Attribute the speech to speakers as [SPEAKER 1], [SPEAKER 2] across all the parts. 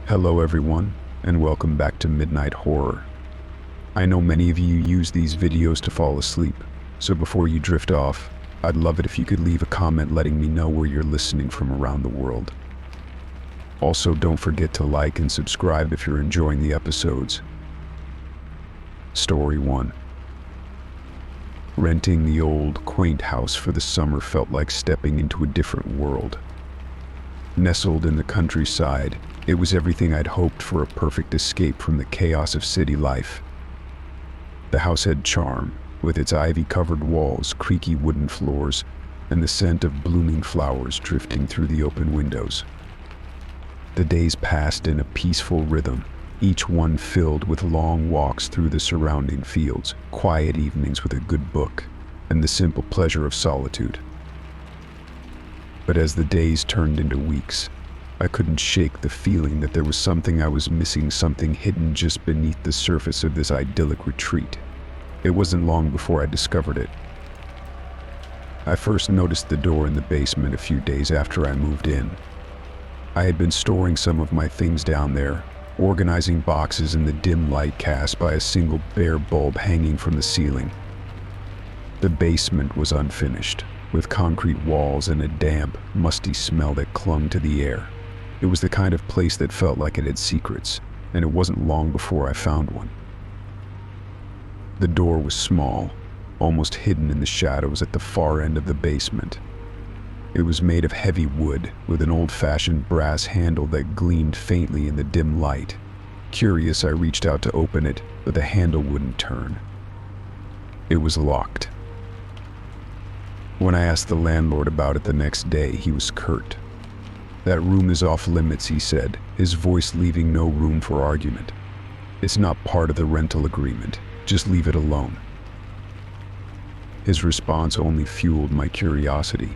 [SPEAKER 1] Hello everyone, and welcome back to Midnight Horror. I know many of you use these videos to fall asleep, so before you drift off, I'd love it if you could leave a comment letting me know where you're listening from around the world. Also, don't forget to like and subscribe if you're enjoying the episodes. Story 1. Renting the old, quaint house for the summer felt like stepping into a different world. Nestled in the countryside, it was everything I'd hoped for, a perfect escape from the chaos of city life. The house had charm, with its ivy-covered walls, creaky wooden floors, and the scent of blooming flowers drifting through the open windows. The days passed in a peaceful rhythm, each one filled with long walks through the surrounding fields, quiet evenings with a good book, and the simple pleasure of solitude. But as the days turned into weeks, I couldn't shake the feeling that there was something I was missing, something hidden just beneath the surface of this idyllic retreat. It wasn't long before I discovered it. I first noticed the door in the basement a few days after I moved in. I had been storing some of my things down there, organizing boxes in the dim light cast by a single bare bulb hanging from the ceiling. The basement was unfinished, with concrete walls and a damp, musty smell that clung to the air. It was the kind of place that felt like it had secrets, and it wasn't long before I found one. The door was small, almost hidden in the shadows at the far end of the basement. It was made of heavy wood, with an old-fashioned brass handle that gleamed faintly in the dim light. Curious, I reached out to open it, but the handle wouldn't turn. It was locked. When I asked the landlord about it the next day, he was curt. "That room is off limits," he said, his voice leaving no room for argument. "It's not part of the rental agreement. Just leave it alone." His response only fueled my curiosity.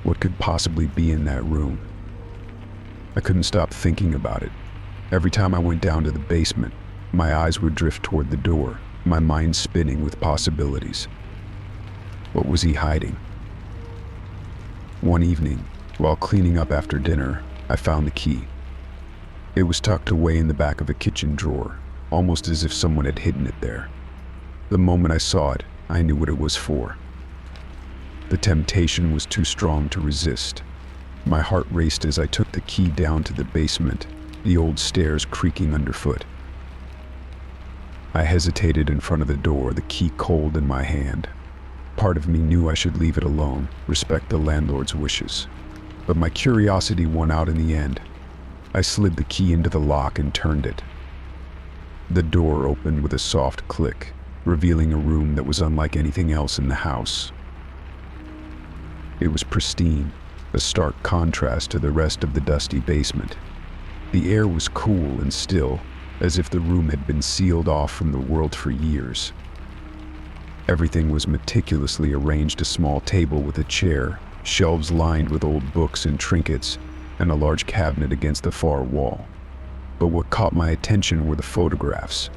[SPEAKER 1] What could possibly be in that room? I couldn't stop thinking about it. Every time I went down to the basement, my eyes would drift toward the door, my mind spinning with possibilities. What was he hiding? One evening, while cleaning up after dinner, I found the key. It was tucked away in the back of a kitchen drawer, almost as if someone had hidden it there. The moment I saw it, I knew what it was for. The temptation was too strong to resist. My heart raced as I took the key down to the basement, the old stairs creaking underfoot. I hesitated in front of the door, the key cold in my hand. Part of me knew I should leave it alone, respect the landlord's wishes. But my curiosity won out in the end. I slid the key into the lock and turned it. The door opened with a soft click, revealing a room that was unlike anything else in the house. It was pristine, a stark contrast to the rest of the dusty basement. The air was cool and still, as if the room had been sealed off from the world for years. Everything was meticulously arranged: a small table with a chair, shelves lined with old books and trinkets, and a large cabinet against the far wall. But what caught my attention were the photographs.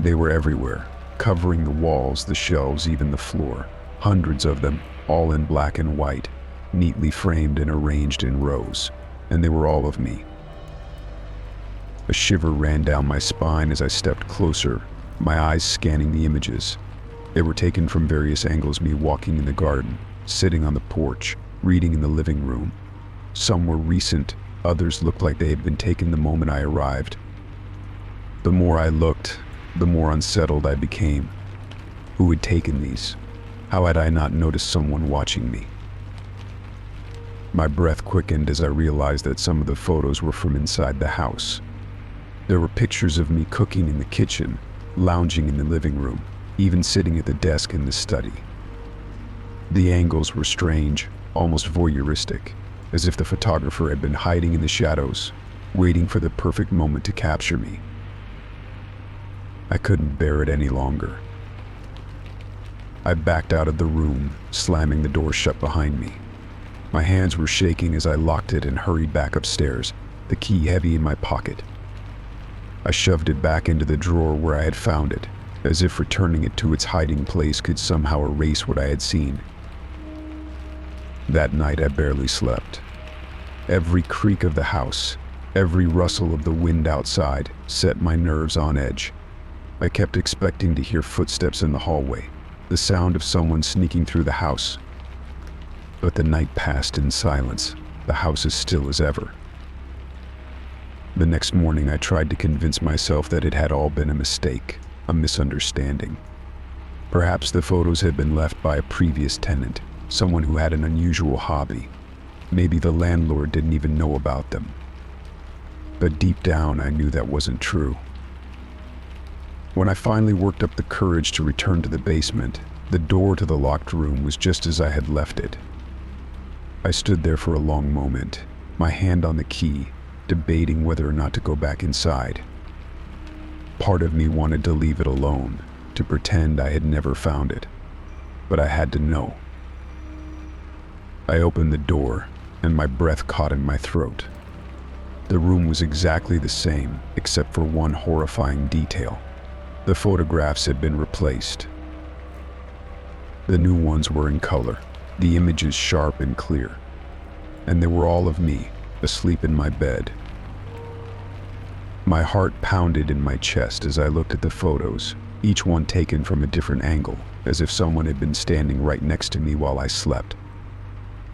[SPEAKER 1] They were everywhere, covering the walls, the shelves, even the floor. Hundreds of them, all in black and white, neatly framed and arranged in rows, and they were all of me. A shiver ran down my spine as I stepped closer, my eyes scanning the images. They were taken from various angles: me walking in the garden, sitting on the porch, reading in the living room. Some were recent, others looked like they had been taken the moment I arrived. The more I looked, the more unsettled I became. Who had taken these? How had I not noticed someone watching me? My breath quickened as I realized that some of the photos were from inside the house. There were pictures of me cooking in the kitchen, lounging in the living room, even sitting at the desk in the study. The angles were strange, almost voyeuristic, as if the photographer had been hiding in the shadows, waiting for the perfect moment to capture me. I couldn't bear it any longer. I backed out of the room, slamming the door shut behind me. My hands were shaking as I locked it and hurried back upstairs, the key heavy in my pocket. I shoved it back into the drawer where I had found it, as if returning it to its hiding place could somehow erase what I had seen. That night I barely slept. Every creak of the house, Every rustle of the wind outside set my nerves on edge. I kept expecting to hear footsteps in the hallway, the sound of someone sneaking through the house. But the night passed in silence, the house as still as ever. The next morning I tried to convince myself that it had all been a mistake, a misunderstanding. Perhaps the photos had been left by a previous tenant, someone who had an unusual hobby. Maybe the landlord didn't even know about them. But deep down I knew that wasn't true. When I finally worked up the courage to return to the basement, the door to the locked room was just as I had left it. I stood there for a long moment, my hand on the key, debating whether or not to go back inside. Part of me wanted to leave it alone, to pretend I had never found it, but I had to know. I opened the door, and my breath caught in my throat. The room was exactly the same, except for one horrifying detail. The photographs had been replaced. The new ones were in color, the images sharp and clear, and they were all of me, asleep in my bed. My heart pounded in my chest as I looked at the photos, each one taken from a different angle, as if someone had been standing right next to me while I slept.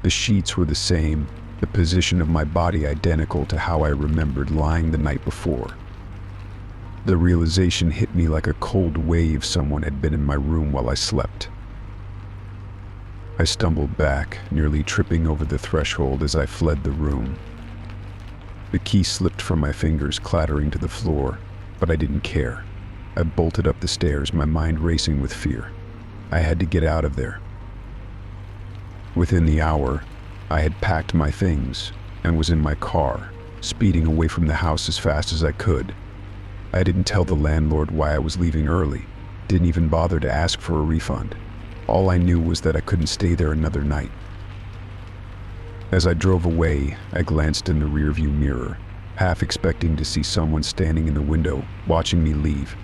[SPEAKER 1] The sheets were the same, the position of my body identical to how I remembered lying the night before. The realization hit me like a cold wave. Someone had been in my room while I slept. I stumbled back, nearly tripping over the threshold as I fled the room. The key slipped from my fingers, clattering to the floor, but I didn't care. I bolted up the stairs, my mind racing with fear. I had to get out of there. Within the hour, I had packed my things and was in my car, speeding away from the house as fast as I could. I didn't tell the landlord why I was leaving early, didn't even bother to ask for a refund. All I knew was that I couldn't stay there another night. As I drove away, I glanced in the rearview mirror, half expecting to see someone standing in the window, watching me leave.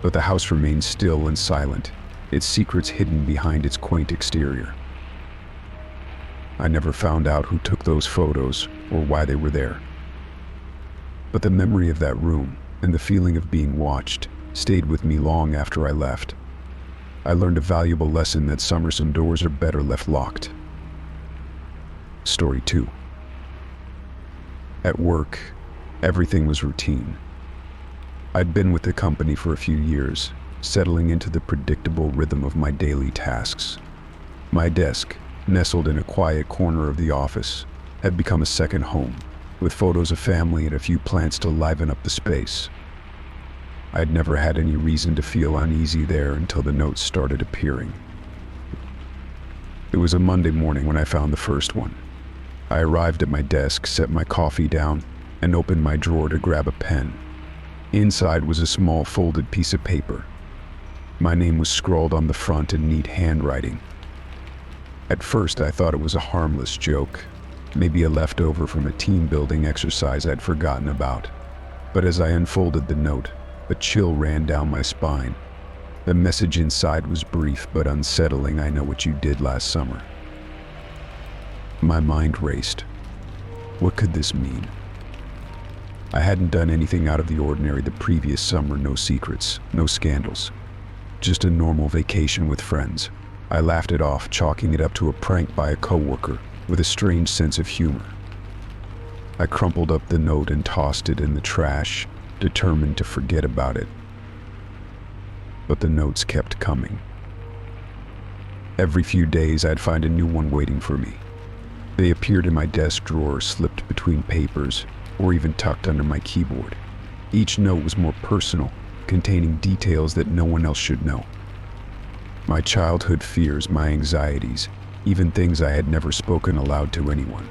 [SPEAKER 1] But the house remained still and silent, its secrets hidden behind its quaint exterior. I never found out who took those photos or why they were there. But the memory of that room and the feeling of being watched stayed with me long after I left. I learned a valuable lesson that summersome doors are better left locked. Story 2. At work, everything was routine. I'd been with the company for a few years, settling into the predictable rhythm of my daily tasks. My desk, nestled in a quiet corner of the office, had become a second home, with photos of family and a few plants to liven up the space. I'd never had any reason to feel uneasy there until the notes started appearing. It was a Monday morning when I found the first one. I arrived at my desk, set my coffee down, and opened my drawer to grab a pen. Inside was a small folded piece of paper. My name was scrawled on the front in neat handwriting. At first, I thought it was a harmless joke, maybe a leftover from a team-building exercise I'd forgotten about. But as I unfolded the note, a chill ran down my spine. The message inside was brief but unsettling. "I know what you did last summer." My mind raced. What could this mean? I hadn't done anything out of the ordinary the previous summer, no secrets, no scandals. Just a normal vacation with friends. I laughed it off, chalking it up to a prank by a coworker with a strange sense of humor. I crumpled up the note and tossed it in the trash, determined to forget about it. But the notes kept coming. Every few days I'd find a new one waiting for me. They appeared in my desk drawer, slipped between papers, or even tucked under my keyboard. Each note was more personal, containing details that no one else should know. My childhood fears, my anxieties, even things I had never spoken aloud to anyone.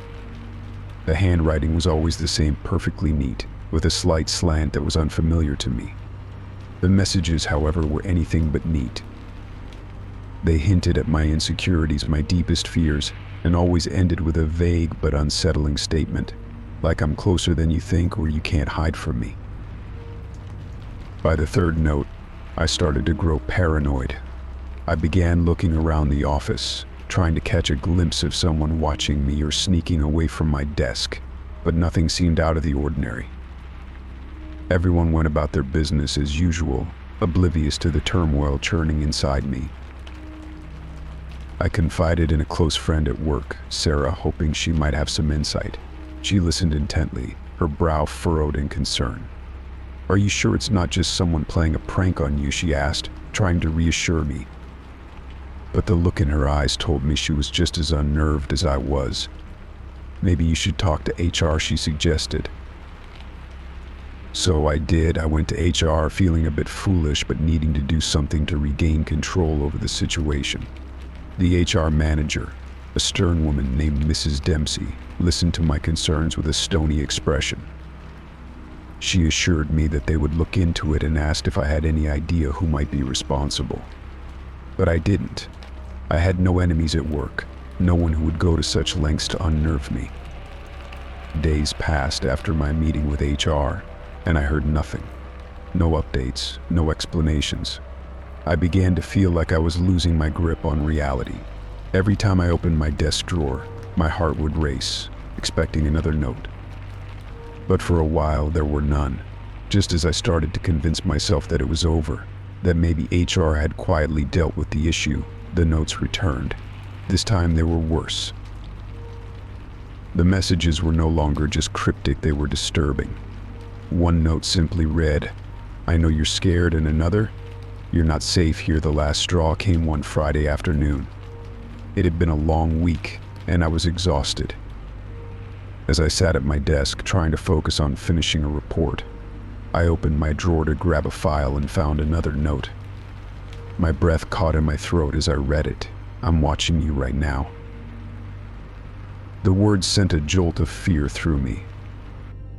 [SPEAKER 1] The handwriting was always the same, perfectly neat, with a slight slant that was unfamiliar to me. The messages, however, were anything but neat. They hinted at my insecurities, my deepest fears, and always ended with a vague but unsettling statement, like "I'm closer than you think" or "you can't hide from me." By the third note, I started to grow paranoid. I began looking around the office, trying to catch a glimpse of someone watching me or sneaking away from my desk. but nothing seemed out of the ordinary. Everyone went about their business as usual, oblivious to the turmoil churning inside me. I confided in a close friend at work, Sarah, hoping she might have some insight. She listened intently, her brow furrowed in concern. "Are you sure it's not just someone playing a prank on you?" she asked, trying to reassure me. But the look in her eyes told me she was just as unnerved as I was. "Maybe you should talk to HR," she suggested. So I did. I went to HR feeling a bit foolish but needing to do something to regain control over the situation. The HR manager, a stern woman named Mrs. Dempsey, listened to my concerns with a stony expression. She assured me that they would look into it and asked if I had any idea who might be responsible. But I didn't. I had no enemies at work, no one who would go to such lengths to unnerve me. Days passed after my meeting with HR, and I heard nothing. No updates, no explanations. I began to feel like I was losing my grip on reality. Every time I opened my desk drawer, my heart would race, expecting another note. But for a while, there were none. Just as I started to convince myself that it was over, that maybe HR had quietly dealt with the issue, the notes returned. This time they were worse. The messages were no longer just cryptic, they were disturbing. One note simply read, "I know you're scared," and another, "You're not safe here." The last straw came one Friday afternoon. It had been a long week, and I was exhausted. As I sat at my desk trying to focus on finishing a report, I opened my drawer to grab a file and found another note. My breath caught in my throat as I read it. "I'm watching you right now." The words sent a jolt of fear through me.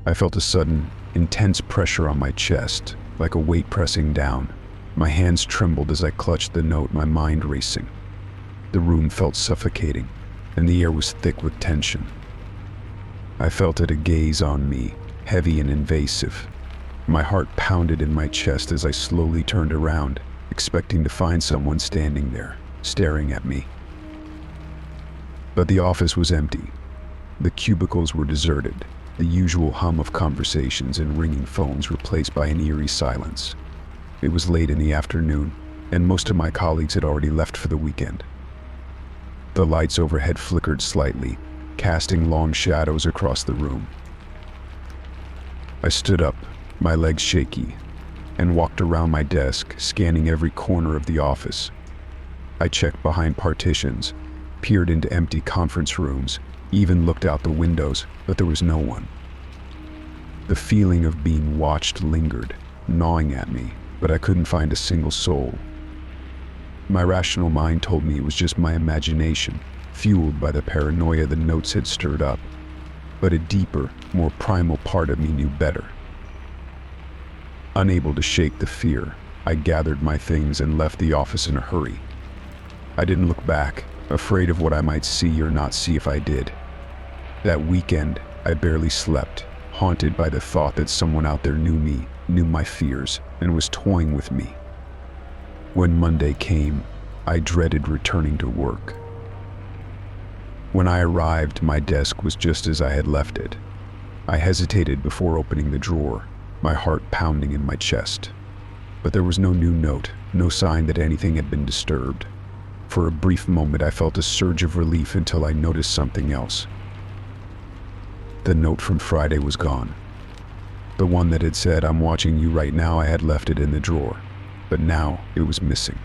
[SPEAKER 1] I felt a sudden, intense pressure on my chest, like a weight pressing down. My hands trembled as I clutched the note, my mind racing. The room felt suffocating, and the air was thick with tension. I felt it a gaze on me, heavy and invasive. My heart pounded in my chest as I slowly turned around, expecting to find someone standing there, staring at me. But the office was empty. The cubicles were deserted, the usual hum of conversations and ringing phones replaced by an eerie silence. It was late in the afternoon, and most of my colleagues had already left for the weekend. The lights overhead flickered slightly, casting long shadows across the room. I stood up, my legs shaky, and walked around my desk, scanning every corner of the office. I checked behind partitions, peered into empty conference rooms, even looked out the windows, but there was no one. The feeling of being watched lingered, gnawing at me, but I couldn't find a single soul. My rational mind told me it was just my imagination, fueled by the paranoia the notes had stirred up. But a deeper, more primal part of me knew better. Unable to shake the fear, I gathered my things and left the office in a hurry. I didn't look back, afraid of what I might see or not see if I did. That weekend, I barely slept, haunted by the thought that someone out there knew me, knew my fears, and was toying with me. When Monday came, I dreaded returning to work. When I arrived, my desk was just as I had left it. I hesitated before opening the drawer, my heart pounding in my chest. But there was no new note, no sign that anything had been disturbed. For a brief moment, I felt a surge of relief until I noticed something else. The note from Friday was gone. The one that had said, "I'm watching you right now," I had left it in the drawer. But now it was missing.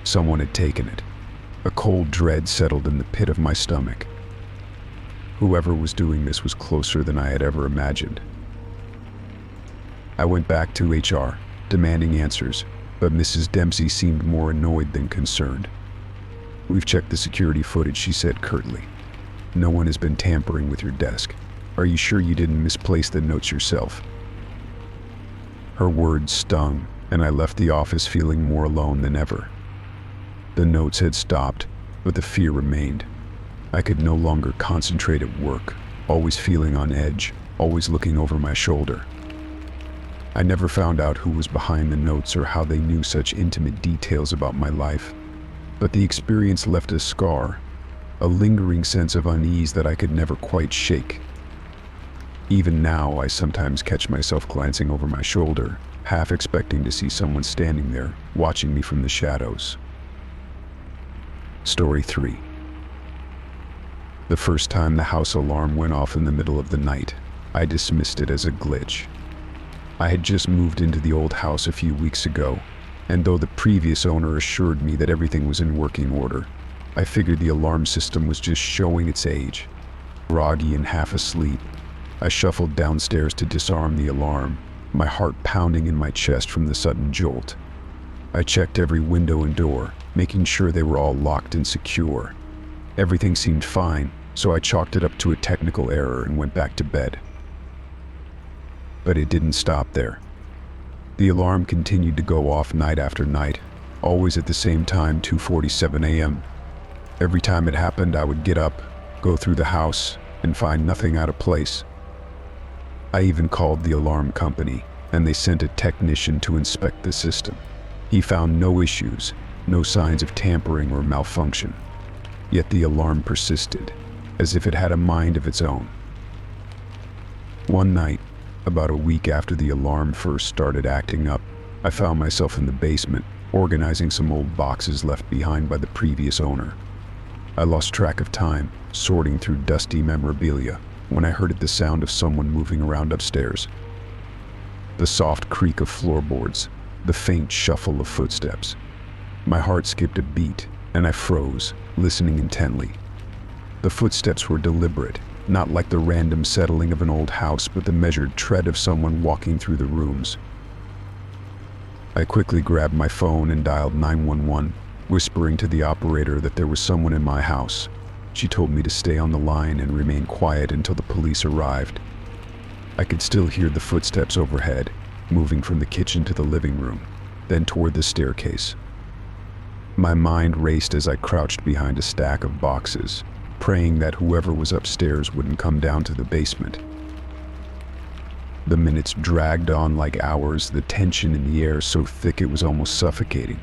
[SPEAKER 1] Someone had taken it. A cold dread settled in the pit of my stomach. Whoever was doing this was closer than I had ever imagined. I went back to HR, demanding answers, but Mrs. Dempsey seemed more annoyed than concerned. "We've checked the security footage," she said curtly. "No one has been tampering with your desk. Are you sure you didn't misplace the notes yourself?" Her words stung, and I left the office feeling more alone than ever. The notes had stopped, but the fear remained. I could no longer concentrate at work, always feeling on edge, always looking over my shoulder. I never found out who was behind the notes or how they knew such intimate details about my life, but the experience left a scar, a lingering sense of unease that I could never quite shake. Even now, I sometimes catch myself glancing over my shoulder, half expecting to see someone standing there, watching me from the shadows. Story 3. The first time the house alarm went off in the middle of the night, I dismissed it as a glitch. I had just moved into the old house a few weeks ago, and though the previous owner assured me that everything was in working order, I figured the alarm system was just showing its age. Groggy and half asleep, I shuffled downstairs to disarm the alarm, my heart pounding in my chest from the sudden jolt. I checked every window and door, making sure they were all locked and secure. Everything seemed fine, so I chalked it up to a technical error and went back to bed. But it didn't stop there. The alarm continued to go off night after night, always at the same time, 2:47 a.m. Every time it happened, I would get up, go through the house, and find nothing out of place. I even called the alarm company, and they sent a technician to inspect the system. He found no issues, no signs of tampering or malfunction. Yet the alarm persisted, as if it had a mind of its own. One night, about a week after the alarm first started acting up, I found myself in the basement, organizing some old boxes left behind by the previous owner. I lost track of time, sorting through dusty memorabilia, when I heard the sound of someone moving around upstairs. The soft creak of floorboards, the faint shuffle of footsteps. My heart skipped a beat, and I froze, listening intently. The footsteps were deliberate, not like the random settling of an old house, but the measured tread of someone walking through the rooms. I quickly grabbed my phone and dialed 911, whispering to the operator that there was someone in my house. She told me to stay on the line and remain quiet until the police arrived. I could still hear the footsteps overhead, moving from the kitchen to the living room, then toward the staircase. My mind raced as I crouched behind a stack of boxes, praying that whoever was upstairs wouldn't come down to the basement. The minutes dragged on like hours, the tension in the air so thick it was almost suffocating.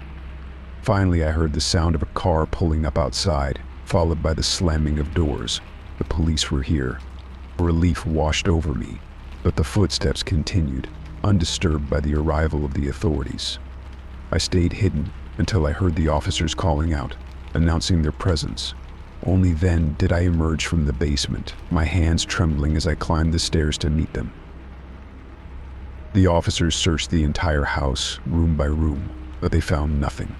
[SPEAKER 1] Finally, I heard the sound of a car pulling up outside, followed by the slamming of doors. The police were here. Relief washed over me, but the footsteps continued, undisturbed by the arrival of the authorities. I stayed hidden until I heard the officers calling out, announcing their presence. Only then did I emerge from the basement, my hands trembling as I climbed the stairs to meet them. The officers searched the entire house, room by room, but they found nothing.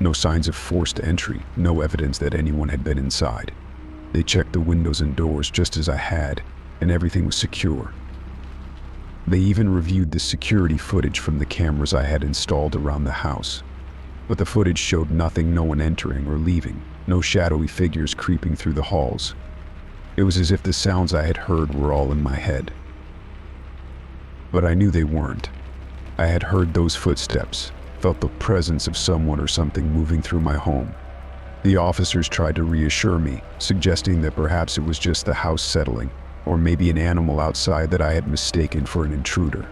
[SPEAKER 1] No signs of forced entry, no evidence that anyone had been inside. They checked the windows and doors just as I had, and everything was secure. They even reviewed the security footage from the cameras I had installed around the house. But the footage showed nothing, no one entering or leaving, no shadowy figures creeping through the halls. It was as if the sounds I had heard were all in my head. But I knew they weren't. I had heard those footsteps, felt the presence of someone or something moving through my home. The officers tried to reassure me, suggesting that perhaps it was just the house settling, or maybe an animal outside that I had mistaken for an intruder.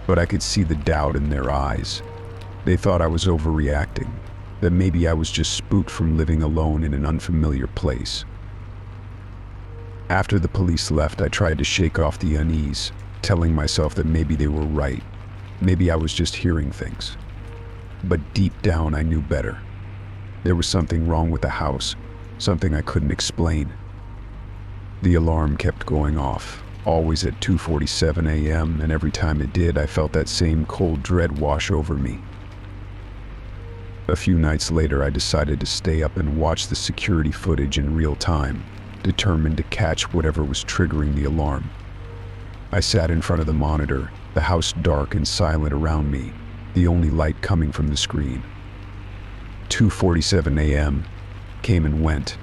[SPEAKER 1] But I could see the doubt in their eyes. They thought I was overreacting, that maybe I was just spooked from living alone in an unfamiliar place. After the police left, I tried to shake off the unease, telling myself that maybe they were right. Maybe I was just hearing things. But deep down, I knew better. There was something wrong with the house, something I couldn't explain. The alarm kept going off, always at 2:47 a.m., and every time it did, I felt that same cold dread wash over me. A few nights later, I decided to stay up and watch the security footage in real time, determined to catch whatever was triggering the alarm. I sat in front of the monitor, the house dark and silent around me, the only light coming from the screen. 2:47 a.m. came and went,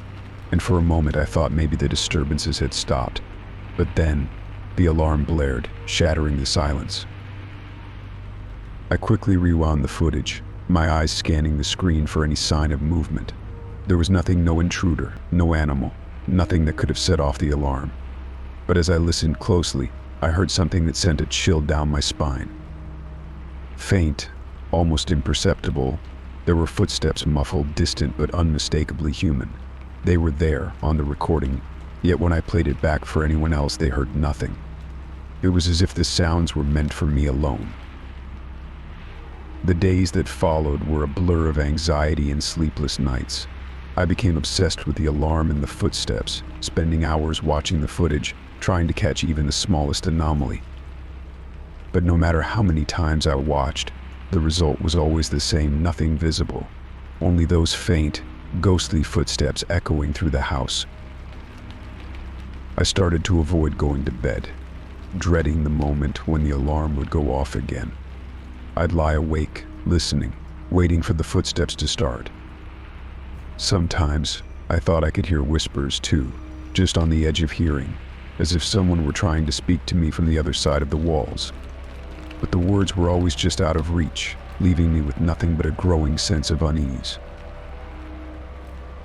[SPEAKER 1] and for a moment I thought maybe the disturbances had stopped. But then, the alarm blared, shattering the silence. I quickly rewound the footage, my eyes scanning the screen for any sign of movement. There was nothing, no intruder, no animal, nothing that could have set off the alarm. But as I listened closely, I heard something that sent a chill down my spine. Faint, almost imperceptible, there were footsteps, muffled, distant, but unmistakably human. They were there, on the recording, Yet when I played it back for anyone else, they heard nothing. It was as if the sounds were meant for me alone. The days that followed were a blur of anxiety and sleepless nights. I became obsessed with the alarm and the footsteps, spending hours watching the footage, trying to catch even the smallest anomaly. But no matter how many times I watched, the result was always the same: nothing visible. Only those faint, ghostly footsteps echoing through the house. I started to avoid going to bed, dreading the moment when the alarm would go off again. I'd lie awake, listening, waiting for the footsteps to start. Sometimes, I thought I could hear whispers too, just on the edge of hearing, as if someone were trying to speak to me from the other side of the walls. But the words were always just out of reach, leaving me with nothing but a growing sense of unease.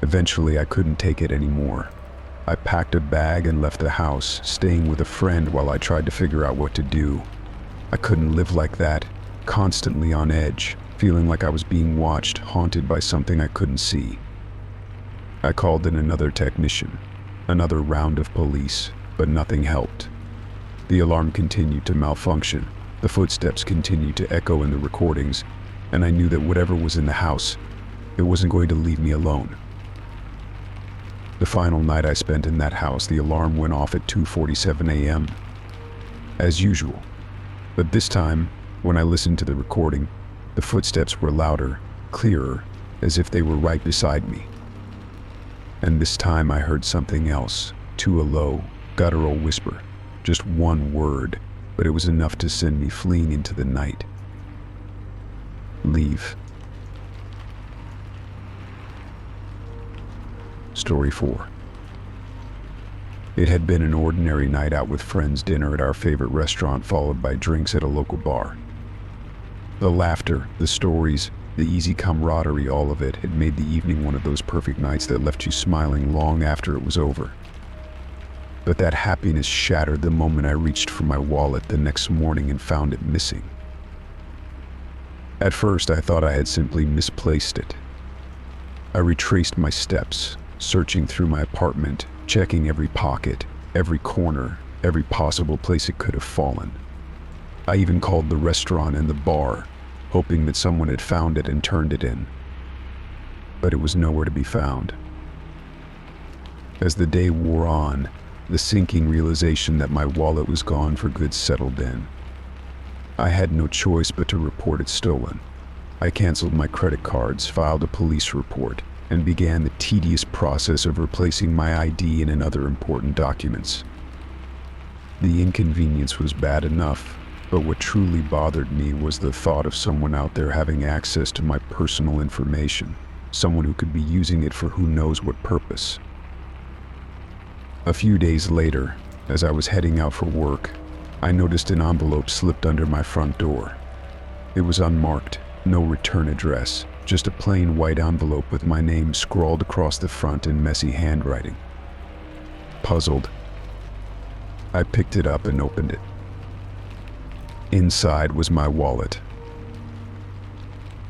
[SPEAKER 1] Eventually, I couldn't take it anymore. I packed a bag and left the house, staying with a friend while I tried to figure out what to do. I couldn't live like that, constantly on edge, feeling like I was being watched, haunted by something I couldn't see. I called in another technician, another round of police, but nothing helped. The alarm continued to malfunction, the footsteps continued to echo in the recordings, and I knew that whatever was in the house, it wasn't going to leave me alone. The final night I spent in that house, the alarm went off at 2:47 a.m. As usual, but this time, when I listened to the recording, the footsteps were louder, clearer, as if they were right beside me. And this time I heard something else, too, a low, guttural whisper, just one word, but it was enough to send me fleeing into the night. Leave. Story 4. It had been an ordinary night out with friends, dinner at our favorite restaurant followed by drinks at a local bar. The laughter, the stories, the easy camaraderie, all of it had made the evening one of those perfect nights that left you smiling long after it was over. But that happiness shattered the moment I reached for my wallet the next morning and found it missing. At first, I thought I had simply misplaced it. I retraced my steps, searching through my apartment, checking every pocket, every corner, every possible place it could have fallen. I even called the restaurant and the bar, hoping that someone had found it and turned it in. But it was nowhere to be found. As the day wore on, the sinking realization that my wallet was gone for good settled in. I had no choice but to report it stolen. I canceled my credit cards, filed a police report, and began the tedious process of replacing my ID and other important documents. The inconvenience was bad enough, but what truly bothered me was the thought of someone out there having access to my personal information, someone who could be using it for who knows what purpose. A few days later, as I was heading out for work, I noticed an envelope slipped under my front door. It was unmarked, no return address, just a plain white envelope with my name scrawled across the front in messy handwriting. Puzzled, I picked it up and opened it. Inside was my wallet.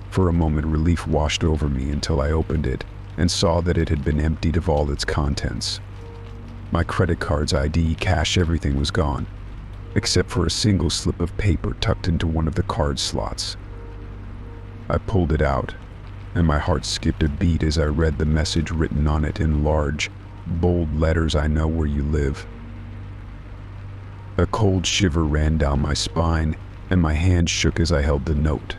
[SPEAKER 1] For a moment, relief washed over me until I opened it and saw that it had been emptied of all its contents. My credit cards, ID, cash, everything was gone, except for a single slip of paper tucked into one of the card slots. I pulled it out, and my heart skipped a beat as I read the message written on it in large, bold letters: "I know where you live." A cold shiver ran down my spine, and my hand shook as I held the note.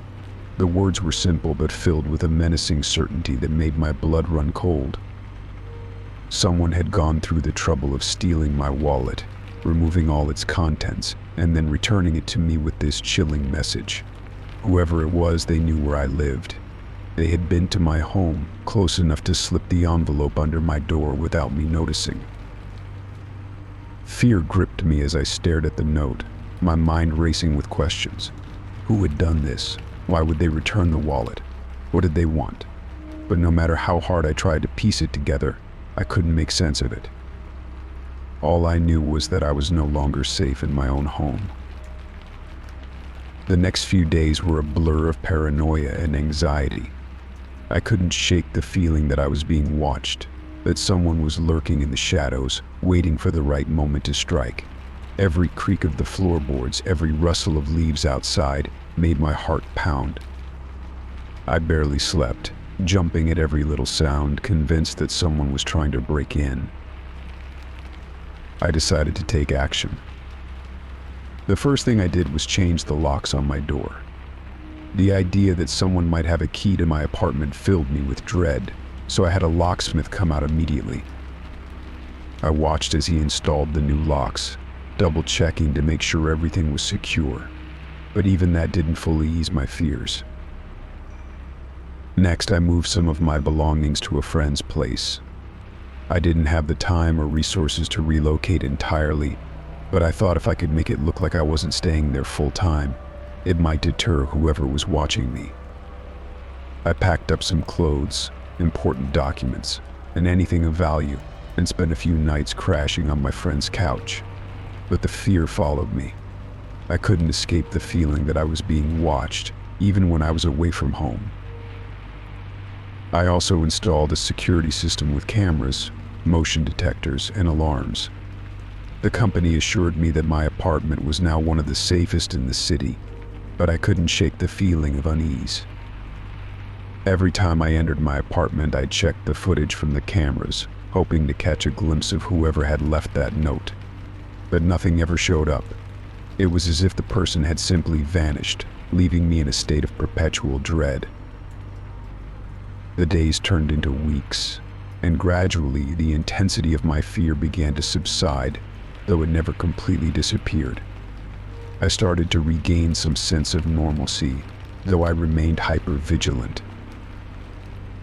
[SPEAKER 1] The words were simple but filled with a menacing certainty that made my blood run cold. Someone had gone through the trouble of stealing my wallet, removing all its contents, and then returning it to me with this chilling message. Whoever it was, they knew where I lived. They had been to my home, close enough to slip the envelope under my door without me noticing. Fear gripped me as I stared at the note, my mind racing with questions. Who had done this? Why would they return the wallet? What did they want? But no matter how hard I tried to piece it together, I couldn't make sense of it. All I knew was that I was no longer safe in my own home. The next few days were a blur of paranoia and anxiety. I couldn't shake the feeling that I was being watched, that someone was lurking in the shadows, waiting for the right moment to strike. Every creak of the floorboards, every rustle of leaves outside, made my heart pound. I barely slept, jumping at every little sound, convinced that someone was trying to break in. I decided to take action. The first thing I did was change the locks on my door. The idea that someone might have a key to my apartment filled me with dread, so I had a locksmith come out immediately. I watched as he installed the new locks, double-checking to make sure everything was secure, but even that didn't fully ease my fears. Next, I moved some of my belongings to a friend's place. I didn't have the time or resources to relocate entirely, but I thought if I could make it look like I wasn't staying there full time, it might deter whoever was watching me. I packed up some clothes, important documents, and anything of value, and spent a few nights crashing on my friend's couch. But the fear followed me. I couldn't escape the feeling that I was being watched, even when I was away from home. I also installed a security system with cameras, motion detectors, and alarms. The company assured me that my apartment was now one of the safest in the city, but I couldn't shake the feeling of unease. Every time I entered my apartment, I checked the footage from the cameras, hoping to catch a glimpse of whoever had left that note. But nothing ever showed up. It was as if the person had simply vanished, leaving me in a state of perpetual dread. The days turned into weeks, and gradually the intensity of my fear began to subside, though it never completely disappeared. I started to regain some sense of normalcy, though I remained hyper-vigilant.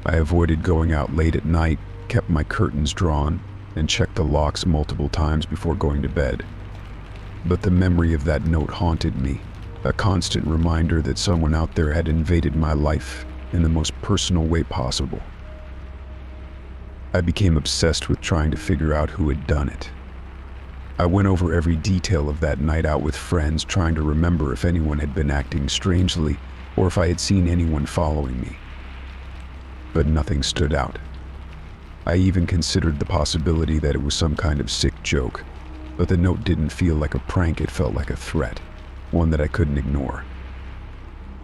[SPEAKER 1] I avoided going out late at night, kept my curtains drawn, and checked the locks multiple times before going to bed. But the memory of that note haunted me, a constant reminder that someone out there had invaded my life in the most personal way possible. I became obsessed with trying to figure out who had done it. I went over every detail of that night out with friends, trying to remember if anyone had been acting strangely or if I had seen anyone following me. But nothing stood out. I even considered the possibility that it was some kind of sick joke, but the note didn't feel like a prank, it felt like a threat, one that I couldn't ignore.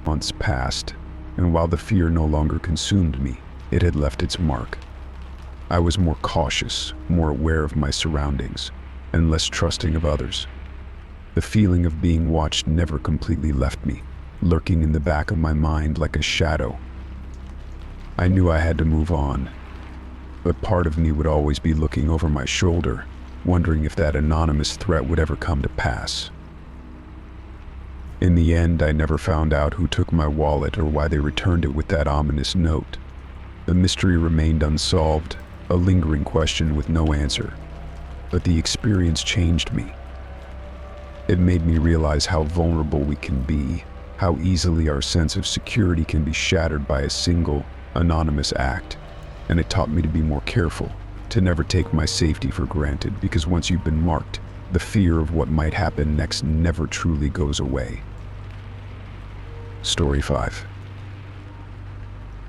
[SPEAKER 1] Months passed, and while the fear no longer consumed me, it had left its mark. I was more cautious, more aware of my surroundings, and less trusting of others. The feeling of being watched never completely left me, lurking in the back of my mind like a shadow. I knew I had to move on, but part of me would always be looking over my shoulder, wondering if that anonymous threat would ever come to pass. In the end, I never found out who took my wallet or why they returned it with that ominous note. The mystery remained unsolved, a lingering question with no answer. But the experience changed me. It made me realize how vulnerable we can be, how easily our sense of security can be shattered by a single, anonymous act. And it taught me to be more careful, to never take my safety for granted, because once you've been marked, the fear of what might happen next never truly goes away. Story 5.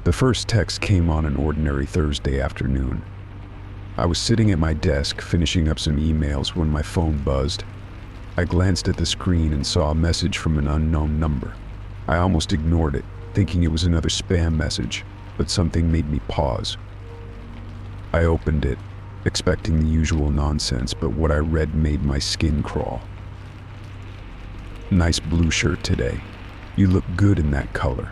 [SPEAKER 1] The first text came on an ordinary Thursday afternoon. I was sitting at my desk finishing up some emails when my phone buzzed. I glanced at the screen and saw a message from an unknown number. I almost ignored it, thinking it was another spam message, but something made me pause. I opened it, expecting the usual nonsense, but what I read made my skin crawl. "Nice blue shirt today. You look good in that color."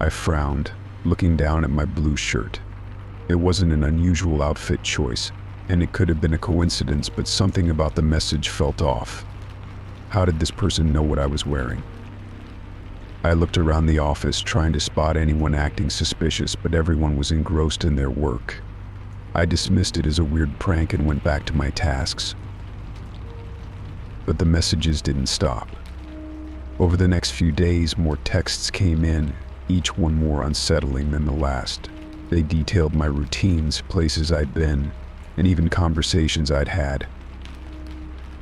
[SPEAKER 1] I frowned, looking down at my blue shirt. It wasn't an unusual outfit choice, and it could have been a coincidence, but something about the message felt off. How did this person know what I was wearing? I looked around the office, trying to spot anyone acting suspicious, but everyone was engrossed in their work. I dismissed it as a weird prank and went back to my tasks. But the messages didn't stop. Over the next few days, more texts came in, each one more unsettling than the last. They detailed my routines, places I'd been, and even conversations I'd had.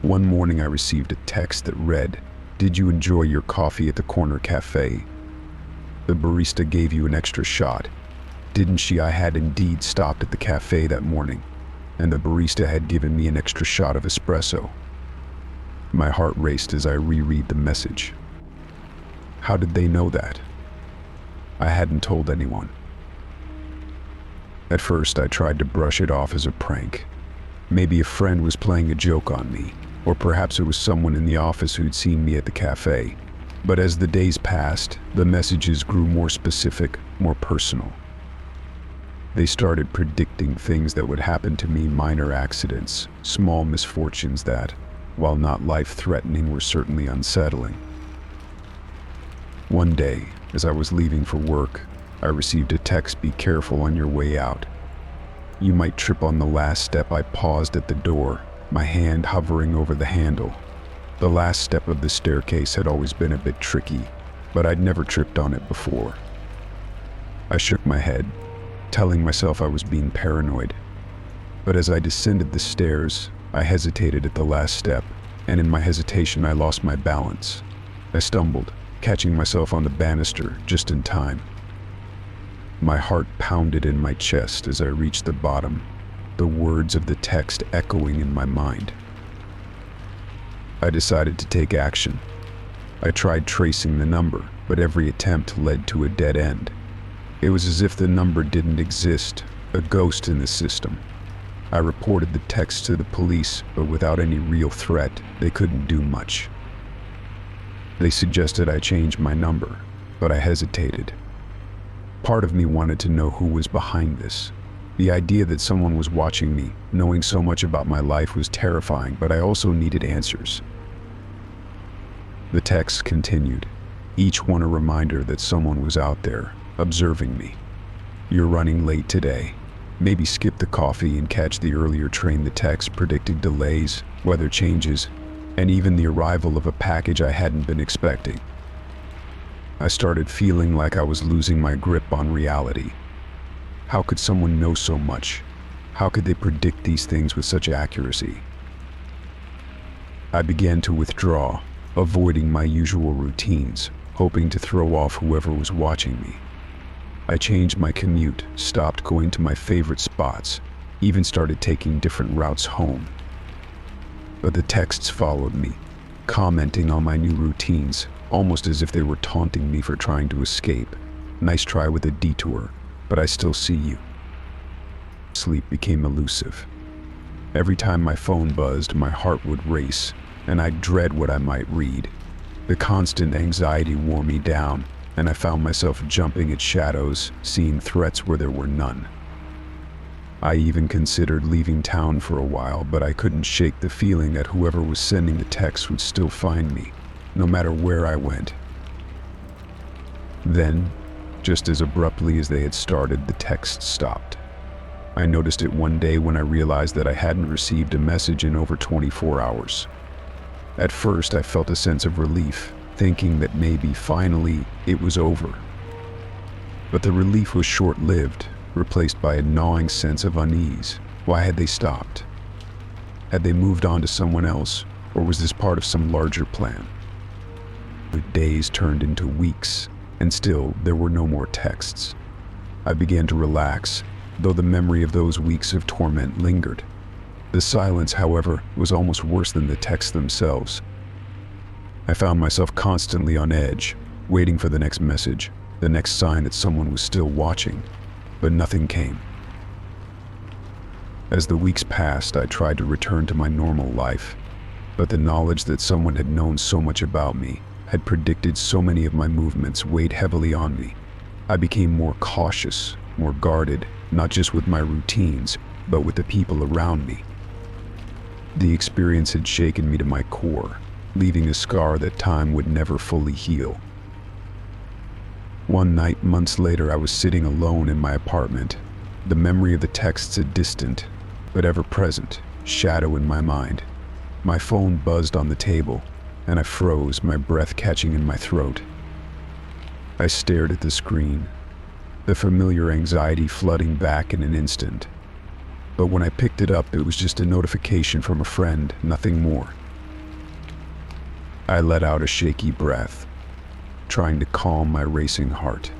[SPEAKER 1] One morning I received a text that read, "Did you enjoy your coffee at the corner cafe? The barista gave you an extra shot. didn't she? I had indeed stopped at the cafe that morning, and the barista had given me an extra shot of espresso. My heart raced as I reread the message. How did they know that? I hadn't told anyone. At first, I tried to brush it off as a prank. Maybe a friend was playing a joke on me, or perhaps it was someone in the office who'd seen me at the cafe. But as the days passed, the messages grew more specific, more personal. They started predicting things that would happen to me, minor accidents, small misfortunes that, while not life-threatening, were certainly unsettling. One day, as I was leaving for work, I received a text, "Be careful on your way out. You might trip on the last step." I paused at the door, my hand hovering over the handle. The last step of the staircase had always been a bit tricky, but I'd never tripped on it before. I shook my head, telling myself I was being paranoid. But as I descended the stairs, I hesitated at the last step, and in my hesitation I lost my balance. I stumbled, catching myself on the banister just in time. My heart pounded in my chest as I reached the bottom, the words of the text echoing in my mind. I decided to take action. I tried tracing the number, but every attempt led to a dead end. It was as if the number didn't exist, a ghost in the system. I reported the text to the police, but without any real threat, they couldn't do much. They suggested I change my number, but I hesitated. Part of me wanted to know who was behind this. The idea that someone was watching me, knowing so much about my life, was terrifying, but I also needed answers. The text continued, each one a reminder that someone was out there, observing me. "You're running late today. Maybe skip the coffee and catch the earlier train." The text predicted delays, weather changes, and even the arrival of a package I hadn't been expecting. I started feeling like I was losing my grip on reality. How could someone know so much? How could they predict these things with such accuracy? I began to withdraw, avoiding my usual routines, hoping to throw off whoever was watching me. I changed my commute, stopped going to my favorite spots, even started taking different routes home. But the texts followed me, commenting on my new routines, almost as if they were taunting me for trying to escape. "Nice try with a detour, but I still see you." Sleep became elusive. Every time my phone buzzed, my heart would race, and I'd dread what I might read. The constant anxiety wore me down, and I found myself jumping at shadows, seeing threats where there were none. I even considered leaving town for a while, but I couldn't shake the feeling that whoever was sending the text would still find me, no matter where I went. Then, just as abruptly as they had started, the text stopped. I noticed it one day when I realized that I hadn't received a message in over 24 hours. At first, I felt a sense of relief, thinking that maybe finally it was over. But the relief was short-lived, replaced by a gnawing sense of unease. Why had they stopped? Had they moved on to someone else, or was this part of some larger plan? The days turned into weeks, and still there were no more texts. I began to relax, though the memory of those weeks of torment lingered. The silence, however, was almost worse than the texts themselves. I found myself constantly on edge, waiting for the next message, the next sign that someone was still watching, but nothing came. As the weeks passed, I tried to return to my normal life, but the knowledge that someone had known so much about me, had predicted so many of my movements, weighed heavily on me. I became more cautious, more guarded, not just with my routines, but with the people around me. The experience had shaken me to my core, leaving a scar that time would never fully heal. One night, months later, I was sitting alone in my apartment, the memory of the texts a distant, but ever-present, shadow in my mind. My phone buzzed on the table, and I froze, my breath catching in my throat. I stared at the screen, the familiar anxiety flooding back in an instant. But when I picked it up, it was just a notification from a friend, nothing more. I let out a shaky breath, trying to calm my racing heart.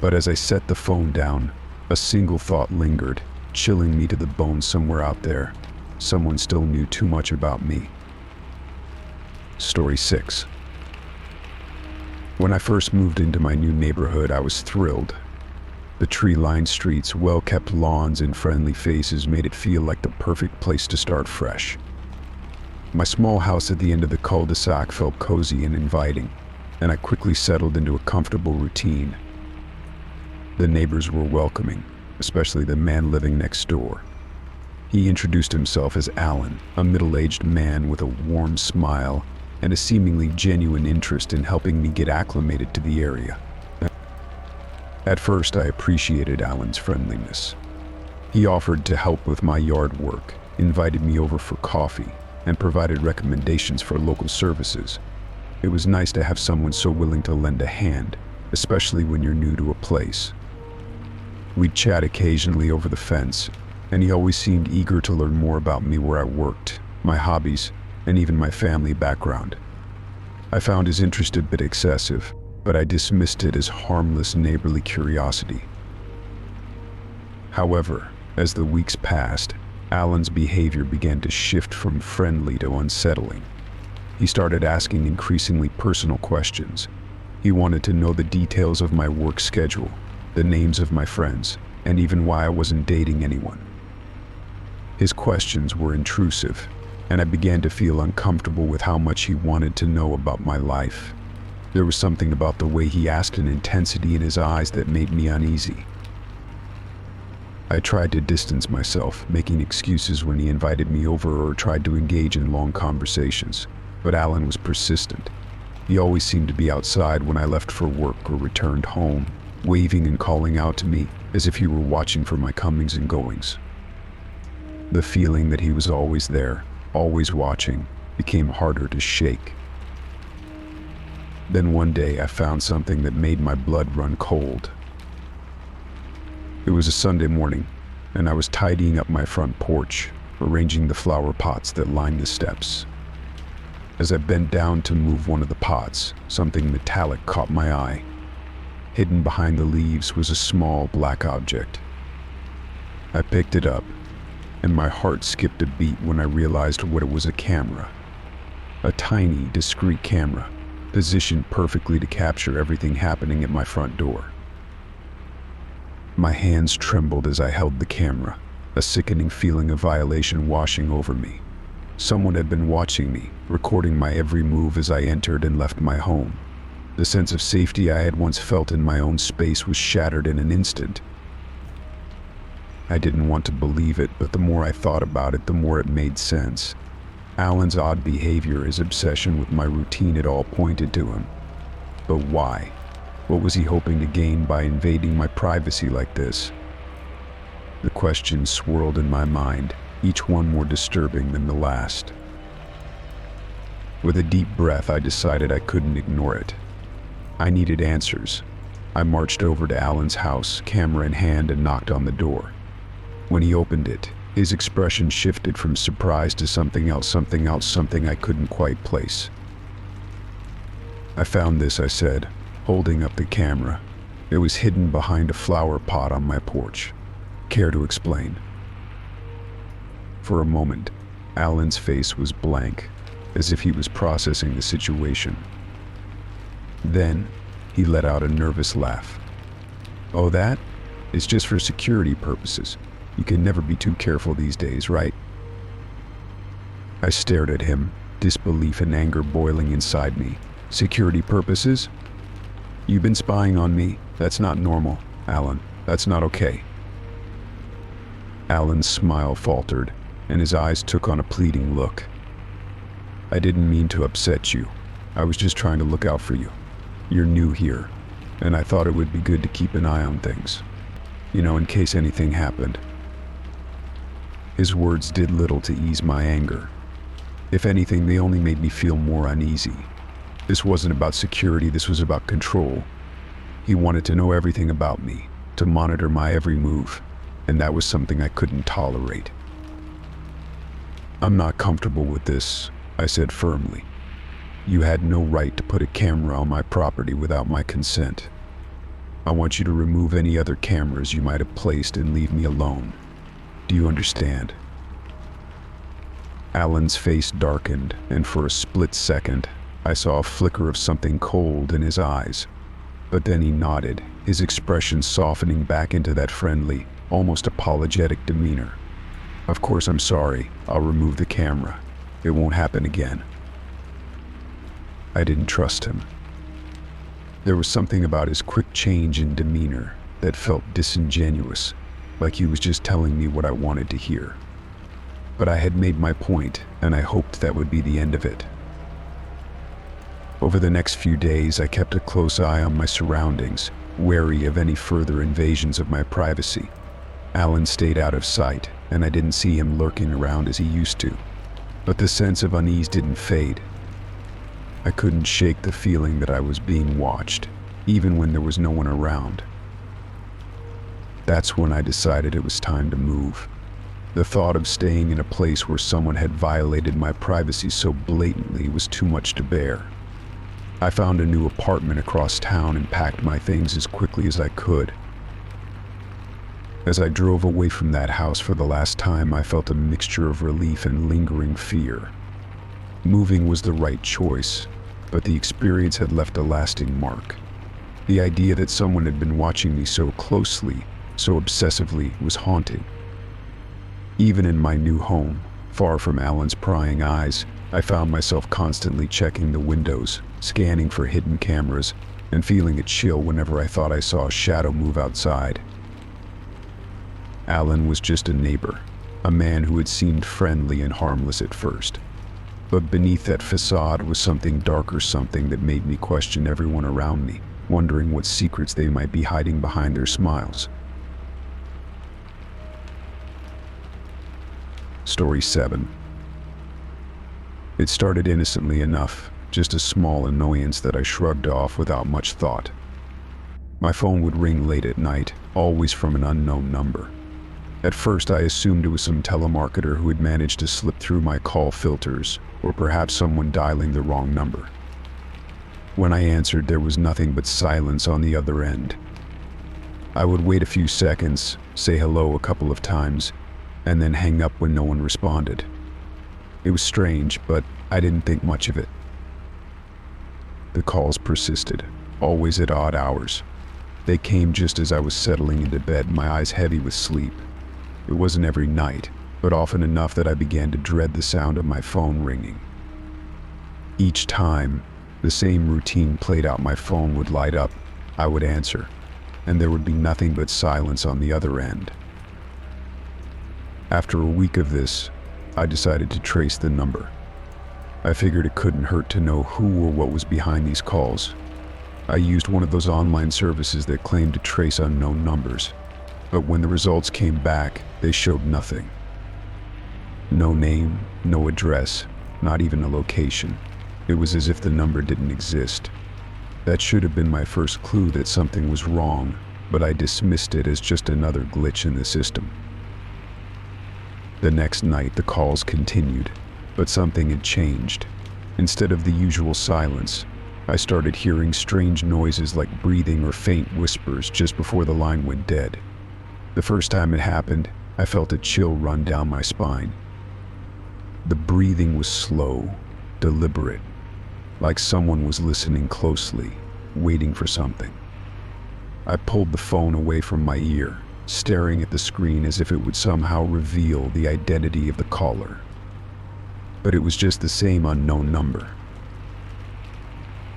[SPEAKER 1] But as I set the phone down, A single thought lingered, chilling me to the bone. Somewhere out there, someone still knew too much about me. Story 6. When I first moved into my new neighborhood, I was thrilled. The tree-lined streets, well-kept lawns, and friendly faces made it feel like the perfect place to start fresh. My small house at the end of the cul-de-sac felt cozy and inviting, and I quickly settled into a comfortable routine. The neighbors were welcoming, especially the man living next door. He introduced himself as Alan, a middle-aged man with a warm smile and a seemingly genuine interest in helping me get acclimated to the area. At first, I appreciated Alan's friendliness. He offered to help with my yard work, invited me over for coffee, and provided recommendations for local services. It was nice to have someone so willing to lend a hand, especially when you're new to a place. We'd chat occasionally over the fence, and he always seemed eager to learn more about me, where I worked, my hobbies, and even my family background. I found his interest a bit excessive, but I dismissed it as harmless neighborly curiosity. However, as the weeks passed, Alan's behavior began to shift from friendly to unsettling. He started asking increasingly personal questions. He wanted to know the details of my work schedule, the names of my friends, and even why I wasn't dating anyone. His questions were intrusive, and I began to feel uncomfortable with how much he wanted to know about my life. There was something about the way he asked, an intensity in his eyes that made me uneasy. I tried to distance myself, making excuses when he invited me over or tried to engage in long conversations, but Alan was persistent. He always seemed to be outside when I left for work or returned home, waving and calling out to me as if he were watching for my comings and goings. The feeling that he was always there, always watching, became harder to shake. Then one day I found something that made my blood run cold. It was a Sunday morning, and I was tidying up my front porch, arranging the flower pots that lined the steps. As I bent down to move one of the pots, something metallic caught my eye. Hidden behind the leaves was a small black object. I picked it up, and my heart skipped a beat when I realized what it was: a camera. A tiny, discreet camera, positioned perfectly to capture everything happening at my front door. My hands trembled as I held the camera, a sickening feeling of violation washing over me. Someone had been watching me, recording my every move as I entered and left my home. The sense of safety I had once felt in my own space was shattered in an instant. I didn't want to believe it, but the more I thought about it, the more it made sense. Alan's odd behavior, his obsession with my routine, it all pointed to him. But why? What was he hoping to gain by invading my privacy like this? The questions swirled in my mind, each one more disturbing than the last. With a deep breath, I decided I couldn't ignore it. I needed answers. I marched over to Alan's house, camera in hand, and knocked on the door. When he opened it, his expression shifted from surprise to something else, something I couldn't quite place. "I found this," I said, holding up the camera. It was hidden behind a flower pot on my porch. "Care to explain?" For a moment, Alan's face was blank, as if he was processing the situation. Then, he let out a nervous laugh. "Oh, that? It's just for security purposes. You can never be too careful these days, right?" I stared at him, disbelief and anger boiling inside me. "Security purposes? You've been spying on me. That's not normal, Alan. That's not okay." Alan's smile faltered, and his eyes took on a pleading look. "I didn't mean to upset you. I was just trying to look out for you. You're new here, and I thought it would be good to keep an eye on things. You know, in case anything happened." His words did little to ease my anger. If anything, they only made me feel more uneasy. This wasn't about security, this was about control. He wanted to know everything about me, to monitor my every move, and that was something I couldn't tolerate. "I'm not comfortable with this," I said firmly. "You had no right to put a camera on my property without my consent." I want you to remove any other cameras you might have placed and leave me alone. Do you understand?" Alan's face darkened, and for a split second, I saw a flicker of something cold in his eyes. But then he nodded, his expression softening back into that friendly, almost apologetic demeanor. "Of course I'm sorry. I'll remove the camera. It won't happen again." I didn't trust him. There was something about his quick change in demeanor that felt disingenuous, like he was just telling me what I wanted to hear. But I had made my point, and I hoped that would be the end of it. Over the next few days, I kept a close eye on my surroundings, wary of any further invasions of my privacy. Alan stayed out of sight, and I didn't see him lurking around as he used to. But the sense of unease didn't fade. I couldn't shake the feeling that I was being watched, even when there was no one around. That's when I decided it was time to move. The thought of staying in a place where someone had violated my privacy so blatantly was too much to bear. I found a new apartment across town and packed my things as quickly as I could. As I drove away from that house for the last time, I felt a mixture of relief and lingering fear. Moving was the right choice, but the experience had left a lasting mark. The idea that someone had been watching me so closely, so obsessively, was haunting. Even in my new home, far from Alan's prying eyes, I found myself constantly checking the windows, scanning for hidden cameras, and feeling a chill whenever I thought I saw a shadow move outside. Alan was just a neighbor, a man who had seemed friendly and harmless at first. But beneath that facade was something darker, something that made me question everyone around me, wondering what secrets they might be hiding behind their smiles. Story 7. It started innocently enough, just a small annoyance that I shrugged off without much thought. My phone would ring late at night, always from an unknown number. At first I assumed it was some telemarketer who had managed to slip through my call filters, or perhaps someone dialing the wrong number. When I answered, there was nothing but silence on the other end. I would wait a few seconds, say hello a couple of times, and then hang up when no one responded. It was strange, but I didn't think much of it. The calls persisted, always at odd hours. They came just as I was settling into bed, my eyes heavy with sleep. It wasn't every night, but often enough that I began to dread the sound of my phone ringing. Each time, the same routine played out. My phone would light up, I would answer, and there would be nothing but silence on the other end. After a week of this, I decided to trace the number. I figured it couldn't hurt to know who or what was behind these calls. I used one of those online services that claimed to trace unknown numbers, but when the results came back, they showed nothing. No name, no address, not even a location. It was as if the number didn't exist. That should have been my first clue that something was wrong, but I dismissed it as just another glitch in the system. The next night, the calls continued, but something had changed. Instead of the usual silence, I started hearing strange noises like breathing or faint whispers just before the line went dead. The first time it happened, I felt a chill run down my spine. The breathing was slow, deliberate, like someone was listening closely, waiting for something. I pulled the phone away from my ear, staring at the screen as if it would somehow reveal the identity of the caller. But it was just the same unknown number.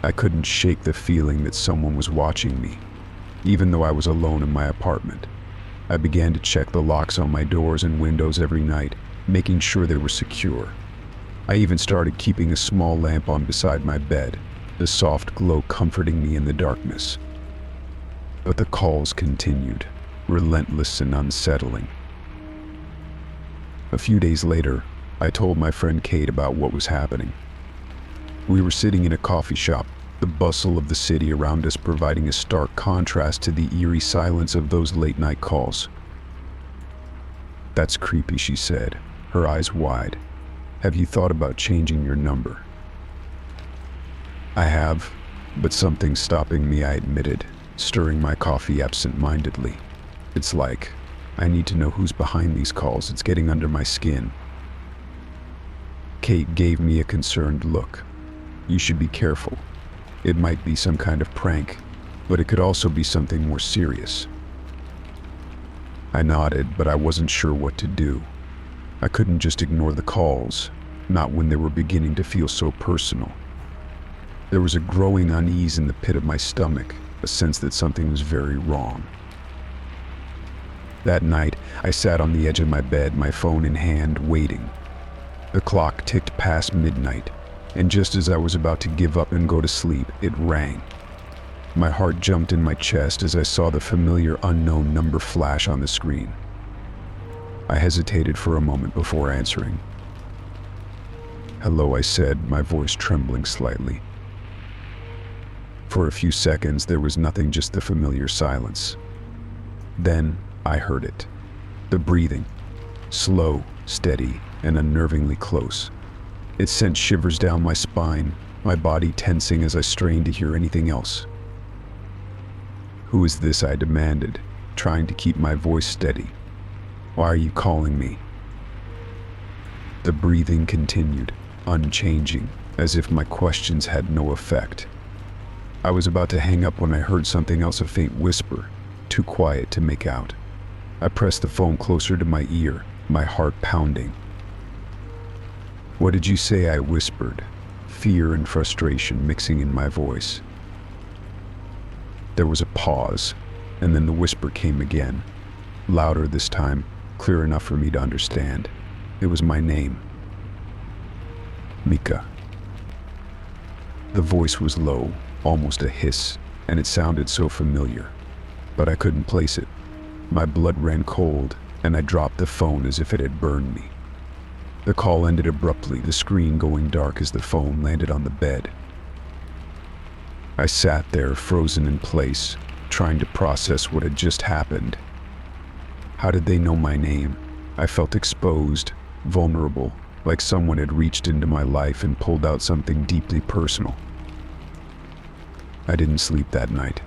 [SPEAKER 1] I couldn't shake the feeling that someone was watching me, even though I was alone in my apartment. I began to check the locks on my doors and windows every night, making sure they were secure. I even started keeping a small lamp on beside my bed, the soft glow comforting me in the darkness. But the calls continued, relentless and unsettling. A few days later, I told my friend Kate about what was happening. We were sitting in a coffee shop, the bustle of the city around us providing a stark contrast to the eerie silence of those late-night calls. "That's creepy," she said, her eyes wide. "Have you thought about changing your number?" "I have, but something's stopping me," I admitted. stirring my coffee absent-mindedly. It's like, I need to know who's behind these calls. It's getting under my skin. Kate gave me a concerned look. You should be careful. It might be some kind of prank, but it could also be something more serious. I nodded, but I wasn't sure what to do. I couldn't just ignore the calls, not when they were beginning to feel so personal. There was a growing unease in the pit of my stomach, a sense that something was very wrong. That night, I sat on the edge of my bed, my phone in hand, waiting. The clock ticked past midnight, and just as I was about to give up and go to sleep, it rang. My heart jumped in my chest as I saw the familiar unknown number flash on the screen. I hesitated for a moment before answering. "Hello," I said, my voice trembling slightly. For a few seconds, there was nothing, just the familiar silence. Then I heard it. The breathing. Slow, steady, and unnervingly close. It sent shivers down my spine, my body tensing as I strained to hear anything else. "Who is this?" I demanded, trying to keep my voice steady. "Why are you calling me?" The breathing continued, unchanging, as if my questions had no effect. I was about to hang up when I heard something else, a faint whisper, too quiet to make out. I pressed the phone closer to my ear, my heart pounding. "What did you say?" I whispered, fear and frustration mixing in my voice. There was a pause, and then the whisper came again, louder this time, clear enough for me to understand. It was my name. Mika. The voice was low, almost a hiss, and it sounded so familiar, but I couldn't place it. My blood ran cold, and I dropped the phone as if it had burned me. The call ended abruptly, the screen going dark as the phone landed on the bed. I sat there, frozen in place, trying to process what had just happened. How did they know my name? I felt exposed, vulnerable, like someone had reached into my life and pulled out something deeply personal. I didn't sleep that night.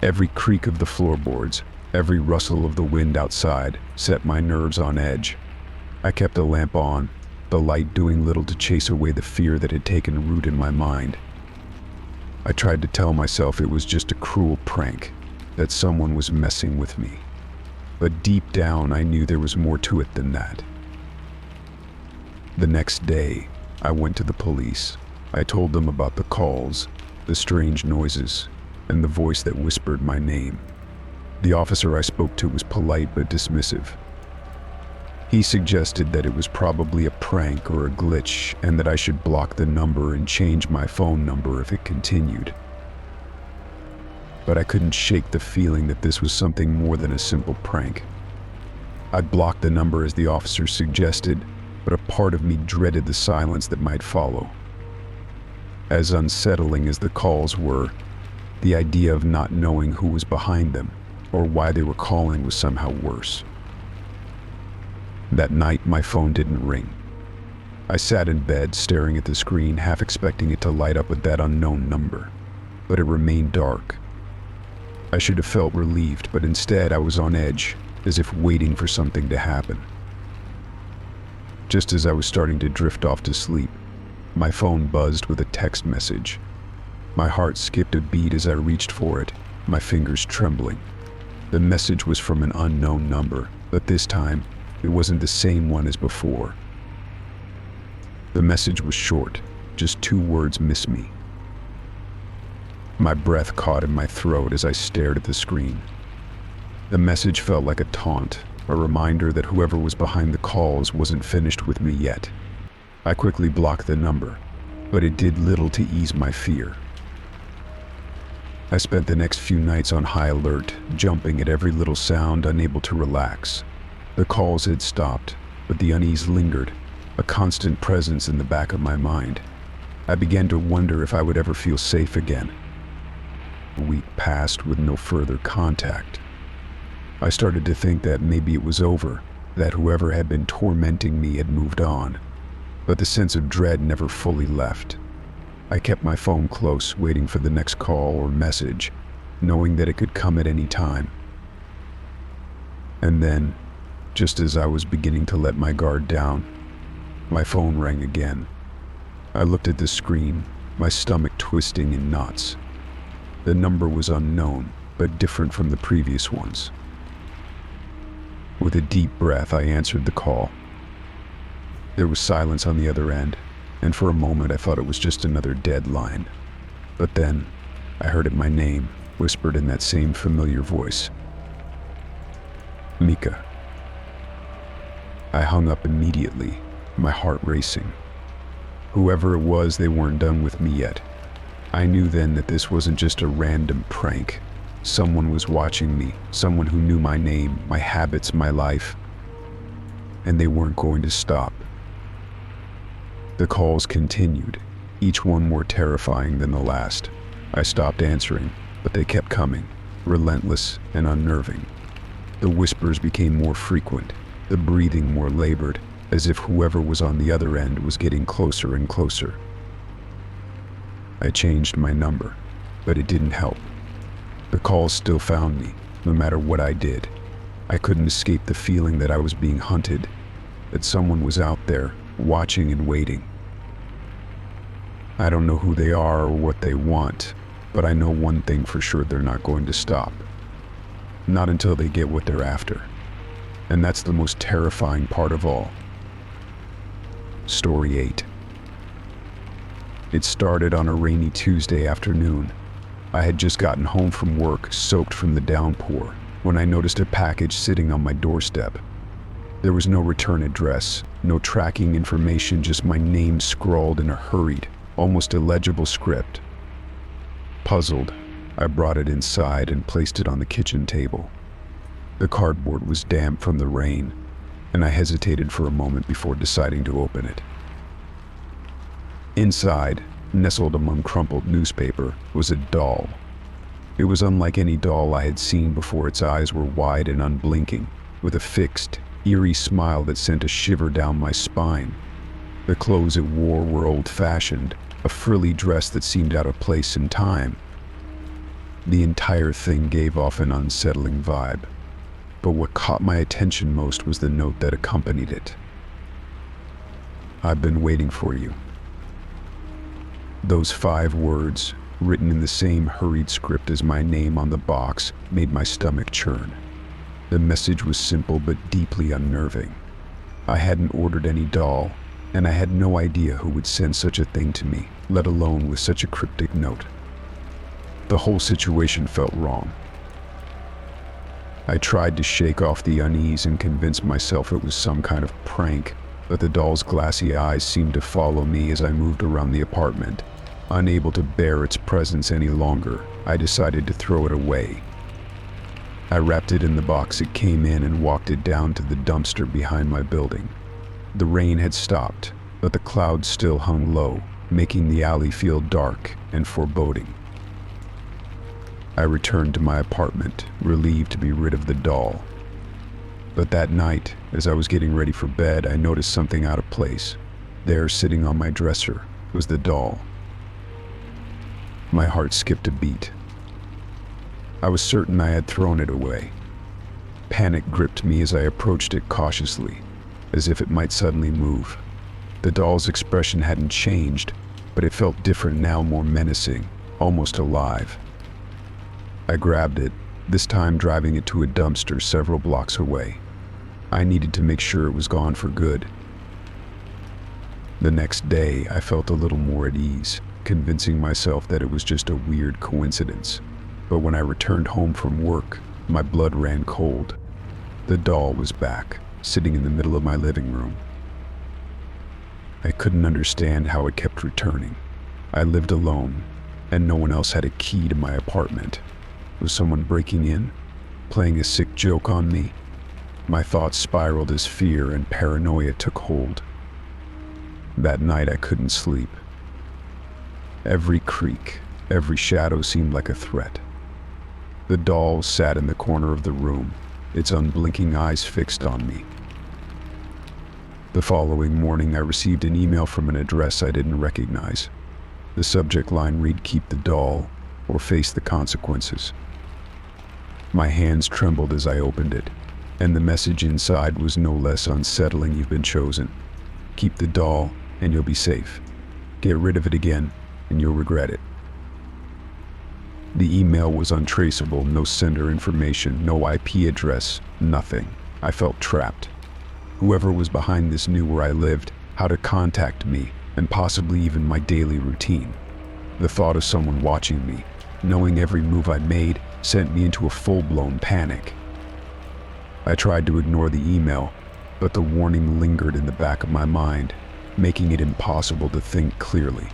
[SPEAKER 1] Every creak of the floorboards, every rustle of the wind outside set my nerves on edge. I kept the lamp on, the light doing little to chase away the fear that had taken root in my mind. I tried to tell myself it was just a cruel prank, that someone was messing with me. But deep down, I knew there was more to it than that. The next day, I went to the police. I told them about the calls, the strange noises, and the voice that whispered my name. The officer I spoke to was polite but dismissive. He suggested that it was probably a prank or a glitch, and that I should block the number and change my phone number if it continued. But I couldn't shake the feeling that this was something more than a simple prank. I'd blocked the number as the officer suggested, but a part of me dreaded the silence that might follow. As unsettling as the calls were, the idea of not knowing who was behind them or why they were calling was somehow worse. That night, my phone didn't ring. I sat in bed, staring at the screen, half expecting it to light up with that unknown number, but it remained dark. I should have felt relieved, but instead I was on edge, as if waiting for something to happen. Just as I was starting to drift off to sleep, my phone buzzed with a text message. My heart skipped a beat as I reached for it, my fingers trembling. The message was from an unknown number, but this time, it wasn't the same one as before. The message was short, just 2 words: "Miss me." My breath caught in my throat as I stared at the screen. The message felt like a taunt, a reminder that whoever was behind the calls wasn't finished with me yet. I quickly blocked the number, but it did little to ease my fear. I spent the next few nights on high alert, jumping at every little sound, unable to relax. The calls had stopped, but the unease lingered, a constant presence in the back of my mind. I began to wonder if I would ever feel safe again. A week passed with no further contact. I started to think that maybe it was over, that whoever had been tormenting me had moved on, but the sense of dread never fully left. I kept my phone close, waiting for the next call or message, knowing that it could come at any time. And then, just as I was beginning to let my guard down, my phone rang again. I looked at the screen, my stomach twisting in knots. The number was unknown, but different from the previous ones. With a deep breath, I answered the call. There was silence on the other end, and for a moment I thought it was just another dead line. But then, I heard my name, whispered in that same familiar voice. Mika. I hung up immediately, my heart racing. Whoever it was, they weren't done with me yet. I knew then that this wasn't just a random prank. Someone was watching me, someone who knew my name, my habits, my life. And they weren't going to stop. The calls continued, each one more terrifying than the last. I stopped answering, but they kept coming, relentless and unnerving. The whispers became more frequent, the breathing more labored, as if whoever was on the other end was getting closer and closer. I changed my number, but it didn't help. The calls still found me, no matter what I did. I couldn't escape the feeling that I was being hunted, that someone was out there, watching and waiting. I don't know who they are or what they want, but I know one thing for sure: they're not going to stop. Not until they get what they're after. And that's the most terrifying part of all. Story 8. It started on a rainy Tuesday afternoon. I had just gotten home from work, soaked from the downpour, when I noticed a package sitting on my doorstep. There was no return address, no tracking information, just my name scrawled in a hurried, almost illegible script. Puzzled, I brought it inside and placed it on the kitchen table. The cardboard was damp from the rain, and I hesitated for a moment before deciding to open it. Inside, nestled among crumpled newspaper, was a doll. It was unlike any doll I had seen before. Its eyes were wide and unblinking, with a fixed, eerie smile that sent a shiver down my spine. The clothes it wore were old-fashioned, a frilly dress that seemed out of place in time. The entire thing gave off an unsettling vibe, but what caught my attention most was the note that accompanied it. "I've been waiting for you." Those 5 words, written in the same hurried script as my name on the box, made my stomach churn. The message was simple but deeply unnerving. I hadn't ordered any doll, and I had no idea who would send such a thing to me, let alone with such a cryptic note. The whole situation felt wrong. I tried to shake off the unease and convince myself it was some kind of prank, but the doll's glassy eyes seemed to follow me as I moved around the apartment. Unable to bear its presence any longer, I decided to throw it away. I wrapped it in the box it came in and walked it down to the dumpster behind my building. The rain had stopped, but the clouds still hung low, making the alley feel dark and foreboding. I returned to my apartment, relieved to be rid of the doll. But that night, as I was getting ready for bed, I noticed something out of place. There, sitting on my dresser, was the doll. My heart skipped a beat. I was certain I had thrown it away. Panic gripped me as I approached it cautiously, as if it might suddenly move. The doll's expression hadn't changed, but it felt different now, more menacing, almost alive. I grabbed it, this time driving it to a dumpster several blocks away. I needed to make sure it was gone for good. The next day, I felt a little more at ease, convincing myself that it was just a weird coincidence. But when I returned home from work, my blood ran cold. The doll was back, sitting in the middle of my living room. I couldn't understand how it kept returning. I lived alone, and no one else had a key to my apartment. Was someone breaking in, playing a sick joke on me? My thoughts spiraled as fear and paranoia took hold. That night I couldn't sleep. Every creak, every shadow seemed like a threat. The doll sat in the corner of the room, its unblinking eyes fixed on me. The following morning I received an email from an address I didn't recognize. The subject line read, "Keep the doll or face the consequences." My hands trembled as I opened it, and the message inside was no less unsettling. You've been chosen. Keep the doll, and you'll be safe. Get rid of it again, and you'll regret it. The email was untraceable, no sender information, no IP address, nothing. I felt trapped. Whoever was behind this knew where I lived, how to contact me, and possibly even my daily routine. The thought of someone watching me, knowing every move I made, sent me into a full-blown panic. I tried to ignore the email, but the warning lingered in the back of my mind, making it impossible to think clearly.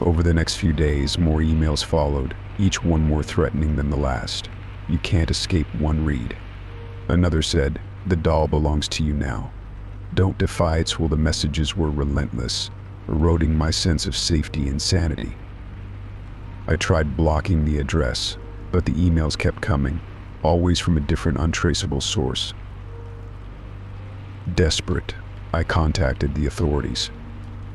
[SPEAKER 1] Over the next few days, more emails followed, each one more threatening than the last. You can't escape one read. Another said, the doll belongs to you now. Don't defy its will. The messages were relentless, eroding my sense of safety and sanity. I tried blocking the address, but the emails kept coming, always from a different untraceable source. Desperate, I contacted the authorities.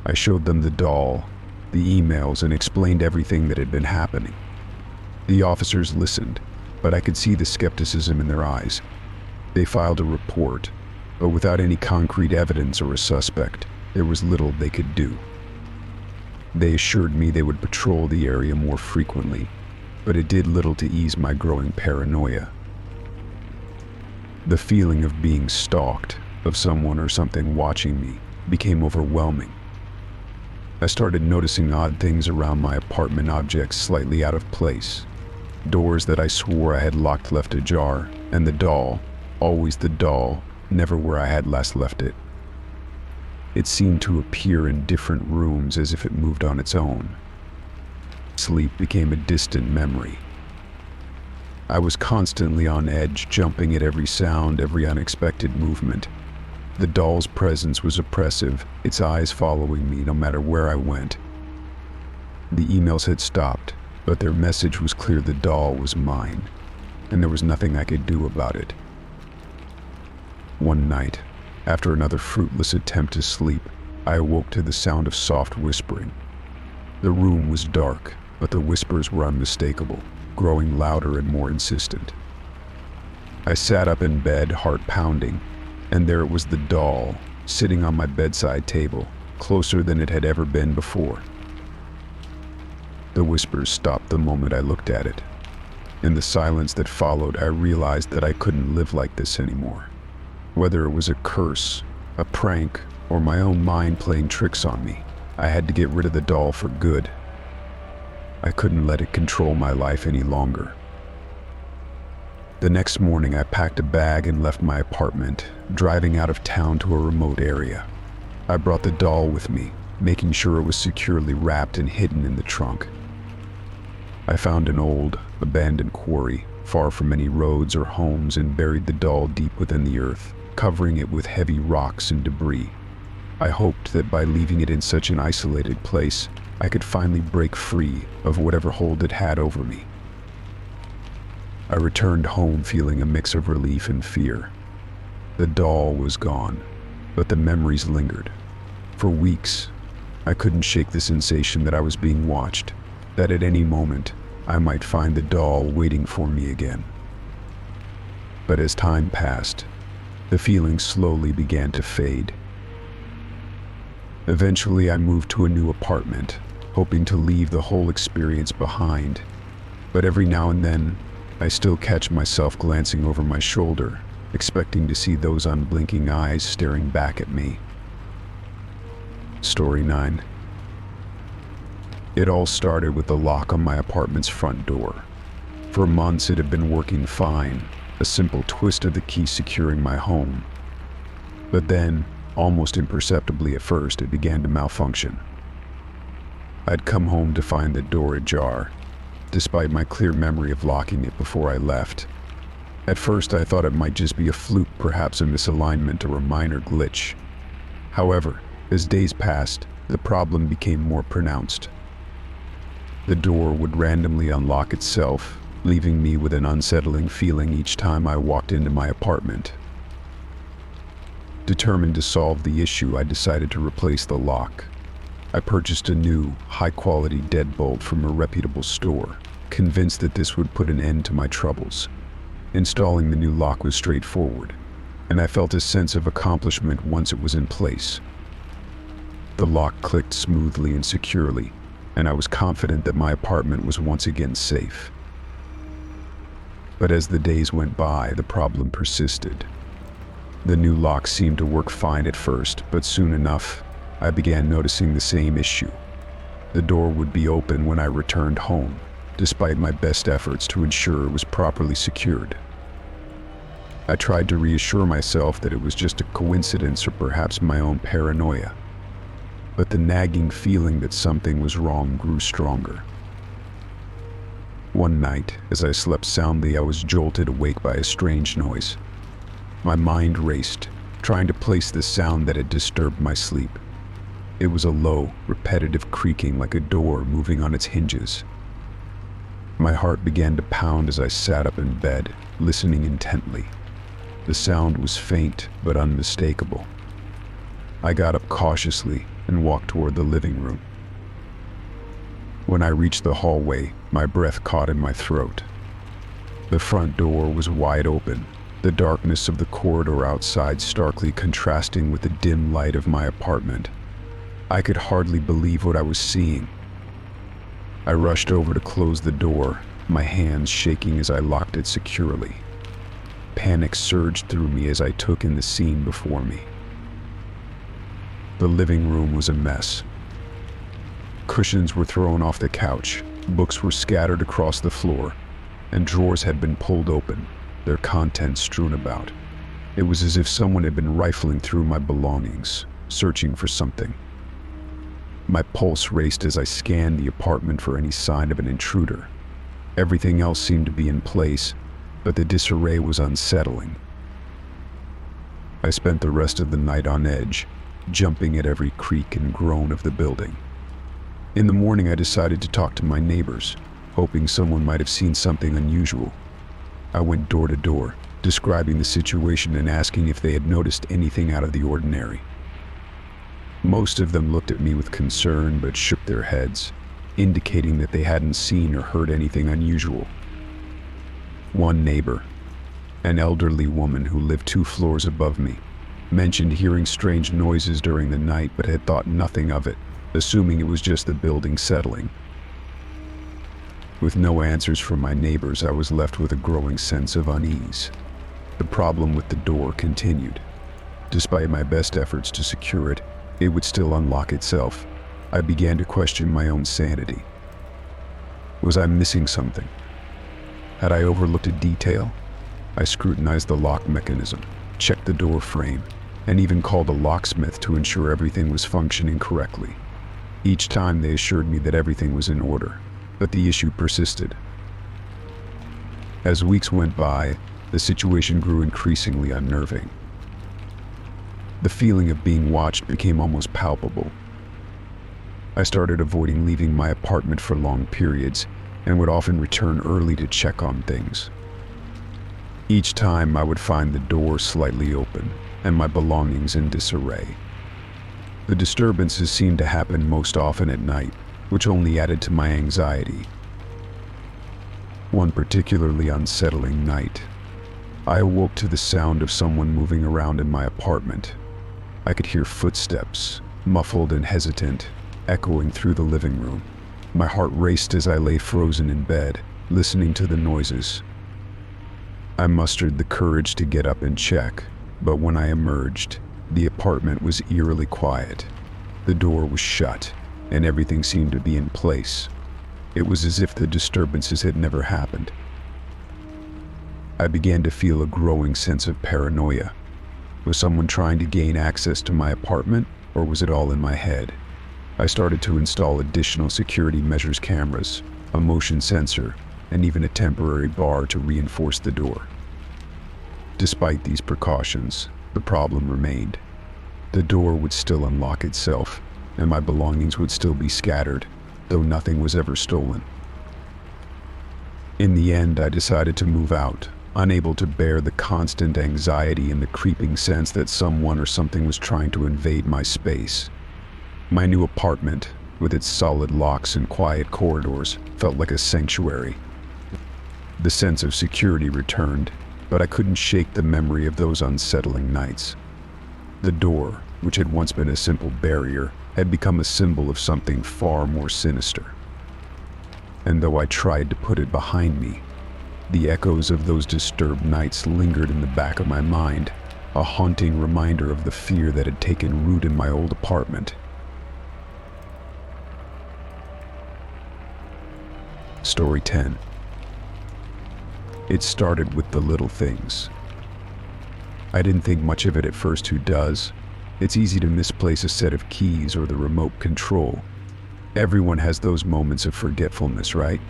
[SPEAKER 1] I showed them the doll, the emails, and explained everything that had been happening. The officers listened, but I could see the skepticism in their eyes. They filed a report, but without any concrete evidence or a suspect, there was little they could do. They assured me they would patrol the area more frequently, but it did little to ease my growing paranoia. The feeling of being stalked, of someone or something watching me, became overwhelming. I started noticing odd things around my apartment, objects slightly out of place, doors that I swore I had locked left ajar, and the doll, always the doll, never where I had last left it. It seemed to appear in different rooms as if it moved on its own. Sleep became a distant memory. I was constantly on edge, jumping at every sound, every unexpected movement. The doll's presence was oppressive, its eyes following me no matter where I went. The emails had stopped, but their message was clear: the doll was mine, and there was nothing I could do about it. One night, after another fruitless attempt to sleep, I awoke to the sound of soft whispering. The room was dark, but the whispers were unmistakable, growing louder and more insistent. I sat up in bed, heart pounding, and there it was, the doll, sitting on my bedside table, closer than it had ever been before. The whispers stopped the moment I looked at it. In the silence that followed, I realized that I couldn't live like this anymore. Whether it was a curse, a prank, or my own mind playing tricks on me, I had to get rid of the doll for good. I couldn't let it control my life any longer. The next morning, I packed a bag and left my apartment, driving out of town to a remote area. I brought the doll with me, making sure it was securely wrapped and hidden in the trunk. I found an old, abandoned quarry, far from any roads or homes, and buried the doll deep within the earth, covering it with heavy rocks and debris. I hoped that by leaving it in such an isolated place, I could finally break free of whatever hold it had over me. I returned home feeling a mix of relief and fear. The doll was gone, but the memories lingered. For weeks, I couldn't shake the sensation that I was being watched, that at any moment, I might find the doll waiting for me again. But as time passed, the feeling slowly began to fade. Eventually, I moved to a new apartment, hoping to leave the whole experience behind. But every now and then, I still catch myself glancing over my shoulder, expecting to see those unblinking eyes staring back at me. Story 9. It all started with the lock on my apartment's front door. For months it had been working fine, a simple twist of the key securing my home. But then, almost imperceptibly at first, it began to malfunction. I'd come home to find the door ajar, despite my clear memory of locking it before I left. At first I thought it might just be a fluke, perhaps a misalignment or a minor glitch. However, as days passed, the problem became more pronounced. The door would randomly unlock itself, leaving me with an unsettling feeling each time I walked into my apartment. Determined to solve the issue, I decided to replace the lock. I purchased a new, high-quality deadbolt from a reputable store, convinced that this would put an end to my troubles. Installing the new lock was straightforward, and I felt a sense of accomplishment once it was in place. The lock clicked smoothly and securely, and I was confident that my apartment was once again safe. But as the days went by, the problem persisted. The new lock seemed to work fine at first, but soon enough, I began noticing the same issue. The door would be open when I returned home, despite my best efforts to ensure it was properly secured. I tried to reassure myself that it was just a coincidence or perhaps my own paranoia, but the nagging feeling that something was wrong grew stronger. One night, as I slept soundly, I was jolted awake by a strange noise. My mind raced, trying to place the sound that had disturbed my sleep. It was a low, repetitive creaking like a door moving on its hinges. My heart began to pound as I sat up in bed, listening intently. The sound was faint but unmistakable. I got up cautiously and walked toward the living room. When I reached the hallway, my breath caught in my throat. The front door was wide open, the darkness of the corridor outside starkly contrasting with the dim light of my apartment. I could hardly believe what I was seeing. I rushed over to close the door, my hands shaking as I locked it securely. Panic surged through me as I took in the scene before me. The living room was a mess. Cushions were thrown off the couch, books were scattered across the floor, and drawers had been pulled open, their contents strewn about. It was as if someone had been rifling through my belongings, searching for something. My pulse raced as I scanned the apartment for any sign of an intruder. Everything else seemed to be in place, but the disarray was unsettling. I spent the rest of the night on edge, jumping at every creak and groan of the building. In the morning, I decided to talk to my neighbors, hoping someone might have seen something unusual. I went door to door, describing the situation and asking if they had noticed anything out of the ordinary. Most of them looked at me with concern but shook their heads, indicating that they hadn't seen or heard anything unusual. One neighbor, an elderly woman who lived 2 floors above me, mentioned hearing strange noises during the night but had thought nothing of it, assuming it was just the building settling. With no answers from my neighbors, I was left with a growing sense of unease. The problem with the door continued. Despite my best efforts to secure it, it would still unlock itself. I began to question my own sanity. Was I missing something? Had I overlooked a detail? I scrutinized the lock mechanism, checked the door frame, and even called a locksmith to ensure everything was functioning correctly. Each time they assured me that everything was in order, but the issue persisted. As weeks went by, the situation grew increasingly unnerving. The feeling of being watched became almost palpable. I started avoiding leaving my apartment for long periods and would often return early to check on things. Each time I would find the door slightly open and my belongings in disarray. The disturbances seemed to happen most often at night, which only added to my anxiety. One particularly unsettling night, I awoke to the sound of someone moving around in my apartment. I could hear footsteps, muffled and hesitant, echoing through the living room. My heart raced as I lay frozen in bed, listening to the noises. I mustered the courage to get up and check, but when I emerged, the apartment was eerily quiet. The door was shut, and everything seemed to be in place. It was as if the disturbances had never happened. I began to feel a growing sense of paranoia. Was someone trying to gain access to my apartment, or was it all in my head? I started to install additional security measures, cameras, a motion sensor, and even a temporary bar to reinforce the door. Despite these precautions, the problem remained. The door would still unlock itself, and my belongings would still be scattered, though nothing was ever stolen. In the end, I decided to move out, unable to bear the constant anxiety and the creeping sense that someone or something was trying to invade my space. My new apartment, with its solid locks and quiet corridors, felt like a sanctuary. The sense of security returned, but I couldn't shake the memory of those unsettling nights. The door, which had once been a simple barrier, had become a symbol of something far more sinister. And though I tried to put it behind me, the echoes of those disturbed nights lingered in the back of my mind, a haunting reminder of the fear that had taken root in my old apartment. Story 10. It started with the little things. I didn't think much of it at first. Who does? It's easy to misplace a set of keys or the remote control. Everyone has those moments of forgetfulness, right?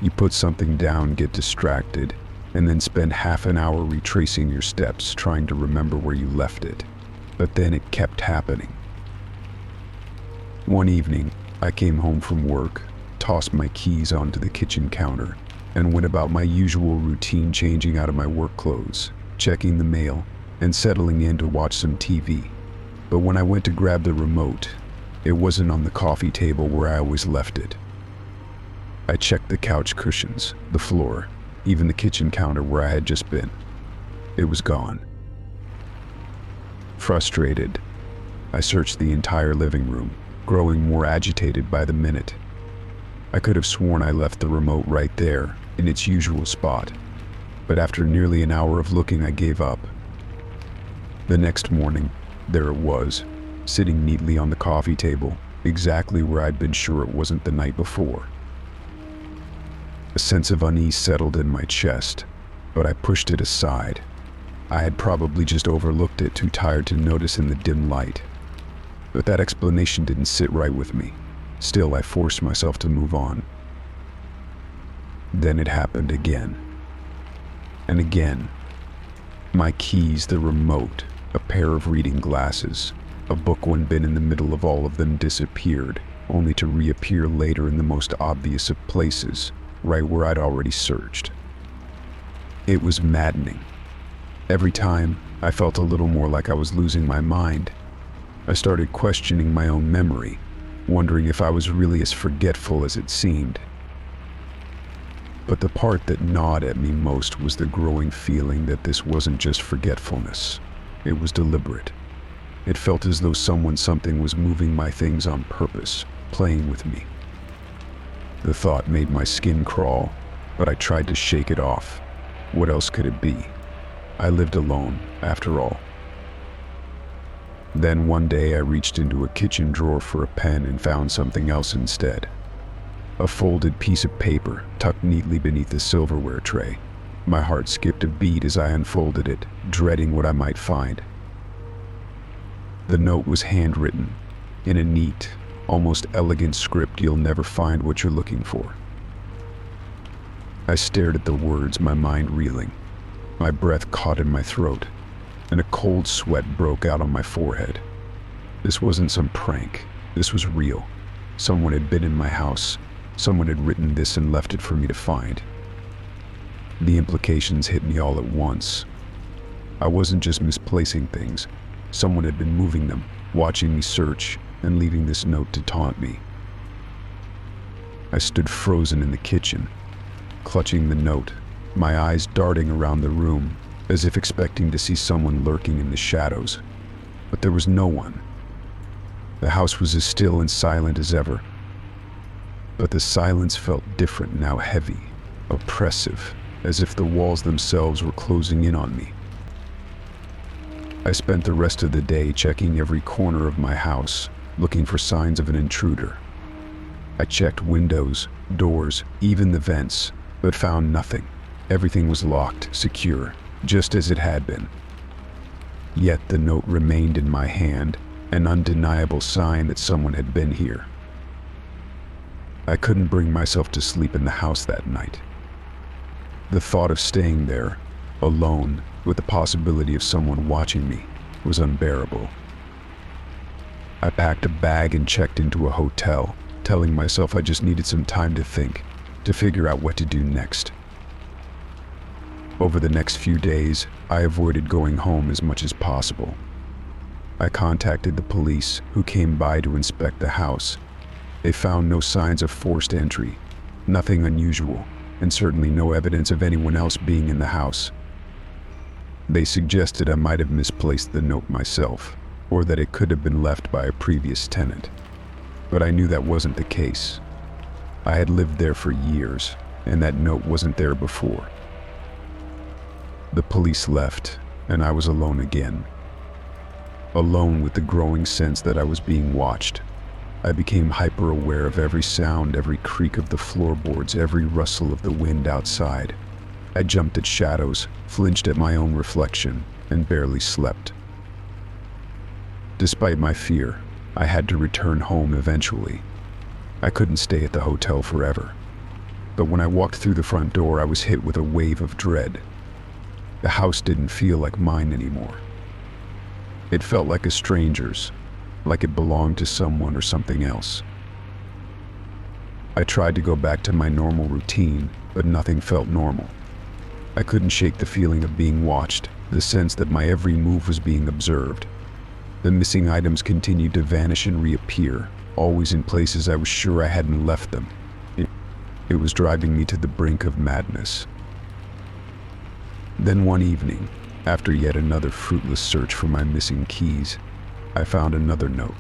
[SPEAKER 1] You put something down, get distracted, and then spend half an hour retracing your steps, trying to remember where you left it. But then it kept happening. One evening, I came home from work, tossed my keys onto the kitchen counter, and went about my usual routine, changing out of my work clothes, checking the mail, and settling in to watch some TV. But when I went to grab the remote, it wasn't on the coffee table where I always left it. I checked the couch cushions, the floor, even the kitchen counter where I had just been. It was gone. Frustrated, I searched the entire living room, growing more agitated by the minute. I could have sworn I left the remote right there, in its usual spot, but after nearly an hour of looking, I gave up. The next morning, there it was, sitting neatly on the coffee table, exactly where I'd been sure it wasn't the night before. A sense of unease settled in my chest, but I pushed it aside. I had probably just overlooked it, too tired to notice in the dim light. But that explanation didn't sit right with me. Still, I forced myself to move on. Then it happened again. And again. My keys, the remote, a pair of reading glasses, a book when been in the middle of all of them disappeared, only to reappear later in the most obvious of places, right where I'd already searched. It was maddening. Every time, I felt a little more like I was losing my mind. I started questioning my own memory, wondering if I was really as forgetful as it seemed. But the part that gnawed at me most was the growing feeling that this wasn't just forgetfulness. It was deliberate. It felt as though something was moving my things on purpose, playing with me. The thought made my skin crawl, but I tried to shake it off. What else could it be? I lived alone, after all. Then one day I reached into a kitchen drawer for a pen and found something else instead. A folded piece of paper tucked neatly beneath the silverware tray. My heart skipped a beat as I unfolded it, dreading what I might find. The note was handwritten, in a neat, almost elegant script you'll never find what you're looking for. I stared at the words, my mind reeling. My breath caught in my throat, and a cold sweat broke out on my forehead. This wasn't some prank. This was real. Someone had been in my house. Someone had written this and left it for me to find. The implications hit me all at once. I wasn't just misplacing things. Someone had been moving them, watching me search, and leaving this note to taunt me. I stood frozen in the kitchen, clutching the note, my eyes darting around the room, as if expecting to see someone lurking in the shadows. But there was no one. The house was as still and silent as ever. But the silence felt different now, heavy, oppressive, as if the walls themselves were closing in on me. I spent the rest of the day checking every corner of my house, looking for signs of an intruder. I checked windows, doors, even the vents, but found nothing. Everything was locked, secure, just as it had been. Yet the note remained in my hand, an undeniable sign that someone had been here. I couldn't bring myself to sleep in the house that night. The thought of staying there, alone, with the possibility of someone watching me, was unbearable. I packed a bag and checked into a hotel, telling myself I just needed some time to think, to figure out what to do next. Over the next few days, I avoided going home as much as possible. I contacted the police, who came by to inspect the house. They found no signs of forced entry, nothing unusual, and certainly no evidence of anyone else being in the house. They suggested I might have misplaced the note myself, or that it could have been left by a previous tenant. But I knew that wasn't the case. I had lived there for years, and that note wasn't there before. The police left, and I was alone again. Alone with the growing sense that I was being watched. I became hyper-aware of every sound, every creak of the floorboards, every rustle of the wind outside. I jumped at shadows, flinched at my own reflection, and barely slept. Despite my fear, I had to return home eventually. I couldn't stay at the hotel forever. But when I walked through the front door, I was hit with a wave of dread. The house didn't feel like mine anymore. It felt like a stranger's, like it belonged to someone or something else. I tried to go back to my normal routine, but nothing felt normal. I couldn't shake the feeling of being watched, the sense that my every move was being observed. The missing items continued to vanish and reappear, always in places I was sure I hadn't left them. It was driving me to the brink of madness. Then one evening, after yet another fruitless search for my missing keys, I found another note.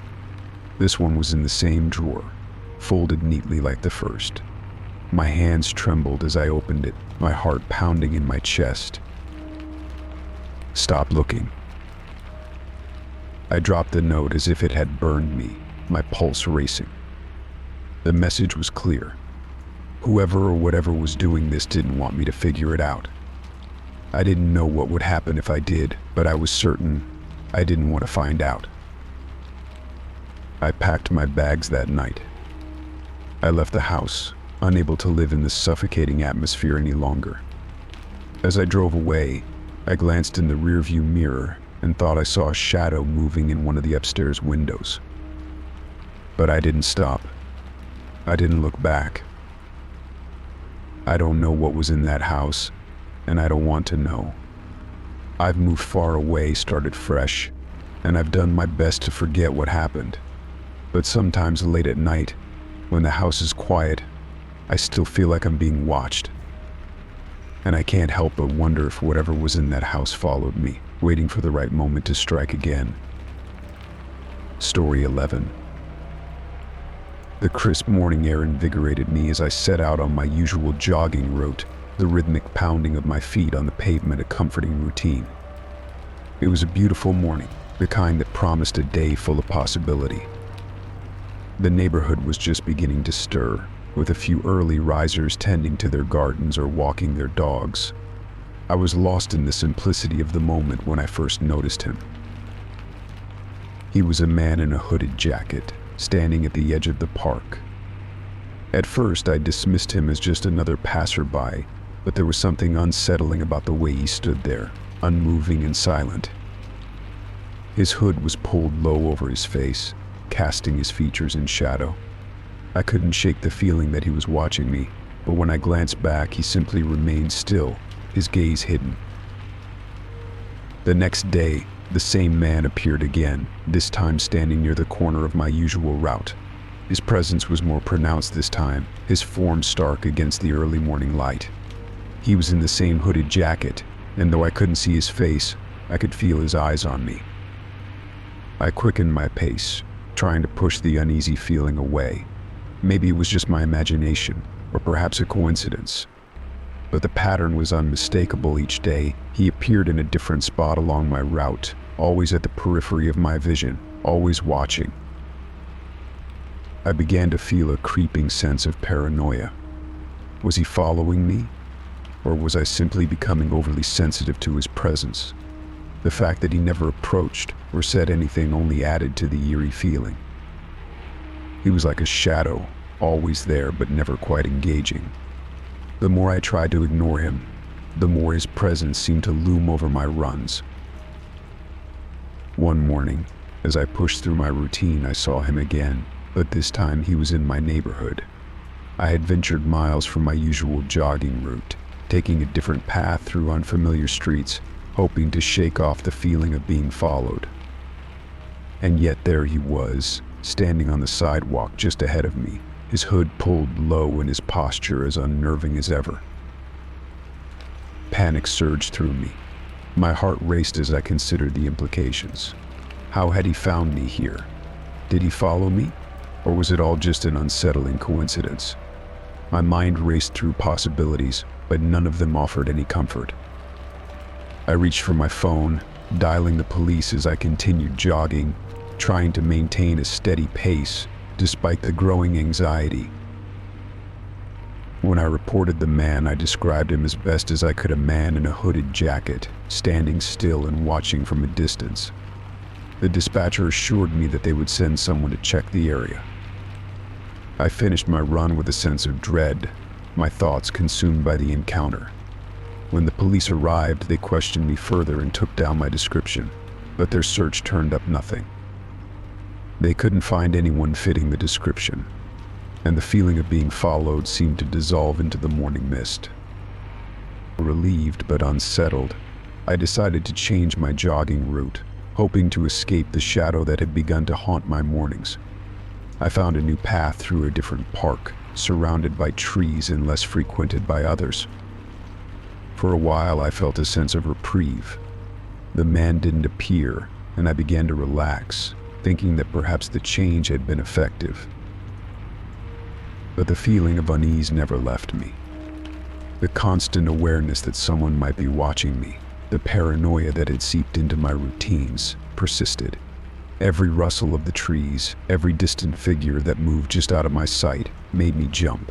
[SPEAKER 1] This one was in the same drawer, folded neatly like the first. My hands trembled as I opened it, my heart pounding in my chest. "Stop looking." I dropped the note as if it had burned me, my pulse racing. The message was clear. Whoever or whatever was doing this didn't want me to figure it out. I didn't know what would happen if I did, but I was certain I didn't want to find out. I packed my bags that night. I left the house, unable to live in this suffocating atmosphere any longer. As I drove away, I glanced in the rearview mirror and thought I saw a shadow moving in one of the upstairs windows. But I didn't stop. I didn't look back. I don't know what was in that house, and I don't want to know. I've moved far away, started fresh, and I've done my best to forget what happened. But sometimes late at night, when the house is quiet, I still feel like I'm being watched. And I can't help but wonder if whatever was in that house followed me, waiting for the right moment to strike again. Story 11. The crisp morning air invigorated me as I set out on my usual jogging route, the rhythmic pounding of my feet on the pavement a comforting routine. It was a beautiful morning, the kind that promised a day full of possibility. The neighborhood was just beginning to stir, with a few early risers tending to their gardens or walking their dogs. I was lost in the simplicity of the moment when I first noticed him. He was a man in a hooded jacket, standing at the edge of the park. At first, I dismissed him as just another passerby, but there was something unsettling about the way he stood there, unmoving and silent. His hood was pulled low over his face, casting his features in shadow. I couldn't shake the feeling that he was watching me, but when I glanced back, he simply remained still, his gaze hidden. The next day, the same man appeared again, this time standing near the corner of my usual route. His presence was more pronounced this time, his form stark against the early morning light. He was in the same hooded jacket, and though I couldn't see his face, I could feel his eyes on me. I quickened my pace, trying to push the uneasy feeling away. Maybe it was just my imagination, or perhaps a coincidence. But the pattern was unmistakable each day. He appeared in a different spot along my route, always at the periphery of my vision, always watching. I began to feel a creeping sense of paranoia. Was he following me? Or was I simply becoming overly sensitive to his presence? The fact that he never approached or said anything only added to the eerie feeling. He was like a shadow, always there but never quite engaging. The more I tried to ignore him, the more his presence seemed to loom over my runs. One morning, as I pushed through my routine, I saw him again, but this time he was in my neighborhood. I had ventured miles from my usual jogging route, taking a different path through unfamiliar streets, hoping to shake off the feeling of being followed. And yet there he was, standing on the sidewalk just ahead of me, his hood pulled low and his posture as unnerving as ever. Panic surged through me. My heart raced as I considered the implications. How had he found me here? Did he follow me? Or was it all just an unsettling coincidence? My mind raced through possibilities, but none of them offered any comfort. I reached for my phone, dialing the police as I continued jogging, trying to maintain a steady pace despite the growing anxiety. When I reported the man, I described him as best as I could: a man in a hooded jacket, standing still and watching from a distance. The dispatcher assured me that they would send someone to check the area. I finished my run with a sense of dread, my thoughts consumed by the encounter. When the police arrived, they questioned me further and took down my description, but their search turned up nothing. They couldn't find anyone fitting the description, and the feeling of being followed seemed to dissolve into the morning mist. Relieved but unsettled, I decided to change my jogging route, hoping to escape the shadow that had begun to haunt my mornings. I found a new path through a different park, surrounded by trees and less frequented by others. For a while, I felt a sense of reprieve. The man didn't appear, and I began to relax, thinking that perhaps the change had been effective. But the feeling of unease never left me. The constant awareness that someone might be watching me, the paranoia that had seeped into my routines, persisted. Every rustle of the trees, every distant figure that moved just out of my sight, made me jump.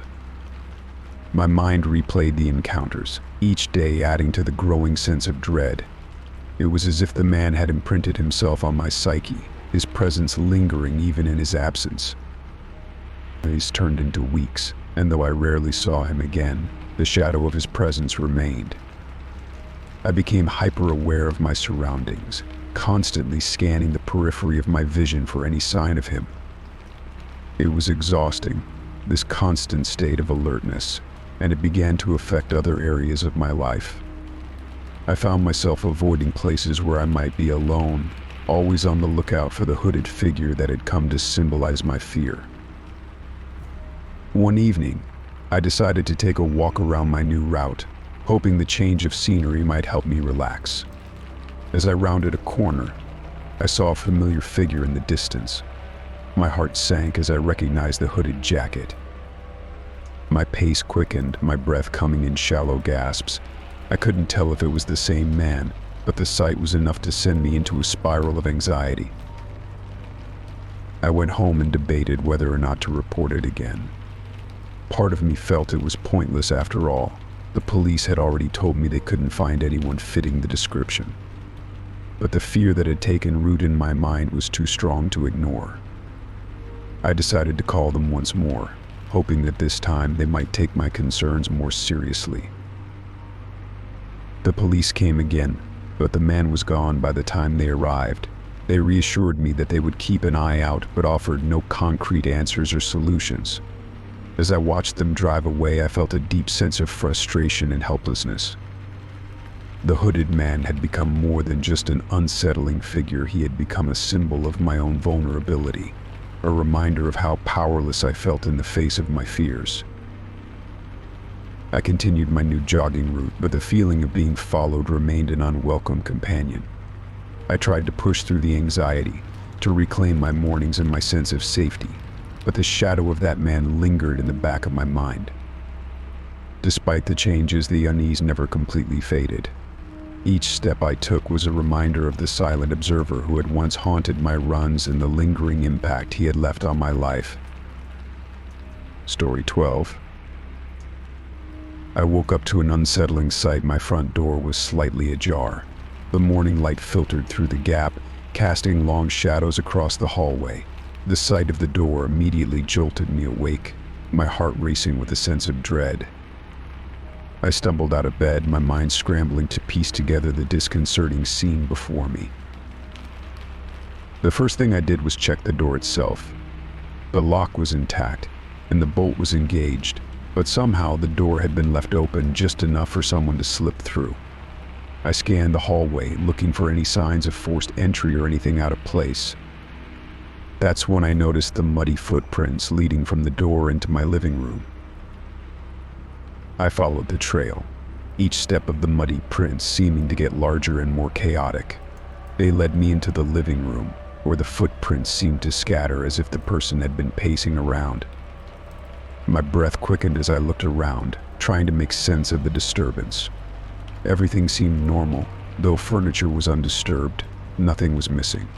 [SPEAKER 1] My mind replayed the encounters, each day adding to the growing sense of dread. It was as if the man had imprinted himself on my psyche, his presence lingering even in his absence. Days turned into weeks, and though I rarely saw him again, the shadow of his presence remained. I became hyper-aware of my surroundings, constantly scanning the periphery of my vision for any sign of him. It was exhausting, this constant state of alertness, and it began to affect other areas of my life. I found myself avoiding places where I might be alone, always on the lookout for the hooded figure that had come to symbolize my fear. One evening, I decided to take a walk around my new route, hoping the change of scenery might help me relax. As I rounded a corner, I saw a familiar figure in the distance. My heart sank as I recognized the hooded jacket. My pace quickened, my breath coming in shallow gasps. I couldn't tell if it was the same man, but the sight was enough to send me into a spiral of anxiety. I went home and debated whether or not to report it again. Part of me felt it was pointless after all. The police had already told me they couldn't find anyone fitting the description. But the fear that had taken root in my mind was too strong to ignore. I decided to call them once more, hoping that this time they might take my concerns more seriously. The police came again, but the man was gone by the time they arrived. They reassured me that they would keep an eye out, but offered no concrete answers or solutions. As I watched them drive away, I felt a deep sense of frustration and helplessness. The hooded man had become more than just an unsettling figure. He had become a symbol of my own vulnerability, a reminder of how powerless I felt in the face of my fears. I continued my new jogging route, but the feeling of being followed remained an unwelcome companion. I tried to push through the anxiety, to reclaim my mornings and my sense of safety, but the shadow of that man lingered in the back of my mind. Despite the changes, the unease never completely faded. Each step I took was a reminder of the silent observer who had once haunted my runs and the lingering impact he had left on my life. Story 12. I woke up to an unsettling sight. My front door was slightly ajar. The morning light filtered through the gap, casting long shadows across the hallway. The sight of the door immediately jolted me awake, my heart racing with a sense of dread. I stumbled out of bed, my mind scrambling to piece together the disconcerting scene before me. The first thing I did was check the door itself. The lock was intact, and the bolt was engaged, but somehow the door had been left open just enough for someone to slip through. I scanned the hallway, looking for any signs of forced entry or anything out of place. That's when I noticed the muddy footprints leading from the door into my living room. I followed the trail, each step of the muddy prints seeming to get larger and more chaotic. They led me into the living room, where the footprints seemed to scatter as if the person had been pacing around. My breath quickened as I looked around, trying to make sense of the disturbance. Everything seemed normal, though furniture was undisturbed. Nothing was missing.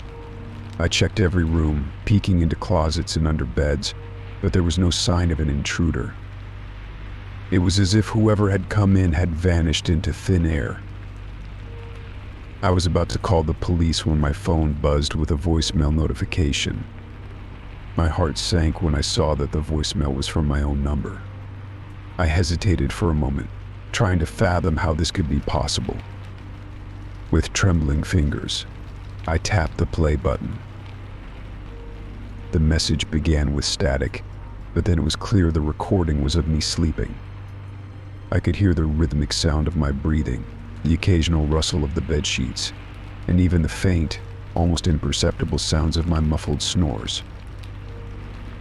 [SPEAKER 1] I checked every room, peeking into closets and under beds, but there was no sign of an intruder. It was as if whoever had come in had vanished into thin air. I was about to call the police when my phone buzzed with a voicemail notification. My heart sank when I saw that the voicemail was from my own number. I hesitated for a moment, trying to fathom how this could be possible. With trembling fingers, I tapped the play button. The message began with static, but then it was clear the recording was of me sleeping. I could hear the rhythmic sound of my breathing, the occasional rustle of the bedsheets, and even the faint, almost imperceptible sounds of my muffled snores.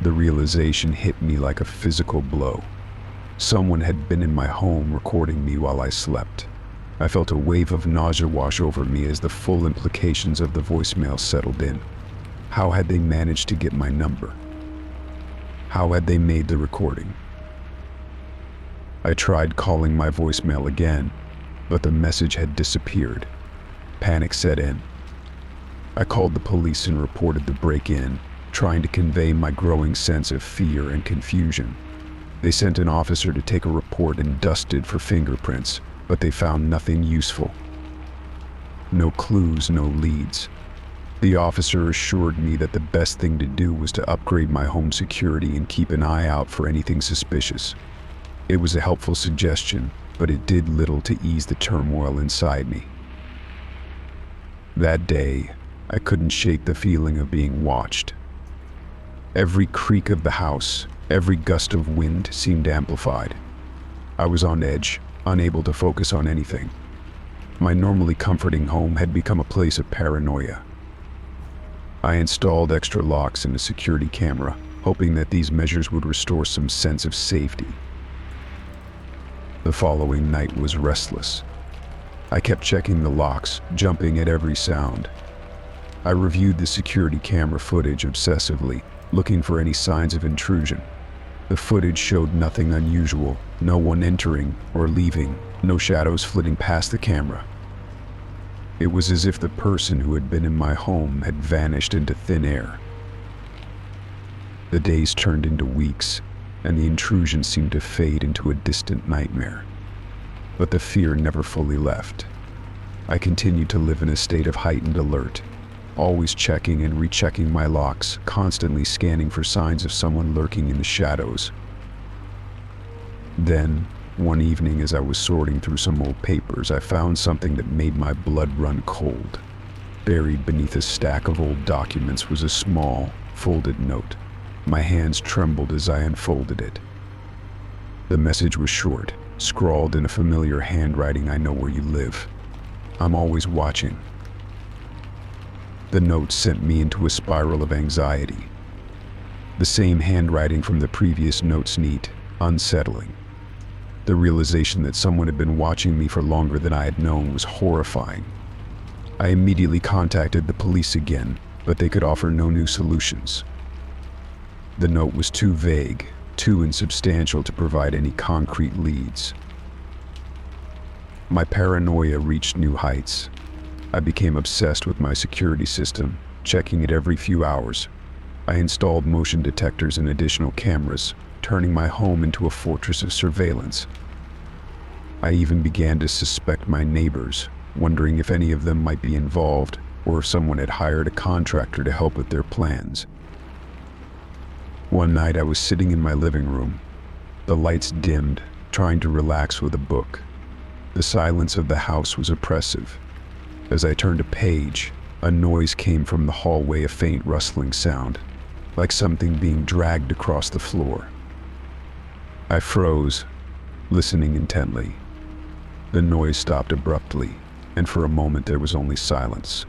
[SPEAKER 1] The realization hit me like a physical blow. Someone had been in my home recording me while I slept. I felt a wave of nausea wash over me as the full implications of the voicemail settled in. How had they managed to get my number? How had they made the recording? I tried calling my voicemail again, but the message had disappeared. Panic set in. I called the police and reported the break-in, trying to convey my growing sense of fear and confusion. They sent an officer to take a report and dusted for fingerprints, but they found nothing useful. No clues, no leads. The officer assured me that the best thing to do was to upgrade my home security and keep an eye out for anything suspicious. It was a helpful suggestion, but it did little to ease the turmoil inside me. That day, I couldn't shake the feeling of being watched. Every creak of the house, every gust of wind seemed amplified. I was on edge, unable to focus on anything. My normally comforting home had become a place of paranoia. I installed extra locks and a security camera, hoping that these measures would restore some sense of safety. The following night was restless. I kept checking the locks, jumping at every sound. I reviewed the security camera footage obsessively, looking for any signs of intrusion. The footage showed nothing unusual, no one entering or leaving, no shadows flitting past the camera. It was as if the person who had been in my home had vanished into thin air. The days turned into weeks, and the intrusion seemed to fade into a distant nightmare. But the fear never fully left. I continued to live in a state of heightened alert, always checking and rechecking my locks, constantly scanning for signs of someone lurking in the shadows. Then, one evening as I was sorting through some old papers, I found something that made my blood run cold. Buried beneath a stack of old documents was a small, folded note. My hands trembled as I unfolded it. The message was short, scrawled in a familiar handwriting. I know where you live. I'm always watching. The note sent me into a spiral of anxiety. The same handwriting from the previous note's neat, unsettling. The realization that someone had been watching me for longer than I had known was horrifying. I immediately contacted the police again, but they could offer no new solutions. The note was too vague, too insubstantial to provide any concrete leads. My paranoia reached new heights. I became obsessed with my security system, checking it every few hours. I installed motion detectors and additional cameras, turning my home into a fortress of surveillance. I even began to suspect my neighbors, wondering if any of them might be involved or if someone had hired a contractor to help with their plans. One night I was sitting in my living room. The lights dimmed, trying to relax with a book. The silence of the house was oppressive. As I turned a page, a noise came from the hallway, a faint rustling sound, like something being dragged across the floor. I froze, listening intently. The noise stopped abruptly, and for a moment there was only silence.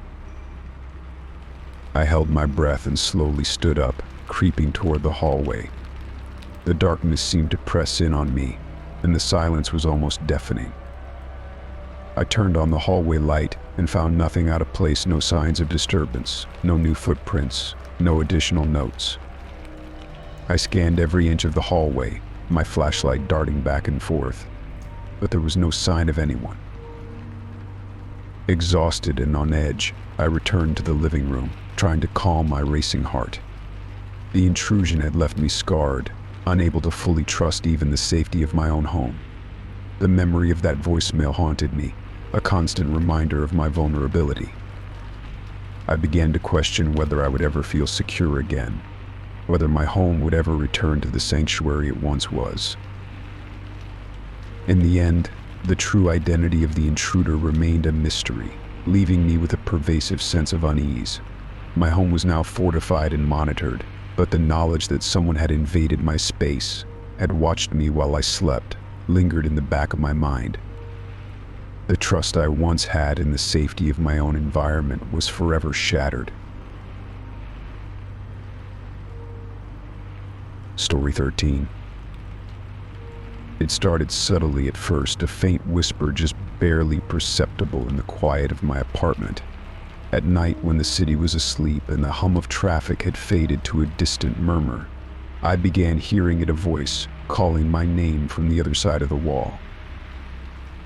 [SPEAKER 1] I held my breath and slowly stood up, creeping toward the hallway. The darkness seemed to press in on me, and the silence was almost deafening. I turned on the hallway light and found nothing out of place, no signs of disturbance, no new footprints, no additional notes. I scanned every inch of the hallway, my flashlight darting back and forth, but there was no sign of anyone. Exhausted and on edge, I returned to the living room, trying to calm my racing heart. The intrusion had left me scarred, unable to fully trust even the safety of my own home. The memory of that voicemail haunted me, a constant reminder of my vulnerability. I began to question whether I would ever feel secure again, whether my home would ever return to the sanctuary it once was. In the end, the true identity of the intruder remained a mystery, leaving me with a pervasive sense of unease. My home was now fortified and monitored, but the knowledge that someone had invaded my space, had watched me while I slept, lingered in the back of my mind. The trust I once had in the safety of my own environment was forever shattered. Story 13. It started subtly at first, a faint whisper just barely perceptible in the quiet of my apartment. At night, when the city was asleep and the hum of traffic had faded to a distant murmur, I began hearing it, a voice calling my name from the other side of the wall.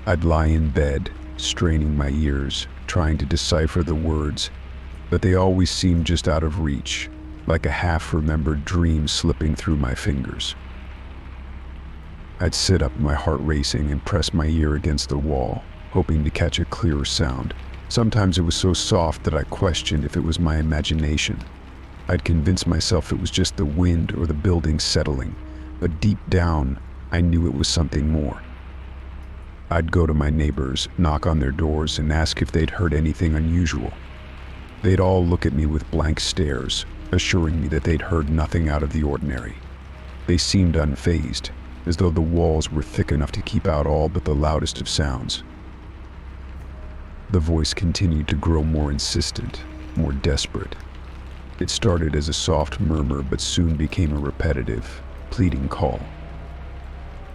[SPEAKER 1] I'd lie in bed, straining my ears, trying to decipher the words, but they always seemed just out of reach, like a half-remembered dream slipping through my fingers. I'd sit up, my heart racing, and press my ear against the wall, hoping to catch a clearer sound. Sometimes it was so soft that I questioned if it was my imagination. I'd convince myself it was just the wind or the building settling, but deep down, I knew it was something more. I'd go to my neighbors, knock on their doors, and ask if they'd heard anything unusual. They'd all look at me with blank stares, assuring me that they'd heard nothing out of the ordinary. They seemed unfazed, as though the walls were thick enough to keep out all but the loudest of sounds. The voice continued to grow more insistent, more desperate. It started as a soft murmur, but soon became a repetitive, pleading call.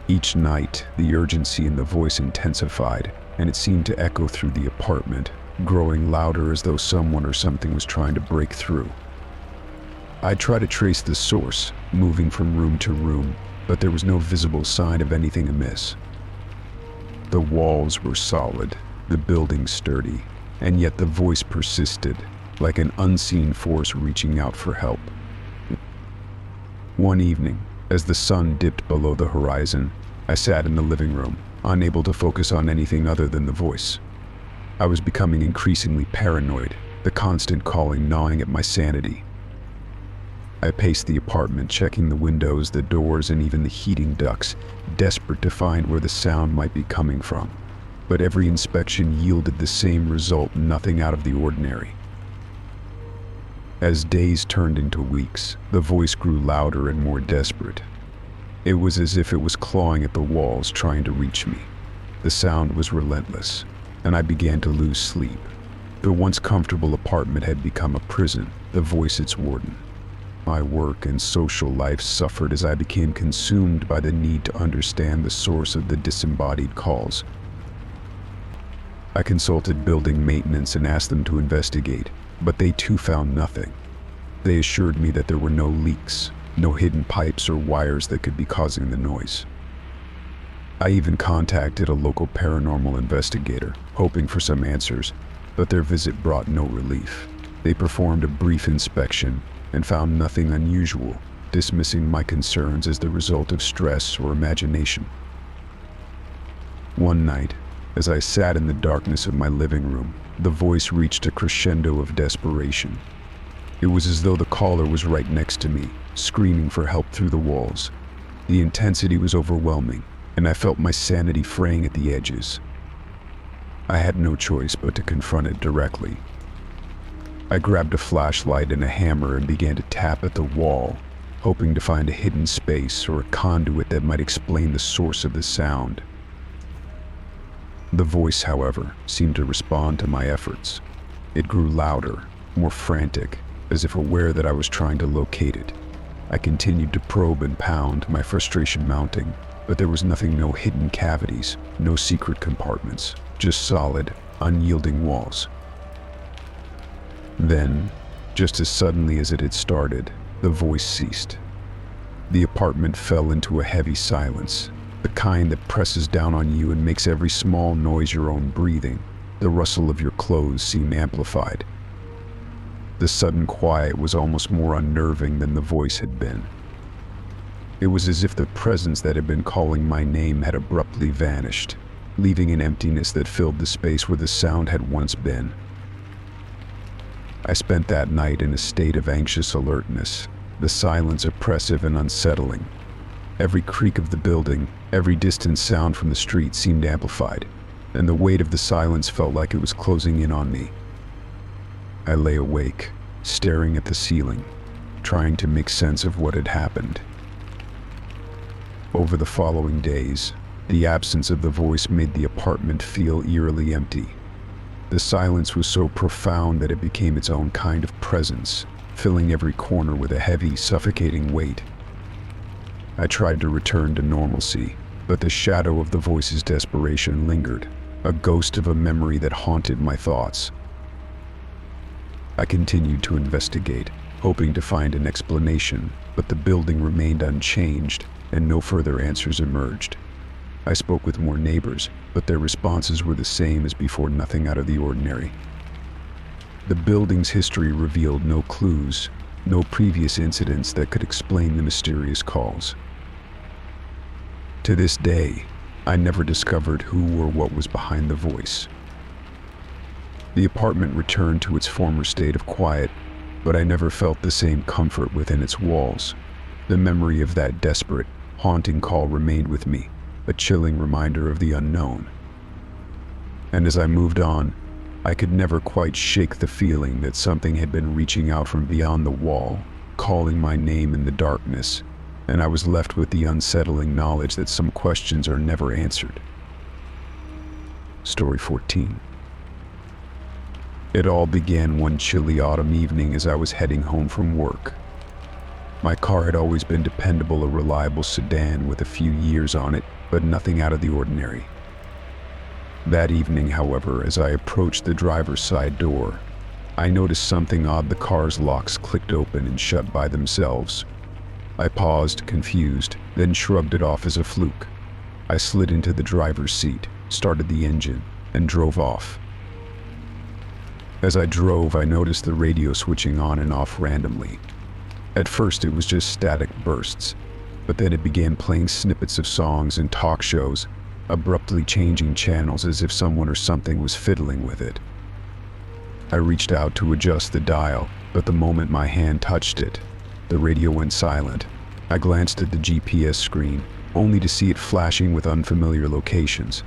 [SPEAKER 1] Each night, the urgency in the voice intensified, and it seemed to echo through the apartment, growing louder as though someone or something was trying to break through. I'd try to trace the source, moving from room to room, but there was no visible sign of anything amiss. The walls were solid, the building sturdy, and yet the voice persisted, like an unseen force reaching out for help. One evening, as the sun dipped below the horizon, I sat in the living room, unable to focus on anything other than the voice. I was becoming increasingly paranoid, the constant calling gnawing at my sanity. I paced the apartment, checking the windows, the doors, and even the heating ducts, desperate to find where the sound might be coming from. But every inspection yielded the same result, nothing out of the ordinary. As days turned into weeks, the voice grew louder and more desperate. It was as if it was clawing at the walls, trying to reach me. The sound was relentless, and I began to lose sleep. The once comfortable apartment had become a prison, the voice its warden. My work and social life suffered as I became consumed by the need to understand the source of the disembodied calls. I consulted building maintenance and asked them to investigate, but they too found nothing. They assured me that there were no leaks, no hidden pipes or wires that could be causing the noise. I even contacted a local paranormal investigator, hoping for some answers, but their visit brought no relief. They performed a brief inspection and found nothing unusual, dismissing my concerns as the result of stress or imagination. One night, as I sat in the darkness of my living room, the voice reached a crescendo of desperation. It was as though the caller was right next to me, screaming for help through the walls. The intensity was overwhelming, and I felt my sanity fraying at the edges. I had no choice but to confront it directly. I grabbed a flashlight and a hammer and began to tap at the wall, hoping to find a hidden space or a conduit that might explain the source of the sound. The voice, however, seemed to respond to my efforts. It grew louder, more frantic, as if aware that I was trying to locate it. I continued to probe and pound, my frustration mounting, but there was nothing, no hidden cavities, no secret compartments, just solid, unyielding walls. Then, just as suddenly as it had started, the voice ceased. The apartment fell into a heavy silence, the kind that presses down on you and makes every small noise your own breathing, the rustle of your clothes, seem amplified. The sudden quiet was almost more unnerving than the voice had been. It was as if the presence that had been calling my name had abruptly vanished, leaving an emptiness that filled the space where the sound had once been. I spent that night in a state of anxious alertness, the silence oppressive and unsettling. Every creak of the building, every distant sound from the street seemed amplified, and the weight of the silence felt like it was closing in on me. I lay awake, staring at the ceiling, trying to make sense of what had happened. Over the following days, the absence of the voice made the apartment feel eerily empty. The silence was so profound that it became its own kind of presence, filling every corner with a heavy, suffocating weight. I tried to return to normalcy, but the shadow of the voice's desperation lingered, a ghost of a memory that haunted my thoughts. I continued to investigate, hoping to find an explanation, but the building remained unchanged, and no further answers emerged. I spoke with more neighbors, but their responses were the same as before, nothing out of the ordinary. The building's history revealed no clues, no previous incidents that could explain the mysterious calls. To this day, I never discovered who or what was behind the voice. The apartment returned to its former state of quiet, but I never felt the same comfort within its walls. The memory of that desperate, haunting call remained with me, a chilling reminder of the unknown. And as I moved on, I could never quite shake the feeling that something had been reaching out from beyond the wall, calling my name in the darkness, and I was left with the unsettling knowledge that some questions are never answered. Story 14. It all began one chilly autumn evening as I was heading home from work. My car had always been dependable, a reliable sedan with a few years on it, but nothing out of the ordinary. That evening, however, as I approached the driver's side door, I noticed something odd. The car's locks clicked open and shut by themselves. I paused, confused, then shrugged it off as a fluke. I slid into the driver's seat, started the engine, and drove off. As I drove, I noticed the radio switching on and off randomly. At first, it was just static bursts, but then it began playing snippets of songs and talk shows, abruptly changing channels as if someone or something was fiddling with it. I reached out to adjust the dial, but the moment my hand touched it, the radio went silent. I glanced at the GPS screen, only to see it flashing with unfamiliar locations.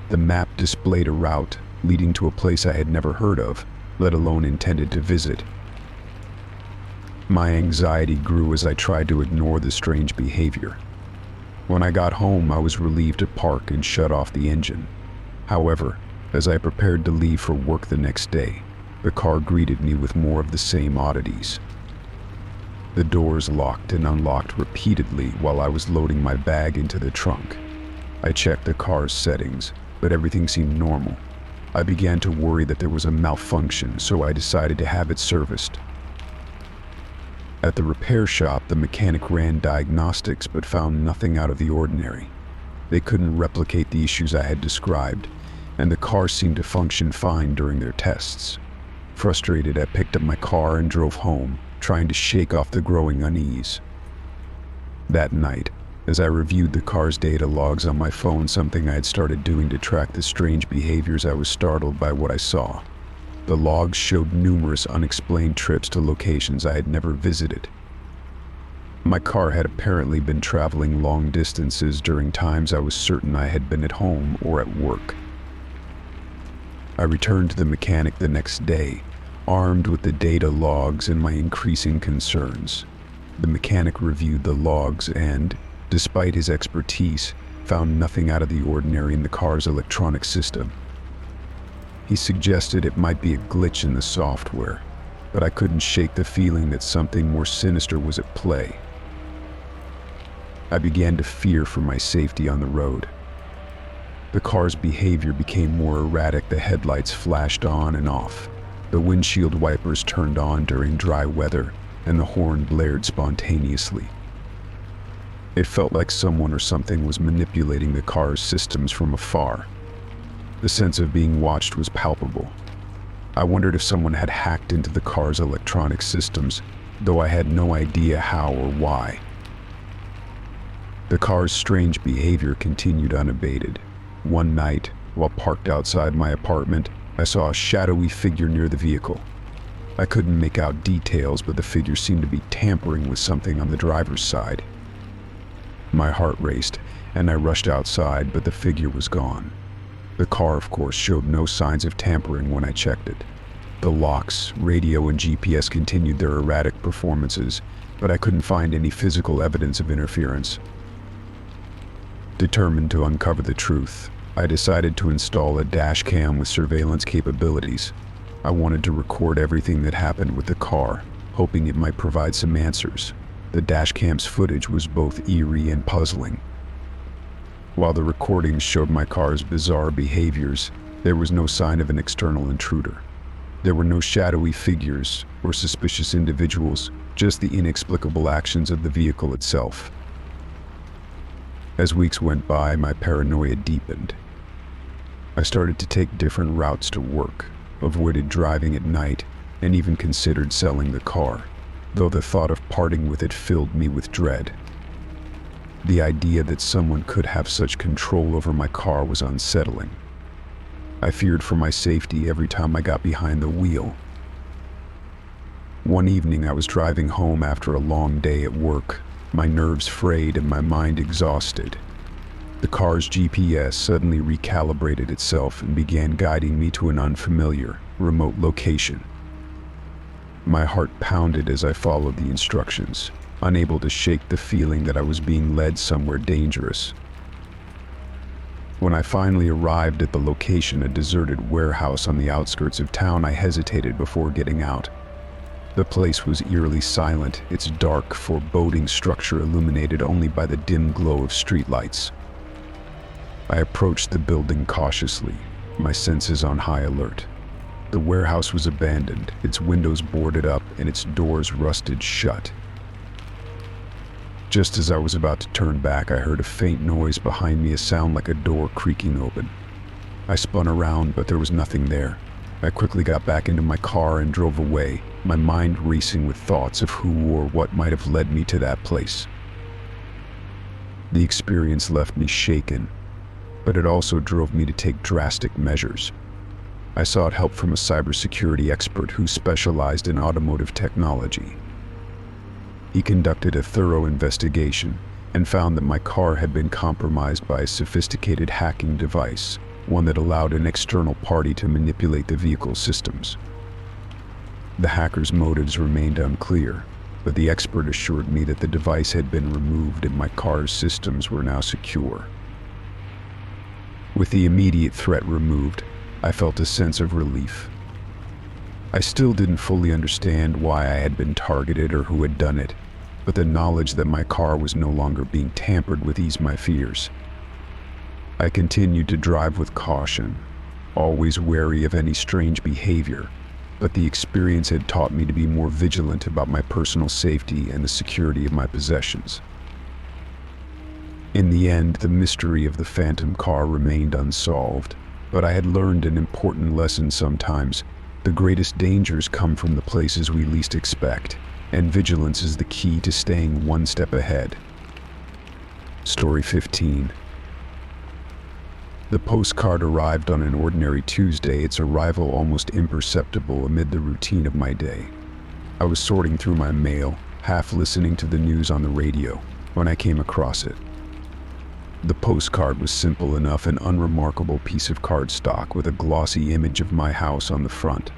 [SPEAKER 1] The map displayed a route leading to a place I had never heard of, let alone intended to visit. My anxiety grew as I tried to ignore the strange behavior. When I got home, I was relieved to park and shut off the engine. However, as I prepared to leave for work the next day, the car greeted me with more of the same oddities. The doors locked and unlocked repeatedly while I was loading my bag into the trunk. I checked the car's settings, but everything seemed normal. I began to worry that there was a malfunction, so I decided to have it serviced. At the repair shop, the mechanic ran diagnostics but found nothing out of the ordinary. They couldn't replicate the issues I had described, and the car seemed to function fine during their tests. Frustrated, I picked up my car and drove home, trying to shake off the growing unease. That night, as I reviewed the car's data logs on my phone, something I had started doing to track the strange behaviors, I was startled by what I saw. The logs showed numerous unexplained trips to locations I had never visited. My car had apparently been traveling long distances during times I was certain I had been at home or at work. I returned to the mechanic the next day, armed with the data logs and my increasing concerns. The mechanic reviewed the logs and, despite his expertise, found nothing out of the ordinary in the car's electronic system. He suggested it might be a glitch in the software, but I couldn't shake the feeling that something more sinister was at play. I began to fear for my safety on the road. The car's behavior became more erratic. The headlights flashed on and off. The windshield wipers turned on during dry weather, and the horn blared spontaneously. It felt like someone or something was manipulating the car's systems from afar. The sense of being watched was palpable. I wondered if someone had hacked into the car's electronic systems, though I had no idea how or why. The car's strange behavior continued unabated. One night, while parked outside my apartment, I saw a shadowy figure near the vehicle. I couldn't make out details, but the figure seemed to be tampering with something on the driver's side. My heart raced, and I rushed outside, but the figure was gone. The car, of course, showed no signs of tampering when I checked it. The locks, radio, and GPS continued their erratic performances, but I couldn't find any physical evidence of interference. Determined to uncover the truth, I decided to install a dash cam with surveillance capabilities. I wanted to record everything that happened with the car, hoping it might provide some answers. The dash cam's footage was both eerie and puzzling. While the recordings showed my car's bizarre behaviors, there was no sign of an external intruder. There were no shadowy figures or suspicious individuals, just the inexplicable actions of the vehicle itself. As weeks went by, my paranoia deepened. I started to take different routes to work, avoided driving at night, and even considered selling the car, though the thought of parting with it filled me with dread. The idea that someone could have such control over my car was unsettling. I feared for my safety every time I got behind the wheel. One evening, I was driving home after a long day at work, my nerves frayed and my mind exhausted. The car's GPS suddenly recalibrated itself and began guiding me to an unfamiliar, remote location. My heart pounded as I followed the instructions, unable to shake the feeling that I was being led somewhere dangerous. When I finally arrived at the location, a deserted warehouse on the outskirts of town, I hesitated before getting out. The place was eerily silent, its dark, foreboding structure illuminated only by the dim glow of streetlights. I approached the building cautiously, my senses on high alert. The warehouse was abandoned, its windows boarded up and its doors rusted shut. Just as I was about to turn back, I heard a faint noise behind me, a sound like a door creaking open. I spun around, but there was nothing there. I quickly got back into my car and drove away, my mind racing with thoughts of who or what might have led me to that place. The experience left me shaken, but it also drove me to take drastic measures. I sought help from a cybersecurity expert who specialized in automotive technology. He conducted a thorough investigation and found that my car had been compromised by a sophisticated hacking device, one that allowed an external party to manipulate the vehicle's systems. The hacker's motives remained unclear, but the expert assured me that the device had been removed and my car's systems were now secure. With the immediate threat removed, I felt a sense of relief. I still didn't fully understand why I had been targeted or who had done it, but the knowledge that my car was no longer being tampered with eased my fears. I continued to drive with caution, always wary of any strange behavior, but the experience had taught me to be more vigilant about my personal safety and the security of my possessions. In the end, the mystery of the phantom car remained unsolved, but I had learned an important lesson. Sometimes the greatest dangers come from the places we least expect, and vigilance is the key to staying one step ahead. Story 15. The postcard arrived on an ordinary Tuesday, its arrival almost imperceptible amid the routine of my day. I was sorting through my mail, half listening to the news on the radio, when I came across it. The postcard was simple enough, an unremarkable piece of cardstock with a glossy image of my house on the front.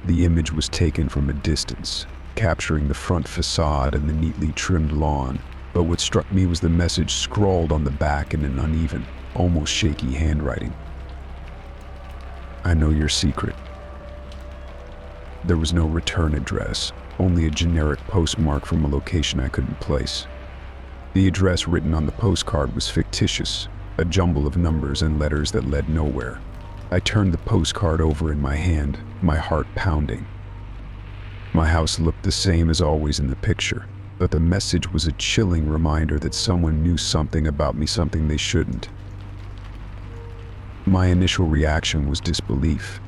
[SPEAKER 1] The image was taken from a distance, capturing the front facade and the neatly trimmed lawn, but what struck me was the message scrawled on the back in an uneven, almost shaky handwriting. I know your secret. There was no return address, only a generic postmark from a location I couldn't place. The address written on the postcard was fictitious, a jumble of numbers and letters that led nowhere. I turned the postcard over in my hand, my heart pounding. My house looked the same as always in the picture, but the message was a chilling reminder that someone knew something about me, something they shouldn't. My initial reaction was disbelief.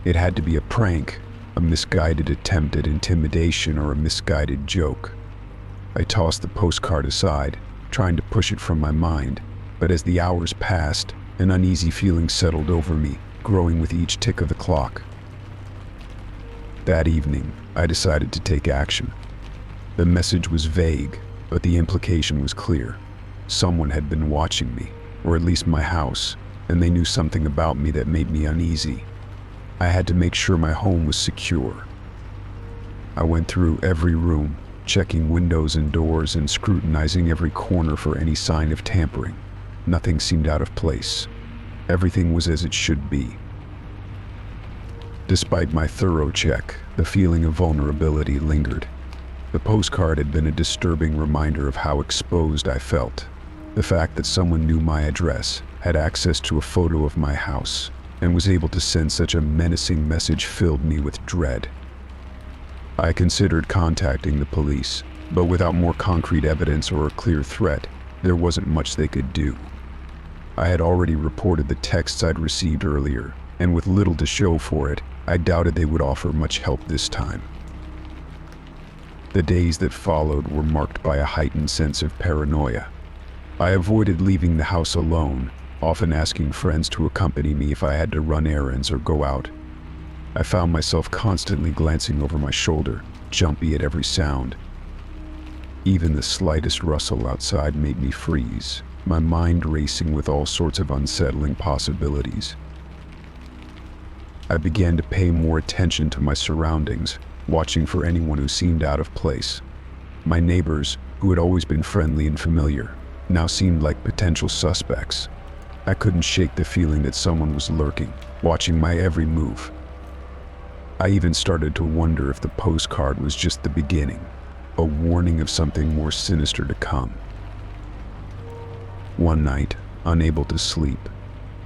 [SPEAKER 1] It had to be a prank, a misguided attempt at intimidation, or a misguided joke. I tossed the postcard aside, trying to push it from my mind, but as the hours passed, an uneasy feeling settled over me, growing with each tick of the clock. That evening, I decided to take action. The message was vague, but the implication was clear. Someone had been watching me, or at least my house, and they knew something about me that made me uneasy. I had to make sure my home was secure. I went through every room, checking windows and doors and scrutinizing every corner for any sign of tampering. Nothing seemed out of place. Everything was as it should be. Despite my thorough check, the feeling of vulnerability lingered. The postcard had been a disturbing reminder of how exposed I felt. The fact that someone knew my address, had access to a photo of my house, and was able to send such a menacing message filled me with dread. I considered contacting the police, but without more concrete evidence or a clear threat, there wasn't much they could do. I had already reported the texts I'd received earlier, and with little to show for it, I doubted they would offer much help this time. The days that followed were marked by a heightened sense of paranoia. I avoided leaving the house alone, often asking friends to accompany me if I had to run errands or go out. I found myself constantly glancing over my shoulder, jumpy at every sound. Even the slightest rustle outside made me freeze, my mind racing with all sorts of unsettling possibilities. I began to pay more attention to my surroundings, watching for anyone who seemed out of place. My neighbors, who had always been friendly and familiar, now seemed like potential suspects. I couldn't shake the feeling that someone was lurking, watching my every move. I even started to wonder if the postcard was just the beginning, a warning of something more sinister to come. One night, unable to sleep,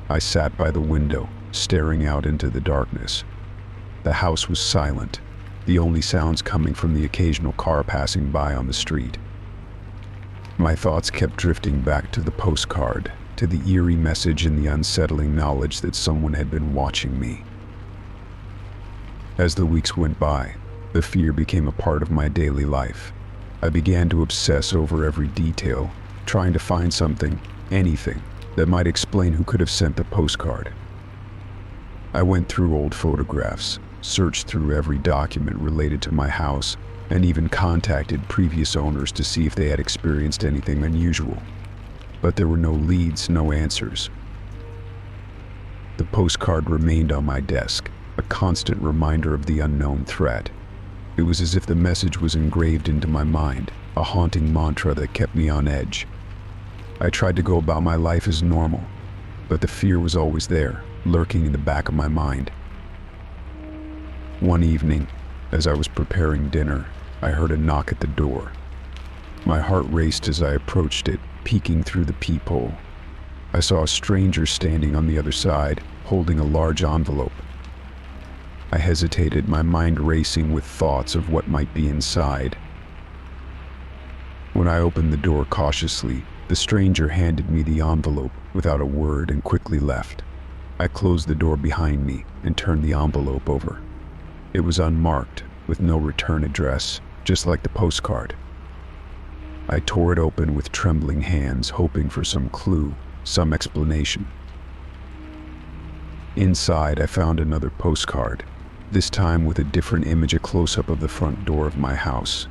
[SPEAKER 1] I sat by the window, staring out into the darkness. The house was silent, the only sounds coming from the occasional car passing by on the street. My thoughts kept drifting back to the postcard, to the eerie message and the unsettling knowledge that someone had been watching me. As the weeks went by, the fear became a part of my daily life. I began to obsess over every detail, trying to find something, anything, that might explain who could have sent the postcard. I went through old photographs, searched through every document related to my house, and even contacted previous owners to see if they had experienced anything unusual. But there were no leads, no answers. The postcard remained on my desk, a constant reminder of the unknown threat. It was as if the message was engraved into my mind, a haunting mantra that kept me on edge. I tried to go about my life as normal, but the fear was always there, lurking in the back of my mind. One evening, as I was preparing dinner, I heard a knock at the door. My heart raced as I approached it, peeking through the peephole. I saw a stranger standing on the other side, holding a large envelope. I hesitated, my mind racing with thoughts of what might be inside. When I opened the door cautiously, the stranger handed me the envelope without a word and quickly left. I closed the door behind me and turned the envelope over. It was unmarked, with no return address, just like the postcard. I tore it open with trembling hands, hoping for some clue, some explanation. Inside, I found another postcard, this time with a different image, a close-up of the front door of my house.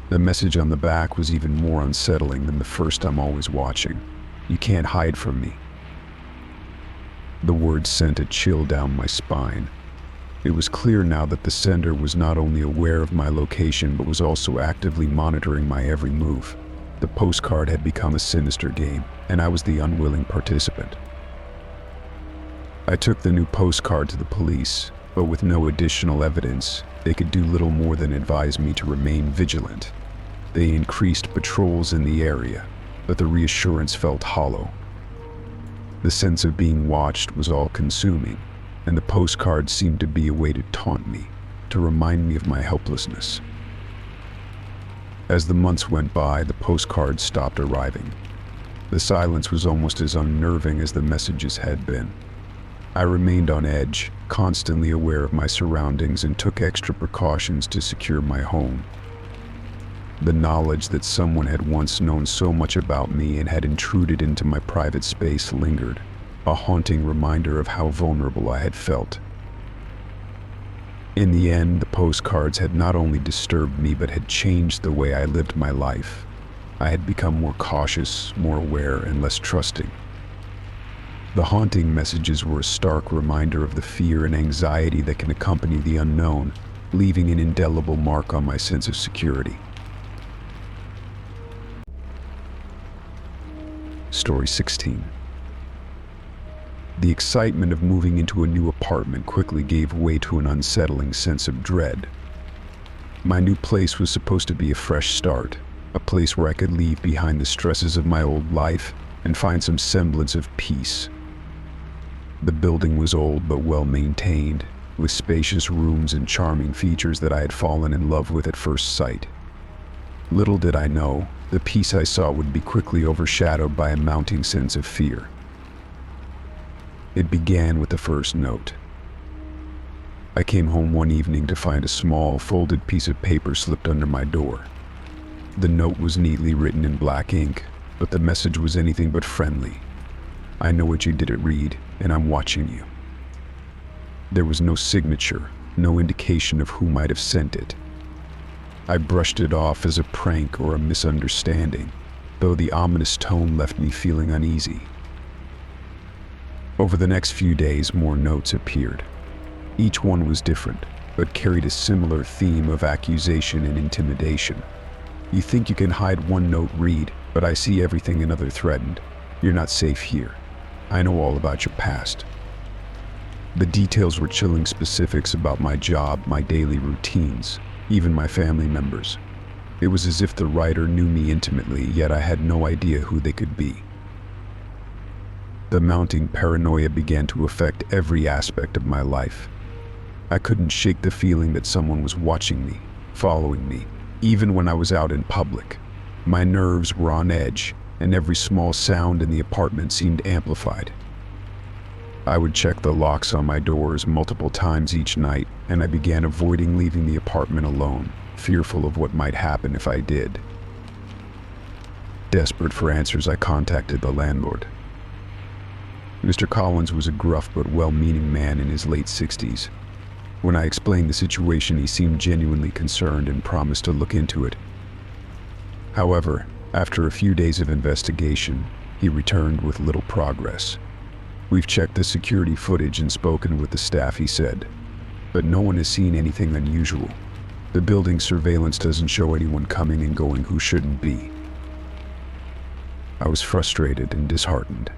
[SPEAKER 1] The message on the back was even more unsettling than the first I'm always watching. You can't hide from me. The words sent a chill down my spine. It was clear now that the sender was not only aware of my location but was also actively monitoring my every move. The postcard had become a sinister game, and I was the unwilling participant. I took the new postcard to the police, but with no additional evidence, they could do little more than advise me to remain vigilant. They increased patrols in the area, but the reassurance felt hollow. The sense of being watched was all-consuming, and the postcards seemed to be a way to taunt me, to remind me of my helplessness. As the months went by, the postcards stopped arriving. The silence was almost as unnerving as the messages had been. I remained on edge, constantly aware of my surroundings, and took extra precautions to secure my home. The knowledge that someone had once known so much about me and had intruded into my private space lingered, a haunting reminder of how vulnerable I had felt. In the end, the postcards had not only disturbed me but had changed the way I lived my life. I had become more cautious, more aware, and less trusting. The haunting messages were a stark reminder of the fear and anxiety that can accompany the unknown, leaving an indelible mark on my sense of security. Story 16. The excitement of moving into a new apartment quickly gave way to an unsettling sense of dread. My new place was supposed to be a fresh start, a place where I could leave behind the stresses of my old life and find some semblance of peace. The building was old but well maintained, with spacious rooms and charming features that I had fallen in love with at first sight. Little did I know, the peace I saw would be quickly overshadowed by a mounting sense of fear. It began with the first note. I came home one evening to find a small, folded piece of paper slipped under my door. The note was neatly written in black ink, but the message was anything but friendly. "I know what you didn't read, and I'm watching you." There was no signature, no indication of who might have sent it. I brushed it off as a prank or a misunderstanding, though the ominous tone left me feeling uneasy. Over the next few days, more notes appeared. Each one was different, but carried a similar theme of accusation and intimidation. "You think you can hide one note, read, but I see everything another threatened. You're not safe here. I know all about your past." The details were chilling specifics about my job, my daily routines, even my family members. It was as if the writer knew me intimately, yet I had no idea who they could be. The mounting paranoia began to affect every aspect of my life. I couldn't shake the feeling that someone was watching me, following me, even when I was out in public. My nerves were on edge, and every small sound in the apartment seemed amplified. I would check the locks on my doors multiple times each night, and I began avoiding leaving the apartment alone, fearful of what might happen if I did. Desperate for answers, I contacted the landlord. Mr. Collins was a gruff but well-meaning man in his late 60s. When I explained the situation, he seemed genuinely concerned and promised to look into it. However, after a few days of investigation, he returned with little progress. "We've checked the security footage and spoken with the staff," he said, "but no one has seen anything unusual. The building's surveillance doesn't show anyone coming and going who shouldn't be." I was frustrated and disheartened.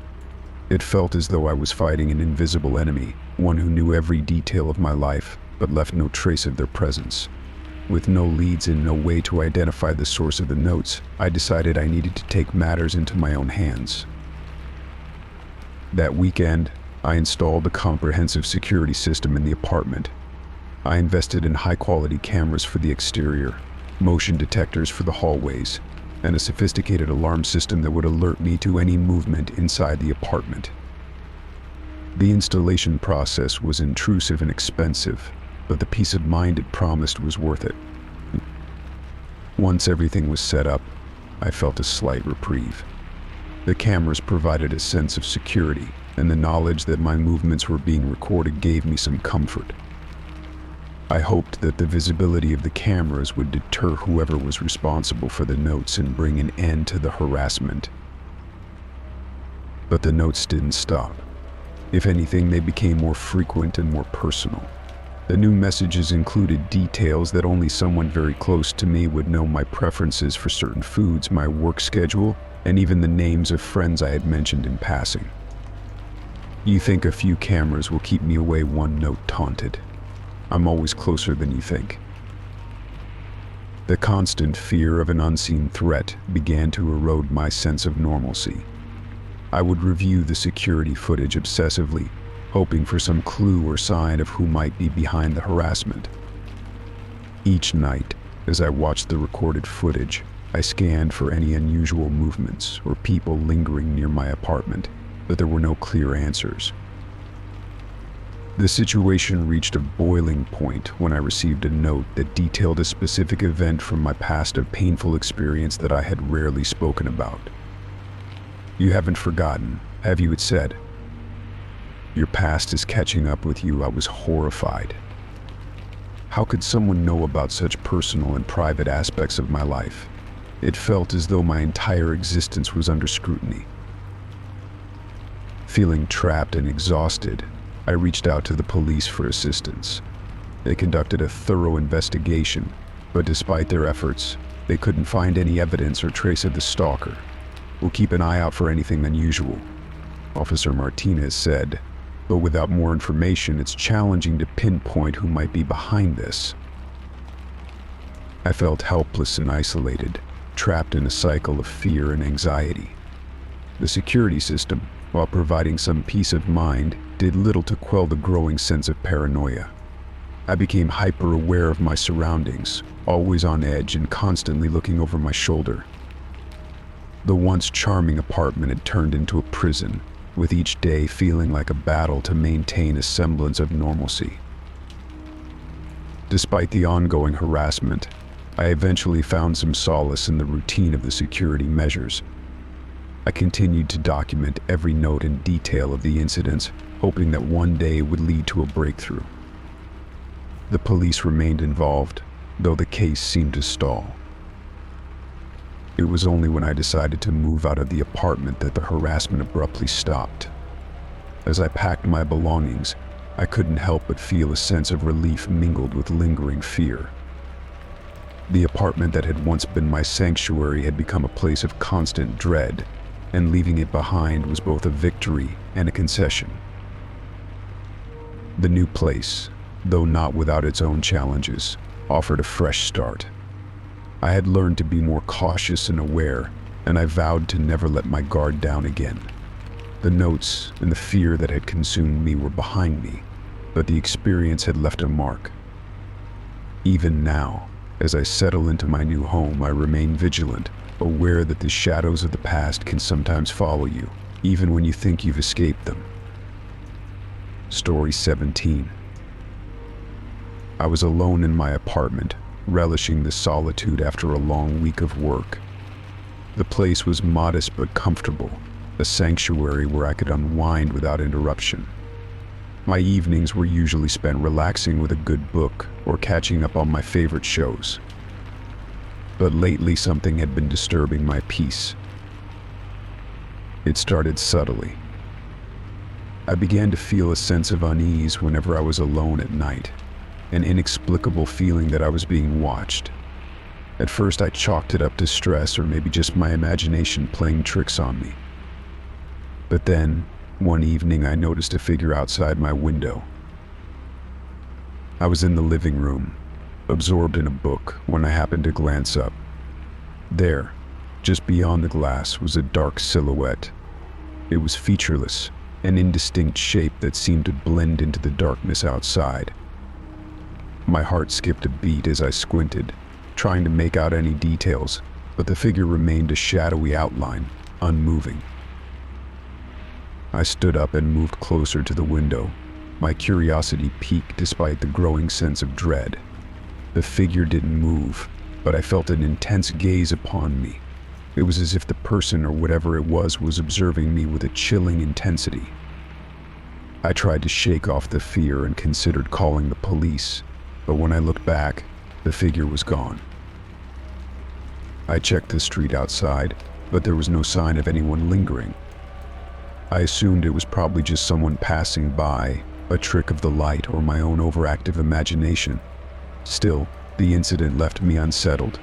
[SPEAKER 1] It felt as though I was fighting an invisible enemy, one who knew every detail of my life, but left no trace of their presence. With no leads and no way to identify the source of the notes, I decided I needed to take matters into my own hands. That weekend, I installed a comprehensive security system in the apartment. I invested in high-quality cameras for the exterior, motion detectors for the hallways, and a sophisticated alarm system that would alert me to any movement inside the apartment. The installation process was intrusive and expensive, but the peace of mind it promised was worth it. Once everything was set up, I felt a slight reprieve. The cameras provided a sense of security, and the knowledge that my movements were being recorded gave me some comfort. I hoped that the visibility of the cameras would deter whoever was responsible for the notes and bring an end to the harassment. But the notes didn't stop. If anything, they became more frequent and more personal. The new messages included details that only someone very close to me would know: my preferences for certain foods, my work schedule, and even the names of friends I had mentioned in passing. "You think a few cameras will keep me away?" one note taunted. I'm always closer than you think. The constant fear of an unseen threat began to erode my sense of normalcy. I would review the security footage obsessively, hoping for some clue or sign of who might be behind the harassment. Each night, as I watched the recorded footage, I scanned for any unusual movements or people lingering near my apartment, but there were no clear answers. The situation reached a boiling point when I received a note that detailed a specific event from my past, a painful experience that I had rarely spoken about. "You haven't forgotten, have you?" it said. "Your past is catching up with you." I was horrified. How could someone know about such personal and private aspects of my life? It felt as though my entire existence was under scrutiny. Feeling trapped and exhausted, I reached out to the police for assistance. They conducted a thorough investigation, but despite their efforts, they couldn't find any evidence or trace of the stalker. "We'll keep an eye out for anything unusual," Officer Martinez said, "but without more information, it's challenging to pinpoint who might be behind this." I felt helpless and isolated, trapped in a cycle of fear and anxiety. The security system, while providing some peace of mind, did little to quell the growing sense of paranoia. I became hyper-aware of my surroundings, always on edge and constantly looking over my shoulder. The once charming apartment had turned into a prison, with each day feeling like a battle to maintain a semblance of normalcy. Despite the ongoing harassment, I eventually found some solace in the routine of the security measures. I continued to document every note and detail of the incidents, hoping that one day it would lead to a breakthrough. The police remained involved, though the case seemed to stall. It was only when I decided to move out of the apartment that the harassment abruptly stopped. As I packed my belongings, I couldn't help but feel a sense of relief mingled with lingering fear. The apartment that had once been my sanctuary had become a place of constant dread, and leaving it behind was both a victory and a concession. The new place, though not without its own challenges, offered a fresh start. I had learned to be more cautious and aware, and I vowed to never let my guard down again. The notes and the fear that had consumed me were behind me, but the experience had left a mark. Even now, as I settle into my new home, I remain vigilant, aware that the shadows of the past can sometimes follow you, even when you think you've escaped them. Story 17. I was alone in my apartment, relishing the solitude after a long week of work. The place was modest but comfortable, a sanctuary where I could unwind without interruption. My evenings were usually spent relaxing with a good book or catching up on my favorite shows. But lately something had been disturbing my peace. It started subtly. I began to feel a sense of unease whenever I was alone at night, an inexplicable feeling that I was being watched. At first I chalked it up to stress or maybe just my imagination playing tricks on me. But then, one evening I noticed a figure outside my window. I was in the living room, absorbed in a book, when I happened to glance up. There, just beyond the glass, was a dark silhouette. It was featureless, an indistinct shape that seemed to blend into the darkness outside. My heart skipped a beat as I squinted, trying to make out any details, but the figure remained a shadowy outline, unmoving. I stood up and moved closer to the window, my curiosity piqued despite the growing sense of dread. The figure didn't move, but I felt an intense gaze upon me. It was as if the person or whatever it was observing me with a chilling intensity. I tried to shake off the fear and considered calling the police, but when I looked back, the figure was gone. I checked the street outside, but there was no sign of anyone lingering. I assumed it was probably just someone passing by, a trick of the light or my own overactive imagination. Still, the incident left me unsettled.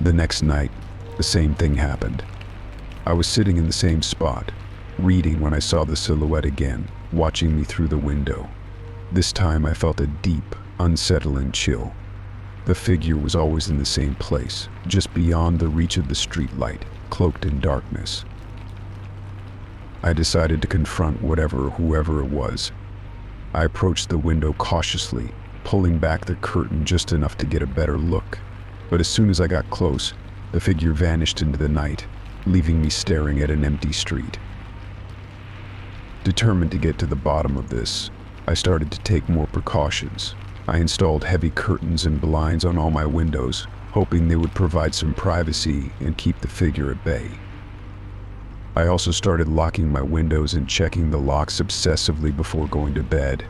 [SPEAKER 1] The next night, the same thing happened. I was sitting in the same spot, reading when I saw the silhouette again, watching me through the window. This time I felt a deep, unsettling chill. The figure was always in the same place, just beyond the reach of the streetlight, cloaked in darkness. I decided to confront whatever or whoever it was. I approached the window cautiously, pulling back the curtain just enough to get a better look. But as soon as I got close, the figure vanished into the night, leaving me staring at an empty street. Determined to get to the bottom of this, I started to take more precautions. I installed heavy curtains and blinds on all my windows, hoping they would provide some privacy and keep the figure at bay. I also started locking my windows and checking the locks obsessively before going to bed.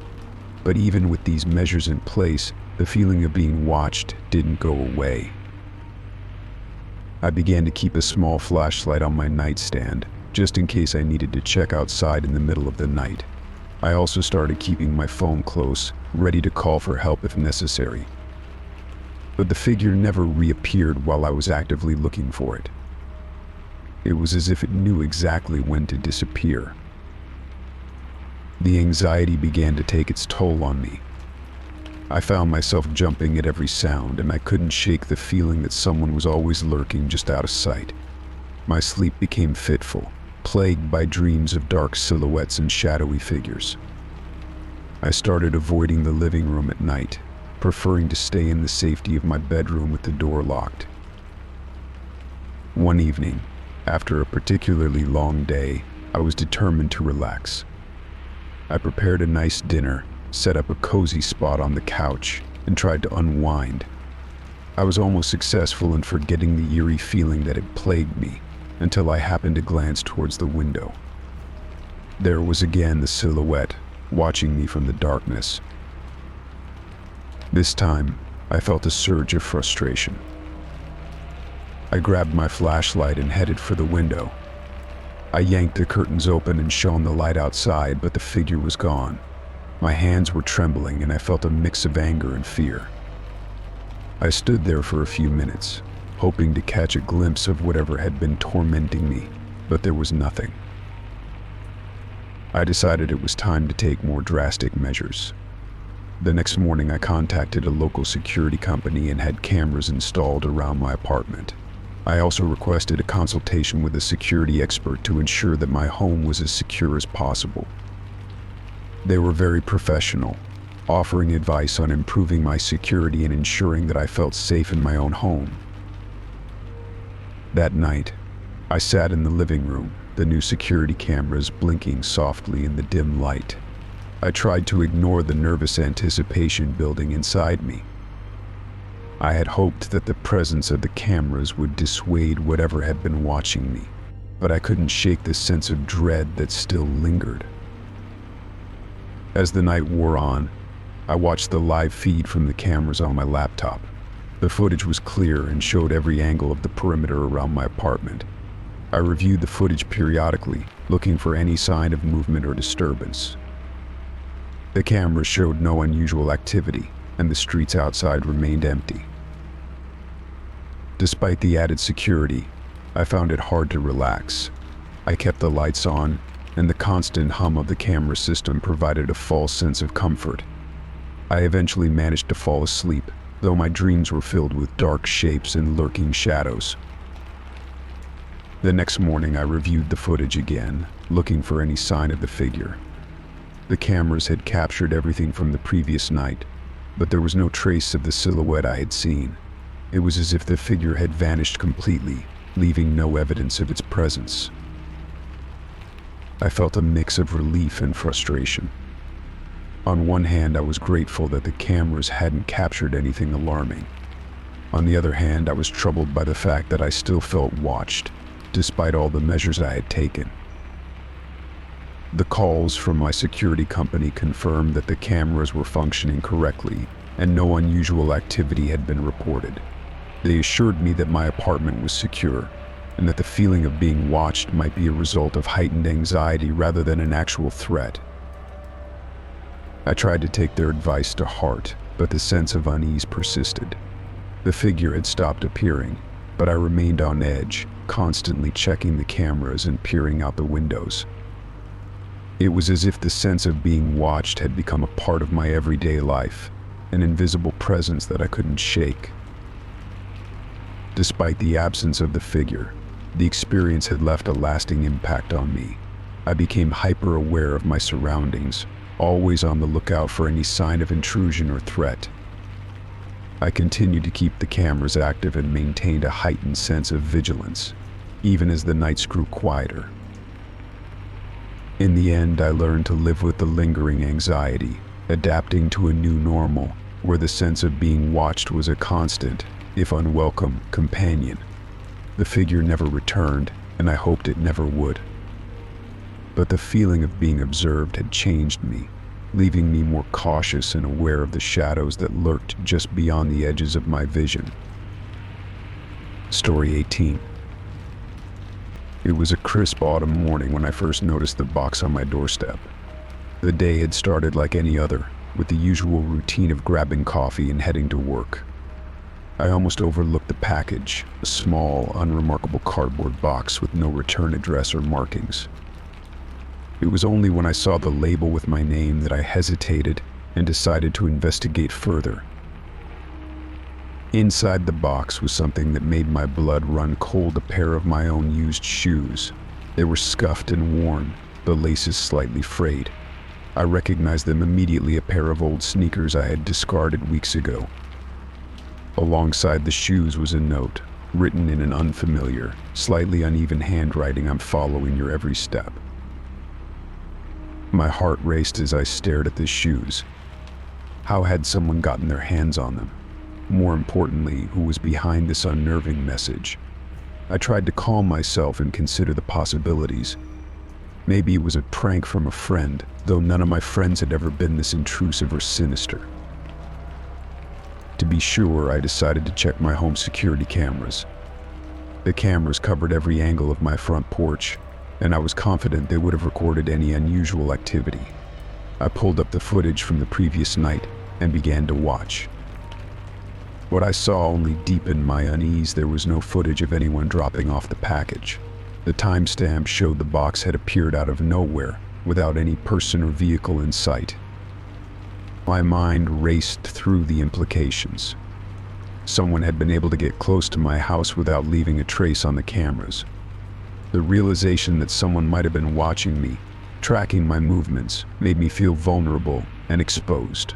[SPEAKER 1] But even with these measures in place, the feeling of being watched didn't go away. I began to keep a small flashlight on my nightstand, just in case I needed to check outside in the middle of the night. I also started keeping my phone close, ready to call for help if necessary. But the figure never reappeared while I was actively looking for it. It was as if it knew exactly when to disappear. The anxiety began to take its toll on me. I found myself jumping at every sound, and I couldn't shake the feeling that someone was always lurking just out of sight. My sleep became fitful, plagued by dreams of dark silhouettes and shadowy figures. I started avoiding the living room at night, preferring to stay in the safety of my bedroom with the door locked. One evening, after a particularly long day, I was determined to relax. I prepared a nice dinner, set up a cozy spot on the couch, and tried to unwind. I was almost successful in forgetting the eerie feeling that had plagued me, until I happened to glance towards the window. There was again the silhouette, watching me from the darkness. This time, I felt a surge of frustration. I grabbed my flashlight and headed for the window. I yanked the curtains open and shone the light outside, but the figure was gone. My hands were trembling and I felt a mix of anger and fear. I stood there for a few minutes, hoping to catch a glimpse of whatever had been tormenting me, but there was nothing. I decided it was time to take more drastic measures. The next morning I contacted a local security company and had cameras installed around my apartment. I also requested a consultation with a security expert to ensure that my home was as secure as possible. They were very professional, offering advice on improving my security and ensuring that I felt safe in my own home. That night, I sat in the living room, the new security cameras blinking softly in the dim light. I tried to ignore the nervous anticipation building inside me. I had hoped that the presence of the cameras would dissuade whatever had been watching me, but I couldn't shake the sense of dread that still lingered. As the night wore on, I watched the live feed from the cameras on my laptop. The footage was clear and showed every angle of the perimeter around my apartment. I reviewed the footage periodically, looking for any sign of movement or disturbance. The cameras showed no unusual activity, and the streets outside remained empty. Despite the added security, I found it hard to relax. I kept the lights on, and the constant hum of the camera system provided a false sense of comfort. I eventually managed to fall asleep, though my dreams were filled with dark shapes and lurking shadows. The next morning I reviewed the footage again, looking for any sign of the figure. The cameras had captured everything from the previous night, but there was no trace of the silhouette I had seen. It was as if the figure had vanished completely, leaving no evidence of its presence. I felt a mix of relief and frustration. On one hand, I was grateful that the cameras hadn't captured anything alarming. On the other hand, I was troubled by the fact that I still felt watched, despite all the measures I had taken. The calls from my security company confirmed that the cameras were functioning correctly and no unusual activity had been reported. They assured me that my apartment was secure and that the feeling of being watched might be a result of heightened anxiety rather than an actual threat. I tried to take their advice to heart, but the sense of unease persisted. The figure had stopped appearing, but I remained on edge, constantly checking the cameras and peering out the windows. It was as if the sense of being watched had become a part of my everyday life, an invisible presence that I couldn't shake. Despite the absence of the figure, the experience had left a lasting impact on me. I became hyper-aware of my surroundings, always on the lookout for any sign of intrusion or threat. I continued to keep the cameras active and maintained a heightened sense of vigilance, even as the nights grew quieter. In the end, I learned to live with the lingering anxiety, adapting to a new normal, where the sense of being watched was a constant, if unwelcome, companion. The figure never returned, and I hoped it never would. But the feeling of being observed had changed me, leaving me more cautious and aware of the shadows that lurked just beyond the edges of my vision. Story 18. It was a crisp autumn morning when I first noticed the box on my doorstep. The day had started like any other, with the usual routine of grabbing coffee and heading to work. I almost overlooked the package, a small, unremarkable cardboard box with no return address or markings. It was only when I saw the label with my name that I hesitated and decided to investigate further. Inside the box was something that made my blood run cold, a pair of my own used shoes. They were scuffed and worn, the laces slightly frayed. I recognized them immediately, a pair of old sneakers I had discarded weeks ago. Alongside the shoes was a note, written in an unfamiliar, slightly uneven handwriting. "I'm following your every step." My heart raced as I stared at the shoes. How had someone gotten their hands on them? More importantly, who was behind this unnerving message? I tried to calm myself and consider the possibilities. Maybe it was a prank from a friend, though none of my friends had ever been this intrusive or sinister. To be sure, I decided to check my home security cameras. The cameras covered every angle of my front porch, and I was confident they would have recorded any unusual activity. I pulled up the footage from the previous night and began to watch. What I saw only deepened my unease. There was no footage of anyone dropping off the package. The timestamp showed the box had appeared out of nowhere, without any person or vehicle in sight. My mind raced through the implications. Someone had been able to get close to my house without leaving a trace on the cameras. The realization that someone might have been watching me, tracking my movements, made me feel vulnerable and exposed.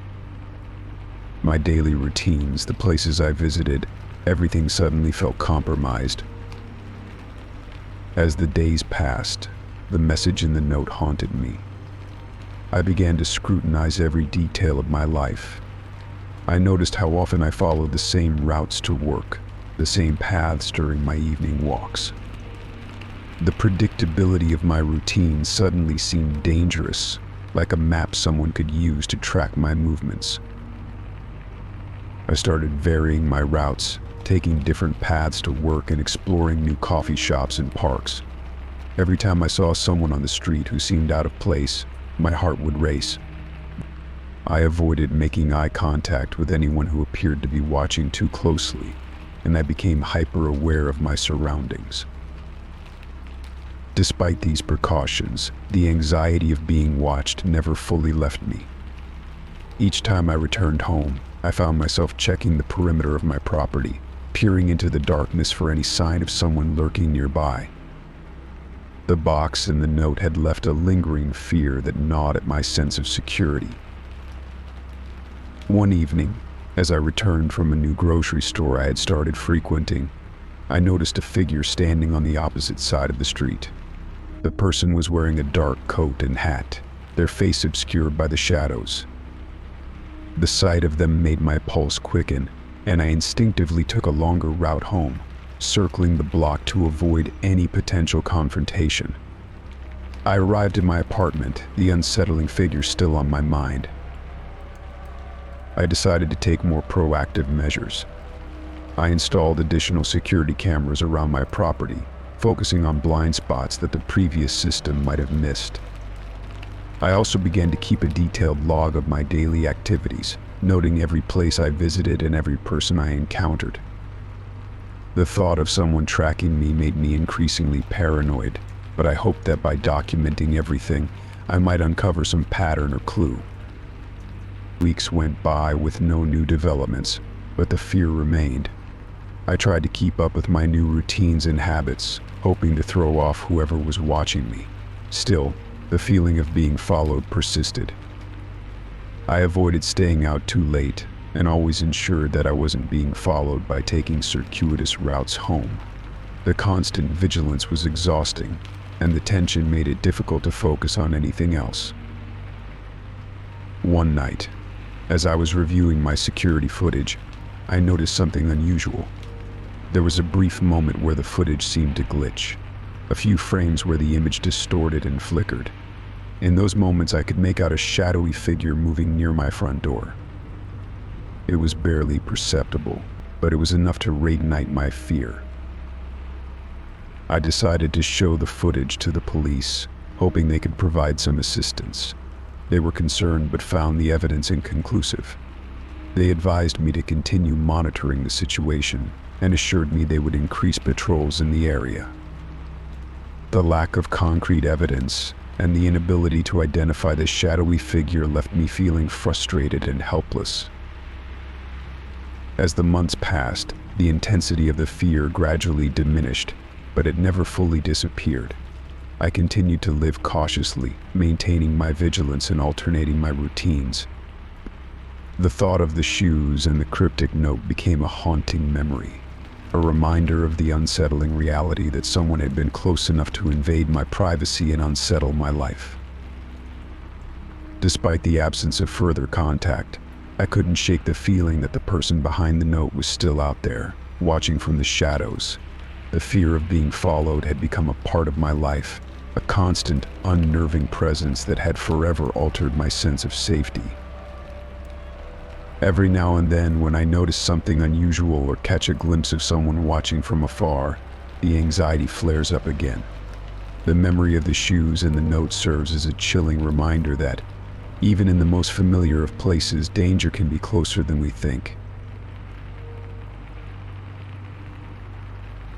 [SPEAKER 1] My daily routines, the places I visited, everything suddenly felt compromised. As the days passed, the message in the note haunted me. I began to scrutinize every detail of my life. I noticed how often I followed the same routes to work, the same paths during my evening walks. The predictability of my routine suddenly seemed dangerous, like a map someone could use to track my movements. I started varying my routes, taking different paths to work and exploring new coffee shops and parks. Every time I saw someone on the street who seemed out of place, my heart would race. I avoided making eye contact with anyone who appeared to be watching too closely, and I became hyper-aware of my surroundings. Despite these precautions, the anxiety of being watched never fully left me. Each time I returned home, I found myself checking the perimeter of my property, peering into the darkness for any sign of someone lurking nearby. The box and the note had left a lingering fear that gnawed at my sense of security. One evening, as I returned from a new grocery store I had started frequenting, I noticed a figure standing on the opposite side of the street. The person was wearing a dark coat and hat, their face obscured by the shadows. The sight of them made my pulse quicken, and I instinctively took a longer route home, circling the block to avoid any potential confrontation. I arrived at my apartment, the unsettling figure still on my mind. I decided to take more proactive measures. I installed additional security cameras around my property, focusing on blind spots that the previous system might have missed. I also began to keep a detailed log of my daily activities, noting every place I visited and every person I encountered. The thought of someone tracking me made me increasingly paranoid, but I hoped that by documenting everything, I might uncover some pattern or clue. Weeks went by with no new developments, but the fear remained. I tried to keep up with my new routines and habits, hoping to throw off whoever was watching me. Still, the feeling of being followed persisted. I avoided staying out too late and always ensured that I wasn't being followed by taking circuitous routes home. The constant vigilance was exhausting, and the tension made it difficult to focus on anything else. One night, as I was reviewing my security footage, I noticed something unusual. There was a brief moment where the footage seemed to glitch, a few frames where the image distorted and flickered. In those moments, I could make out a shadowy figure moving near my front door. It was barely perceptible, but it was enough to reignite my fear. I decided to show the footage to the police, hoping they could provide some assistance. They were concerned but found the evidence inconclusive. They advised me to continue monitoring the situation and assured me they would increase patrols in the area. The lack of concrete evidence and the inability to identify the shadowy figure left me feeling frustrated and helpless. As the months passed, the intensity of the fear gradually diminished, but it never fully disappeared. I continued to live cautiously, maintaining my vigilance and alternating my routines. The thought of the shoes and the cryptic note became a haunting memory, a reminder of the unsettling reality that someone had been close enough to invade my privacy and unsettle my life. Despite the absence of further contact, I couldn't shake the feeling that the person behind the note was still out there, watching from the shadows. The fear of being followed had become a part of my life, a constant, unnerving presence that had forever altered my sense of safety. Every now and then, when I notice something unusual or catch a glimpse of someone watching from afar, the anxiety flares up again. The memory of the shoes and the note serves as a chilling reminder that, even in the most familiar of places, danger can be closer than we think.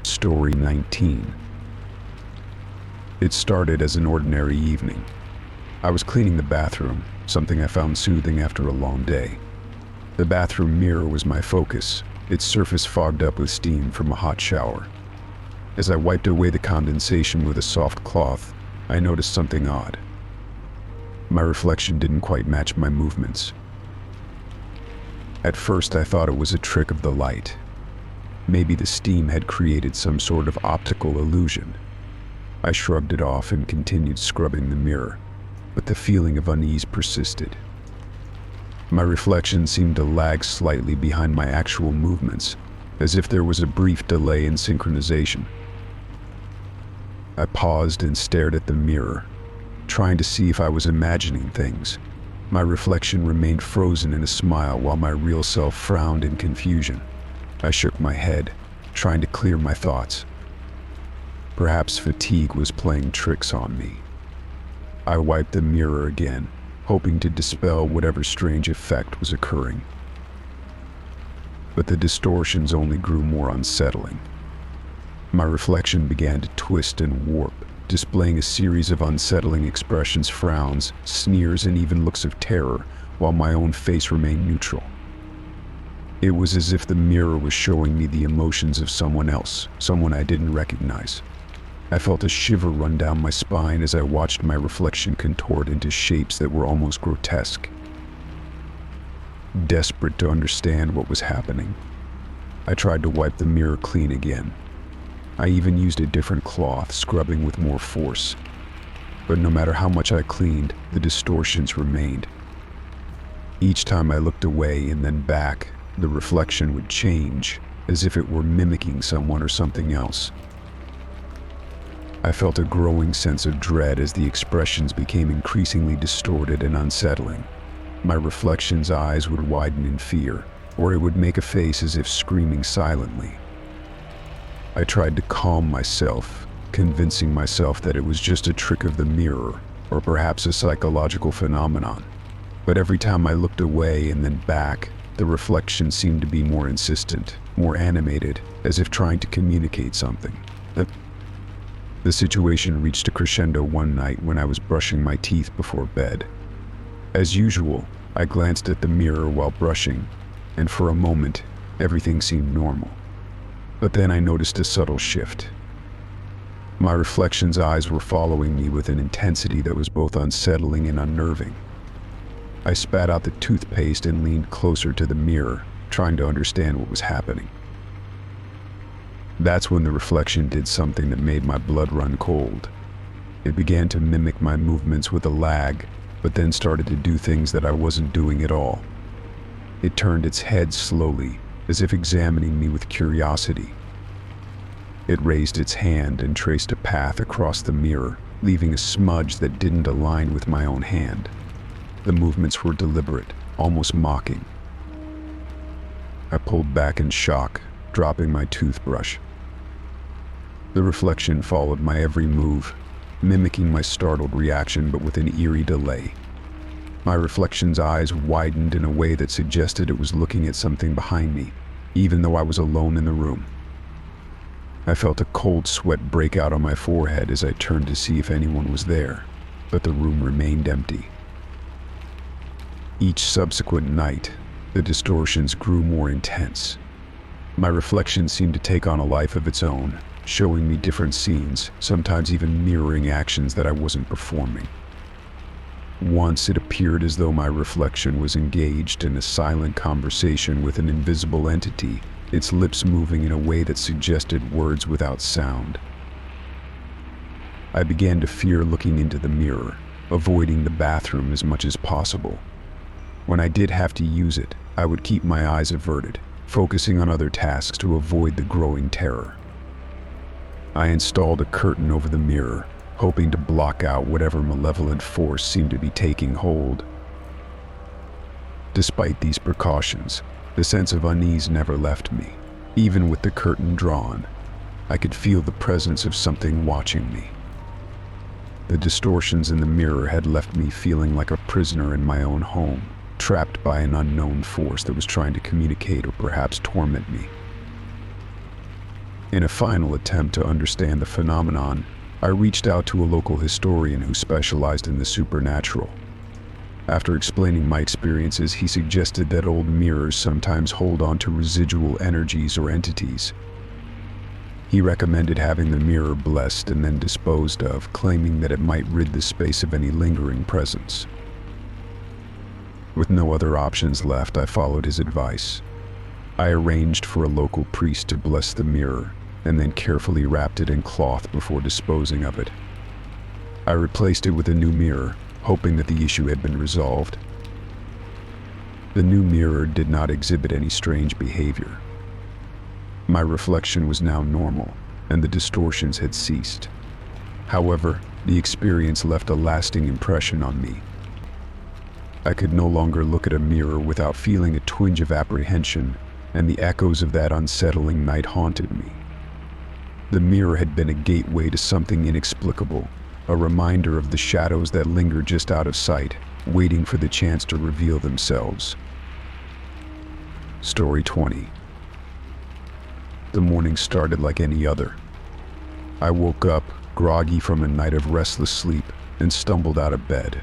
[SPEAKER 1] Story 19. It started as an ordinary evening. I was cleaning the bathroom, something I found soothing after a long day. The bathroom mirror was my focus, its surface fogged up with steam from a hot shower. As I wiped away the condensation with a soft cloth, I noticed something odd. My reflection didn't quite match my movements. At first, I thought it was a trick of the light. Maybe the steam had created some sort of optical illusion. I shrugged it off and continued scrubbing the mirror, but the feeling of unease persisted. My reflection seemed to lag slightly behind my actual movements, as if there was a brief delay in synchronization. I paused and stared at the mirror, trying to see if I was imagining things. My reflection remained frozen in a smile while my real self frowned in confusion. I shook my head, trying to clear my thoughts. Perhaps fatigue was playing tricks on me. I wiped the mirror again, hoping to dispel whatever strange effect was occurring. But the distortions only grew more unsettling. My reflection began to twist and warp, displaying a series of unsettling expressions, frowns, sneers, and even looks of terror, while my own face remained neutral. It was as if the mirror was showing me the emotions of someone else, someone I didn't recognize. I felt a shiver run down my spine as I watched my reflection contort into shapes that were almost grotesque. Desperate to understand what was happening, I tried to wipe the mirror clean again. I even used a different cloth, scrubbing with more force. But no matter how much I cleaned, the distortions remained. Each time I looked away and then back, the reflection would change, as if it were mimicking someone or something else. I felt a growing sense of dread as the expressions became increasingly distorted and unsettling. My reflection's eyes would widen in fear, or it would make a face as if screaming silently. I tried to calm myself, convincing myself that it was just a trick of the mirror, or perhaps a psychological phenomenon. But every time I looked away and then back, the reflection seemed to be more insistent, more animated, as if trying to communicate something. The situation reached a crescendo one night when I was brushing my teeth before bed. As usual, I glanced at the mirror while brushing, and for a moment, everything seemed normal. But then I noticed a subtle shift. My reflection's eyes were following me with an intensity that was both unsettling and unnerving. I spat out the toothpaste and leaned closer to the mirror, trying to understand what was happening. That's when the reflection did something that made my blood run cold. It began to mimic my movements with a lag, but then started to do things that I wasn't doing at all. It turned its head slowly, as if examining me with curiosity. It raised its hand and traced a path across the mirror, leaving a smudge that didn't align with my own hand. The movements were deliberate, almost mocking. I pulled back in shock, dropping my toothbrush. The reflection followed my every move, mimicking my startled reaction but with an eerie delay. My reflection's eyes widened in a way that suggested it was looking at something behind me, even though I was alone in the room. I felt a cold sweat break out on my forehead as I turned to see if anyone was there, but the room remained empty. Each subsequent night, the distortions grew more intense. My reflection seemed to take on a life of its own, showing me different scenes, sometimes even mirroring actions that I wasn't performing. Once it appeared as though my reflection was engaged in a silent conversation with an invisible entity, its lips moving in a way that suggested words without sound. I began to fear looking into the mirror, avoiding the bathroom as much as possible. When I did have to use it, I would keep my eyes averted, focusing on other tasks to avoid the growing terror. I installed a curtain over the mirror, hoping to block out whatever malevolent force seemed to be taking hold. Despite these precautions, the sense of unease never left me. Even with the curtain drawn, I could feel the presence of something watching me. The distortions in the mirror had left me feeling like a prisoner in my own home, trapped by an unknown force that was trying to communicate or perhaps torment me. In a final attempt to understand the phenomenon, I reached out to a local historian who specialized in the supernatural. After explaining my experiences, he suggested that old mirrors sometimes hold on to residual energies or entities. He recommended having the mirror blessed and then disposed of, claiming that it might rid the space of any lingering presence. With no other options left, I followed his advice. I arranged for a local priest to bless the mirror, and then carefully wrapped it in cloth before disposing of it. I replaced it with a new mirror, hoping that the issue had been resolved. The new mirror did not exhibit any strange behavior. My reflection was now normal, and the distortions had ceased. However, the experience left a lasting impression on me. I could no longer look at a mirror without feeling a twinge of apprehension, and the echoes of that unsettling night haunted me. The mirror had been a gateway to something inexplicable, a reminder of the shadows that linger just out of sight, waiting for the chance to reveal themselves. Story 20. The morning started like any other. I woke up, groggy from a night of restless sleep, and stumbled out of bed.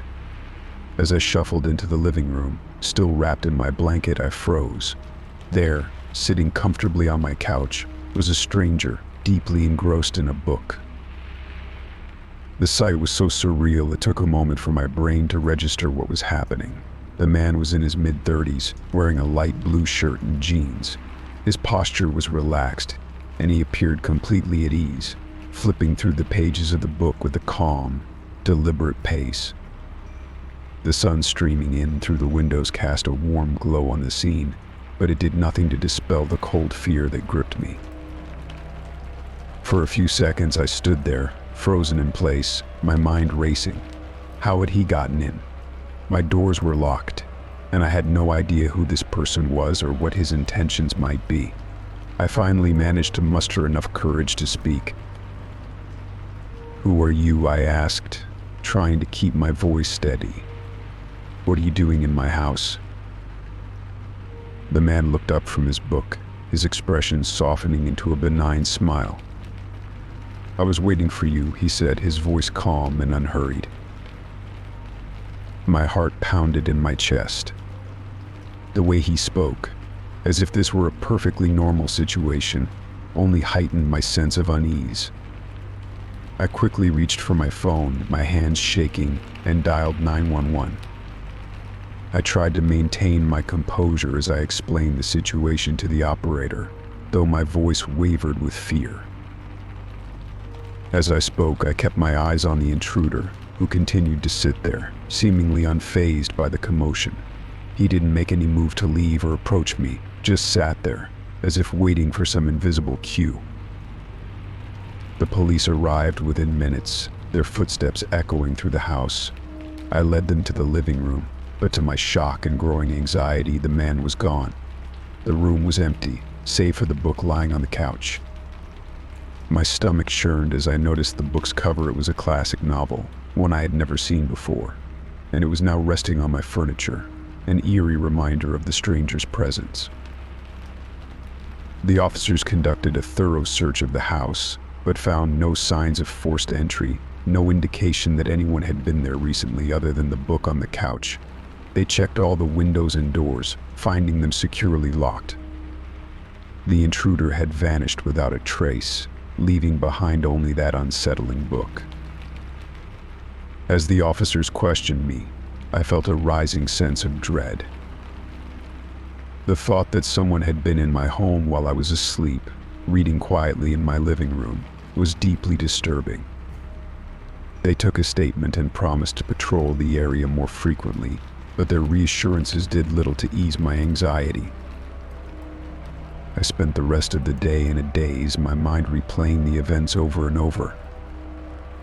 [SPEAKER 1] As I shuffled into the living room, still wrapped in my blanket, I froze. There, sitting comfortably on my couch, was a stranger, deeply engrossed in a book. The sight was so surreal it took a moment for my brain to register what was happening. The man was in his mid-30s, wearing a light blue shirt and jeans. His posture was relaxed, and he appeared completely at ease, flipping through the pages of the book with a calm, deliberate pace. The sun streaming in through the windows cast a warm glow on the scene, but it did nothing to dispel the cold fear that gripped me. For a few seconds I stood there, frozen in place, my mind racing. How had he gotten in? My doors were locked, and I had no idea who this person was or what his intentions might be. I finally managed to muster enough courage to speak. "Who are you?" I asked, trying to keep my voice steady. "What are you doing in my house?" The man looked up from his book, his expression softening into a benign smile. "I was waiting for you," he said, his voice calm and unhurried. My heart pounded in my chest. The way he spoke, as if this were a perfectly normal situation, only heightened my sense of unease. I quickly reached for my phone, my hands shaking, and dialed 911. I tried to maintain my composure as I explained the situation to the operator, though my voice wavered with fear. As I spoke, I kept my eyes on the intruder, who continued to sit there, seemingly unfazed by the commotion. He didn't make any move to leave or approach me, just sat there, as if waiting for some invisible cue. The police arrived within minutes, their footsteps echoing through the house. I led them to the living room, but to my shock and growing anxiety, the man was gone. The room was empty, save for the book lying on the couch. My stomach churned as I noticed the book's cover. It was a classic novel, one I had never seen before, and it was now resting on my furniture, an eerie reminder of the stranger's presence. The officers conducted a thorough search of the house, but found no signs of forced entry, no indication that anyone had been there recently other than the book on the couch. They checked all the windows and doors, finding them securely locked. The intruder had vanished without a trace, leaving behind only that unsettling book. As the officers questioned me, I felt a rising sense of dread. The thought that someone had been in my home while I was asleep, reading quietly in my living room, was deeply disturbing. They took a statement and promised to patrol the area more frequently, but their reassurances did little to ease my anxiety. I spent the rest of the day in a daze, my mind replaying the events over and over.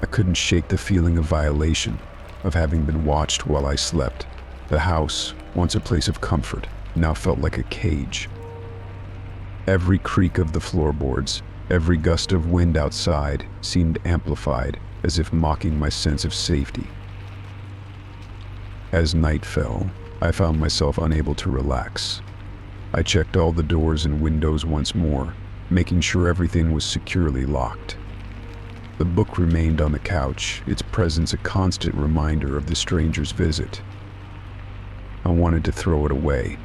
[SPEAKER 1] I couldn't shake the feeling of violation, of having been watched while I slept. The house, once a place of comfort, now felt like a cage. Every creak of the floorboards, every gust of wind outside seemed amplified, as if mocking my sense of safety. As night fell, I found myself unable to relax. I checked all the doors and windows once more, making sure everything was securely locked. The book remained on the couch, its presence a constant reminder of the stranger's visit. I wanted to throw it away,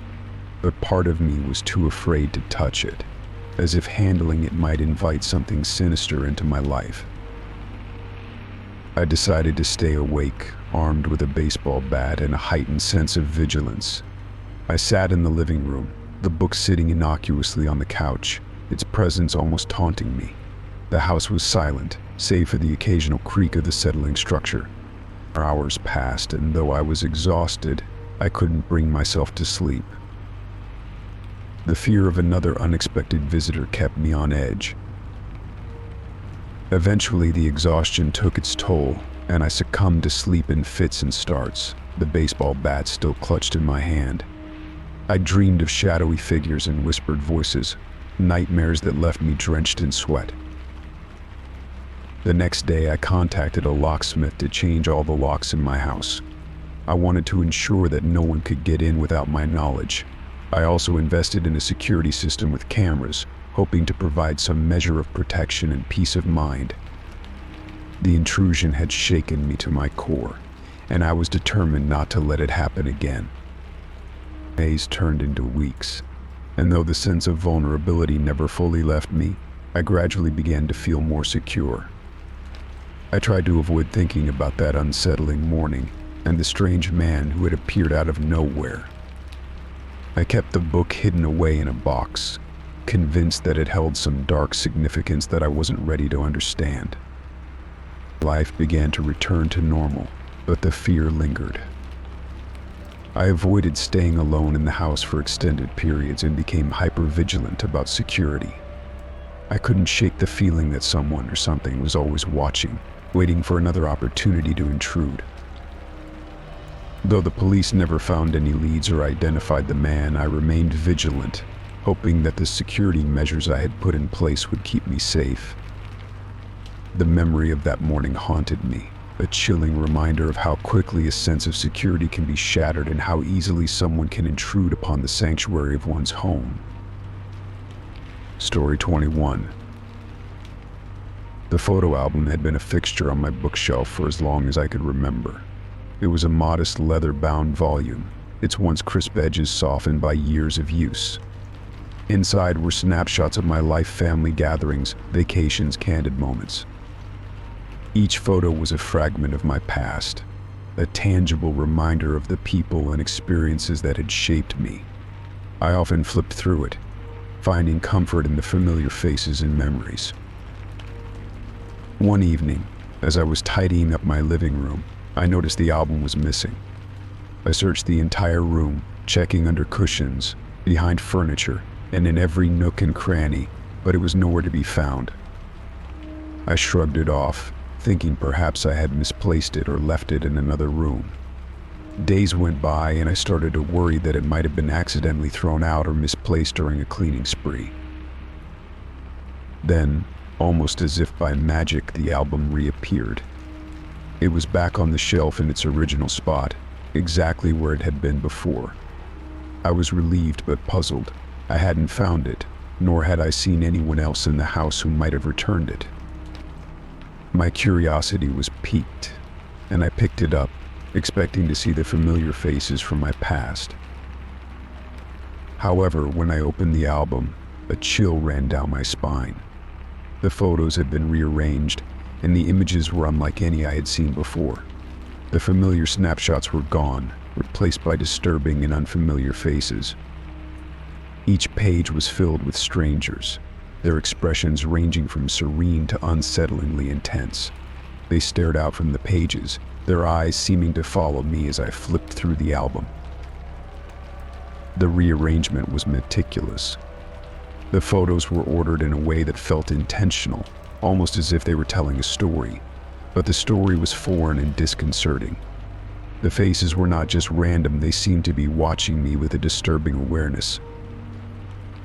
[SPEAKER 1] but part of me was too afraid to touch it, as if handling it might invite something sinister into my life. I decided to stay awake, armed with a baseball bat and a heightened sense of vigilance. I sat in the living room, the book sitting innocuously on the couch, its presence almost taunting me. The house was silent, save for the occasional creak of the settling structure. Hours passed, and though I was exhausted, I couldn't bring myself to sleep. The fear of another unexpected visitor kept me on edge. Eventually, the exhaustion took its toll, and I succumbed to sleep in fits and starts, the baseball bat still clutched in my hand. I dreamed of shadowy figures and whispered voices, nightmares that left me drenched in sweat. The next day, I contacted a locksmith to change all the locks in my house. I wanted to ensure that no one could get in without my knowledge. I also invested in a security system with cameras, hoping to provide some measure of protection and peace of mind. The intrusion had shaken me to my core, and I was determined not to let it happen again. Days turned into weeks, and though the sense of vulnerability never fully left me, I gradually began to feel more secure. I tried to avoid thinking about that unsettling morning and the strange man who had appeared out of nowhere. I kept the book hidden away in a box, convinced that it held some dark significance that I wasn't ready to understand. Life began to return to normal, but the fear lingered. I avoided staying alone in the house for extended periods and became hyper-vigilant about security. I couldn't shake the feeling that someone or something was always watching, waiting for another opportunity to intrude. Though the police never found any leads or identified the man, I remained vigilant, hoping that the security measures I had put in place would keep me safe. The memory of that morning haunted me, a chilling reminder of how quickly a sense of security can be shattered and how easily someone can intrude upon the sanctuary of one's home. Story 21. The photo album had been a fixture on my bookshelf for as long as I could remember. It was a modest leather-bound volume, its once crisp edges softened by years of use. Inside were snapshots of my life, family gatherings, vacations, candid moments. Each photo was a fragment of my past, a tangible reminder of the people and experiences that had shaped me. I often flipped through it, finding comfort in the familiar faces and memories. One evening, as I was tidying up my living room, I noticed the album was missing. I searched the entire room, checking under cushions, behind furniture, and in every nook and cranny, but it was nowhere to be found. I shrugged it off, thinking perhaps I had misplaced it or left it in another room. Days went by and I started to worry that it might have been accidentally thrown out or misplaced during a cleaning spree. Then, almost as if by magic, the album reappeared. It was back on the shelf in its original spot, exactly where it had been before. I was relieved but puzzled. I hadn't found it, nor had I seen anyone else in the house who might have returned it. My curiosity was piqued, and I picked it up, expecting to see the familiar faces from my past. However, when I opened the album, a chill ran down my spine. The photos had been rearranged, and the images were unlike any I had seen before. The familiar snapshots were gone, replaced by disturbing and unfamiliar faces. Each page was filled with strangers, their expressions ranging from serene to unsettlingly intense. They stared out from the pages, their eyes seeming to follow me as I flipped through the album. The rearrangement was meticulous. The photos were ordered in a way that felt intentional, almost as if they were telling a story, but the story was foreign and disconcerting. The faces were not just random, they seemed to be watching me with a disturbing awareness.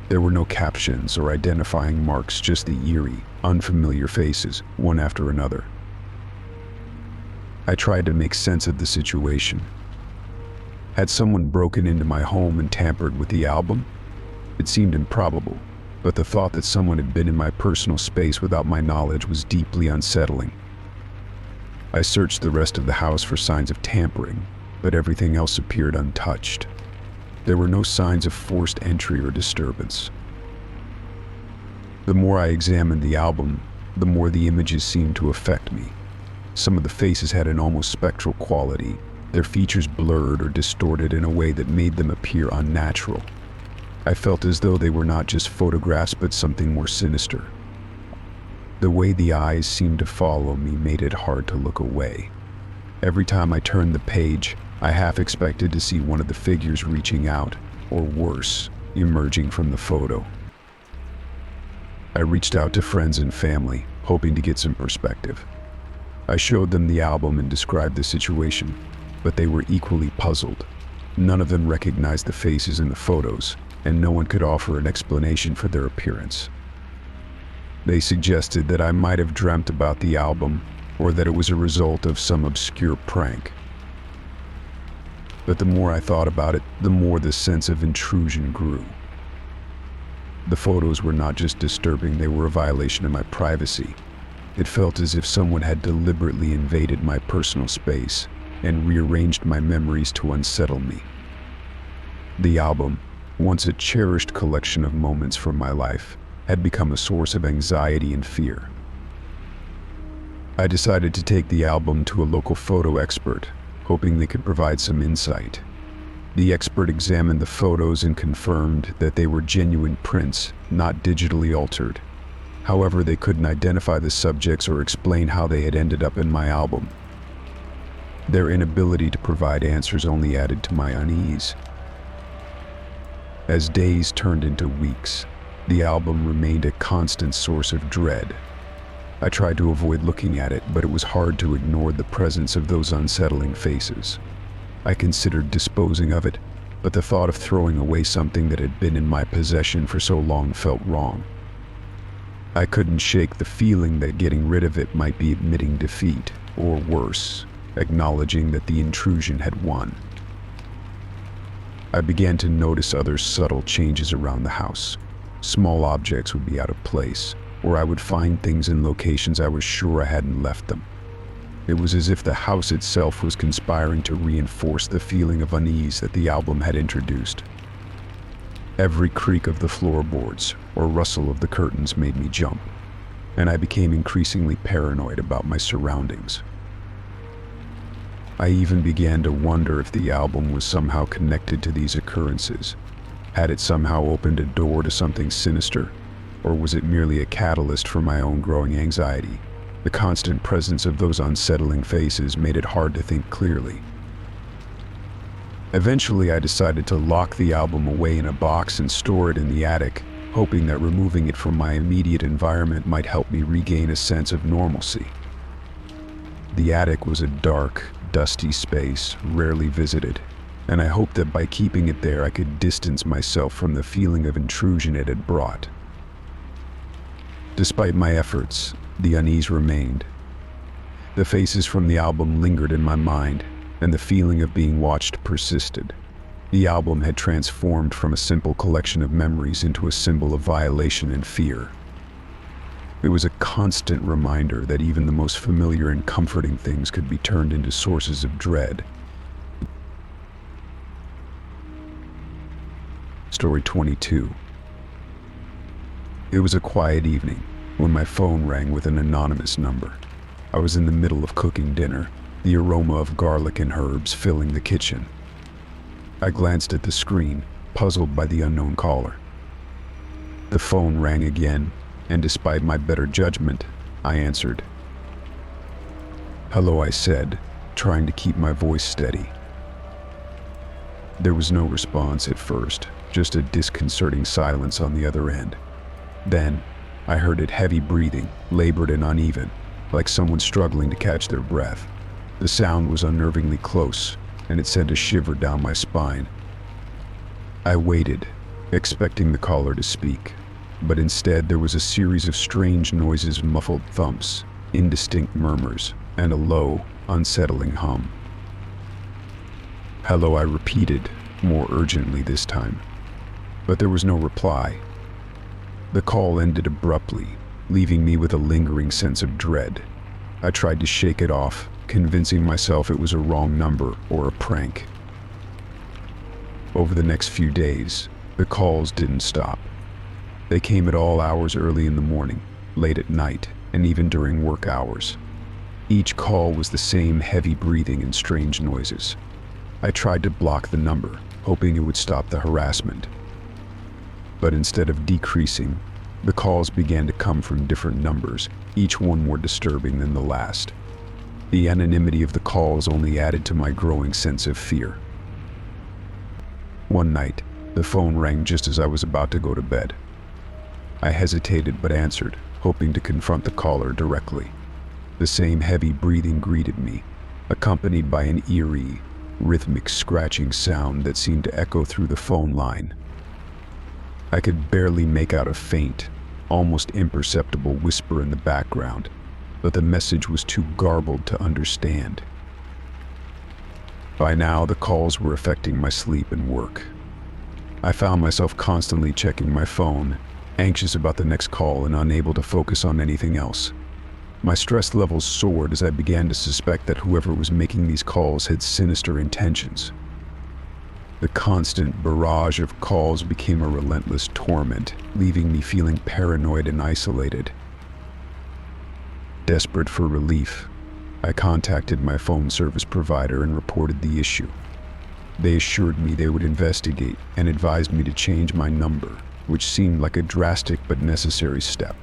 [SPEAKER 1] There were no captions or identifying marks, just the eerie, unfamiliar faces, one after another. I tried to make sense of the situation. Had someone broken into my home and tampered with the album? It seemed improbable, but the thought that someone had been in my personal space without my knowledge was deeply unsettling. I searched the rest of the house for signs of tampering, but everything else appeared untouched. There were no signs of forced entry or disturbance. The more I examined the album, the more the images seemed to affect me. Some of the faces had an almost spectral quality, their features blurred or distorted in a way that made them appear unnatural. I felt as though they were not just photographs but something more sinister. The way the eyes seemed to follow me made it hard to look away. Every time I turned the page, I half expected to see one of the figures reaching out, or worse, emerging from the photo. I reached out to friends and family, hoping to get some perspective. I showed them the album and described the situation, but they were equally puzzled. None of them recognized the faces in the photos, and no one could offer an explanation for their appearance. They suggested that I might have dreamt about the album, or that it was a result of some obscure prank. But the more I thought about it, the more the sense of intrusion grew. The photos were not just disturbing, they were a violation of my privacy. It felt as if someone had deliberately invaded my personal space and rearranged my memories to unsettle me. The album, once a cherished collection of moments from my life, had become a source of anxiety and fear. I decided to take the album to a local photo expert, hoping they could provide some insight. The expert examined the photos and confirmed that they were genuine prints, not digitally altered. However, they couldn't identify the subjects or explain how they had ended up in my album. Their inability to provide answers only added to my unease. As days turned into weeks, the album remained a constant source of dread. I tried to avoid looking at it, but it was hard to ignore the presence of those unsettling faces. I considered disposing of it, but the thought of throwing away something that had been in my possession for so long felt wrong. I couldn't shake the feeling that getting rid of it might be admitting defeat, or worse, acknowledging that the intrusion had won. I began to notice other subtle changes around the house. Small objects would be out of place. or I would find things in locations I was sure I hadn't left them. It was as if the house itself was conspiring to reinforce the feeling of unease that the album had introduced. Every creak of the floorboards or rustle of the curtains made me jump, and I became increasingly paranoid about my surroundings. I even began to wonder if the album was somehow connected to these occurrences. Had it somehow opened a door to something sinister, or was it merely a catalyst for my own growing anxiety? The constant presence of those unsettling faces made it hard to think clearly. Eventually, I decided to lock the album away in a box and store it in the attic, hoping that removing it from my immediate environment might help me regain a sense of normalcy. The attic was a dark, dusty space, rarely visited, and I hoped that by keeping it there I could distance myself from the feeling of intrusion it had brought. Despite my efforts, the unease remained. The faces from the album lingered in my mind, and the feeling of being watched persisted. The album had transformed from a simple collection of memories into a symbol of violation and fear. It was a constant reminder that even the most familiar and comforting things could be turned into sources of dread. Story 22. It was a quiet evening when my phone rang with an anonymous number. I was in the middle of cooking dinner, the aroma of garlic and herbs filling the kitchen. I glanced at the screen, puzzled by the unknown caller. The phone rang again, and despite my better judgment, I answered. "Hello," I said, trying to keep my voice steady. There was no response at first, just a disconcerting silence on the other end. Then, I heard it heavy breathing, labored and uneven, like someone struggling to catch their breath. The sound was unnervingly close, and it sent a shiver down my spine. I waited, expecting the caller to speak, but instead there was a series of strange noises, muffled thumps, indistinct murmurs, and a low, unsettling hum. "Hello," I repeated, more urgently this time. But there was no reply. The call ended abruptly, leaving me with a lingering sense of dread. I tried to shake it off, convincing myself it was a wrong number or a prank. Over the next few days, the calls didn't stop. They came at all hours, early in the morning, late at night, and even during work hours. Each call was the same heavy breathing and strange noises. I tried to block the number, hoping it would stop the harassment. But instead of decreasing, the calls began to come from different numbers, each one more disturbing than the last. The anonymity of the calls only added to my growing sense of fear. One night, the phone rang just as I was about to go to bed. I hesitated but answered, hoping to confront the caller directly. The same heavy breathing greeted me, accompanied by an eerie, rhythmic scratching sound that seemed to echo through the phone line. I could barely make out a faint, almost imperceptible whisper in the background, but the message was too garbled to understand. By now, the calls were affecting my sleep and work. I found myself constantly checking my phone, anxious about the next call and unable to focus on anything else. My stress levels soared as I began to suspect that whoever was making these calls had sinister intentions. The constant barrage of calls became a relentless torment, leaving me feeling paranoid and isolated. Desperate for relief, I contacted my phone service provider and reported the issue. They assured me they would investigate and advised me to change my number, which seemed like a drastic but necessary step.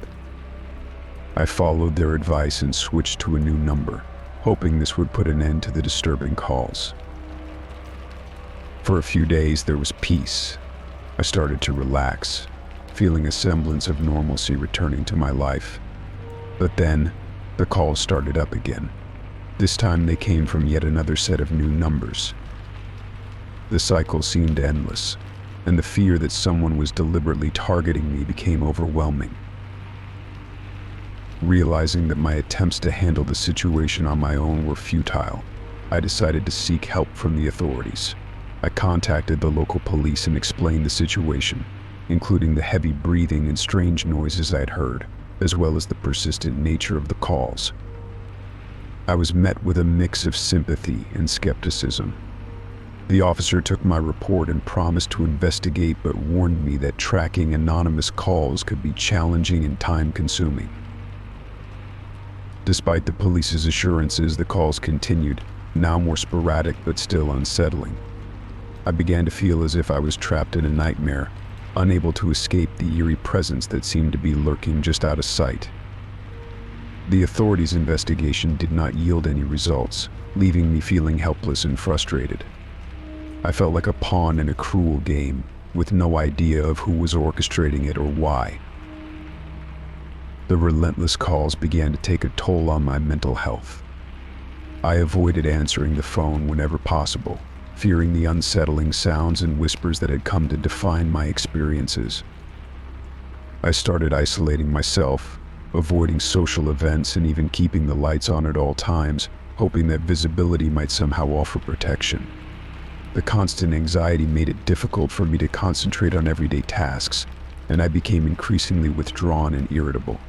[SPEAKER 1] I followed their advice and switched to a new number, hoping this would put an end to the disturbing calls. For a few days, there was peace. I started to relax, feeling a semblance of normalcy returning to my life. But then, the calls started up again. This time they came from yet another set of new numbers. The cycle seemed endless, and the fear that someone was deliberately targeting me became overwhelming. Realizing that my attempts to handle the situation on my own were futile, I decided to seek help from the authorities. I contacted the local police and explained the situation, including the heavy breathing and strange noises I'd heard. as well as the persistent nature of the calls. I was met with a mix of sympathy and skepticism. The officer took my report and promised to investigate, but warned me that tracking anonymous calls could be challenging and time-consuming. Despite the police's assurances, the calls continued, now more sporadic but still unsettling. I began to feel as if I was trapped in a nightmare, unable to escape the eerie presence that seemed to be lurking just out of sight. The authorities' investigation did not yield any results, leaving me feeling helpless and frustrated. I felt like a pawn in a cruel game, with no idea of who was orchestrating it or why. The relentless calls began to take a toll on my mental health. I avoided answering the phone whenever possible, fearing the unsettling sounds and whispers that had come to define my experiences. I started isolating myself, avoiding social events and even keeping the lights on at all times, hoping that visibility might somehow offer protection. The constant anxiety made it difficult for me to concentrate on everyday tasks, and I became increasingly withdrawn and irritable.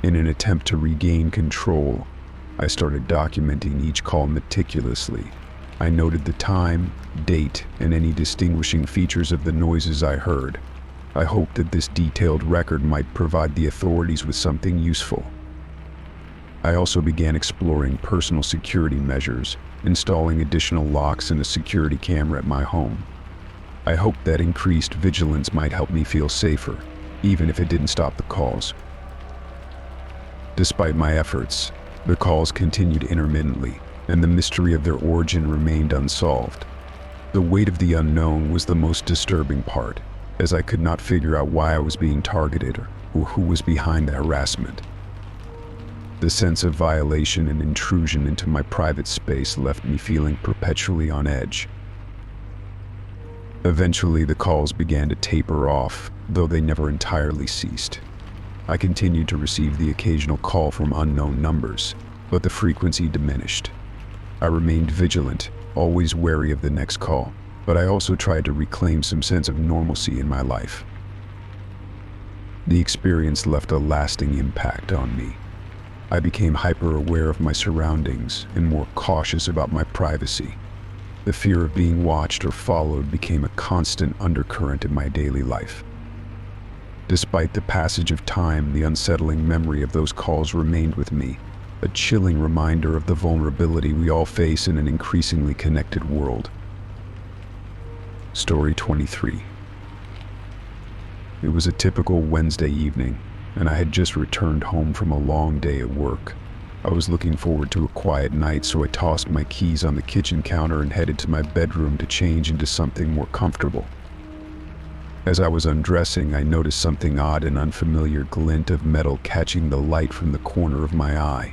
[SPEAKER 1] In an attempt to regain control, I started documenting each call meticulously. I noted the time, date, and any distinguishing features of the noises I heard. I hoped that this detailed record might provide the authorities with something useful. I also began exploring personal security measures, installing additional locks and a security camera at my home. I hoped that increased vigilance might help me feel safer, even if it didn't stop the calls. Despite my efforts, the calls continued intermittently, and the mystery of their origin remained unsolved. The weight of the unknown was the most disturbing part, as I could not figure out why I was being targeted or who was behind the harassment. The sense of violation and intrusion into my private space left me feeling perpetually on edge. Eventually, the calls began to taper off, though they never entirely ceased. I continued to receive the occasional call from unknown numbers, but the frequency diminished. I remained vigilant, always wary of the next call, but I also tried to reclaim some sense of normalcy in my life. The experience left a lasting impact on me. I became hyper-aware of my surroundings and more cautious about my privacy. The fear of being watched or followed became a constant undercurrent in my daily life. Despite the passage of time, the unsettling memory of those calls remained with me, a chilling reminder of the vulnerability we all face in an increasingly connected world. Story 23. It was a typical Wednesday evening, and I had just returned home from a long day at work. I was looking forward to a quiet night, so I tossed my keys on the kitchen counter and headed to my bedroom to change into something more comfortable. As I was undressing, I noticed something odd, an unfamiliar glint of metal catching the light from the corner of my eye.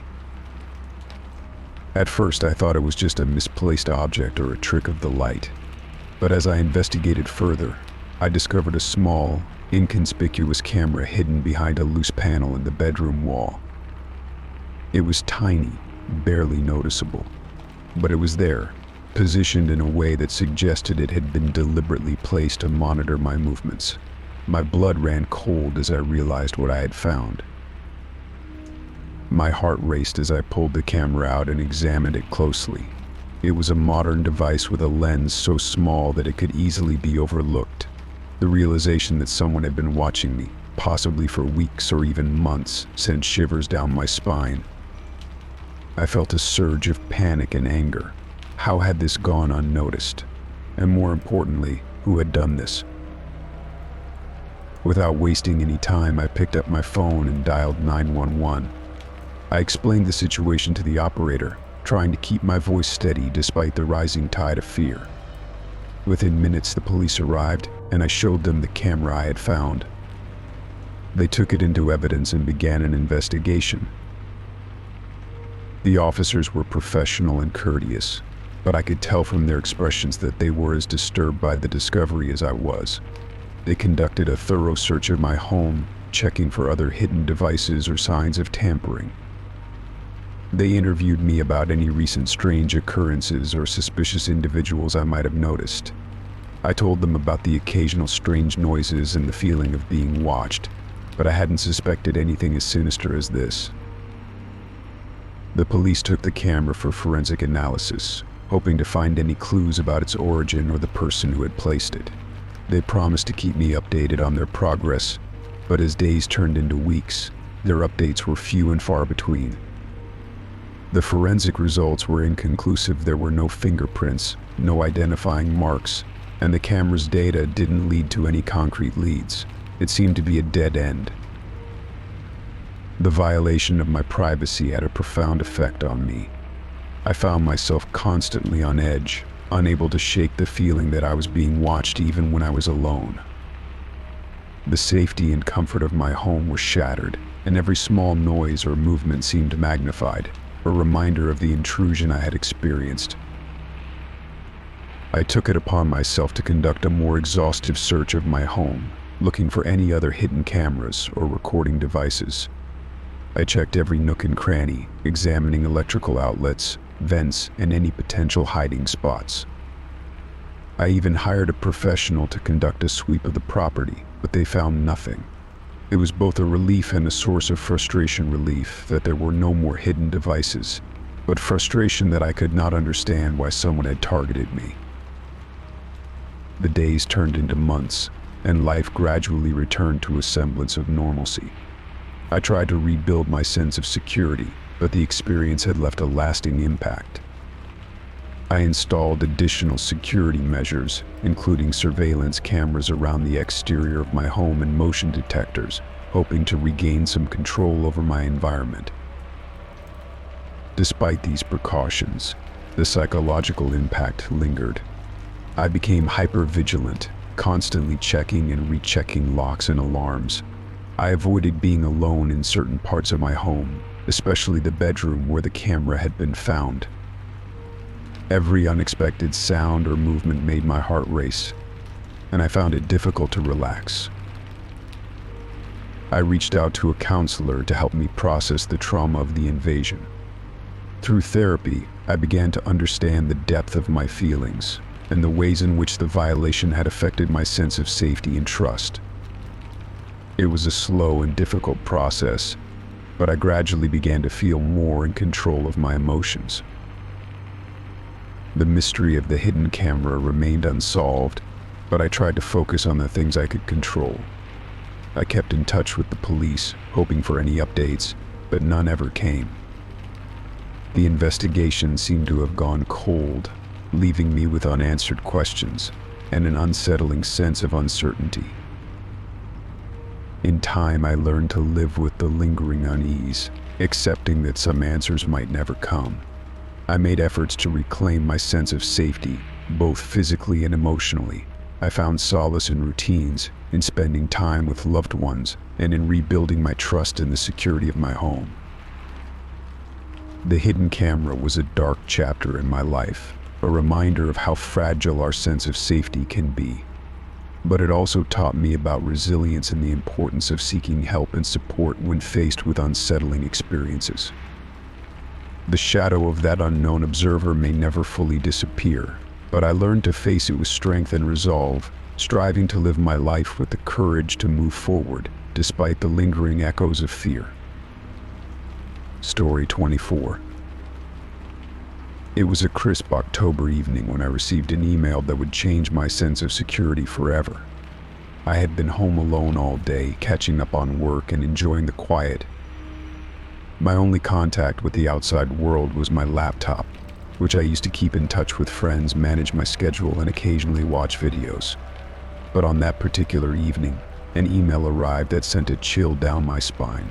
[SPEAKER 1] At first, I thought it was just a misplaced object or a trick of the light. But as I investigated further, I discovered a small, inconspicuous camera hidden behind a loose panel in the bedroom wall. It was tiny, barely noticeable, but it was there, positioned in a way that suggested it had been deliberately placed to monitor my movements. My blood ran cold as I realized what I had found. My heart raced as I pulled the camera out and examined it closely. It was a modern device with a lens so small that it could easily be overlooked. The realization that someone had been watching me, possibly for weeks or even months, sent shivers down my spine. I felt a surge of panic and anger. How had this gone unnoticed? And more importantly, who had done this? Without wasting any time, I picked up my phone and dialed 911. I explained the situation to the operator, trying to keep my voice steady despite the rising tide of fear. Within minutes, the police arrived, and I showed them the camera I had found. They took it into evidence and began an investigation. The officers were professional and courteous, but I could tell from their expressions that they were as disturbed by the discovery as I was. They conducted a thorough search of my home, checking for other hidden devices or signs of tampering. They interviewed me about any recent strange occurrences or suspicious individuals I might have noticed. I told them about the occasional strange noises and the feeling of being watched, but I hadn't suspected anything as sinister as this. The police took the camera for forensic analysis, hoping to find any clues about its origin or the person who had placed it. They promised to keep me updated on their progress, but as days turned into weeks, their updates were few and far between. The forensic results were inconclusive. There were no fingerprints, no identifying marks, and the camera's data didn't lead to any concrete leads. It seemed to be a dead end. The violation of my privacy had a profound effect on me. I found myself constantly on edge, unable to shake the feeling that I was being watched even when I was alone. The safety and comfort of my home were shattered, and every small noise or movement seemed magnified, a reminder of the intrusion I had experienced. I took it upon myself to conduct a more exhaustive search of my home, looking for any other hidden cameras or recording devices. I checked every nook and cranny, examining electrical outlets, vents, and any potential hiding spots. I even hired a professional to conduct a sweep of the property, but they found nothing. It was both a relief and a source of frustration. Relief that there were no more hidden devices, but frustration that I could not understand why someone had targeted me. The days turned into months, and life gradually returned to a semblance of normalcy. I tried to rebuild my sense of security, but the experience had left a lasting impact. I installed additional security measures, including surveillance cameras around the exterior of my home and motion detectors, hoping to regain some control over my environment. Despite these precautions, the psychological impact lingered. I became hyper-vigilant, constantly checking and rechecking locks and alarms. I avoided being alone in certain parts of my home, especially the bedroom where the camera had been found. Every unexpected sound or movement made my heart race, and I found it difficult to relax. I reached out to a counselor to help me process the trauma of the invasion. Through therapy, I began to understand the depth of my feelings and the ways in which the violation had affected my sense of safety and trust. It was a slow and difficult process, but I gradually began to feel more in control of my emotions. The mystery of the hidden camera remained unsolved, but I tried to focus on the things I could control. I kept in touch with the police, hoping for any updates, but none ever came. The investigation seemed to have gone cold, leaving me with unanswered questions and an unsettling sense of uncertainty. In time, I learned to live with the lingering unease, accepting that some answers might never come. I made efforts to reclaim my sense of safety, both physically and emotionally. I found solace in routines, in spending time with loved ones, and in rebuilding my trust in the security of my home. The hidden camera was a dark chapter in my life, a reminder of how fragile our sense of safety can be. But it also taught me about resilience and the importance of seeking help and support when faced with unsettling experiences. The shadow of that unknown observer may never fully disappear, but I learned to face it with strength and resolve, striving to live my life with the courage to move forward, despite the lingering echoes of fear. Story 24. It was a crisp October evening when I received an email that would change my sense of security forever. I had been home alone all day, catching up on work and enjoying the quiet. My only contact with the outside world was my laptop, which I used to keep in touch with friends, manage my schedule, and occasionally watch videos. But on that particular evening, an email arrived that sent a chill down my spine.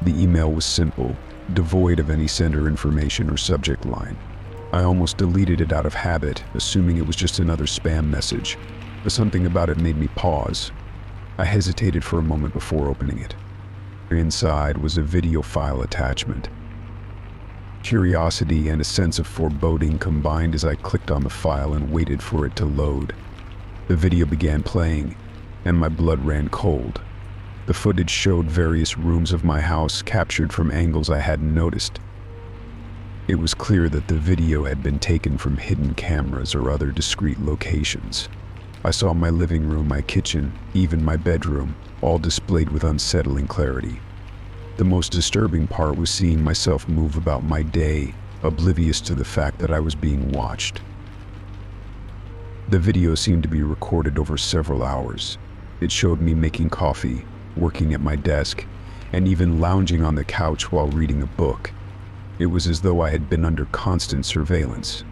[SPEAKER 1] The email was simple, devoid of any sender information or subject line. I almost deleted it out of habit, assuming it was just another spam message, but something about it made me pause. I hesitated for a moment before opening it. Inside was a video file attachment. Curiosity and a sense of foreboding combined as I clicked on the file and waited for it to load. The video began playing, and my blood ran cold. The footage showed various rooms of my house captured from angles I hadn't noticed. It was clear that the video had been taken from hidden cameras or other discreet locations. I saw my living room, my kitchen, even my bedroom, all displayed with unsettling clarity. The most disturbing part was seeing myself move about my day, oblivious to the fact that I was being watched. The video seemed to be recorded over several hours. It showed me making coffee, working at my desk, and even lounging on the couch while reading a book. It was as though I had been under constant surveillance.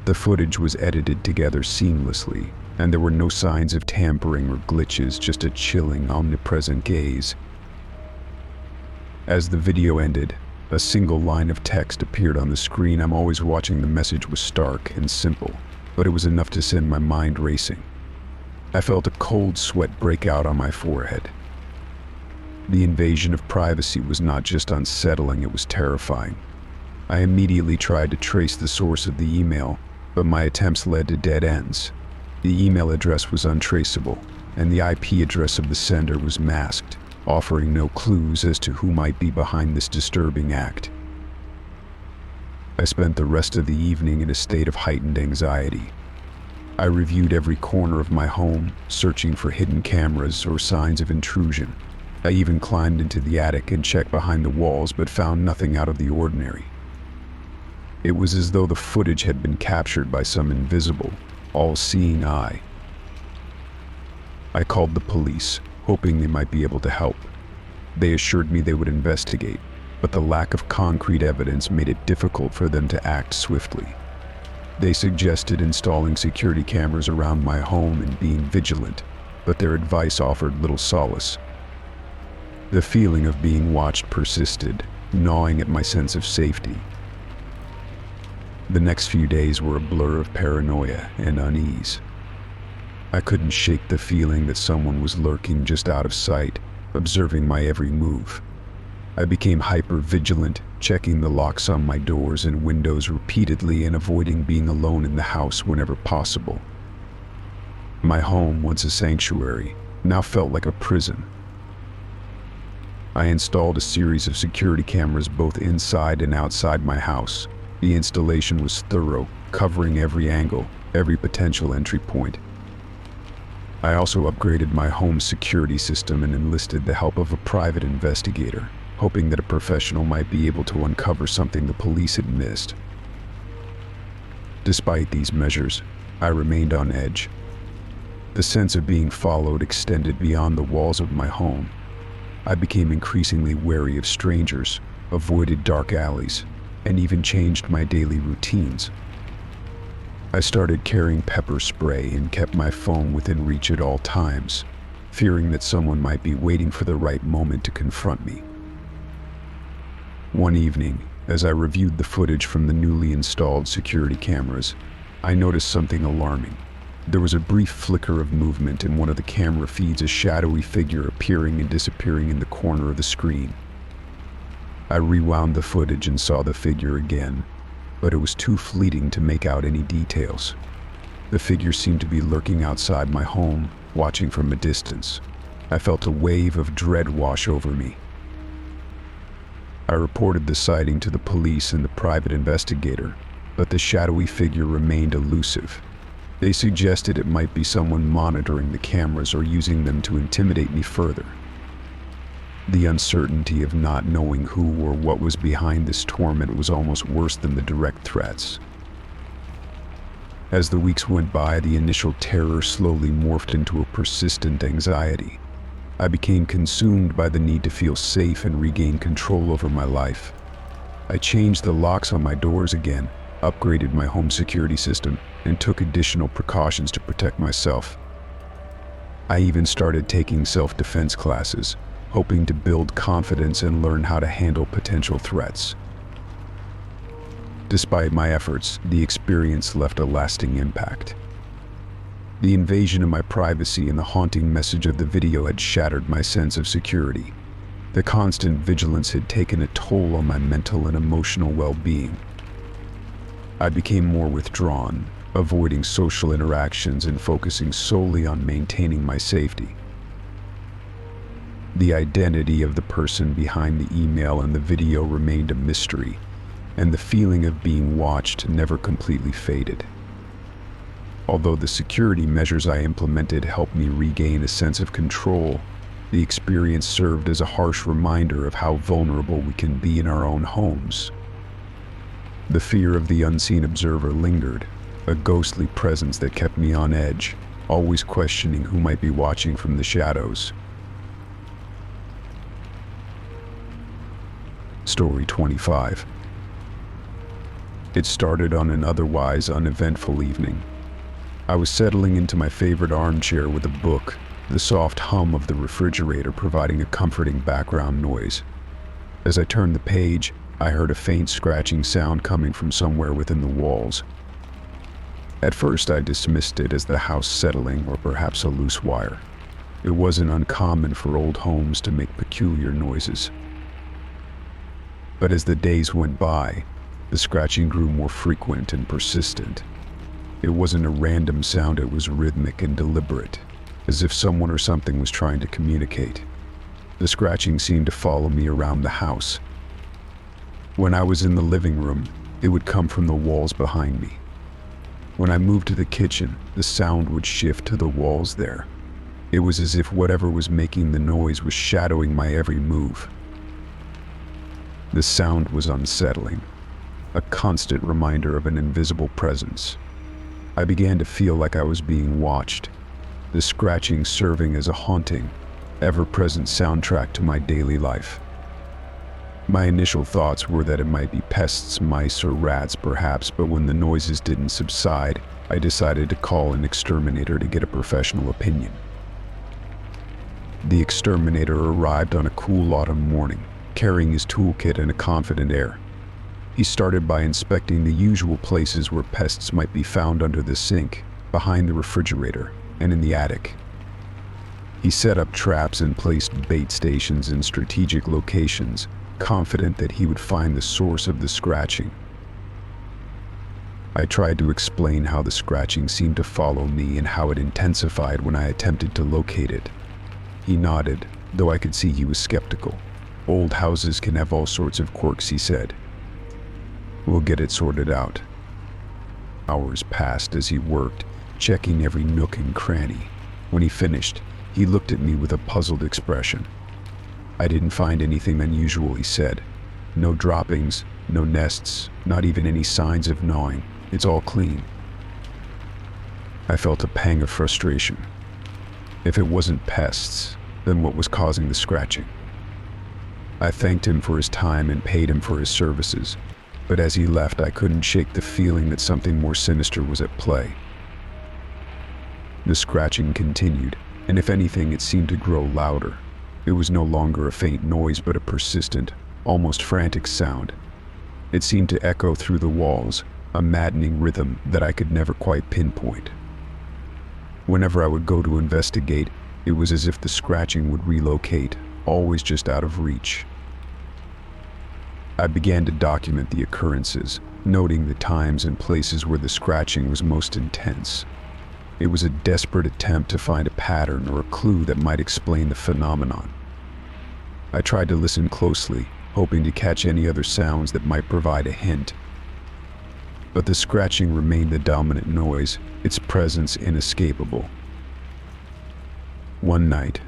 [SPEAKER 1] The footage was edited together seamlessly, and there were no signs of tampering or glitches, just a chilling, omnipresent gaze. As the video ended, a single line of text appeared on the screen. I'm always watching. The message was stark and simple, but it was enough to send my mind racing. I felt a cold sweat break out on my forehead. The invasion of privacy was not just unsettling, it was terrifying. I immediately tried to trace the source of the email, but my attempts led to dead ends. The email address was untraceable, and the IP address of the sender was masked, offering no clues as to who might be behind this disturbing act. I spent the rest of the evening in a state of heightened anxiety. I reviewed every corner of my home, searching for hidden cameras or signs of intrusion. I even climbed into the attic and checked behind the walls, but found nothing out of the ordinary. It was as though the footage had been captured by some invisible, all-seeing eye. I called the police, hoping they might be able to help. They assured me they would investigate, but the lack of concrete evidence made it difficult for them to act swiftly. They suggested installing security cameras around my home and being vigilant, but their advice offered little solace. The feeling of being watched persisted, gnawing at my sense of safety. The next few days were a blur of paranoia and unease. I couldn't shake the feeling that someone was lurking just out of sight, observing my every move. I became hyper-vigilant, checking the locks on my doors and windows repeatedly and avoiding being alone in the house whenever possible. My home, once a sanctuary, now felt like a prison. I installed a series of security cameras both inside and outside my house. The installation was thorough, covering every angle, every potential entry point. I also upgraded my home security system and enlisted the help of a private investigator, hoping that a professional might be able to uncover something the police had missed. Despite these measures, I remained on edge. The sense of being followed extended beyond the walls of my home. I became increasingly wary of strangers, avoided dark alleys, and even changed my daily routines. I started carrying pepper spray and kept my phone within reach at all times, fearing that someone might be waiting for the right moment to confront me. One evening, as I reviewed the footage from the newly installed security cameras, I noticed something alarming. There was a brief flicker of movement in one of the camera feeds, a shadowy figure appearing and disappearing in the corner of the screen. I rewound the footage and saw the figure again, but it was too fleeting to make out any details. The figure seemed to be lurking outside my home, watching from a distance. I felt a wave of dread wash over me. I reported the sighting to the police and the private investigator, but the shadowy figure remained elusive. They suggested it might be someone monitoring the cameras or using them to intimidate me further. The uncertainty of not knowing who or what was behind this torment was almost worse than the direct threats. As the weeks went by, the initial terror slowly morphed into a persistent anxiety. I became consumed by the need to feel safe and regain control over my life. I changed the locks on my doors again, upgraded my home security system, and took additional precautions to protect myself. I even started taking self-defense classes, hoping to build confidence and learn how to handle potential threats. Despite my efforts, the experience left a lasting impact. The invasion of my privacy and the haunting message of the video had shattered my sense of security. The constant vigilance had taken a toll on my mental and emotional well-being. I became more withdrawn, avoiding social interactions and focusing solely on maintaining my safety. The identity of the person behind the email and the video remained a mystery, and the feeling of being watched never completely faded. Although the security measures I implemented helped me regain a sense of control, the experience served as a harsh reminder of how vulnerable we can be in our own homes. The fear of the unseen observer lingered, a ghostly presence that kept me on edge, always questioning who might be watching from the shadows. Story 25. It started on an otherwise uneventful evening. I was settling into my favorite armchair with a book, the soft hum of the refrigerator providing a comforting background noise. As I turned the page, I heard a faint scratching sound coming from somewhere within the walls. At first, I dismissed it as the house settling or perhaps a loose wire. It wasn't uncommon for old homes to make peculiar noises. But as the days went by, the scratching grew more frequent and persistent. It wasn't a random sound, it was rhythmic and deliberate, as if someone or something was trying to communicate. The scratching seemed to follow me around the house. When I was in the living room, it would come from the walls behind me. When I moved to the kitchen, the sound would shift to the walls there. It was as if whatever was making the noise was shadowing my every move. The sound was unsettling, a constant reminder of an invisible presence. I began to feel like I was being watched, the scratching serving as a haunting, ever-present soundtrack to my daily life. My initial thoughts were that it might be pests, mice, or rats perhaps, but when the noises didn't subside, I decided to call an exterminator to get a professional opinion. The exterminator arrived on a cool autumn morning, carrying his toolkit and a confident air. He started by inspecting the usual places where pests might be found under the sink, behind the refrigerator, and in the attic. He set up traps and placed bait stations in strategic locations, confident that he would find the source of the scratching. I tried to explain how the scratching seemed to follow me and how it intensified when I attempted to locate it. He nodded, though I could see he was skeptical. Old houses can have all sorts of quirks, he said. We'll get it sorted out. Hours passed as he worked, checking every nook and cranny. When he finished, he looked at me with a puzzled expression. I didn't find anything unusual, he said. No droppings, no nests, not even any signs of gnawing. It's all clean. I felt a pang of frustration. If it wasn't pests, then what was causing the scratching? I thanked him for his time and paid him for his services, but as he left, I couldn't shake the feeling that something more sinister was at play. The scratching continued, and if anything, it seemed to grow louder. It was no longer a faint noise, but a persistent, almost frantic sound. It seemed to echo through the walls, a maddening rhythm that I could never quite pinpoint. Whenever I would go to investigate, it was as if the scratching would relocate, always just out of reach. I began to document the occurrences, noting the times and places where the scratching was most intense. It was a desperate attempt to find a pattern or a clue that might explain the phenomenon. I tried to listen closely, hoping to catch any other sounds that might provide a hint. But the scratching remained the dominant noise, its presence inescapable. One night,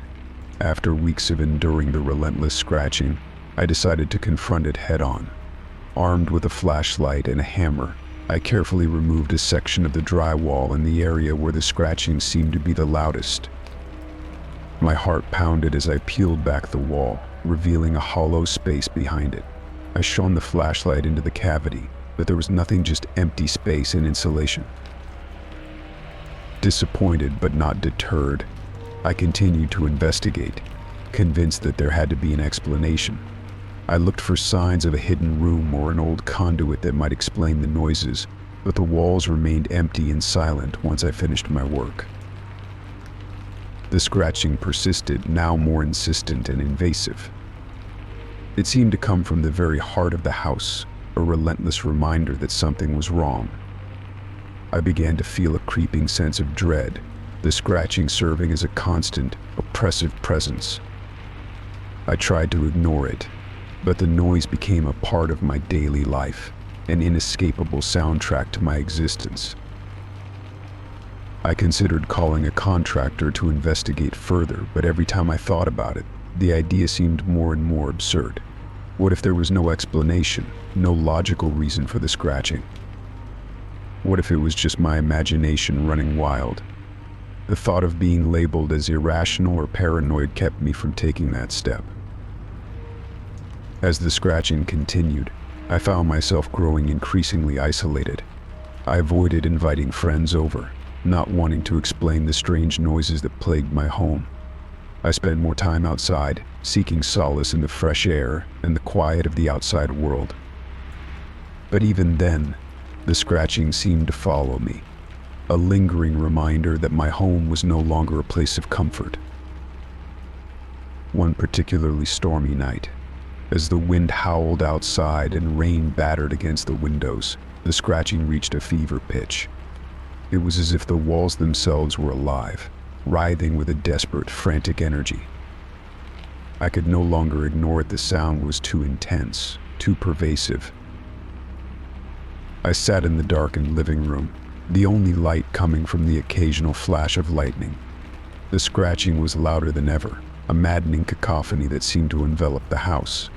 [SPEAKER 1] after weeks of enduring the relentless scratching, I decided to confront it head-on. Armed with a flashlight and a hammer, I carefully removed a section of the drywall in the area where the scratching seemed to be the loudest. My heart pounded as I peeled back the wall, revealing a hollow space behind it. I shone the flashlight into the cavity, but there was nothing, just empty space and insulation. Disappointed but not deterred, I continued to investigate, convinced that there had to be an explanation. I looked for signs of a hidden room or an old conduit that might explain the noises, but the walls remained empty and silent once I finished my work. The scratching persisted, now more insistent and invasive. It seemed to come from the very heart of the house, a relentless reminder that something was wrong. I began to feel a creeping sense of dread, the scratching serving as a constant, oppressive presence. I tried to ignore it, but the noise became a part of my daily life, an inescapable soundtrack to my existence. I considered calling a contractor to investigate further, but every time I thought about it, the idea seemed more and more absurd. What if there was no explanation, no logical reason for the scratching? What if it was just my imagination running wild? The thought of being labeled as irrational or paranoid kept me from taking that step. As the scratching continued, I found myself growing increasingly isolated. I avoided inviting friends over, not wanting to explain the strange noises that plagued my home. I spent more time outside, seeking solace in the fresh air and the quiet of the outside world. But even then, the scratching seemed to follow me, a lingering reminder that my home was no longer a place of comfort. One particularly stormy night, as the wind howled outside and rain battered against the windows, the scratching reached a fever pitch. It was as if the walls themselves were alive, writhing with a desperate, frantic energy. I could no longer ignore it. The sound was too intense, too pervasive. I sat in the darkened living room, the only light coming from the occasional flash of lightning. The scratching was louder than ever, a maddening cacophony that seemed to envelop the house.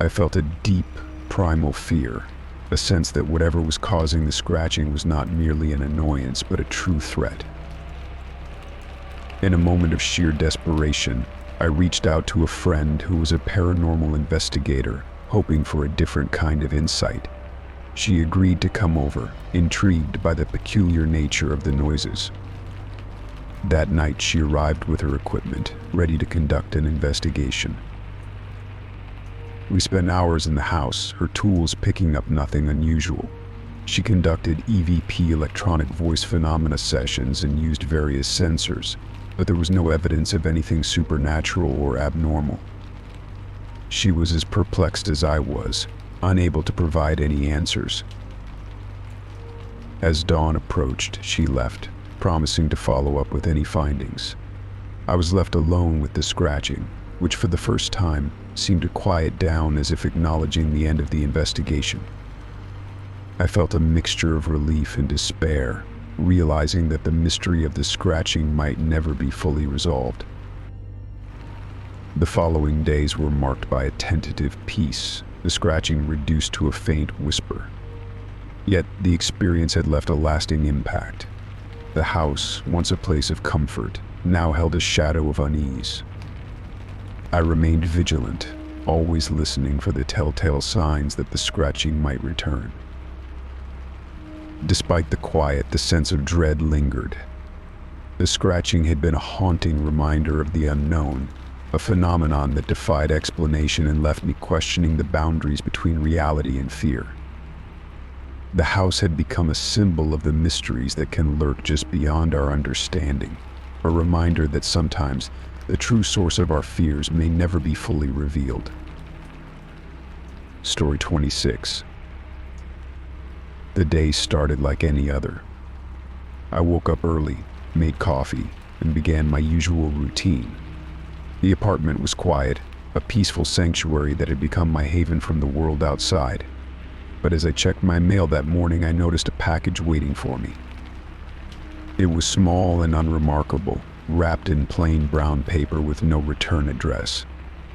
[SPEAKER 1] I felt a deep, primal fear, a sense that whatever was causing the scratching was not merely an annoyance, but a true threat. In a moment of sheer desperation, I reached out to a friend who was a paranormal investigator, hoping for a different kind of insight. She agreed to come over, intrigued by the peculiar nature of the noises. That night, she arrived with her equipment, ready to conduct an investigation. We spent hours in the house, her tools picking up nothing unusual. She conducted EVP, electronic voice phenomena sessions, and used various sensors, but there was no evidence of anything supernatural or abnormal. She was as perplexed as I was, unable to provide any answers. As dawn approached, she left, promising to follow up with any findings. I was left alone with the scratching, which for the first time seemed to quiet down, as if acknowledging the end of the investigation. I felt a mixture of relief and despair, realizing that the mystery of the scratching might never be fully resolved. The following days were marked by a tentative peace, the scratching reduced to a faint whisper. Yet the experience had left a lasting impact. The house, once a place of comfort, now held a shadow of unease. I remained vigilant, always listening for the telltale signs that the scratching might return. Despite the quiet, the sense of dread lingered. The scratching had been a haunting reminder of the unknown, a phenomenon that defied explanation and left me questioning the boundaries between reality and fear. The house had become a symbol of the mysteries that can lurk just beyond our understanding, a reminder that sometimes the true source of our fears may never be fully revealed. Story 26. The day started like any other. I woke up early, made coffee, and began my usual routine. The apartment was quiet, a peaceful sanctuary that had become my haven from the world outside. But as I checked my mail that morning, I noticed a package waiting for me. It was small and unremarkable, wrapped in plain brown paper with no return address.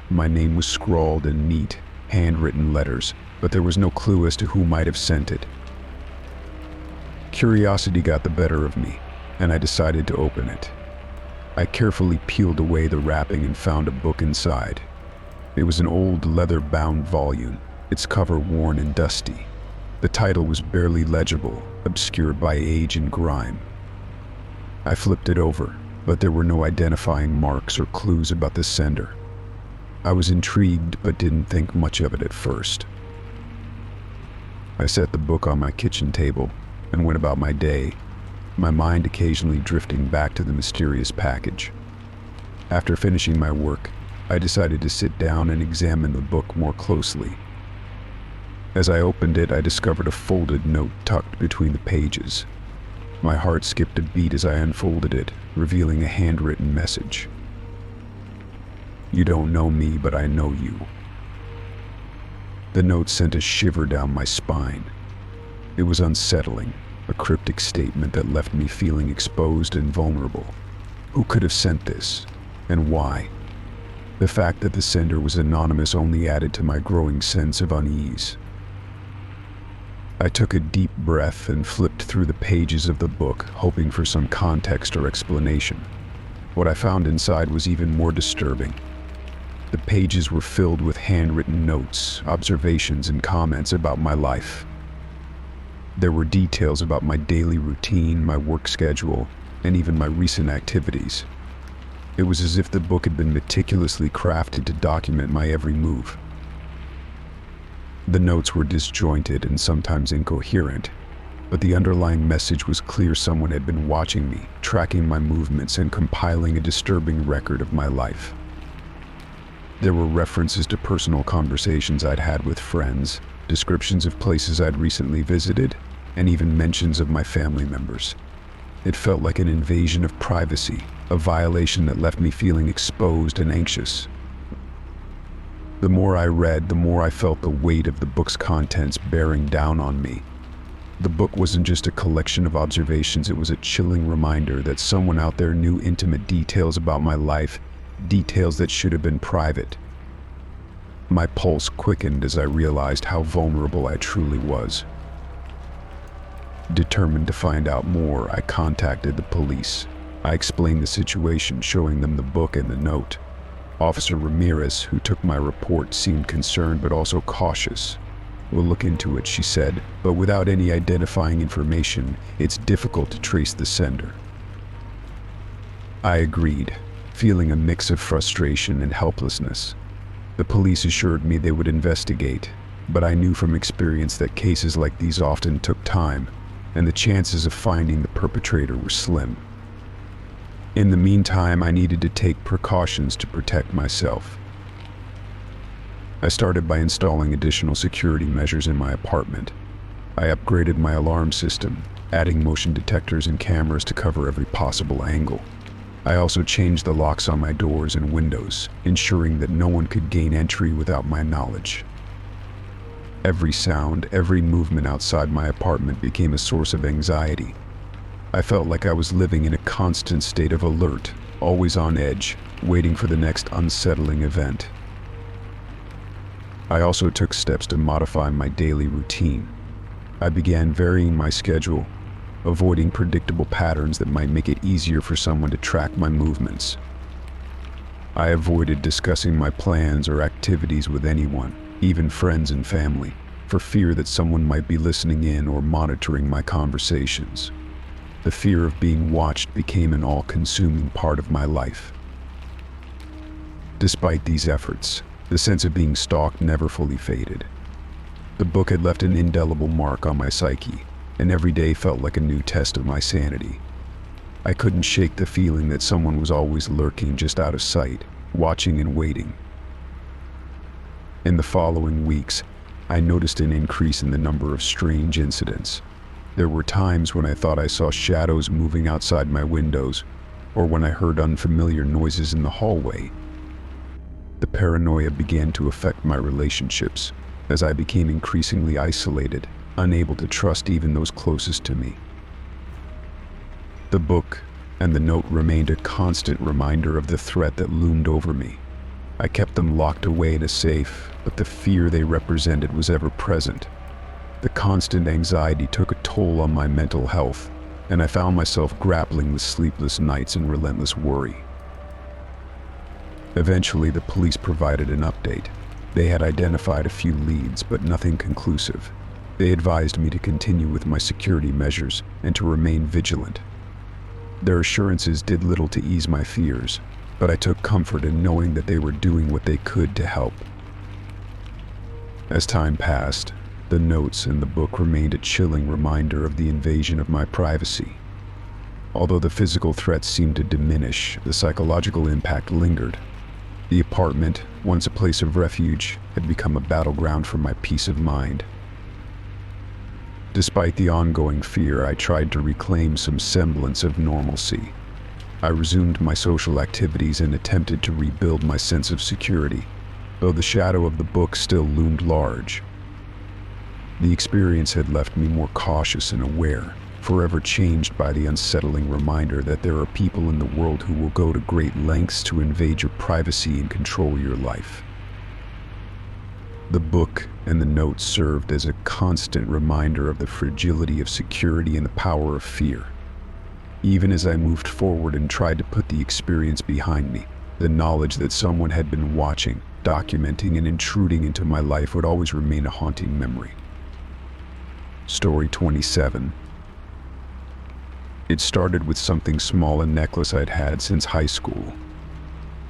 [SPEAKER 1] My name was scrawled in neat, handwritten letters, but there was no clue as to who might have sent it. Curiosity got the better of me, and I decided to open it. I carefully peeled away the wrapping and found a book inside. It was an old leather-bound volume, its cover worn and dusty. The title was barely legible, obscured by age and grime. I flipped it over, but there were no identifying marks or clues about the sender. I was intrigued, but didn't think much of it at first. I set the book on my kitchen table and went about my day, my mind occasionally drifting back to the mysterious package. After finishing my work, I decided to sit down and examine the book more closely. As I opened it, I discovered a folded note tucked between the pages. My heart skipped a beat as I unfolded it, revealing a handwritten message. "You don't know me, but I know you." The note sent a shiver down my spine. It was unsettling, a cryptic statement that left me feeling exposed and vulnerable. Who could have sent this, and why? The fact that the sender was anonymous only added to my growing sense of unease. I took a deep breath and flipped through the pages of the book, hoping for some context or explanation. What I found inside was even more disturbing. The pages were filled with handwritten notes, observations, and comments about my life. There were details about my daily routine, my work schedule, and even my recent activities. It was as if the book had been meticulously crafted to document my every move. The notes were disjointed and sometimes incoherent, but the underlying message was clear. Someone had been watching me, tracking my movements, and compiling a disturbing record of my life. There were references to personal conversations I'd had with friends, descriptions of places I'd recently visited, and even mentions of my family members. It felt like an invasion of privacy, a violation that left me feeling exposed and anxious. The more I read, the more I felt the weight of the book's contents bearing down on me. The book wasn't just a collection of observations, it was a chilling reminder that someone out there knew intimate details about my life, details that should have been private. My pulse quickened as I realized how vulnerable I truly was. Determined to find out more, I contacted the police. I explained the situation, showing them the book and the note. Officer Ramirez, who took my report, seemed concerned but also cautious. "We'll look into it," she said, "but without any identifying information, it's difficult to trace the sender." I agreed, feeling a mix of frustration and helplessness. The police assured me they would investigate, but I knew from experience that cases like these often took time, and the chances of finding the perpetrator were slim. In the meantime, I needed to take precautions to protect myself. I started by installing additional security measures in my apartment. I upgraded my alarm system, adding motion detectors and cameras to cover every possible angle. I also changed the locks on my doors and windows, ensuring that no one could gain entry without my knowledge. Every sound, every movement outside my apartment became a source of anxiety. I felt like I was living in a constant state of alert, always on edge, waiting for the next unsettling event. I also took steps to modify my daily routine. I began varying my schedule, avoiding predictable patterns that might make it easier for someone to track my movements. I avoided discussing my plans or activities with anyone, even friends and family, for fear that someone might be listening in or monitoring my conversations. The fear of being watched became an all-consuming part of my life. Despite these efforts, the sense of being stalked never fully faded. The book had left an indelible mark on my psyche, and every day felt like a new test of my sanity. I couldn't shake the feeling that someone was always lurking just out of sight, watching and waiting. In the following weeks, I noticed an increase in the number of strange incidents. There were times when I thought I saw shadows moving outside my windows, or when I heard unfamiliar noises in the hallway. The paranoia began to affect my relationships, as I became increasingly isolated, unable to trust even those closest to me. The book and the note remained a constant reminder of the threat that loomed over me. I kept them locked away in a safe, but the fear they represented was ever present. The constant anxiety took a toll on my mental health, and I found myself grappling with sleepless nights and relentless worry. Eventually, the police provided an update. They had identified a few leads, but nothing conclusive. They advised me to continue with my security measures and to remain vigilant. Their assurances did little to ease my fears, but I took comfort in knowing that they were doing what they could to help. As time passed, the notes and the book remained a chilling reminder of the invasion of my privacy. Although the physical threats seemed to diminish, the psychological impact lingered. The apartment, once a place of refuge, had become a battleground for my peace of mind. Despite the ongoing fear, I tried to reclaim some semblance of normalcy. I resumed my social activities and attempted to rebuild my sense of security, though the shadow of the book still loomed large. The experience had left me more cautious and aware, forever changed by the unsettling reminder that there are people in the world who will go to great lengths to invade your privacy and control your life. The book and the notes served as a constant reminder of the fragility of security and the power of fear. Even as I moved forward and tried to put the experience behind me, the knowledge that someone had been watching, documenting, and intruding into my life would always remain a haunting memory. Story 27. It started with something small, a necklace I'd had since high school.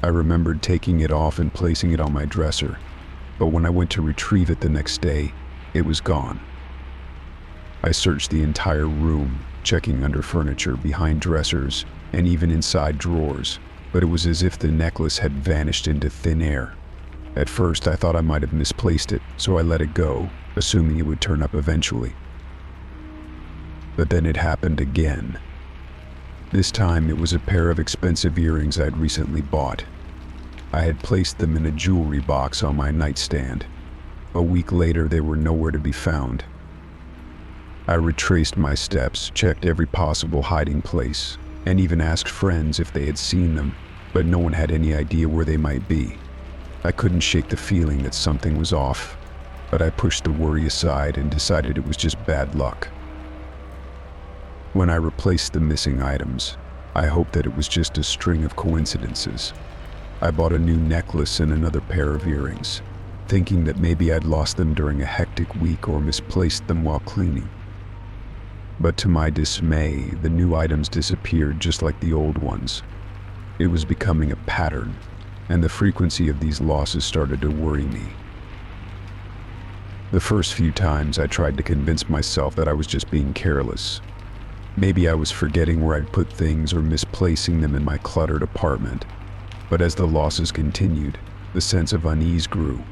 [SPEAKER 1] I remembered taking it off and placing it on my dresser, but when I went to retrieve it the next day, it was gone. I searched the entire room, checking under furniture, behind dressers, and even inside drawers, but it was as if the necklace had vanished into thin air. At first, I thought I might have misplaced it, so I let it go, assuming it would turn up eventually. But then it happened again. This time, it was a pair of expensive earrings I'd recently bought. I had placed them in a jewelry box on my nightstand. A week later, they were nowhere to be found. I retraced my steps, checked every possible hiding place, and even asked friends if they had seen them, but no one had any idea where they might be. I couldn't shake the feeling that something was off, but I pushed the worry aside and decided it was just bad luck. When I replaced the missing items, I hoped that it was just a string of coincidences. I bought a new necklace and another pair of earrings, thinking that maybe I'd lost them during a hectic week or misplaced them while cleaning. But to my dismay, the new items disappeared just like the old ones. It was becoming a pattern, and the frequency of these losses started to worry me. The first few times I tried to convince myself that I was just being careless. Maybe I was forgetting where I'd put things or misplacing them in my cluttered apartment. But as the losses continued, the sense of unease grew.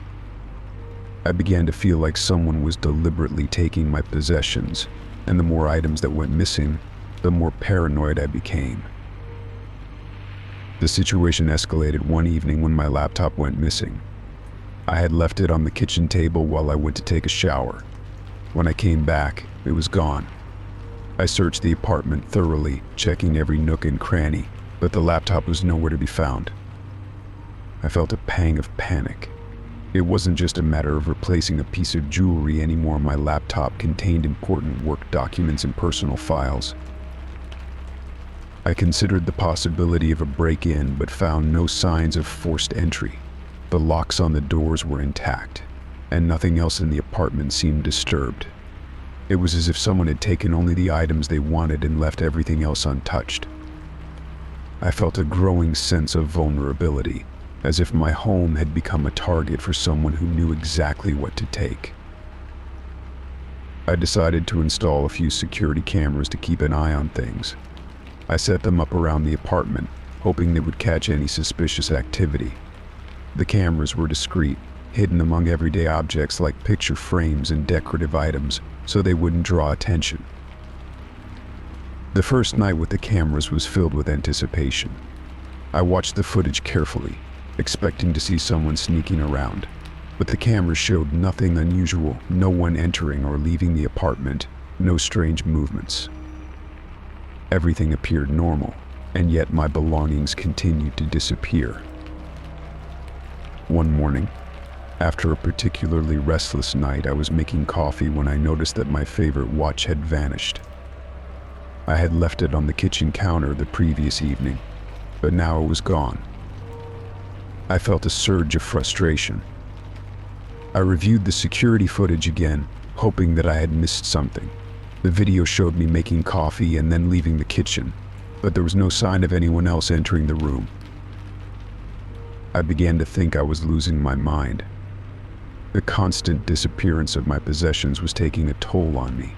[SPEAKER 1] I began to feel like someone was deliberately taking my possessions, and the more items that went missing, the more paranoid I became. The situation escalated one evening when my laptop went missing. I had left it on the kitchen table while I went to take a shower. When I came back, it was gone. I searched the apartment thoroughly, checking every nook and cranny, but the laptop was nowhere to be found. I felt a pang of panic. It wasn't just a matter of replacing a piece of jewelry anymore. My laptop contained important work documents and personal files. I considered the possibility of a break-in, but found no signs of forced entry. The locks on the doors were intact, and nothing else in the apartment seemed disturbed. It was as if someone had taken only the items they wanted and left everything else untouched. I felt a growing sense of vulnerability, as if my home had become a target for someone who knew exactly what to take. I decided to install a few security cameras to keep an eye on things. I set them up around the apartment, hoping they would catch any suspicious activity. The cameras were discreet, hidden among everyday objects like picture frames and decorative items, so they wouldn't draw attention. The first night with the cameras was filled with anticipation. I watched the footage carefully, expecting to see someone sneaking around, but the cameras showed nothing unusual, no one entering or leaving the apartment, no strange movements. Everything appeared normal, and yet my belongings continued to disappear. One morning, after a particularly restless night, I was making coffee when I noticed that my favorite watch had vanished. I had left it on the kitchen counter the previous evening, but now it was gone. I felt a surge of frustration. I reviewed the security footage again, hoping that I had missed something. The video showed me making coffee and then leaving the kitchen, but there was no sign of anyone else entering the room. I began to think I was losing my mind. The constant disappearance of my possessions was taking a toll on me.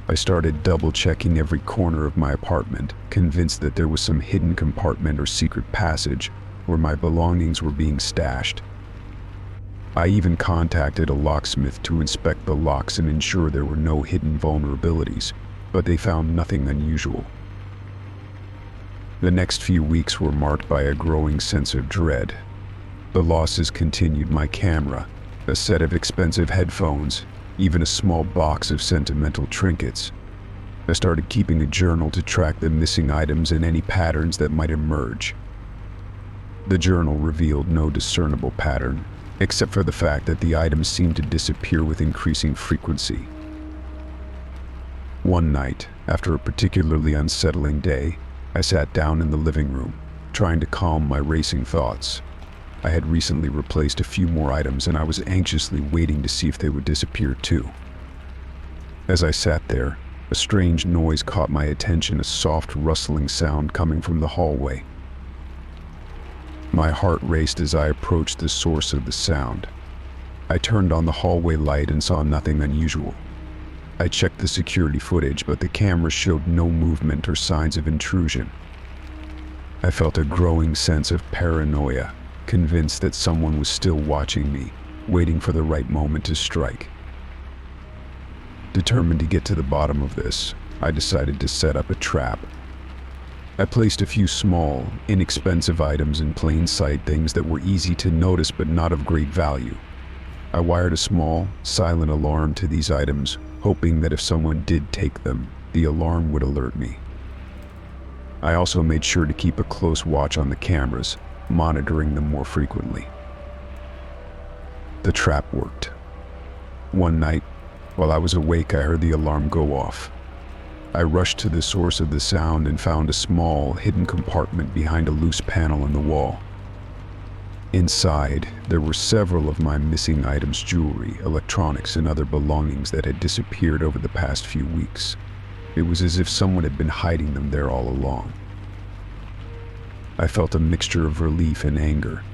[SPEAKER 1] I started double-checking every corner of my apartment, convinced that there was some hidden compartment or secret passage where my belongings were being stashed. I even contacted a locksmith to inspect the locks and ensure there were no hidden vulnerabilities, but they found nothing unusual. The next few weeks were marked by a growing sense of dread. The losses continued: my camera, a set of expensive headphones, even a small box of sentimental trinkets. I started keeping a journal to track the missing items and any patterns that might emerge. The journal revealed no discernible pattern, except for the fact that the items seemed to disappear with increasing frequency. One night, after a particularly unsettling day, I sat down in the living room, trying to calm my racing thoughts. I had recently replaced a few more items and I was anxiously waiting to see if they would disappear too. As I sat there, a strange noise caught my attention, a soft rustling sound coming from the hallway. My heart raced as I approached the source of the sound. I turned on the hallway light and saw nothing unusual. I checked the security footage, but the camera showed no movement or signs of intrusion. I felt a growing sense of paranoia, convinced that someone was still watching me, waiting for the right moment to strike. Determined to get to the bottom of this, I decided to set up a trap. I placed a few small, inexpensive items in plain sight, things that were easy to notice but not of great value. I wired a small, silent alarm to these items, hoping that if someone did take them, the alarm would alert me. I also made sure to keep a close watch on the cameras, monitoring them more frequently. The trap worked. One night, while I was awake, I heard the alarm go off. I rushed to the source of the sound and found a small, hidden compartment behind a loose panel in the wall. Inside, there were several of my missing items, jewelry, electronics, and other belongings that had disappeared over the past few weeks. It was as if someone had been hiding them there all along. I felt a mixture of relief and anger.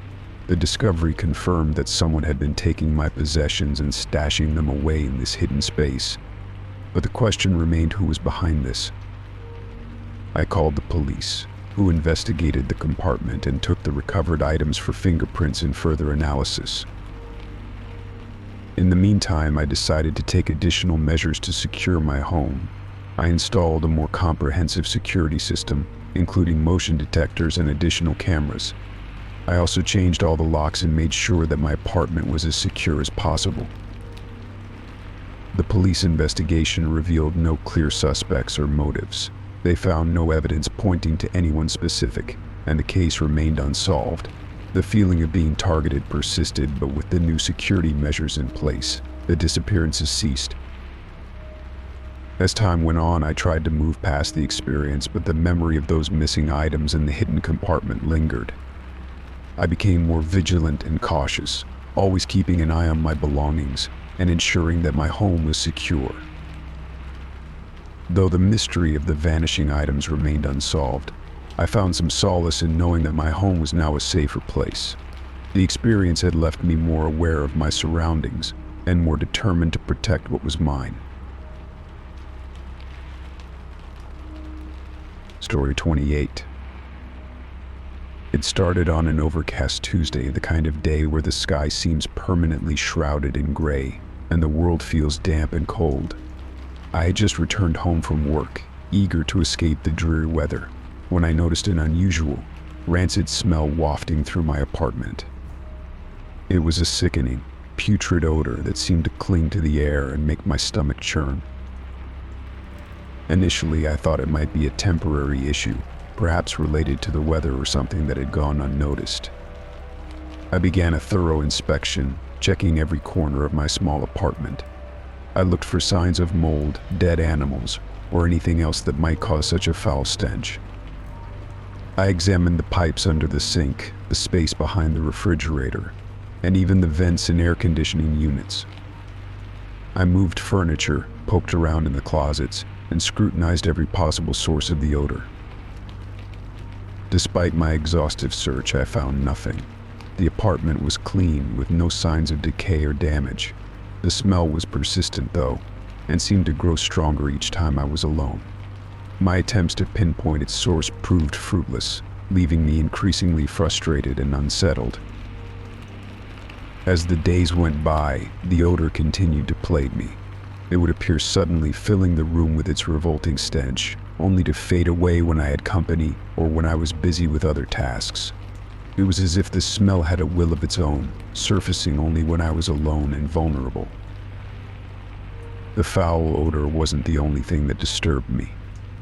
[SPEAKER 1] The discovery confirmed that someone had been taking my possessions and stashing them away in this hidden space. But the question remained, who was behind this? I called the police, who investigated the compartment and took the recovered items for fingerprints and further analysis. In the meantime, I decided to take additional measures to secure my home. I installed a more comprehensive security system, including motion detectors and additional cameras. I also changed all the locks and made sure that my apartment was as secure as possible. The police investigation revealed no clear suspects or motives. They found no evidence pointing to anyone specific, and the case remained unsolved. The feeling of being targeted persisted, but with the new security measures in place, the disappearances ceased. As time went on, I tried to move past the experience, but the memory of those missing items in the hidden compartment lingered. I became more vigilant and cautious, always keeping an eye on my belongings and ensuring that my home was secure. Though the mystery of the vanishing items remained unsolved, I found some solace in knowing that my home was now a safer place. The experience had left me more aware of my surroundings and more determined to protect what was mine. Story 28. It started on an overcast Tuesday, the kind of day where the sky seems permanently shrouded in gray and the world feels damp and cold. I had just returned home from work, eager to escape the dreary weather, when I noticed an unusual, rancid smell wafting through my apartment. It was a sickening, putrid odor that seemed to cling to the air and make my stomach churn. Initially, I thought it might be a temporary issue, perhaps related to the weather or something that had gone unnoticed. I began a thorough inspection, checking every corner of my small apartment. I looked for signs of mold, dead animals, or anything else that might cause such a foul stench. I examined the pipes under the sink, the space behind the refrigerator, and even the vents and air conditioning units. I moved furniture, poked around in the closets, and scrutinized every possible source of the odor. Despite my exhaustive search, I found nothing. The apartment was clean, with no signs of decay or damage. The smell was persistent, though, and seemed to grow stronger each time I was alone. My attempts to pinpoint its source proved fruitless, leaving me increasingly frustrated and unsettled. As the days went by, the odor continued to plague me. It would appear suddenly, filling the room with its revolting stench, only to fade away when I had company or when I was busy with other tasks. It was as if the smell had a will of its own, surfacing only when I was alone and vulnerable. The foul odor wasn't the only thing that disturbed me.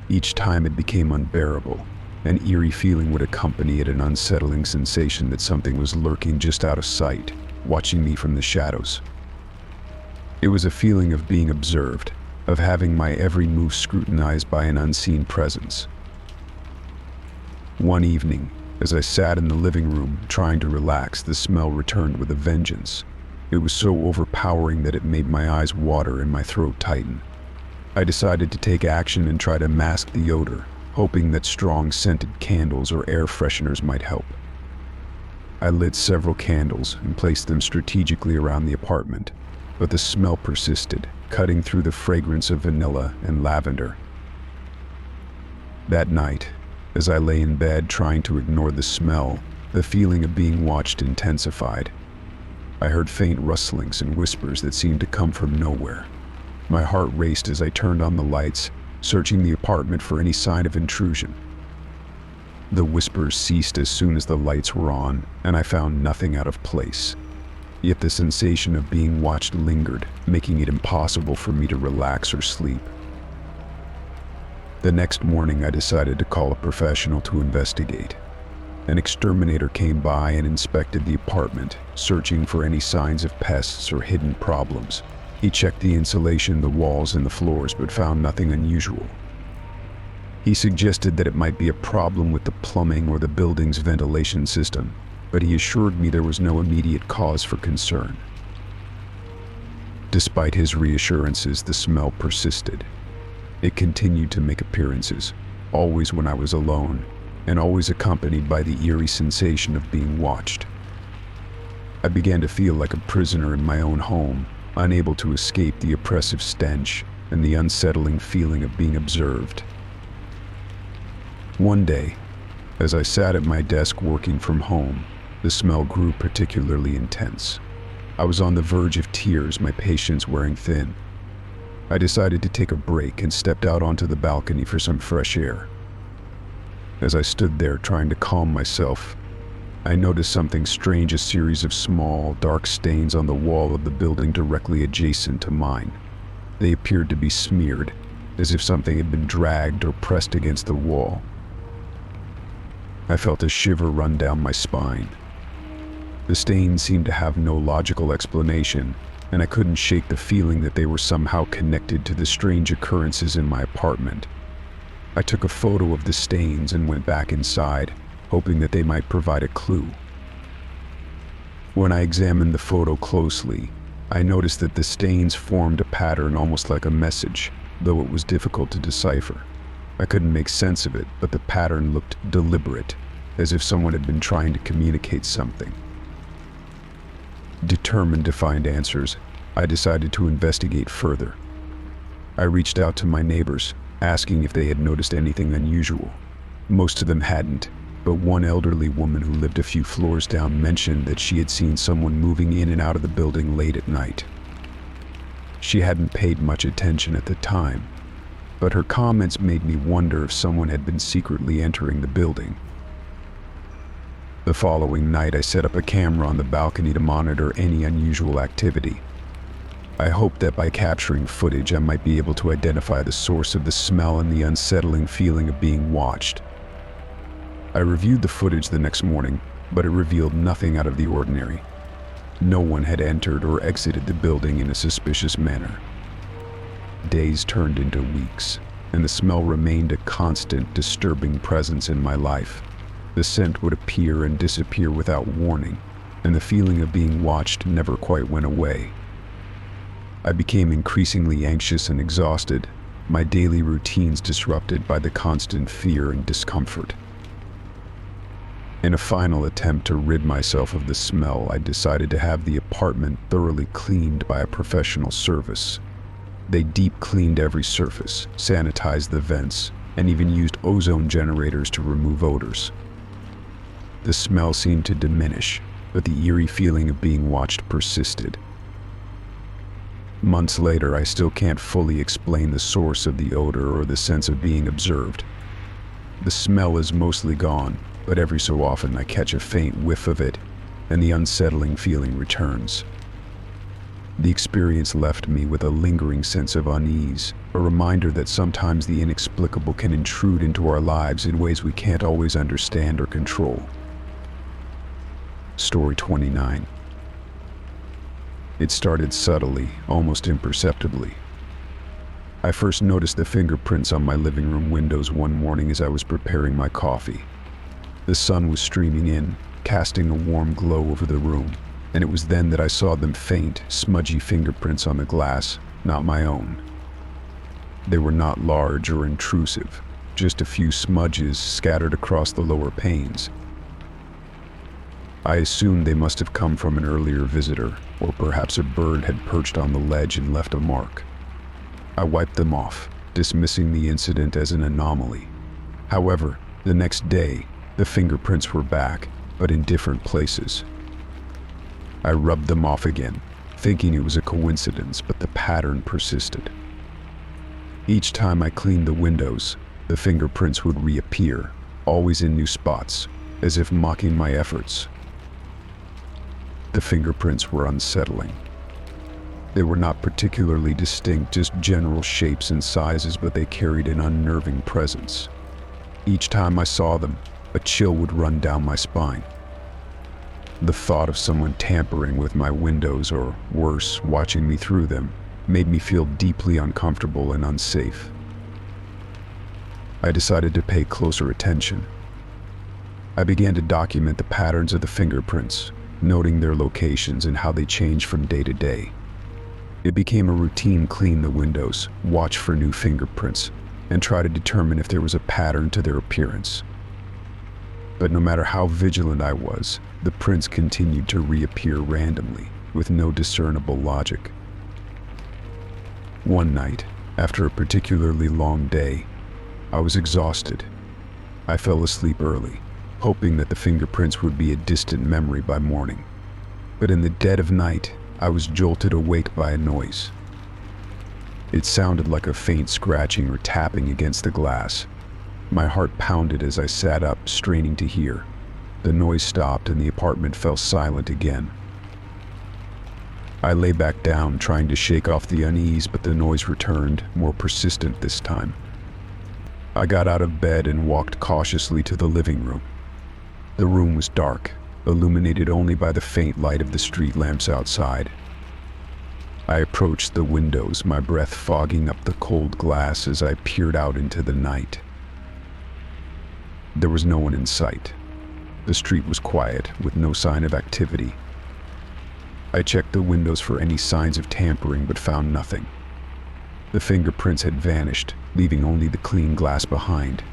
[SPEAKER 1] Each time it became unbearable. An eerie feeling would accompany it, an unsettling sensation that something was lurking just out of sight, watching me from the shadows. It was a feeling of being observed, of having my every move scrutinized by an unseen presence. One evening, as I sat in the living room trying to relax, the smell returned with a vengeance. It was so overpowering that it made my eyes water and my throat tighten. I decided to take action and try to mask the odor, hoping that strong scented candles or air fresheners might help. I lit several candles and placed them strategically around the apartment, but the smell persisted, cutting through the fragrance of vanilla and lavender. That night, as I lay in bed trying to ignore the smell, the feeling of being watched intensified. I heard faint rustlings and whispers that seemed to come from nowhere. My heart raced as I turned on the lights, searching the apartment for any sign of intrusion. The whispers ceased as soon as the lights were on, and I found nothing out of place. Yet the sensation of being watched lingered, making it impossible for me to relax or sleep. The next morning, I decided to call a professional to investigate. An exterminator came by and inspected the apartment, searching for any signs of pests or hidden problems. He checked the insulation, the walls, and the floors, but found nothing unusual. He suggested that it might be a problem with the plumbing or the building's ventilation system, but he assured me there was no immediate cause for concern. Despite his reassurances, the smell persisted. It continued to make appearances, always when I was alone, and always accompanied by the eerie sensation of being watched. I began to feel like a prisoner in my own home, unable to escape the oppressive stench and the unsettling feeling of being observed. One day, as I sat at my desk working from home, the smell grew particularly intense. I was on the verge of tears, my patience wearing thin. I decided to take a break and stepped out onto the balcony for some fresh air. As I stood there trying to calm myself, I noticed something strange, a series of small, dark stains on the wall of the building directly adjacent to mine. They appeared to be smeared, as if something had been dragged or pressed against the wall. I felt a shiver run down my spine. The stains seemed to have no logical explanation, and I couldn't shake the feeling that they were somehow connected to the strange occurrences in my apartment. I took a photo of the stains and went back inside, hoping that they might provide a clue. When I examined the photo closely, I noticed that the stains formed a pattern almost like a message, though it was difficult to decipher. I couldn't make sense of it, but the pattern looked deliberate, as if someone had been trying to communicate something. Determined to find answers, I decided to investigate further. I reached out to my neighbors, asking if they had noticed anything unusual. Most of them hadn't, but one elderly woman who lived a few floors down mentioned that she had seen someone moving in and out of the building late at night. She hadn't paid much attention at the time, but her comments made me wonder if someone had been secretly entering the building. The following night, I set up a camera on the balcony to monitor any unusual activity. I hoped that by capturing footage, I might be able to identify the source of the smell and the unsettling feeling of being watched. I reviewed the footage the next morning, but it revealed nothing out of the ordinary. No one had entered or exited the building in a suspicious manner. Days turned into weeks, and the smell remained a constant, disturbing presence in my life. The scent would appear and disappear without warning, and the feeling of being watched never quite went away. I became increasingly anxious and exhausted, my daily routines disrupted by the constant fear and discomfort. In a final attempt to rid myself of the smell, I decided to have the apartment thoroughly cleaned by a professional service. They deep cleaned every surface, sanitized the vents, and even used ozone generators to remove odors. The smell seemed to diminish, but the eerie feeling of being watched persisted. Months later, I still can't fully explain the source of the odor or the sense of being observed. The smell is mostly gone, but every so often I catch a faint whiff of it, and the unsettling feeling returns. The experience left me with a lingering sense of unease, a reminder that sometimes the inexplicable can intrude into our lives in ways we can't always understand or control. Story 29. It started subtly, almost imperceptibly. I first noticed the fingerprints on my living room windows one morning as I was preparing my coffee. The sun was streaming in, casting a warm glow over the room, and it was then that I saw them faint, smudgy fingerprints on the glass, not my own. They were not large or intrusive, just a few smudges scattered across the lower panes. I assumed they must have come from an earlier visitor, or perhaps a bird had perched on the ledge and left a mark. I wiped them off, dismissing the incident as an anomaly. However, the next day, the fingerprints were back, but in different places. I rubbed them off again, thinking it was a coincidence, but the pattern persisted. Each time I cleaned the windows, the fingerprints would reappear, always in new spots, as if mocking my efforts. The fingerprints were unsettling. They were not particularly distinct, just general shapes and sizes, but they carried an unnerving presence. Each time I saw them, a chill would run down my spine. The thought of someone tampering with my windows, or worse, watching me through them, made me feel deeply uncomfortable and unsafe. I decided to pay closer attention. I began to document the patterns of the fingerprints, noting their locations and how they changed from day to day. It became a routine: clean the windows, watch for new fingerprints, and try to determine if there was a pattern to their appearance. But no matter how vigilant I was, the prints continued to reappear randomly, with no discernible logic. One night, after a particularly long day, I was exhausted. I fell asleep early, hoping that the fingerprints would be a distant memory by morning. But in the dead of night, I was jolted awake by a noise. It sounded like a faint scratching or tapping against the glass. My heart pounded as I sat up, straining to hear. The noise stopped and the apartment fell silent again. I lay back down, trying to shake off the unease, but the noise returned, more persistent this time. I got out of bed and walked cautiously to the living room. The room was dark, illuminated only by the faint light of the street lamps outside. I approached the windows, my breath fogging up the cold glass as I peered out into the night. There was no one in sight. The street was quiet, with no sign of activity. I checked the windows for any signs of tampering, but found nothing. The fingerprints had vanished, leaving only the clean glass behind.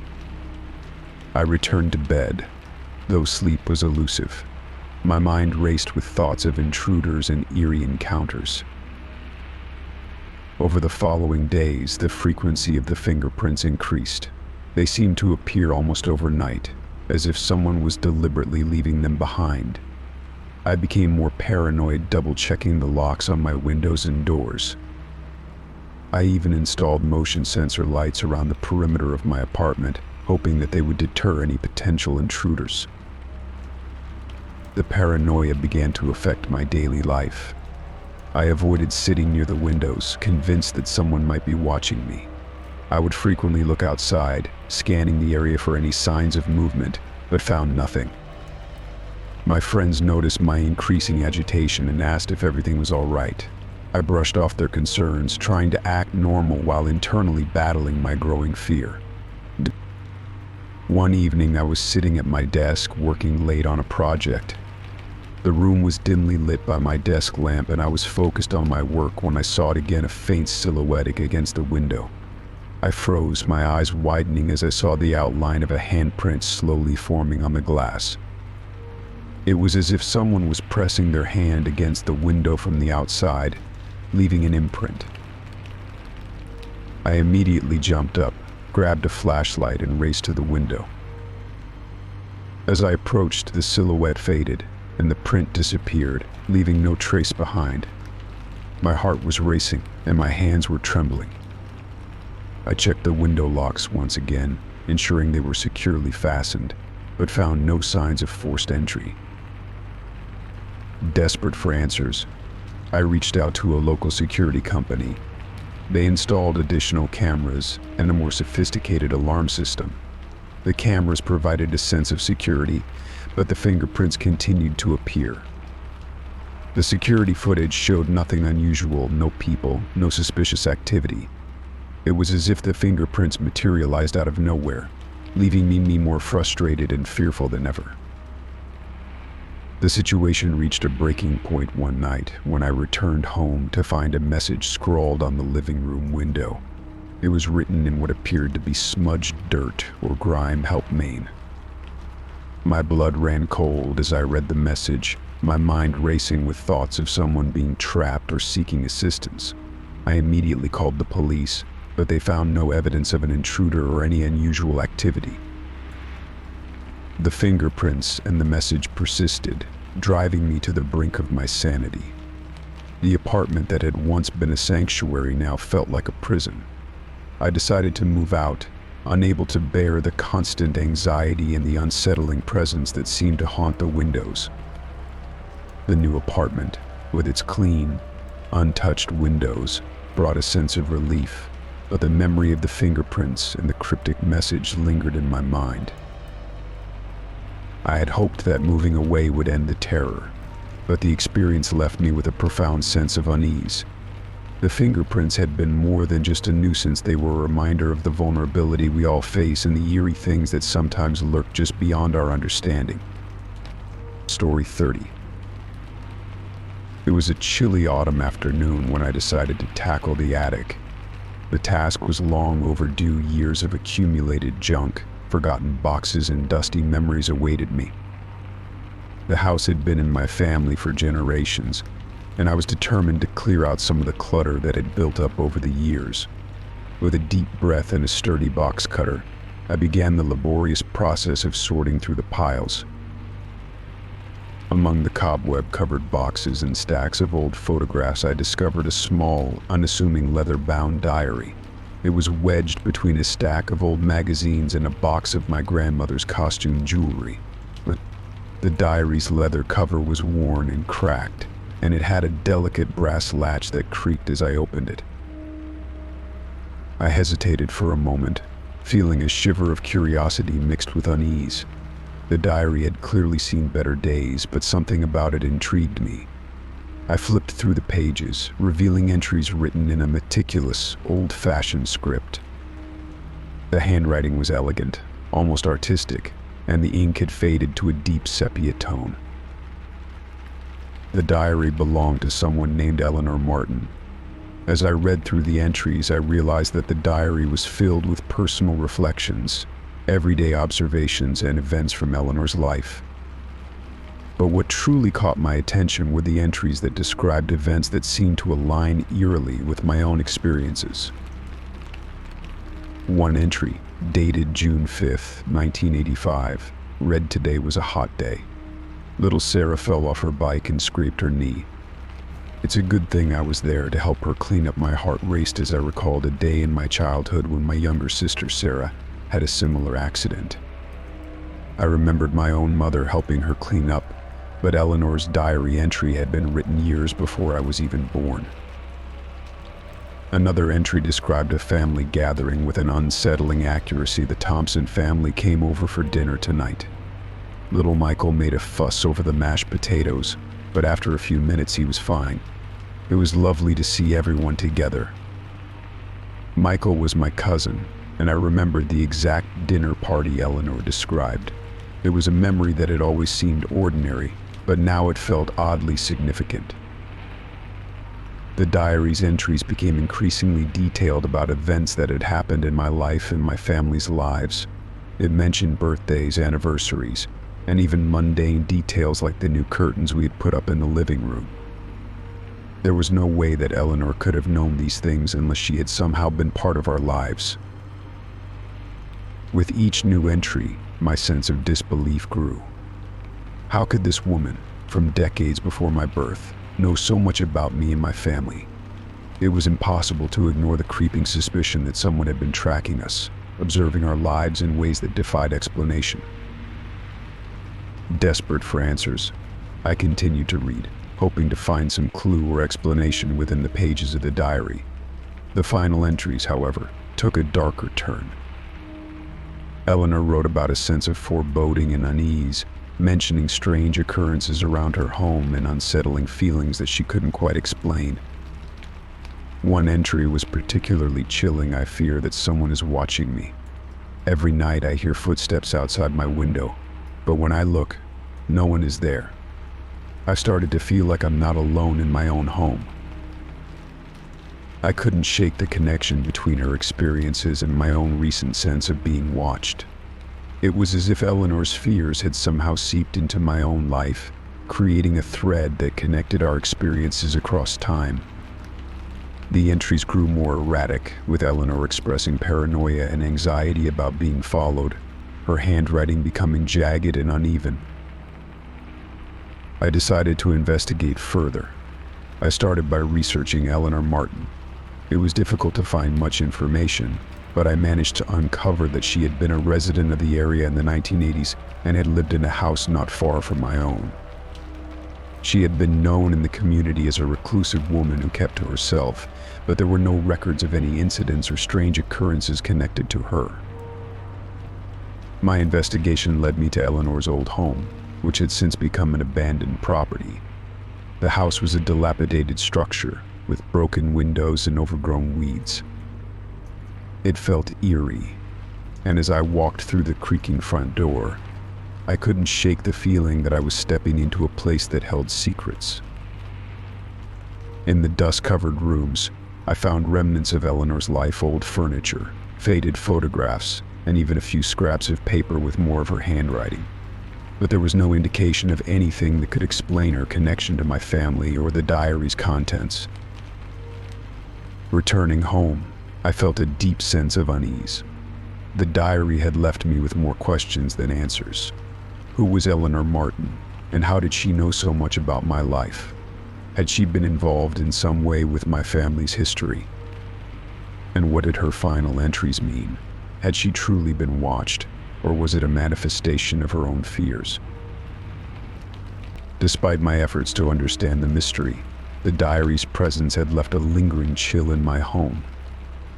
[SPEAKER 1] I returned to bed, though sleep was elusive. My mind raced with thoughts of intruders and eerie encounters. Over the following days, the frequency of the fingerprints increased. They seemed to appear almost overnight, as if someone was deliberately leaving them behind. I became more paranoid, double-checking the locks on my windows and doors. I even installed motion sensor lights around the perimeter of my apartment, hoping that they would deter any potential intruders. The paranoia began to affect my daily life. I avoided sitting near the windows, convinced that someone might be watching me. I would frequently look outside, scanning the area for any signs of movement, but found nothing. My friends noticed my increasing agitation and asked if everything was all right. I brushed off their concerns, trying to act normal while internally battling my growing fear. One evening, I was sitting at my desk, working late on a project. The room was dimly lit by my desk lamp, and I was focused on my work when I saw it again, a faint silhouette against the window. I froze, my eyes widening as I saw the outline of a handprint slowly forming on the glass. It was as if someone was pressing their hand against the window from the outside, leaving an imprint. I immediately jumped up, grabbed a flashlight, and raced to the window. As I approached, the silhouette faded, and the print disappeared, leaving no trace behind. My heart was racing, and my hands were trembling. I checked the window locks once again, ensuring they were securely fastened, but found no signs of forced entry. Desperate for answers, I reached out to a local security company. They installed additional cameras and a more sophisticated alarm system. The cameras provided a sense of security, but the fingerprints continued to appear. The security footage showed nothing unusual, no people, no suspicious activity. It was as if the fingerprints materialized out of nowhere, leaving me more frustrated and fearful than ever. The situation reached a breaking point one night when I returned home to find a message scrawled on the living room window. It was written in what appeared to be smudged dirt or grime help Maine. My blood ran cold as I read the message, my mind racing with thoughts of someone being trapped or seeking assistance. I immediately called the police, but they found no evidence of an intruder or any unusual activity. The fingerprints and the message persisted, driving me to the brink of my sanity. The apartment that had once been a sanctuary now felt like a prison. I decided to move out, unable to bear the constant anxiety and the unsettling presence that seemed to haunt the windows. The new apartment, with its clean, untouched windows, brought a sense of relief, but the memory of the fingerprints and the cryptic message lingered in my mind. I had hoped that moving away would end the terror, but the experience left me with a profound sense of unease. The fingerprints had been more than just a nuisance, they were a reminder of the vulnerability we all face and the eerie things that sometimes lurk just beyond our understanding. Story 30. It was a chilly autumn afternoon when I decided to tackle the attic. The task was long overdue. Years of accumulated junk, forgotten boxes, and dusty memories awaited me. The house had been in my family for generations, and I was determined to clear out some of the clutter that had built up over the years. With a deep breath and a sturdy box cutter, I began the laborious process of sorting through the piles. Among the cobweb-covered boxes and stacks of old photographs, I discovered a small, unassuming leather-bound diary. It was wedged between a stack of old magazines and a box of my grandmother's costume jewelry. The diary's leather cover was worn and cracked, and it had a delicate brass latch that creaked as I opened it. I hesitated for a moment, feeling a shiver of curiosity mixed with unease. The diary had clearly seen better days, but something about it intrigued me. I flipped through the pages, revealing entries written in a meticulous, old-fashioned script. The handwriting was elegant, almost artistic, and the ink had faded to a deep sepia tone. The diary belonged to someone named Eleanor Martin. As I read through the entries, I realized that the diary was filled with personal reflections, everyday observations, and events from Eleanor's life. But what truly caught my attention were the entries that described events that seemed to align eerily with my own experiences. One entry, dated June 5th, 1985, read, "Today was a hot day. Little Sarah fell off her bike and scraped her knee. It's a good thing I was there to help her clean up. My heart raced as I recalled a day in my childhood when my younger sister Sarah had a similar accident. I remembered my own mother helping her clean up, but Eleanor's diary entry had been written years before I was even born." Another entry described a family gathering with an unsettling accuracy. "The Thompson family came over for dinner tonight. Little Michael made a fuss over the mashed potatoes, but after a few minutes he was fine. It was lovely to see everyone together." Michael was my cousin, and I remembered the exact dinner party Eleanor described. It was a memory that had always seemed ordinary, but now it felt oddly significant. The diary's entries became increasingly detailed about events that had happened in my life and my family's lives. It mentioned birthdays, anniversaries, and even mundane details like the new curtains we had put up in the living room. There was no way that Eleanor could have known these things unless she had somehow been part of our lives. With each new entry, my sense of disbelief grew. How could this woman, from decades before my birth, know so much about me and my family? It was impossible to ignore the creeping suspicion that someone had been tracking us, observing our lives in ways that defied explanation. Desperate for answers, I continued to read, hoping to find some clue or explanation within the pages of the diary. The final entries, however, took a darker turn. Eleanor wrote about a sense of foreboding and unease, mentioning strange occurrences around her home and unsettling feelings that she couldn't quite explain. One entry was particularly chilling. "I fear that someone is watching me. Every night I hear footsteps outside my window, but when I look, no one is there. I started to feel like I'm not alone in my own home." I couldn't shake the connection between her experiences and my own recent sense of being watched. It was as if Eleanor's fears had somehow seeped into my own life, creating a thread that connected our experiences across time. The entries grew more erratic, with Eleanor expressing paranoia and anxiety about being followed, her handwriting becoming jagged and uneven. I decided to investigate further. I started by researching Eleanor Martin. It was difficult to find much information, but I managed to uncover that she had been a resident of the area in the 1980s and had lived in a house not far from my own. She had been known in the community as a reclusive woman who kept to herself, but there were no records of any incidents or strange occurrences connected to her. My investigation led me to Eleanor's old home, which had since become an abandoned property. The house was a dilapidated structure, with broken windows and overgrown weeds. It felt eerie, and as I walked through the creaking front door, I couldn't shake the feeling that I was stepping into a place that held secrets. In the dust-covered rooms, I found remnants of Eleanor's life, old furniture, faded photographs, and even a few scraps of paper with more of her handwriting. But there was no indication of anything that could explain her connection to my family or the diary's contents. Returning home, I felt a deep sense of unease. The diary had left me with more questions than answers. Who was Eleanor Martin, and how did she know so much about my life? Had she been involved in some way with my family's history? And what did her final entries mean? Had she truly been watched, or was it a manifestation of her own fears? Despite my efforts to understand the mystery, the diary's presence had left a lingering chill in my home.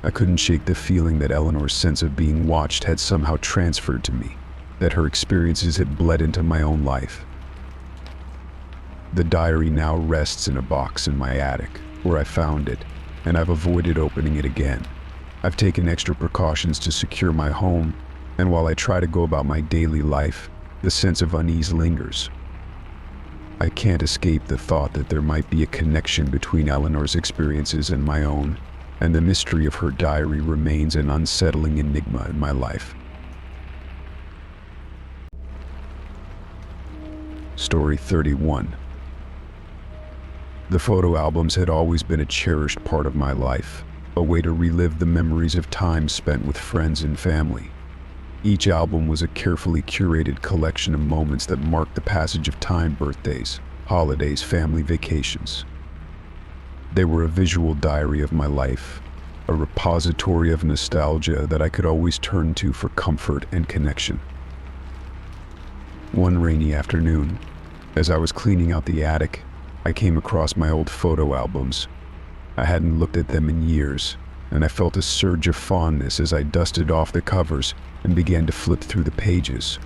[SPEAKER 1] I couldn't shake the feeling that Eleanor's sense of being watched had somehow transferred to me, that her experiences had bled into my own life. The diary now rests in a box in my attic, where I found it, and I've avoided opening it again. I've taken extra precautions to secure my home, and while I try to go about my daily life, the sense of unease lingers. I can't escape the thought that there might be a connection between Eleanor's experiences and my own, and the mystery of her diary remains an unsettling enigma in my life. Story 31. The photo albums had always been a cherished part of my life, a way to relive the memories of time spent with friends and family. Each album was a carefully curated collection of moments that marked the passage of time: birthdays, holidays, family vacations. They were a visual diary of my life, a repository of nostalgia that I could always turn to for comfort and connection. One rainy afternoon, as I was cleaning out the attic, I came across my old photo albums. I hadn't looked at them in years, and I felt a surge of fondness as I dusted off the covers and began to flip through the pages.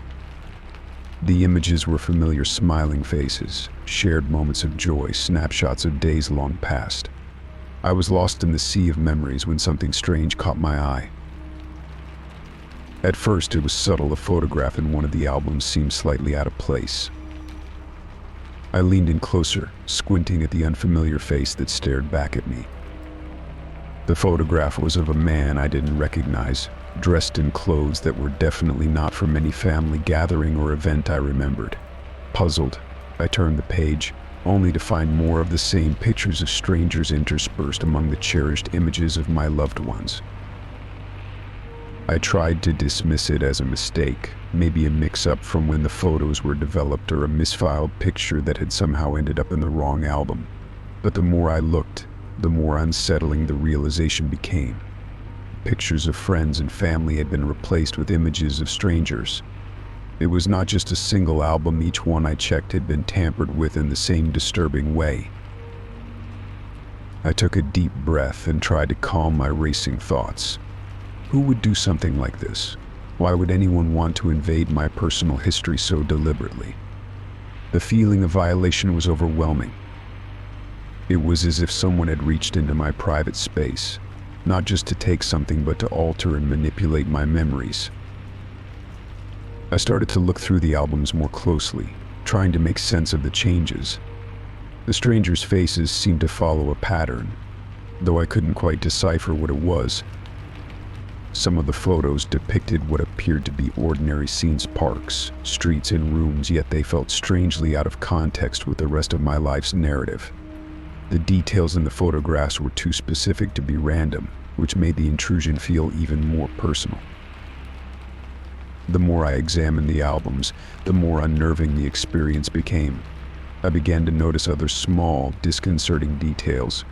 [SPEAKER 1] The images were familiar smiling faces, shared moments of joy, snapshots of days long past. I was lost in the sea of memories when something strange caught my eye. At first, it was subtle. A photograph in one of the albums seemed slightly out of place. I leaned in closer, squinting at the unfamiliar face that stared back at me. The photograph was of a man I didn't recognize, dressed in clothes that were definitely not from any family gathering or event I remembered. Puzzled, I turned the page, only to find more of the same pictures of strangers interspersed among the cherished images of my loved ones. I tried to dismiss it as a mistake, maybe a mix-up from when the photos were developed or a misfiled picture that had somehow ended up in the wrong album. But the more I looked, the more unsettling the realization became. Pictures of friends and family had been replaced with images of strangers. It was not just a single album, each one I checked had been tampered with in the same disturbing way. I took a deep breath and tried to calm my racing thoughts. Who would do something like this? Why would anyone want to invade my personal history so deliberately? The feeling of violation was overwhelming. It was as if someone had reached into my private space, not just to take something but to alter and manipulate my memories. I started to look through the albums more closely, trying to make sense of the changes. The strangers' faces seemed to follow a pattern, though I couldn't quite decipher what it was. Some of the photos depicted what appeared to be ordinary scenes, parks, streets, and rooms, yet they felt strangely out of context with the rest of my life's narrative. The details in the photographs were too specific to be random, which made the intrusion feel even more personal. The more I examined the albums, the more unnerving the experience became. I began to notice other small, disconcerting details.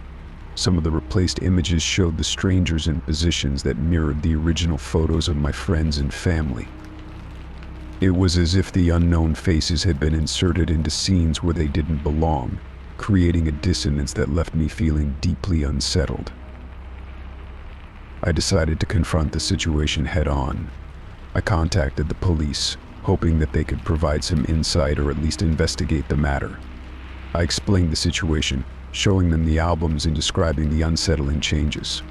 [SPEAKER 1] Some of the replaced images showed the strangers in positions that mirrored the original photos of my friends and family. It was as if the unknown faces had been inserted into scenes where they didn't belong, creating a dissonance that left me feeling deeply unsettled. I decided to confront the situation head-on. I contacted the police, hoping that they could provide some insight or at least investigate the matter. I explained the situation, showing them the albums and describing the unsettling changes.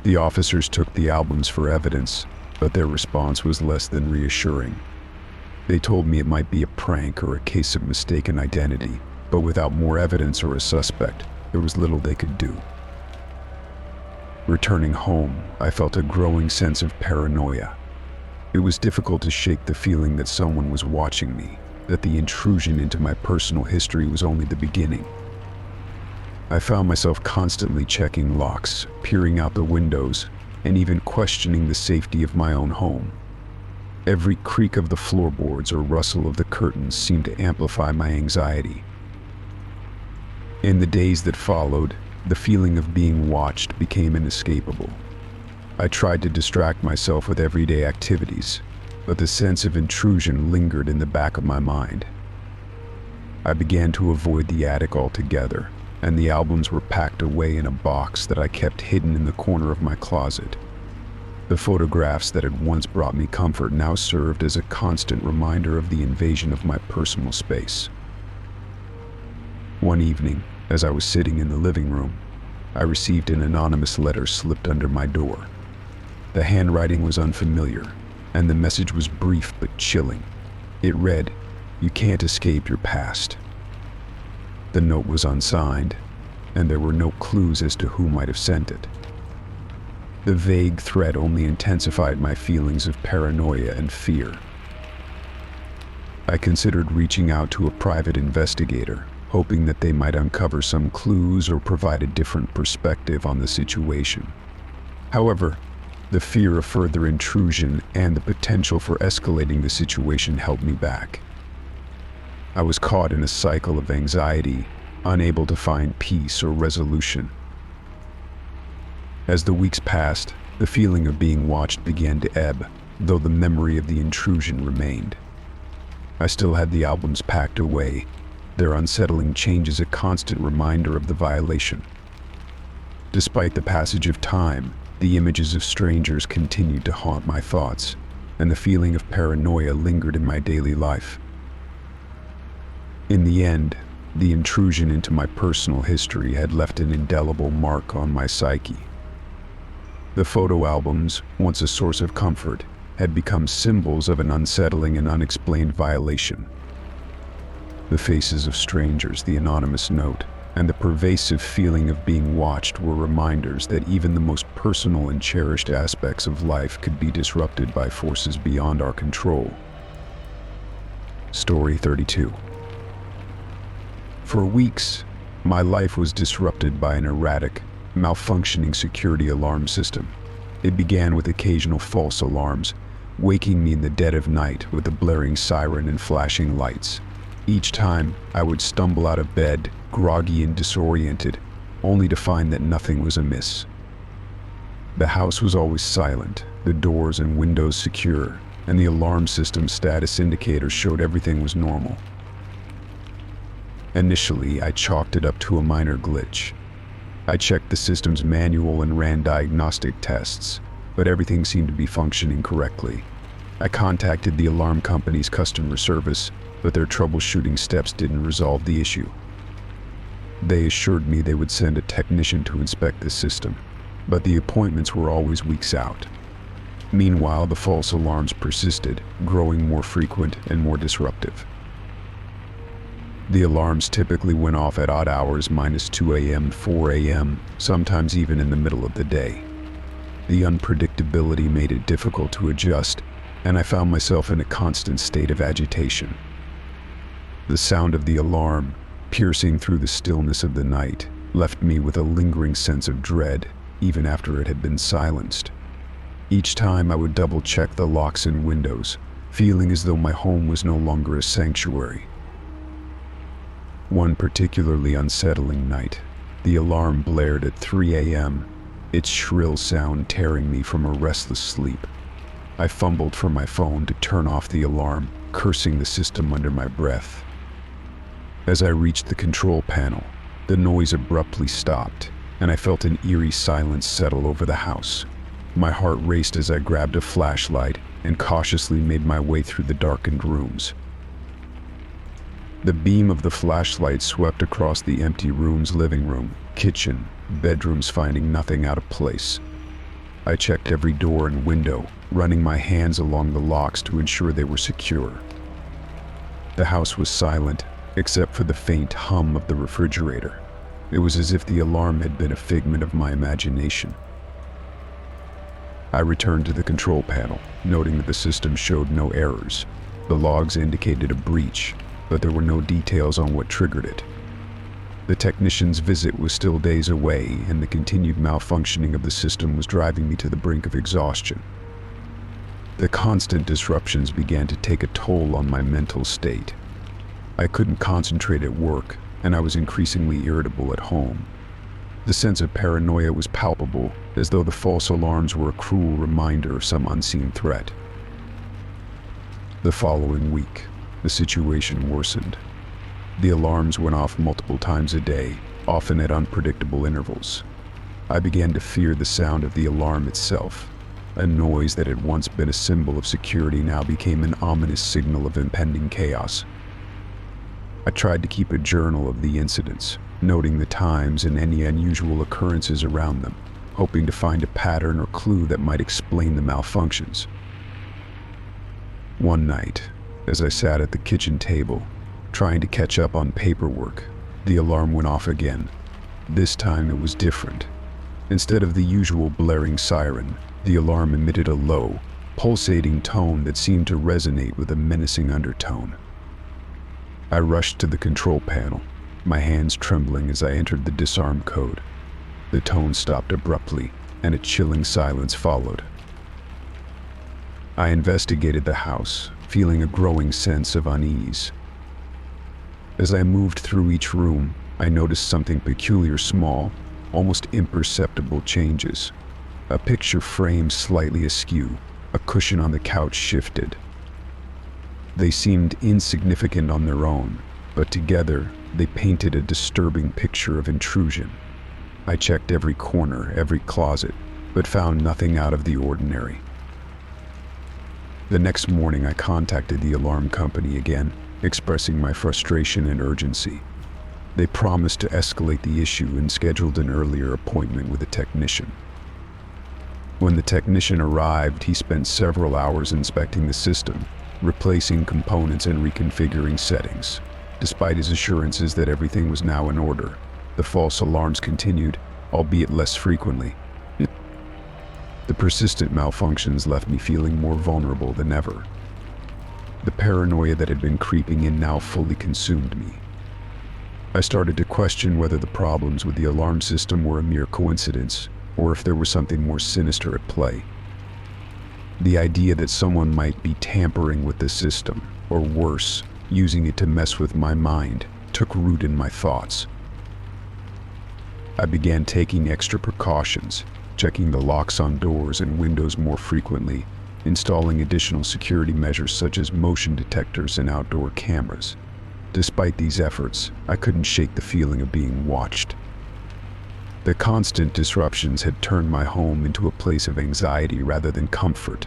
[SPEAKER 1] The officers took the albums for evidence, but their response was less than reassuring. They told me it might be a prank or a case of mistaken identity, but without more evidence or a suspect, there was little they could do. Returning home, I felt a growing sense of paranoia. It was difficult to shake the feeling that someone was watching me, that the intrusion into my personal history was only the beginning. I found myself constantly checking locks, peering out the windows, and even questioning the safety of my own home. Every creak of the floorboards or rustle of the curtains seemed to amplify my anxiety. In the days that followed, the feeling of being watched became inescapable. I tried to distract myself with everyday activities, but the sense of intrusion lingered in the back of my mind. I began to avoid the attic altogether, and the albums were packed away in a box that I kept hidden in the corner of my closet. The photographs that had once brought me comfort now served as a constant reminder of the invasion of my personal space. One evening, as I was sitting in the living room, I received an anonymous letter slipped under my door. The handwriting was unfamiliar, and the message was brief but chilling. It read, "You can't escape your past." The note was unsigned, and there were no clues as to who might have sent it. The vague threat only intensified my feelings of paranoia and fear. I considered reaching out to a private investigator, hoping that they might uncover some clues or provide a different perspective on the situation. However, the fear of further intrusion and the potential for escalating the situation held me back. I was caught in a cycle of anxiety, unable to find peace or resolution. As the weeks passed, the feeling of being watched began to ebb, though the memory of the intrusion remained. I still had the albums packed away, their unsettling changes a constant reminder of the violation. Despite the passage of time, the images of strangers continued to haunt my thoughts, and the feeling of paranoia lingered in my daily life. In the end, the intrusion into my personal history had left an indelible mark on my psyche. The photo albums, once a source of comfort, had become symbols of an unsettling and unexplained violation. The faces of strangers, the anonymous note, and the pervasive feeling of being watched were reminders that even the most personal and cherished aspects of life could be disrupted by forces beyond our control. Story 32. For weeks, my life was disrupted by an erratic, malfunctioning security alarm system. It began with occasional false alarms, waking me in the dead of night with a blaring siren and flashing lights. Each time, I would stumble out of bed, groggy and disoriented, only to find that nothing was amiss. The house was always silent, the doors and windows secure, and the alarm system status indicator showed everything was normal. Initially, I chalked it up to a minor glitch. I checked the system's manual and ran diagnostic tests, but everything seemed to be functioning correctly. I contacted the alarm company's customer service, but their troubleshooting steps didn't resolve the issue. They assured me they would send a technician to inspect the system, but the appointments were always weeks out. Meanwhile, the false alarms persisted, growing more frequent and more disruptive. The alarms typically went off at odd hours, minus 2 a.m., 4 a.m., sometimes even in the middle of the day. The unpredictability made it difficult to adjust, and I found myself in a constant state of agitation. The sound of the alarm, piercing through the stillness of the night, left me with a lingering sense of dread, even after it had been silenced. Each time I would double-check the locks and windows, feeling as though my home was no longer a sanctuary. One particularly unsettling night, the alarm blared at 3 a.m., its shrill sound tearing me from a restless sleep. I fumbled for my phone to turn off the alarm, cursing the system under my breath. As I reached the control panel, the noise abruptly stopped, and I felt an eerie silence settle over the house. My heart raced as I grabbed a flashlight and cautiously made my way through the darkened rooms. The beam of the flashlight swept across the empty room's living room, kitchen, bedrooms, finding nothing out of place. I checked every door and window, running my hands along the locks to ensure they were secure. The house was silent, except for the faint hum of the refrigerator. It was as if the alarm had been a figment of my imagination. I returned to the control panel, noting that the system showed no errors. The logs indicated a breach, but there were no details on what triggered it. The technician's visit was still days away, and the continued malfunctioning of the system was driving me to the brink of exhaustion. The constant disruptions began to take a toll on my mental state. I couldn't concentrate at work, and I was increasingly irritable at home. The sense of paranoia was palpable, as though the false alarms were a cruel reminder of some unseen threat. The following week, the situation worsened. The alarms went off multiple times a day, often at unpredictable intervals. I began to fear the sound of the alarm itself. A noise that had once been a symbol of security now became an ominous signal of impending chaos. I tried to keep a journal of the incidents, noting the times and any unusual occurrences around them, hoping to find a pattern or clue that might explain the malfunctions. One night, as I sat at the kitchen table, trying to catch up on paperwork, the alarm went off again. This time it was different. Instead of the usual blaring siren, the alarm emitted a low, pulsating tone that seemed to resonate with a menacing undertone. I rushed to the control panel, my hands trembling as I entered the disarm code. The tone stopped abruptly, and a chilling silence followed. I investigated the house, feeling a growing sense of unease. As I moved through each room, I noticed something peculiar, small, almost imperceptible changes. A picture frame slightly askew, a cushion on the couch shifted. They seemed insignificant on their own, but together they painted a disturbing picture of intrusion. I checked every corner, every closet, but found nothing out of the ordinary. The next morning I contacted the alarm company again, expressing my frustration and urgency. They promised to escalate the issue and scheduled an earlier appointment with a technician. When the technician arrived, he spent several hours inspecting the system, replacing components and reconfiguring settings. Despite his assurances that everything was now in order, the false alarms continued, albeit less frequently. The persistent malfunctions left me feeling more vulnerable than ever. The paranoia that had been creeping in now fully consumed me. I started to question whether the problems with the alarm system were a mere coincidence, or if there was something more sinister at play. The idea that someone might be tampering with the system, or worse, using it to mess with my mind, took root in my thoughts. I began taking extra precautions, checking the locks on doors and windows more frequently, installing additional security measures such as motion detectors and outdoor cameras. Despite these efforts, I couldn't shake the feeling of being watched. The constant disruptions had turned my home into a place of anxiety rather than comfort.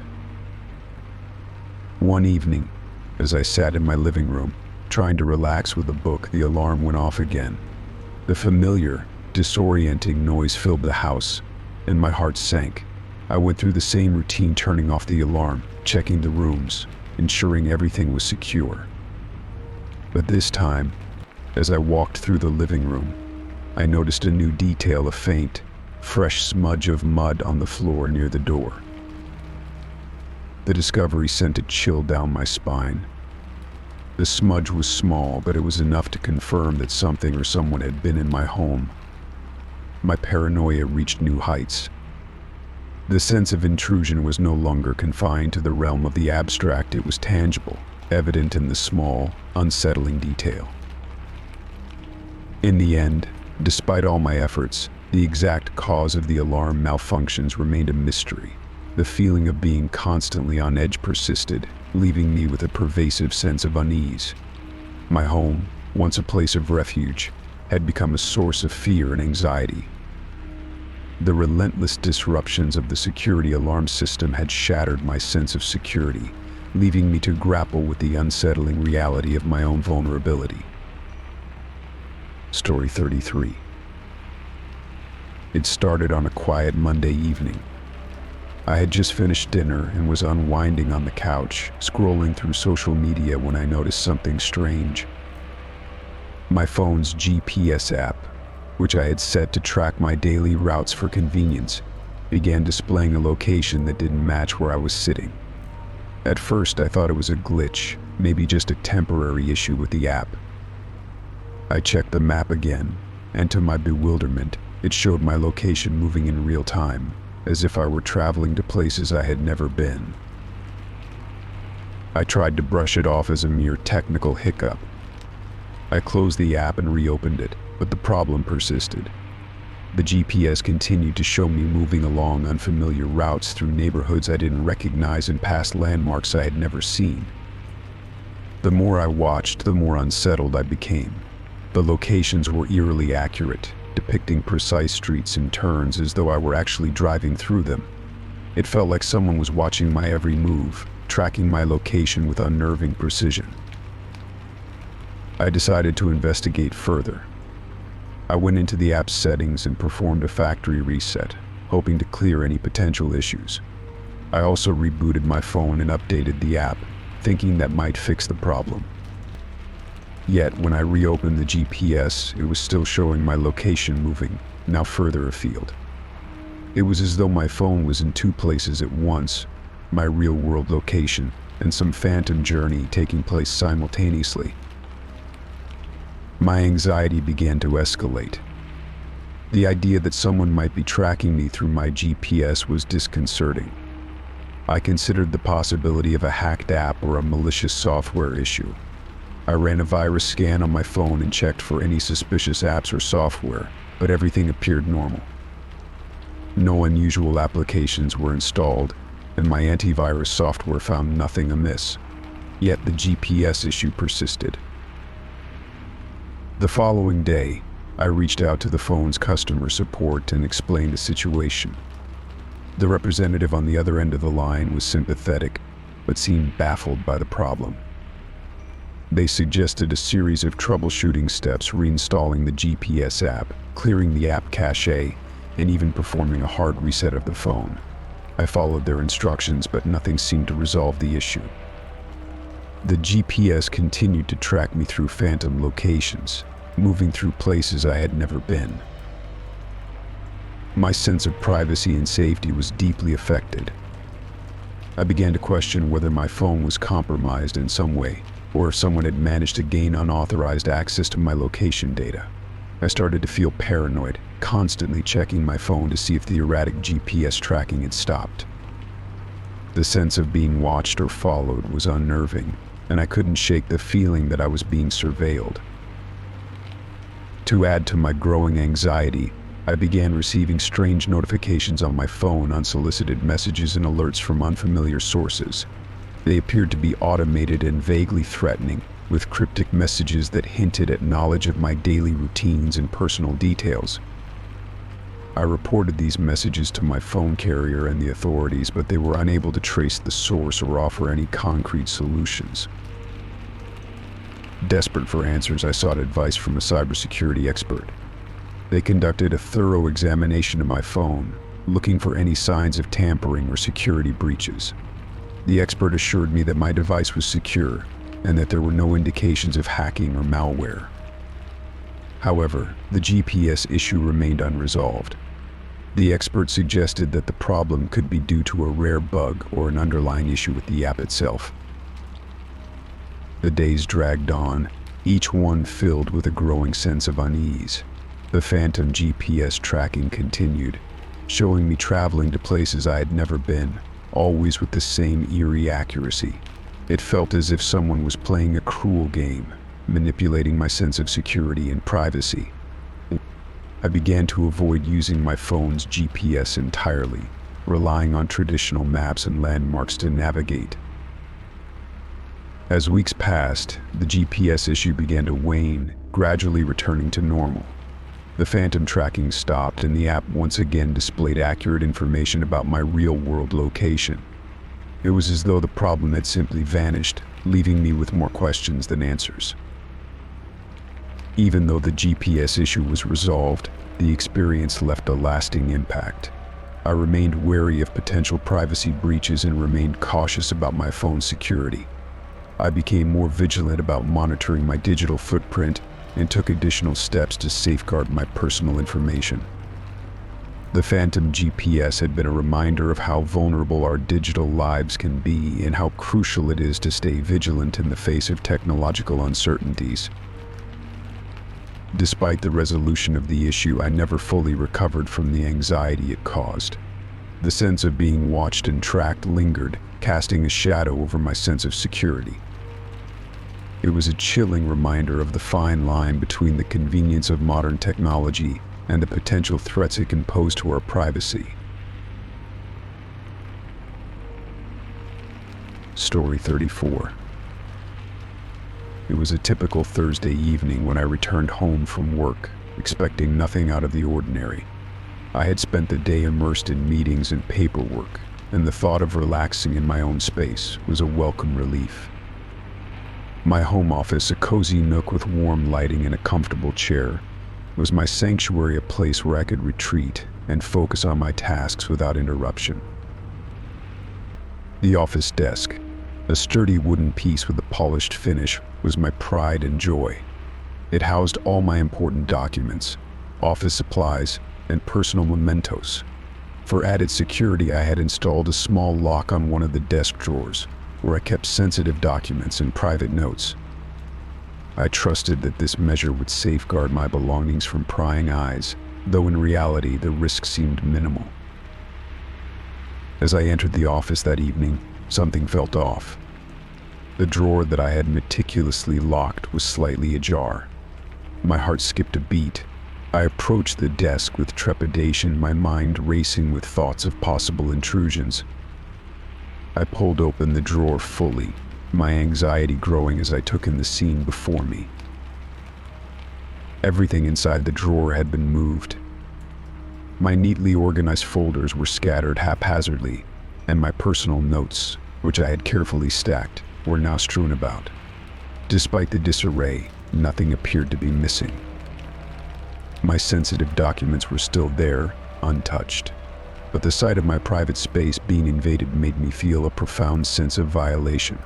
[SPEAKER 1] One evening, as I sat in my living room, trying to relax with a book, the alarm went off again. The familiar, disorienting noise filled the house, and my heart sank. I went through the same routine, turning off the alarm, checking the rooms, ensuring everything was secure. But this time, as I walked through the living room, I noticed a new detail: a faint, fresh smudge of mud on the floor near the door. The discovery sent a chill down my spine. The smudge was small, but it was enough to confirm that something or someone had been in my home. My paranoia reached new heights. The sense of intrusion was no longer confined to the realm of the abstract. It was tangible, evident in the small, unsettling detail. In the end, despite all my efforts, the exact cause of the alarm malfunctions remained a mystery. The feeling of being constantly on edge persisted, leaving me with a pervasive sense of unease. My home, once a place of refuge, had become a source of fear and anxiety. The relentless disruptions of the security alarm system had shattered my sense of security, leaving me to grapple with the unsettling reality of my own vulnerability. Story 33. It started on a quiet Monday evening. I had just finished dinner and was unwinding on the couch, scrolling through social media when I noticed something strange. My phone's GPS app, which I had set to track my daily routes for convenience, began displaying a location that didn't match where I was sitting. At first, I thought it was a glitch, maybe just a temporary issue with the app. I checked the map again, and to my bewilderment, it showed my location moving in real time, as if I were traveling to places I had never been. I tried to brush it off as a mere technical hiccup. I closed the app and reopened it, but the problem persisted. The GPS continued to show me moving along unfamiliar routes through neighborhoods I didn't recognize and past landmarks I had never seen. The more I watched, the more unsettled I became. The locations were eerily accurate, depicting precise streets and turns as though I were actually driving through them. It felt like someone was watching my every move, tracking my location with unnerving precision. I decided to investigate further. I went into the app's settings and performed a factory reset, hoping to clear any potential issues. I also rebooted my phone and updated the app, thinking that might fix the problem. Yet, when I reopened the GPS, it was still showing my location moving, now further afield. It was as though my phone was in two places at once, my real-world location and some phantom journey taking place simultaneously. My anxiety began to escalate. The idea that someone might be tracking me through my GPS was disconcerting. I considered the possibility of a hacked app or a malicious software issue. I ran a virus scan on my phone and checked for any suspicious apps or software, but everything appeared normal. No unusual applications were installed, and my antivirus software found nothing amiss. Yet the GPS issue persisted. The following day, I reached out to the phone's customer support and explained the situation. The representative on the other end of the line was sympathetic, but seemed baffled by the problem. They suggested a series of troubleshooting steps, reinstalling the GPS app, clearing the app cache, and even performing a hard reset of the phone. I followed their instructions, but nothing seemed to resolve the issue. The GPS continued to track me through phantom locations, moving through places I had never been. My sense of privacy and safety was deeply affected. I began to question whether my phone was compromised in some way, or if someone had managed to gain unauthorized access to my location data. I started to feel paranoid, constantly checking my phone to see if the erratic GPS tracking had stopped. The sense of being watched or followed was unnerving, and I couldn't shake the feeling that I was being surveilled. To add to my growing anxiety, I began receiving strange notifications on my phone, unsolicited messages and alerts from unfamiliar sources. They appeared to be automated and vaguely threatening, with cryptic messages that hinted at knowledge of my daily routines and personal details. I reported these messages to my phone carrier and the authorities, but they were unable to trace the source or offer any concrete solutions. Desperate for answers, I sought advice from a cybersecurity expert. They conducted a thorough examination of my phone, looking for any signs of tampering or security breaches. The expert assured me that my device was secure and that there were no indications of hacking or malware. However, the GPS issue remained unresolved. The expert suggested that the problem could be due to a rare bug or an underlying issue with the app itself. The days dragged on, each one filled with a growing sense of unease. The phantom GPS tracking continued, showing me traveling to places I had never been, always with the same eerie accuracy. It felt as if someone was playing a cruel game, manipulating my sense of security and privacy. I began to avoid using my phone's GPS entirely, relying on traditional maps and landmarks to navigate. As weeks passed, the GPS issue began to wane, gradually returning to normal. The phantom tracking stopped and the app once again displayed accurate information about my real-world location. It was as though the problem had simply vanished, leaving me with more questions than answers. Even though the GPS issue was resolved, the experience left a lasting impact. I remained wary of potential privacy breaches and remained cautious about my phone's security. I became more vigilant about monitoring my digital footprint and took additional steps to safeguard my personal information. The phantom GPS had been a reminder of how vulnerable our digital lives can be and how crucial it is to stay vigilant in the face of technological uncertainties. Despite the resolution of the issue, I never fully recovered from the anxiety it caused. The sense of being watched and tracked lingered, casting a shadow over my sense of security. It was a chilling reminder of the fine line between the convenience of modern technology and the potential threats it can pose to our privacy. Story 34. It was a typical Thursday evening when I returned home from work, expecting nothing out of the ordinary. I had spent the day immersed in meetings and paperwork, and the thought of relaxing in my own space was a welcome relief. My home office, a cozy nook with warm lighting and a comfortable chair, was my sanctuary, a place where I could retreat and focus on my tasks without interruption. The office desk, a sturdy wooden piece with a polished finish, was my pride and joy. It housed all my important documents, office supplies, and personal mementos. For added security, I had installed a small lock on one of the desk drawers, where I kept sensitive documents and private notes. I trusted that this measure would safeguard my belongings from prying eyes, though in reality the risk seemed minimal. As I entered the office that evening, something felt off. The drawer that I had meticulously locked was slightly ajar. My heart skipped a beat. I approached the desk with trepidation, my mind racing with thoughts of possible intrusions. I pulled open the drawer fully, my anxiety growing as I took in the scene before me. Everything inside the drawer had been moved. My neatly organized folders were scattered haphazardly, and my personal notes, which I had carefully stacked, were now strewn about. Despite the disarray, nothing appeared to be missing. My sensitive documents were still there, untouched. But the sight of my private space being invaded made me feel a profound sense of violation.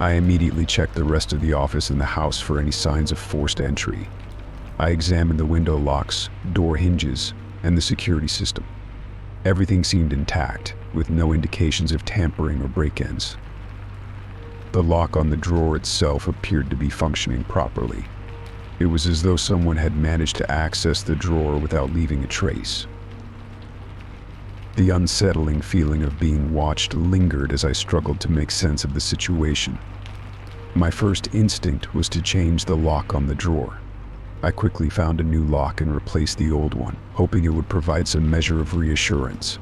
[SPEAKER 1] I immediately checked the rest of the office and the house for any signs of forced entry. I examined the window locks, door hinges, and the security system. Everything seemed intact, with no indications of tampering or break-ins. The lock on the drawer itself appeared to be functioning properly. It was as though someone had managed to access the drawer without leaving a trace. The unsettling feeling of being watched lingered as I struggled to make sense of the situation. My first instinct was to change the lock on the drawer. I quickly found a new lock and replaced the old one, hoping it would provide some measure of reassurance.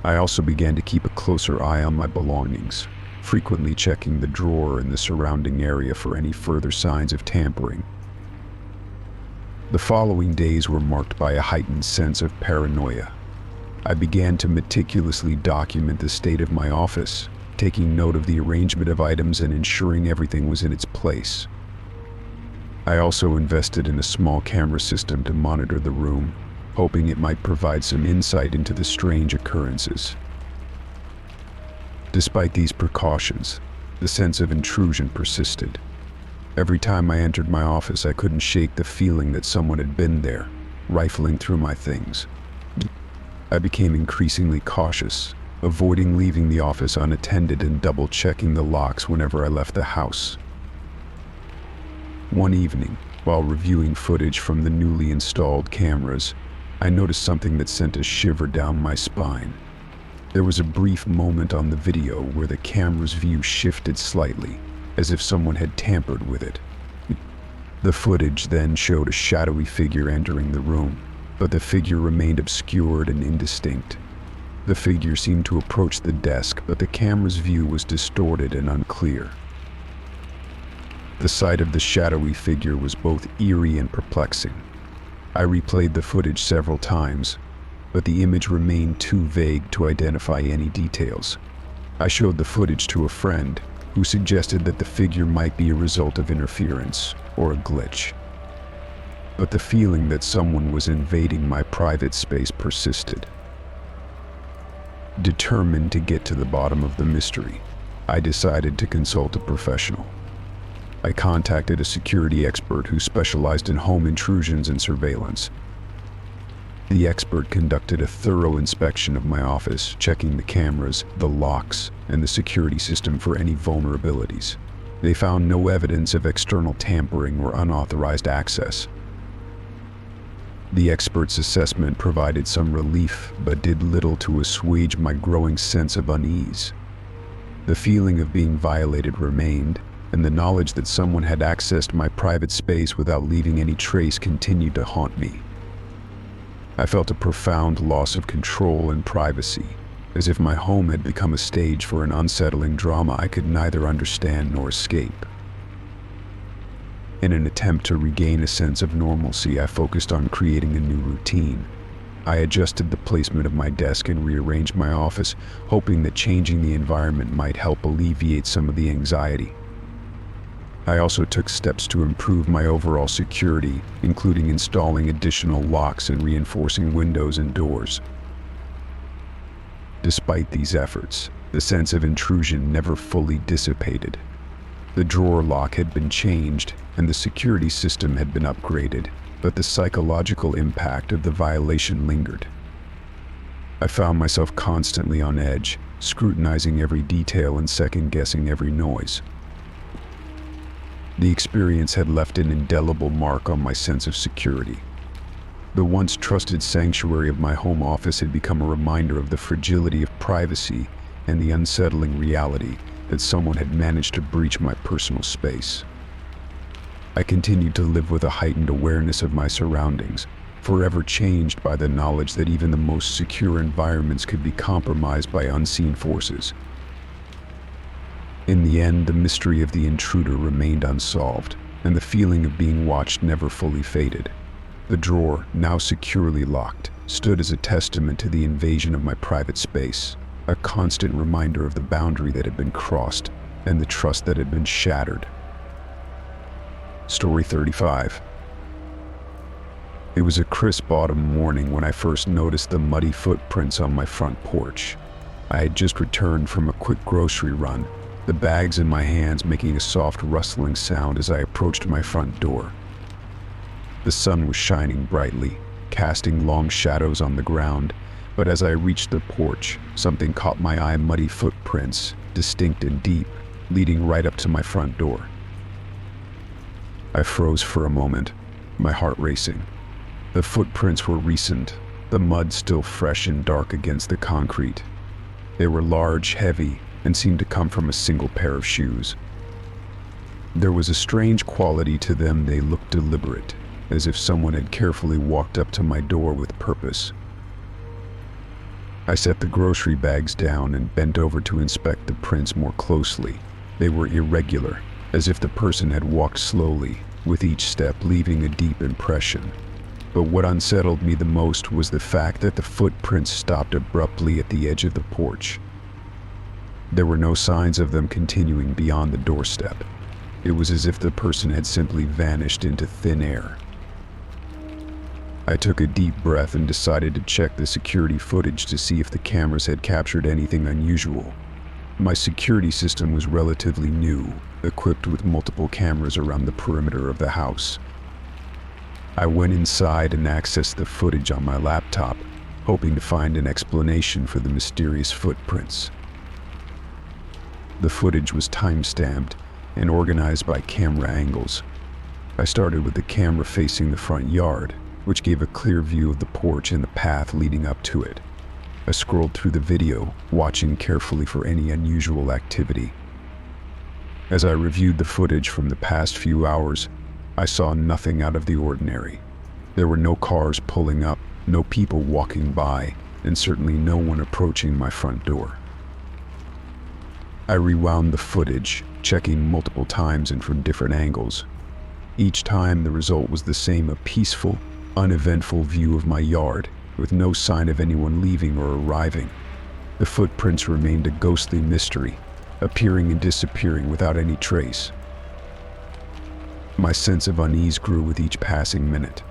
[SPEAKER 1] I also began to keep a closer eye on my belongings, frequently checking the drawer and the surrounding area for any further signs of tampering. The following days were marked by a heightened sense of paranoia. I began to meticulously document the state of my office, taking note of the arrangement of items and ensuring everything was in its place. I also invested in a small camera system to monitor the room, hoping it might provide some insight into the strange occurrences. Despite these precautions, the sense of intrusion persisted. Every time I entered my office, I couldn't shake the feeling that someone had been there, rifling through my things. I became increasingly cautious, avoiding leaving the office unattended and double-checking the locks whenever I left the house. One evening, while reviewing footage from the newly installed cameras, I noticed something that sent a shiver down my spine. There was a brief moment on the video where the camera's view shifted slightly, as if someone had tampered with it. The footage then showed a shadowy figure entering the room, but the figure remained obscured and indistinct. The figure seemed to approach the desk, but the camera's view was distorted and unclear. The sight of the shadowy figure was both eerie and perplexing. I replayed the footage several times, but the image remained too vague to identify any details. I showed the footage to a friend, who suggested that the figure might be a result of interference or a glitch. But the feeling that someone was invading my private space persisted. Determined to get to the bottom of the mystery, I decided to consult a professional. I contacted a security expert who specialized in home intrusions and surveillance. The expert conducted a thorough inspection of my office, checking the cameras, the locks, and the security system for any vulnerabilities. They found no evidence of external tampering or unauthorized access. The expert's assessment provided some relief, but did little to assuage my growing sense of unease. The feeling of being violated remained, and the knowledge that someone had accessed my private space without leaving any trace continued to haunt me. I felt a profound loss of control and privacy, as if my home had become a stage for an unsettling drama I could neither understand nor escape. In an attempt to regain a sense of normalcy, I focused on creating a new routine. I adjusted the placement of my desk and rearranged my office, hoping that changing the environment might help alleviate some of the anxiety. I also took steps to improve my overall security, including installing additional locks and reinforcing windows and doors. Despite these efforts, the sense of intrusion never fully dissipated. The drawer lock had been changed, and the security system had been upgraded, but the psychological impact of the violation lingered. I found myself constantly on edge, scrutinizing every detail and second-guessing every noise. The experience had left an indelible mark on my sense of security. The once trusted sanctuary of my home office had become a reminder of the fragility of privacy and the unsettling reality that someone had managed to breach my personal space. I continued to live with a heightened awareness of my surroundings, forever changed by the knowledge that even the most secure environments could be compromised by unseen forces. In the end, the mystery of the intruder remained unsolved, and the feeling of being watched never fully faded. The drawer, now securely locked, stood as a testament to the invasion of my private space, a constant reminder of the boundary that had been crossed and the trust that had been shattered. Story 35. It was a crisp autumn morning when I first noticed the muddy footprints on my front porch. I had just returned from a quick grocery run, the bags in my hands making a soft rustling sound as I approached my front door. The sun was shining brightly, casting long shadows on the ground, but as I reached the porch, something caught my eye: muddy footprints, distinct and deep, leading right up to my front door. I froze for a moment, my heart racing. The footprints were recent, the mud still fresh and dark against the concrete. They were large, heavy, and seemed to come from a single pair of shoes. There was a strange quality to them. They looked deliberate, as if someone had carefully walked up to my door with purpose. I set the grocery bags down and bent over to inspect the prints more closely. They were irregular, as if the person had walked slowly, with each step leaving a deep impression. But what unsettled me the most was the fact that the footprints stopped abruptly at the edge of the porch. There were no signs of them continuing beyond the doorstep. It was as if the person had simply vanished into thin air. I took a deep breath and decided to check the security footage to see if the cameras had captured anything unusual. My security system was relatively new, equipped with multiple cameras around the perimeter of the house. I went inside and accessed the footage on my laptop, hoping to find an explanation for the mysterious footprints. The footage was time-stamped and organized by camera angles. I started with the camera facing the front yard, which gave a clear view of the porch and the path leading up to it. I scrolled through the video, watching carefully for any unusual activity. As I reviewed the footage from the past few hours, I saw nothing out of the ordinary. There were no cars pulling up, no people walking by, and certainly no one approaching my front door. I rewound the footage, checking multiple times and from different angles. Each time the result was the same, a peaceful, uneventful view of my yard, with no sign of anyone leaving or arriving. The footprints remained a ghostly mystery, appearing and disappearing without any trace. My sense of unease grew with each passing minute.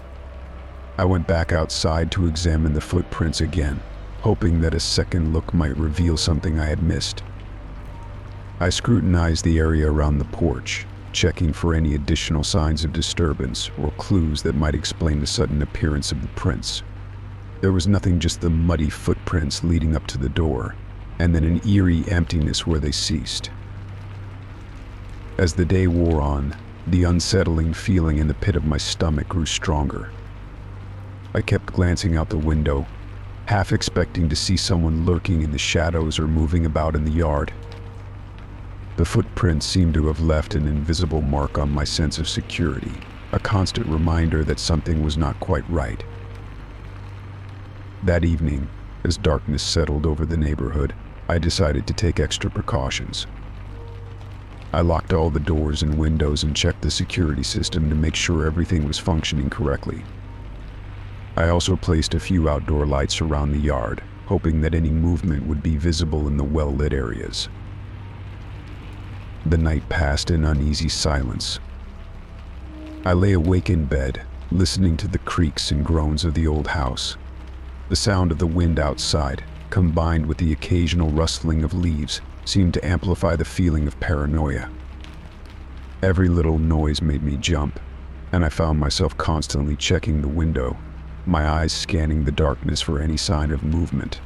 [SPEAKER 1] I went back outside to examine the footprints again, hoping that a second look might reveal something I had missed. I scrutinized the area around the porch, checking for any additional signs of disturbance or clues that might explain the sudden appearance of the prints. There was nothing, just the muddy footprints leading up to the door, and then an eerie emptiness where they ceased. As the day wore on, the unsettling feeling in the pit of my stomach grew stronger. I kept glancing out the window, half expecting to see someone lurking in the shadows or moving about in the yard. The footprints seemed to have left an invisible mark on my sense of security, a constant reminder that something was not quite right. That evening, as darkness settled over the neighborhood, I decided to take extra precautions. I locked all the doors and windows and checked the security system to make sure everything was functioning correctly. I also placed a few outdoor lights around the yard, hoping that any movement would be visible in the well-lit areas. The night passed in uneasy silence. I lay awake in bed, listening to the creaks and groans of the old house. The sound of the wind outside, combined with the occasional rustling of leaves, seemed to amplify the feeling of paranoia. Every little noise made me jump, and I found myself constantly checking the window, my eyes scanning the darkness for any sign of movement.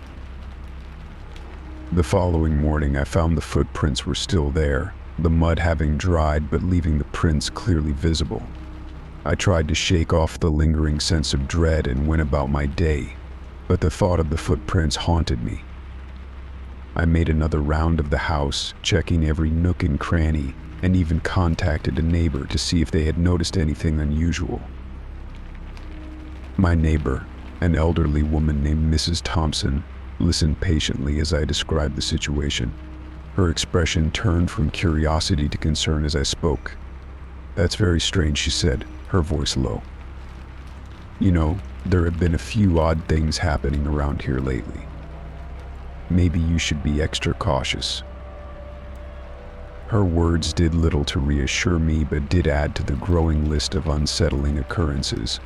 [SPEAKER 1] The following morning, I found the footprints were still there, the mud having dried but leaving the prints clearly visible. I tried to shake off the lingering sense of dread and went about my day, but the thought of the footprints haunted me. I made another round of the house, checking every nook and cranny, and even contacted a neighbor to see if they had noticed anything unusual. My neighbor, an elderly woman named Mrs. Thompson, listened patiently as I described the situation. Her expression turned from curiosity to concern as I spoke. "That's very strange," she said, her voice low. "You know, there have been a few odd things happening around here lately. Maybe you should be extra cautious." Her words did little to reassure me, but did add to the growing list of unsettling occurrences.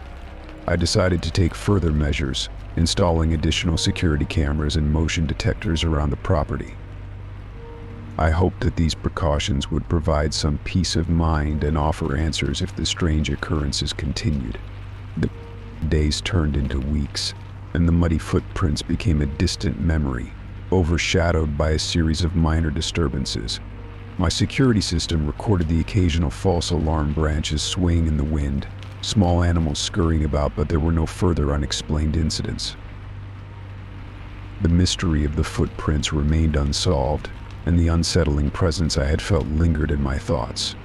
[SPEAKER 1] I decided to take further measures, installing additional security cameras and motion detectors around the property. I hoped that these precautions would provide some peace of mind and offer answers if the strange occurrences continued. The days turned into weeks, and the muddy footprints became a distant memory, overshadowed by a series of minor disturbances. My security system recorded the occasional false alarm branches swaying in the wind, small animals scurrying about, but there were no further unexplained incidents. The mystery of the footprints remained unsolved, and the unsettling presence I had felt lingered in my thoughts.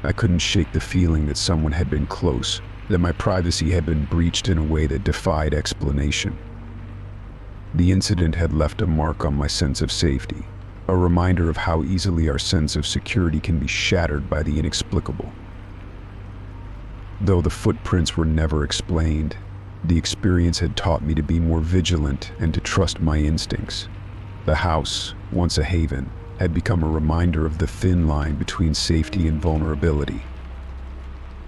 [SPEAKER 1] I couldn't shake the feeling that someone had been close, that my privacy had been breached in a way that defied explanation. The incident had left a mark on my sense of safety, a reminder of how easily our sense of security can be shattered by the inexplicable. Though the footprints were never explained, the experience had taught me to be more vigilant and to trust my instincts. The house, once a haven, had become a reminder of the thin line between safety and vulnerability.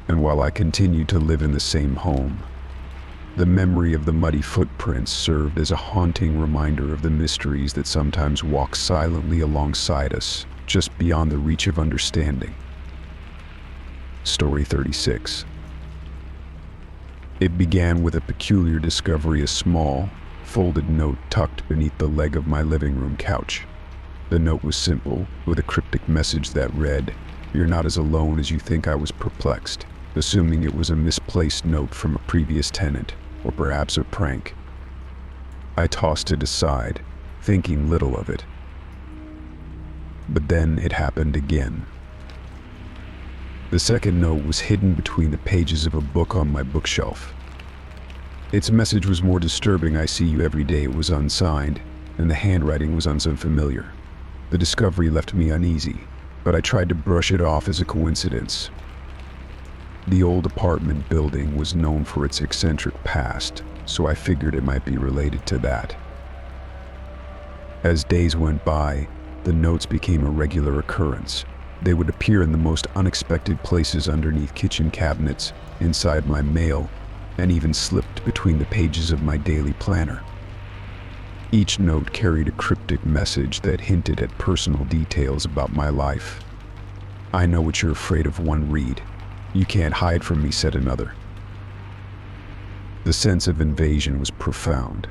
[SPEAKER 1] And while I continued to live in the same home, the memory of the muddy footprints served as a haunting reminder of the mysteries that sometimes walk silently alongside us, just beyond the reach of understanding. Story 36. It began with a peculiar discovery, a small, folded note tucked beneath the leg of my living room couch. The note was simple, with a cryptic message that read, "You're not as alone as you think." I was perplexed, assuming it was a misplaced note from a previous tenant, or perhaps a prank. I tossed it aside, thinking little of it. But then it happened again. The second note was hidden between the pages of a book on my bookshelf. Its message was more disturbing. "I see you every day." It was unsigned, and the handwriting was unfamiliar. The discovery left me uneasy, but I tried to brush it off as a coincidence. The old apartment building was known for its eccentric past, so I figured it might be related to that. As days went by, the notes became a regular occurrence. They would appear in the most unexpected places, underneath kitchen cabinets, inside my mail, and even slipped between the pages of my daily planner. Each note carried a cryptic message that hinted at personal details about my life. "I know what you're afraid of," one read. "You can't hide from me," said another. The sense of invasion was profound.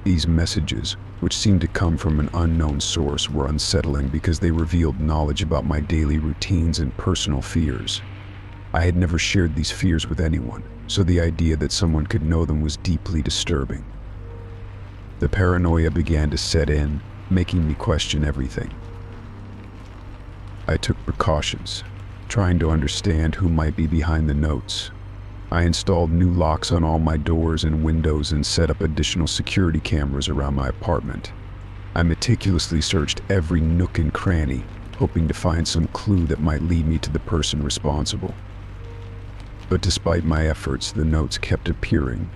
[SPEAKER 1] These messages, which seemed to come from an unknown source, were unsettling because they revealed knowledge about my daily routines and personal fears. I had never shared these fears with anyone, so the idea that someone could know them was deeply disturbing. The paranoia began to set in, making me question everything. I took precautions, trying to understand who might be behind the notes. I installed new locks on all my doors and windows and set up additional security cameras around my apartment. I meticulously searched every nook and cranny, hoping to find some clue that might lead me to the person responsible. But despite my efforts, the notes kept appearing.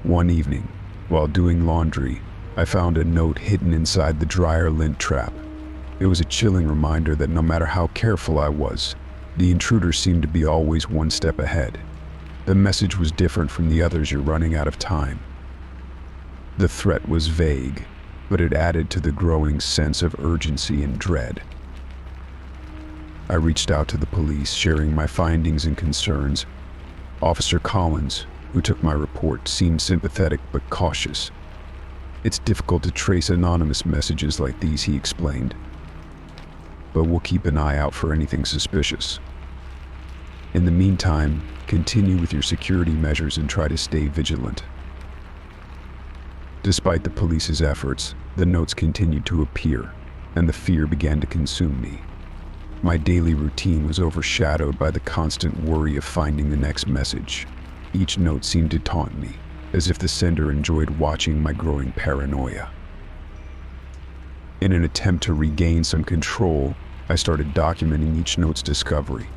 [SPEAKER 1] One evening, while doing laundry, I found a note hidden inside the dryer lint trap. It was a chilling reminder that no matter how careful I was, the intruder seemed to be always one step ahead. The message was different from the others: "You're running out of time." The threat was vague, but it added to the growing sense of urgency and dread. I reached out to the police, sharing my findings and concerns. Officer Collins, who took my report, seemed sympathetic but cautious. "It's difficult to trace anonymous messages like these," he explained, "but we'll keep an eye out for anything suspicious. In the meantime, continue with your security measures and try to stay vigilant." Despite the police's efforts, the notes continued to appear, and the fear began to consume me. My daily routine was overshadowed by the constant worry of finding the next message. Each note seemed to taunt me, as if the sender enjoyed watching my growing paranoia. In an attempt to regain some control, I started documenting each note's discovery.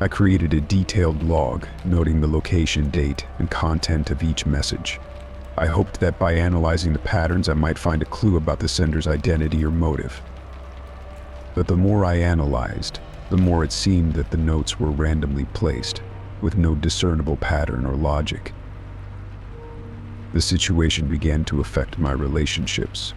[SPEAKER 1] I created a detailed log, noting the location, date, and content of each message. I hoped that by analyzing the patterns, I might find a clue about the sender's identity or motive. But the more I analyzed, the more it seemed that the notes were randomly placed, with no discernible pattern or logic. The situation began to affect my relationships.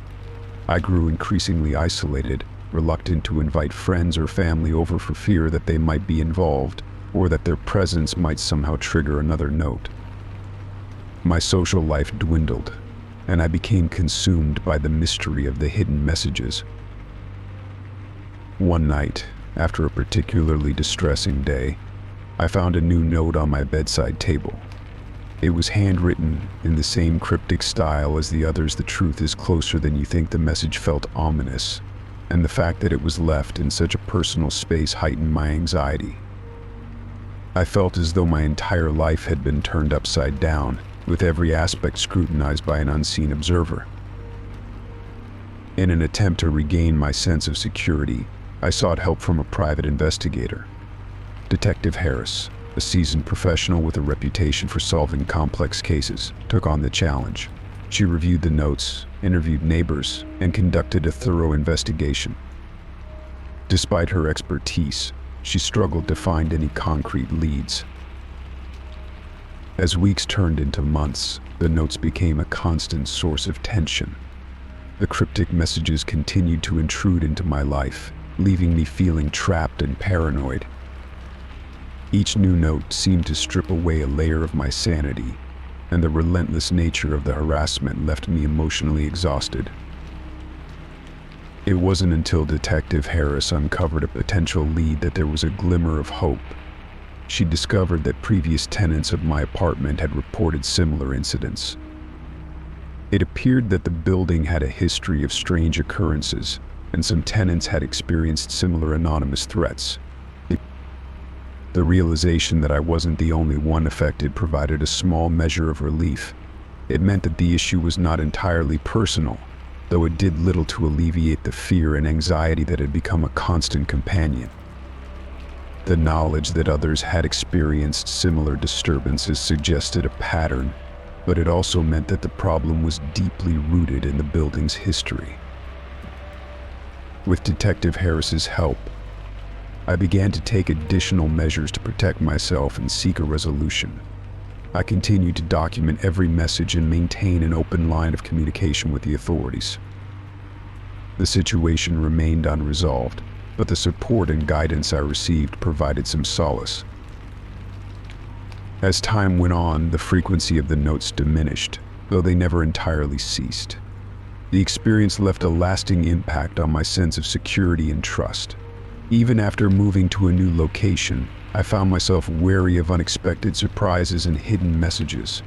[SPEAKER 1] I grew increasingly isolated, reluctant to invite friends or family over for fear that they might be involved, or that their presence might somehow trigger another note. My social life dwindled, and I became consumed by the mystery of the hidden messages. One night, after a particularly distressing day, I found a new note on my bedside table. It was handwritten in the same cryptic style as the others. "The truth is closer than you think." The message felt ominous, and the fact that it was left in such a personal space heightened my anxiety. I felt as though my entire life had been turned upside down, with every aspect scrutinized by an unseen observer. In an attempt to regain my sense of security, I sought help from a private investigator. Detective Harris, a seasoned professional with a reputation for solving complex cases, took on the challenge. She reviewed the notes, interviewed neighbors, and conducted a thorough investigation. Despite her expertise, she struggled to find any concrete leads. As weeks turned into months, the notes became a constant source of tension. The cryptic messages continued to intrude into my life, leaving me feeling trapped and paranoid. Each new note seemed to strip away a layer of my sanity, and the relentless nature of the harassment left me emotionally exhausted. It wasn't until Detective Harris uncovered a potential lead that there was a glimmer of hope. She discovered that previous tenants of my apartment had reported similar incidents. It appeared that the building had a history of strange occurrences, and some tenants had experienced similar anonymous threats. The realization that I wasn't the only one affected provided a small measure of relief. It meant that the issue was not entirely personal, though it did little to alleviate the fear and anxiety that had become a constant companion. The knowledge that others had experienced similar disturbances suggested a pattern, but it also meant that the problem was deeply rooted in the building's history. With Detective Harris's help, I began to take additional measures to protect myself and seek a resolution. I continued to document every message and maintain an open line of communication with the authorities. The situation remained unresolved, but the support and guidance I received provided some solace. As time went on, the frequency of the notes diminished, though they never entirely ceased. The experience left a lasting impact on my sense of security and trust. Even after moving to a new location, I found myself wary of unexpected surprises and hidden messages.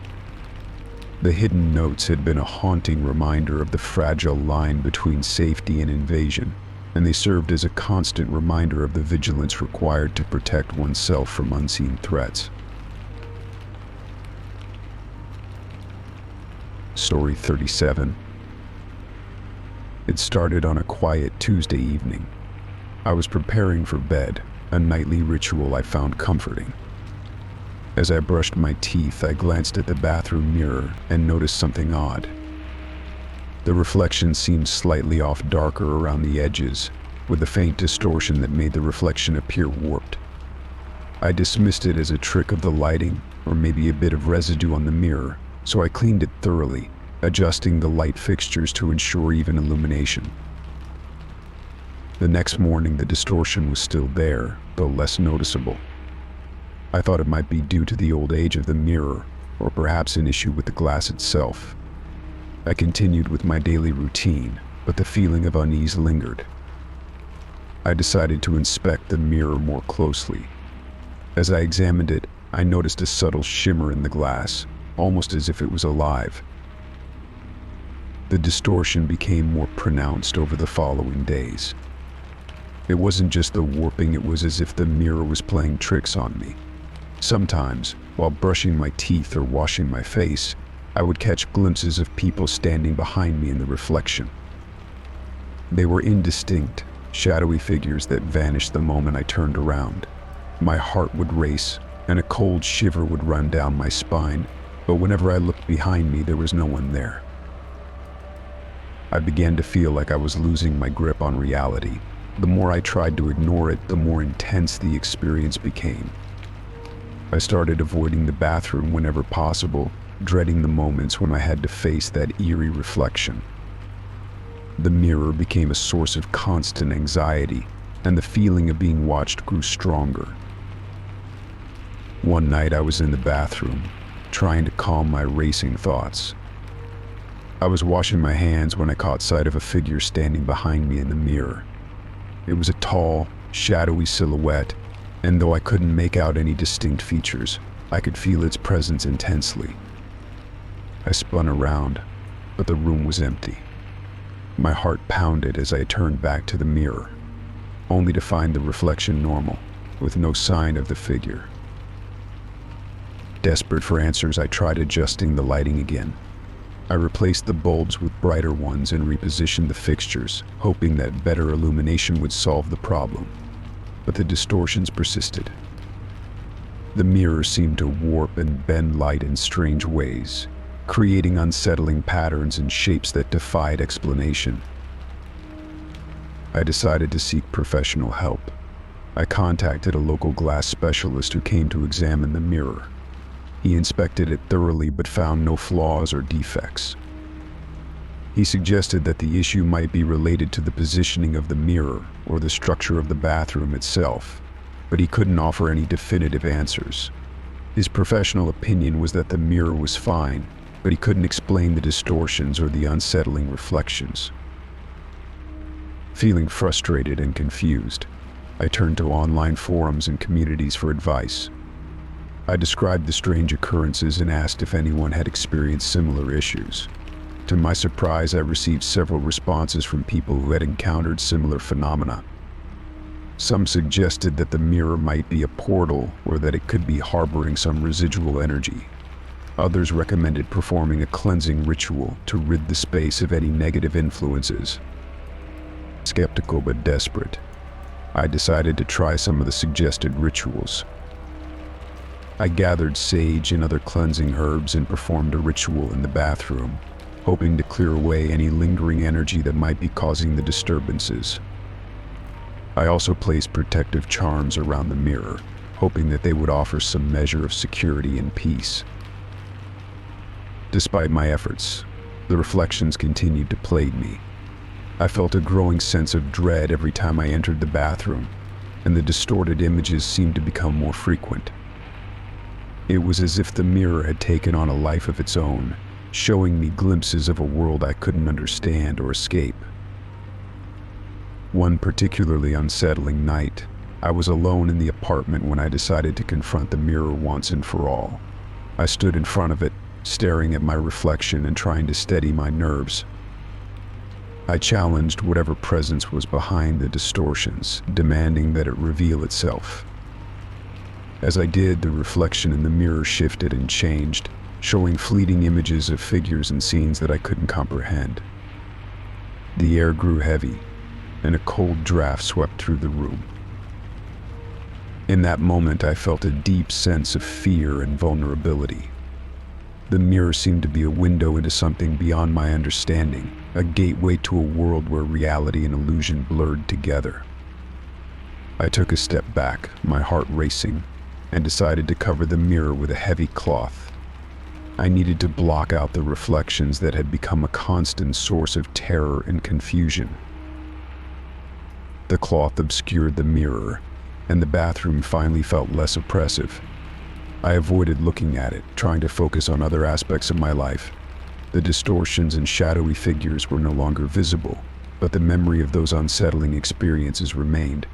[SPEAKER 1] The hidden notes had been a haunting reminder of the fragile line between safety and invasion, and they served as a constant reminder of the vigilance required to protect oneself from unseen threats. Story 37. It started on a quiet Tuesday evening. I was preparing for bed, a nightly ritual I found comforting. As I brushed my teeth, I glanced at the bathroom mirror and noticed something odd. The reflection seemed slightly off, darker around the edges, with a faint distortion that made the reflection appear warped. I dismissed it as a trick of the lighting, or maybe a bit of residue on the mirror, so I cleaned it thoroughly, adjusting the light fixtures to ensure even illumination. The next morning, the distortion was still there, though less noticeable. I thought it might be due to the old age of the mirror, or perhaps an issue with the glass itself. I continued with my daily routine, but the feeling of unease lingered. I decided to inspect the mirror more closely. As I examined it, I noticed a subtle shimmer in the glass, almost as if it was alive. The distortion became more pronounced over the following days. It wasn't just the warping, it was as if the mirror was playing tricks on me. Sometimes, while brushing my teeth or washing my face, I would catch glimpses of people standing behind me in the reflection. They were indistinct, shadowy figures that vanished the moment I turned around. My heart would race, and a cold shiver would run down my spine, but whenever I looked behind me, there was no one there. I began to feel like I was losing my grip on reality. The more I tried to ignore it, the more intense the experience became. I started avoiding the bathroom whenever possible, dreading the moments when I had to face that eerie reflection. The mirror became a source of constant anxiety, and the feeling of being watched grew stronger. One night I was in the bathroom, trying to calm my racing thoughts. I was washing my hands when I caught sight of a figure standing behind me in the mirror. It was a tall, shadowy silhouette, and though I couldn't make out any distinct features, I could feel its presence intensely. I spun around, but the room was empty. My heart pounded as I turned back to the mirror, only to find the reflection normal, with no sign of the figure. Desperate for answers, I tried adjusting the lighting again. I replaced the bulbs with brighter ones and repositioned the fixtures, hoping that better illumination would solve the problem. But the distortions persisted. The mirror seemed to warp and bend light in strange ways, creating unsettling patterns and shapes that defied explanation. I decided to seek professional help. I contacted a local glass specialist who came to examine the mirror. He inspected it thoroughly but found no flaws or defects. He suggested that the issue might be related to the positioning of the mirror or the structure of the bathroom itself, but he couldn't offer any definitive answers. His professional opinion was that the mirror was fine, but he couldn't explain the distortions or the unsettling reflections. Feeling frustrated and confused, I turned to online forums and communities for advice. I described the strange occurrences and asked if anyone had experienced similar issues. To my surprise, I received several responses from people who had encountered similar phenomena. Some suggested that the mirror might be a portal or that it could be harboring some residual energy. Others recommended performing a cleansing ritual to rid the space of any negative influences. Skeptical but desperate, I decided to try some of the suggested rituals. I gathered sage and other cleansing herbs and performed a ritual in the bathroom, hoping to clear away any lingering energy that might be causing the disturbances. I also placed protective charms around the mirror, hoping that they would offer some measure of security and peace. Despite my efforts, the reflections continued to plague me. I felt a growing sense of dread every time I entered the bathroom, and the distorted images seemed to become more frequent. It was as if the mirror had taken on a life of its own, showing me glimpses of a world I couldn't understand or escape. One particularly unsettling night, I was alone in the apartment when I decided to confront the mirror once and for all. I stood in front of it, staring at my reflection and trying to steady my nerves. I challenged whatever presence was behind the distortions, demanding that it reveal itself. As I did, the reflection in the mirror shifted and changed, showing fleeting images of figures and scenes that I couldn't comprehend. The air grew heavy, and a cold draft swept through the room. In that moment, I felt a deep sense of fear and vulnerability. The mirror seemed to be a window into something beyond my understanding, a gateway to a world where reality and illusion blurred together. I took a step back, my heart racing, and decided to cover the mirror with a heavy cloth. I needed to block out the reflections that had become a constant source of terror and confusion. The cloth obscured the mirror, and the bathroom finally felt less oppressive. I avoided looking at it, trying to focus on other aspects of my life. The distortions and shadowy figures were no longer visible, but the memory of those unsettling experiences remained.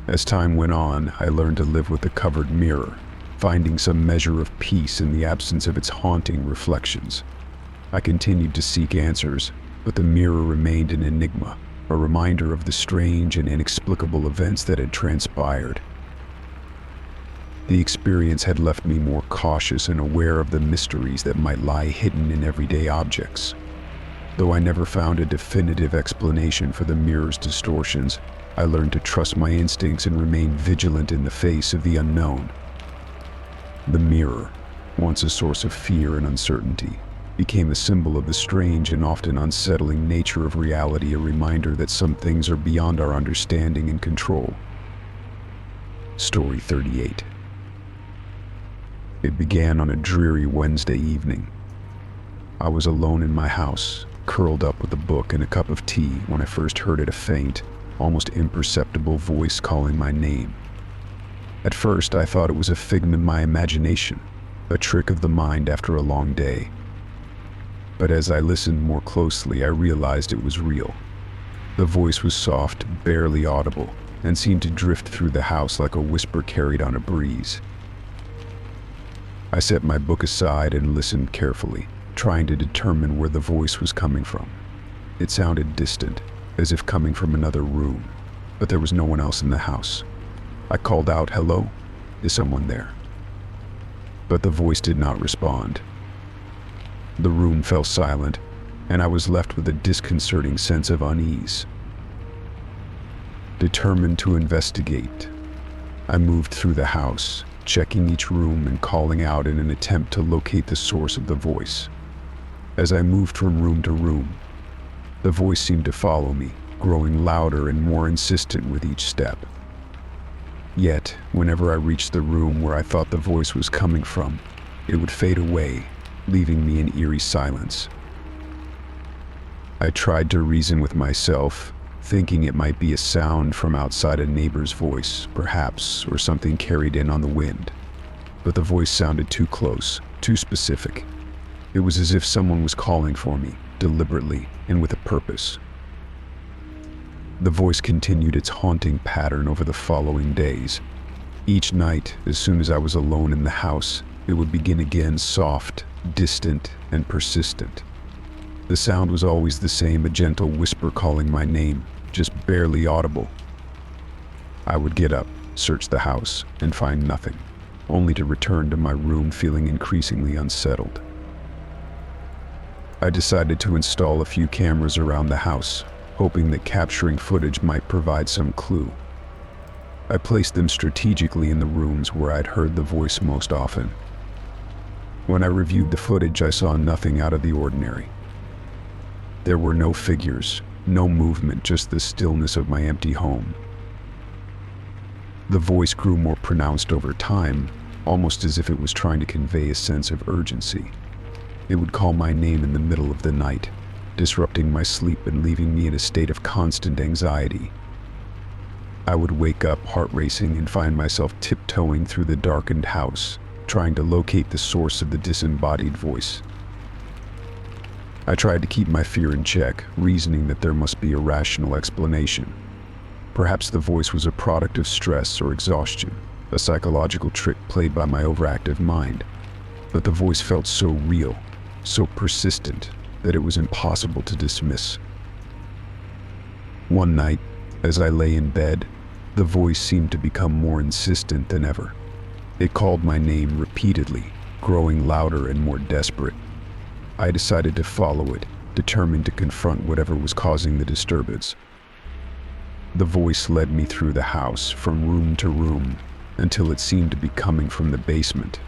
[SPEAKER 1] As time went on, I learned to live with the covered mirror, finding some measure of peace in the absence of its haunting reflections. I continued to seek answers, but the mirror remained an enigma, a reminder of the strange and inexplicable events that had transpired. The experience had left me more cautious and aware of the mysteries that might lie hidden in everyday objects. Though I never found a definitive explanation for the mirror's distortions, I learned to trust my instincts and remain vigilant in the face of the unknown. The mirror, once a source of fear and uncertainty, became a symbol of the strange and often unsettling nature of reality, a reminder that some things are beyond our understanding and control. Story 38. It began on a dreary Wednesday evening. I was alone in my house, curled up with a book and a cup of tea when I first heard a faint, almost imperceptible voice calling my name. At first, I thought it was a figment of my imagination, a trick of the mind after a long day. But as I listened more closely, I realized it was real. The voice was soft, barely audible, and seemed to drift through the house like a whisper carried on a breeze. I set my book aside and listened carefully, trying to determine where the voice was coming from. It sounded distant, as if coming from another room, but there was no one else in the house. I called out, "Hello? Is someone there?" But the voice did not respond. The room fell silent, and I was left with a disconcerting sense of unease. Determined to investigate, I moved through the house, checking each room and calling out in an attempt to locate the source of the voice. As I moved from room to room, the voice seemed to follow me, growing louder and more insistent with each step. Yet, whenever I reached the room where I thought the voice was coming from, it would fade away, leaving me in eerie silence. I tried to reason with myself, thinking it might be a sound from outside a neighbor's voice, perhaps, or something carried in on the wind. But the voice sounded too close, too specific. It was as if someone was calling for me, deliberately and with a purpose. The voice continued its haunting pattern over the following days. Each night, as soon as I was alone in the house, it would begin again, soft, distant, and persistent. The sound was always the same, a gentle whisper calling my name, just barely audible. I would get up, search the house, and find nothing, only to return to my room feeling increasingly unsettled. I decided to install a few cameras around the house, hoping that capturing footage might provide some clue. I placed them strategically in the rooms where I'd heard the voice most often. When I reviewed the footage, I saw nothing out of the ordinary. There were no figures, no movement, just the stillness of my empty home. The voice grew more pronounced over time, almost as if it was trying to convey a sense of urgency. It would call my name in the middle of the night, disrupting my sleep and leaving me in a state of constant anxiety. I would wake up heart racing and find myself tiptoeing through the darkened house, trying to locate the source of the disembodied voice. I tried to keep my fear in check, reasoning that there must be a rational explanation. Perhaps the voice was a product of stress or exhaustion, a psychological trick played by my overactive mind. But the voice felt so real, so persistent, that it was impossible to dismiss. One night, as I lay in bed, the voice seemed to become more insistent than ever. It called my name repeatedly, growing louder and more desperate. I decided to follow it, determined to confront whatever was causing the disturbance. The voice led me through the house, from room to room, until it seemed to be coming from the basement.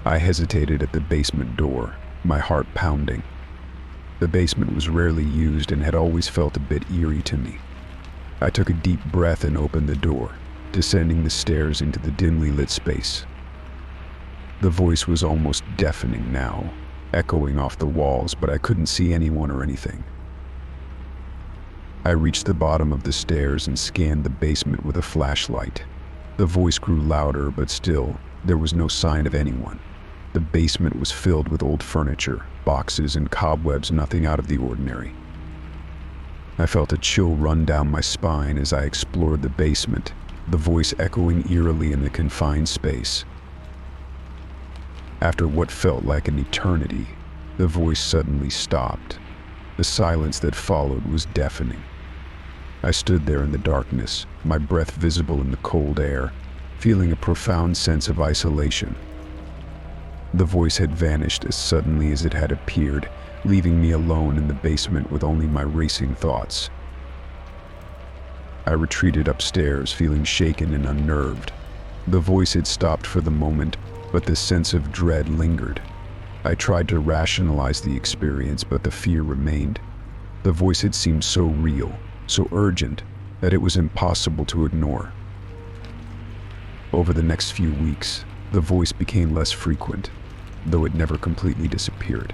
[SPEAKER 1] I hesitated at the basement door, my heart pounding. The basement was rarely used and had always felt a bit eerie to me. I took a deep breath and opened the door, descending the stairs into the dimly lit space. The voice was almost deafening now, echoing off the walls, but I couldn't see anyone or anything. I reached the bottom of the stairs and scanned the basement with a flashlight. The voice grew louder, but still, there was no sign of anyone. The basement was filled with old furniture, boxes, and cobwebs, nothing out of the ordinary. I felt a chill run down my spine as I explored the basement, the voice echoing eerily in the confined space. After what felt like an eternity, the voice suddenly stopped. The silence that followed was deafening. I stood there in the darkness, my breath visible in the cold air, feeling a profound sense of isolation. The voice had vanished as suddenly as it had appeared, leaving me alone in the basement with only my racing thoughts. I retreated upstairs, feeling shaken and unnerved. The voice had stopped for the moment, but the sense of dread lingered. I tried to rationalize the experience, but the fear remained. The voice had seemed so real, so urgent, that it was impossible to ignore. Over the next few weeks, the voice became less frequent, though it never completely disappeared.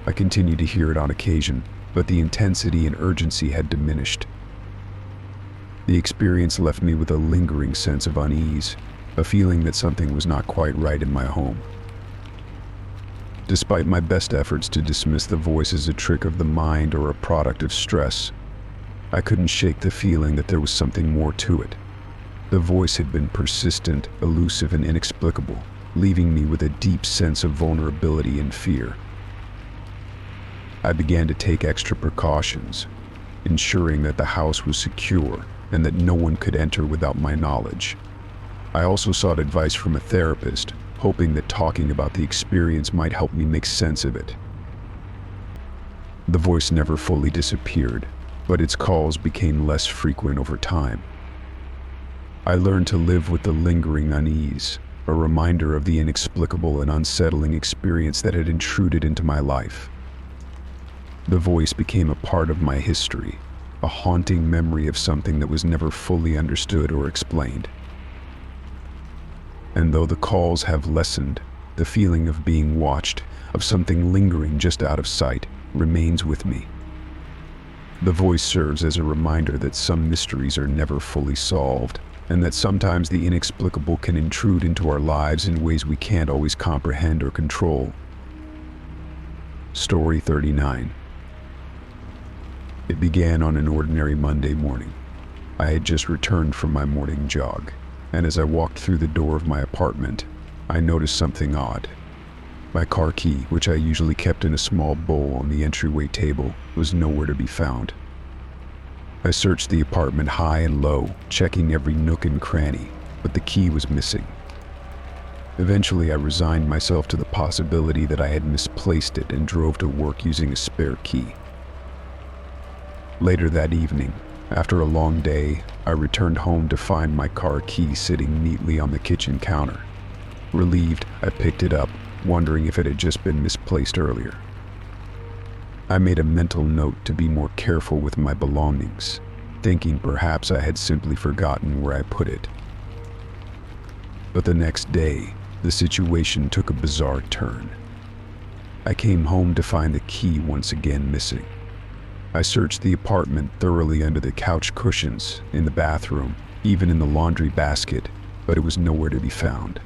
[SPEAKER 1] I continued to hear it on occasion, but the intensity and urgency had diminished. The experience left me with a lingering sense of unease, a feeling that something was not quite right in my home. Despite my best efforts to dismiss the voice as a trick of the mind or a product of stress, I couldn't shake the feeling that there was something more to it. The voice had been persistent, elusive, and inexplicable, leaving me with a deep sense of vulnerability and fear. I began to take extra precautions, ensuring that the house was secure and that no one could enter without my knowledge. I also sought advice from a therapist, hoping that talking about the experience might help me make sense of it. The voice never fully disappeared, but its calls became less frequent over time. I learned to live with the lingering unease, a reminder of the inexplicable and unsettling experience that had intruded into my life. The voice became a part of my history, a haunting memory of something that was never fully understood or explained. And though the calls have lessened, the feeling of being watched, of something lingering just out of sight, remains with me. The voice serves as a reminder that some mysteries are never fully solved, and that sometimes the inexplicable can intrude into our lives in ways we can't always comprehend or control. Story 39. It began on an ordinary Monday morning. I had just returned from my morning jog, and as I walked through the door of my apartment, I noticed something odd. My car key, which I usually kept in a small bowl on the entryway table, was nowhere to be found. I searched the apartment high and low, checking every nook and cranny, but the key was missing. Eventually, I resigned myself to the possibility that I had misplaced it and drove to work using a spare key. Later that evening, after a long day, I returned home to find my car key sitting neatly on the kitchen counter. Relieved, I picked it up, wondering if it had just been misplaced earlier. I made a mental note to be more careful with my belongings, thinking perhaps I had simply forgotten where I put it. But the next day, the situation took a bizarre turn. I came home to find the key once again missing. I searched the apartment thoroughly under the couch cushions, in the bathroom, even in the laundry basket, but it was nowhere to be found.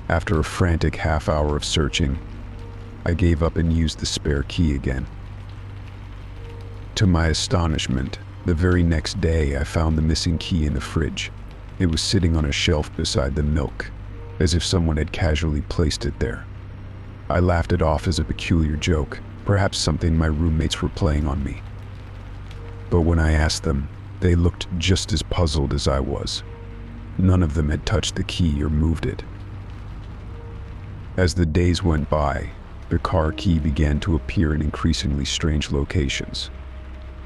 [SPEAKER 1] After a frantic half hour of searching, I gave up and used the spare key again. To my astonishment, the very next day I found the missing key in the fridge. It was sitting on a shelf beside the milk, as if someone had casually placed it there. I laughed it off as a peculiar joke, perhaps something my roommates were playing on me. But when I asked them, they looked just as puzzled as I was. None of them had touched the key or moved it. As the days went by, the car key began to appear in increasingly strange locations.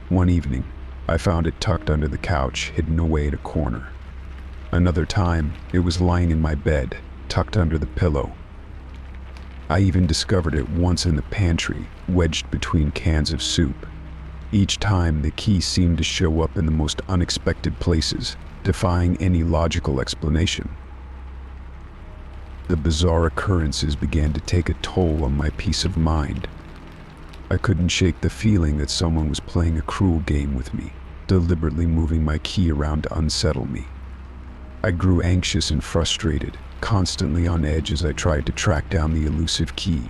[SPEAKER 1] One evening, I found it tucked under the couch, hidden away in a corner. Another time, it was lying in my bed, tucked under the pillow. I even discovered it once in the pantry, wedged between cans of soup. Each time, the key seemed to show up in the most unexpected places, defying any logical explanation. The bizarre occurrences began to take a toll on my peace of mind. I couldn't shake the feeling that someone was playing a cruel game with me, deliberately moving my key around to unsettle me. I grew anxious and frustrated, constantly on edge as I tried to track down the elusive key.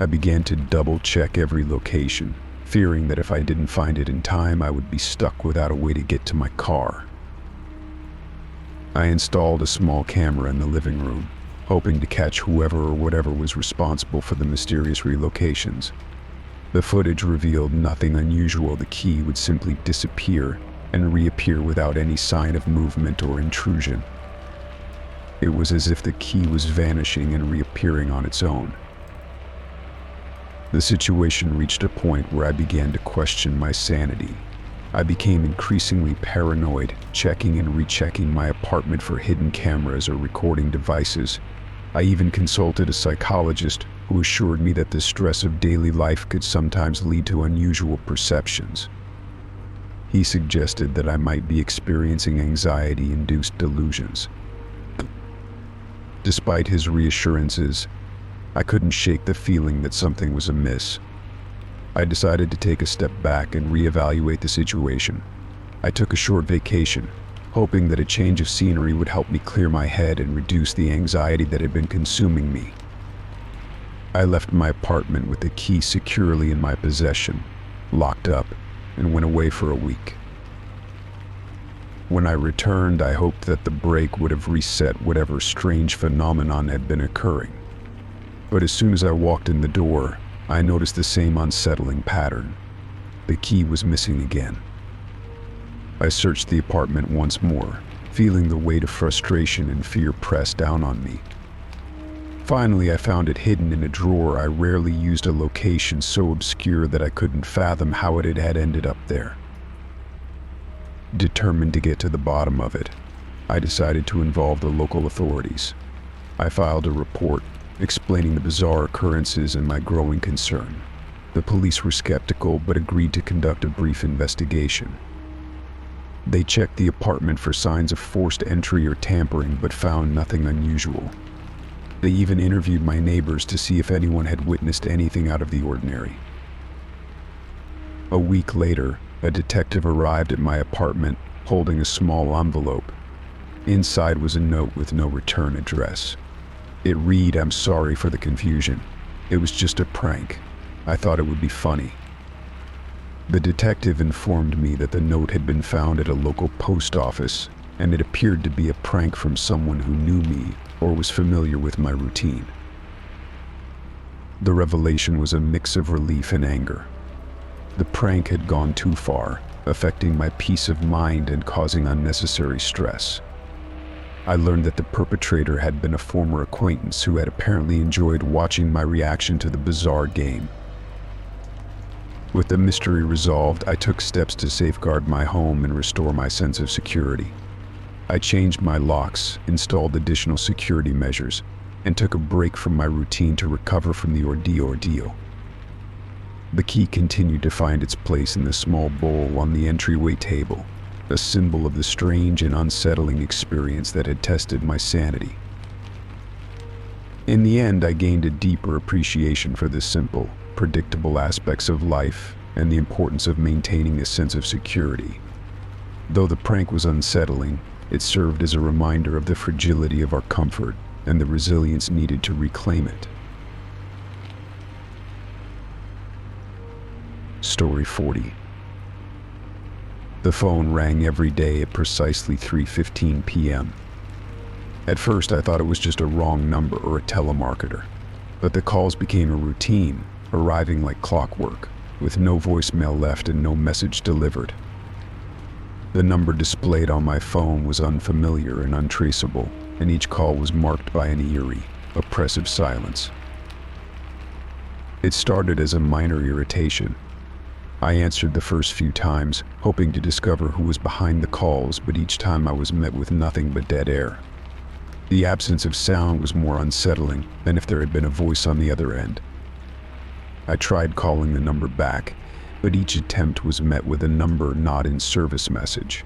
[SPEAKER 1] I began to double-check every location, fearing that if I didn't find it in time, I would be stuck without a way to get to my car. I installed a small camera in the living room, hoping to catch whoever or whatever was responsible for the mysterious relocations. The footage revealed nothing unusual. The key would simply disappear and reappear without any sign of movement or intrusion. It was as if the key was vanishing and reappearing on its own. The situation reached a point where I began to question my sanity. I became increasingly paranoid, checking and rechecking my apartment for hidden cameras or recording devices. I even consulted a psychologist who assured me that the stress of daily life could sometimes lead to unusual perceptions. He suggested that I might be experiencing anxiety-induced delusions. Despite his reassurances, I couldn't shake the feeling that something was amiss. I decided to take a step back and reevaluate the situation. I took a short vacation, hoping that a change of scenery would help me clear my head and reduce the anxiety that had been consuming me. I left my apartment with the key securely in my possession, locked up, and went away for a week. When I returned, I hoped that the break would have reset whatever strange phenomenon had been occurring. But as soon as I walked in the door, I noticed the same unsettling pattern. The key was missing again. I searched the apartment once more, feeling the weight of frustration and fear press down on me. Finally, I found it hidden in a drawer I rarely used, a location so obscure that I couldn't fathom how it had ended up there. Determined to get to the bottom of it, I decided to involve the local authorities. I filed a report explaining the bizarre occurrences and my growing concern. The police were skeptical but agreed to conduct a brief investigation. They checked the apartment for signs of forced entry or tampering but found nothing unusual. They even interviewed my neighbors to see if anyone had witnessed anything out of the ordinary. A week later, a detective arrived at my apartment holding a small envelope. Inside was a note with no return address. It read, "I'm sorry for the confusion. It was just a prank. I thought it would be funny." The detective informed me that the note had been found at a local post office, and it appeared to be a prank from someone who knew me or was familiar with my routine. The revelation was a mix of relief and anger. The prank had gone too far, affecting my peace of mind and causing unnecessary stress. I learned that the perpetrator had been a former acquaintance who had apparently enjoyed watching my reaction to the bizarre game. With the mystery resolved, I took steps to safeguard my home and restore my sense of security. I changed my locks, installed additional security measures, and took a break from my routine to recover from the ordeal. The key continued to find its place in the small bowl on the entryway table, a symbol of the strange and unsettling experience that had tested my sanity. In the end, I gained a deeper appreciation for the simple, predictable aspects of life and the importance of maintaining a sense of security. Though the prank was unsettling, it served as a reminder of the fragility of our comfort and the resilience needed to reclaim it. Story 40. The phone rang every day at precisely 3:15 p.m. At first, I thought it was just a wrong number or a telemarketer, but the calls became a routine, arriving like clockwork, with no voicemail left and no message delivered. The number displayed on my phone was unfamiliar and untraceable, and each call was marked by an eerie, oppressive silence. It started as a minor irritation. I answered the first few times, hoping to discover who was behind the calls, but each time I was met with nothing but dead air. The absence of sound was more unsettling than if there had been a voice on the other end. I tried calling the number back, but each attempt was met with a number not in service message.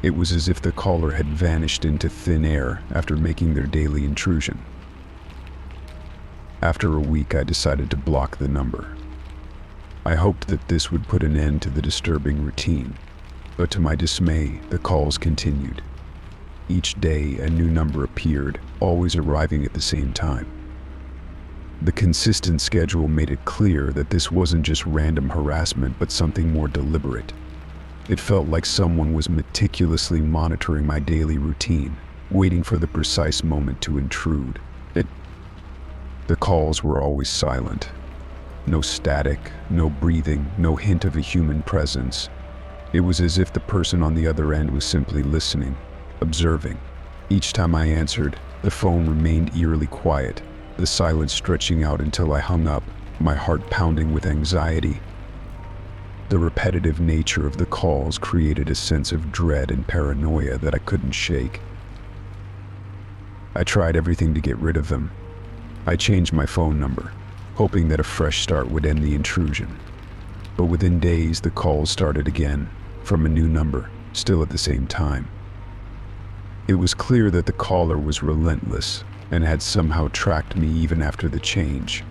[SPEAKER 1] It was as if the caller had vanished into thin air after making their daily intrusion. After a week, I decided to block the number. I hoped that this would put an end to the disturbing routine, but to my dismay, the calls continued. Each day, a new number appeared, always arriving at the same time. The consistent schedule made it clear that this wasn't just random harassment, but something more deliberate. It felt like someone was meticulously monitoring my daily routine, waiting for the precise moment to intrude. The calls were always silent. No static, no breathing, no hint of a human presence. It was as if the person on the other end was simply listening, observing. Each time I answered, the phone remained eerily quiet, the silence stretching out until I hung up, my heart pounding with anxiety. The repetitive nature of the calls created a sense of dread and paranoia that I couldn't shake. I tried everything to get rid of them. I changed my phone number, hoping that a fresh start would end the intrusion. But within days, the calls started again, from a new number, still at the same time. It was clear that the caller was relentless and had somehow tracked me even after the change.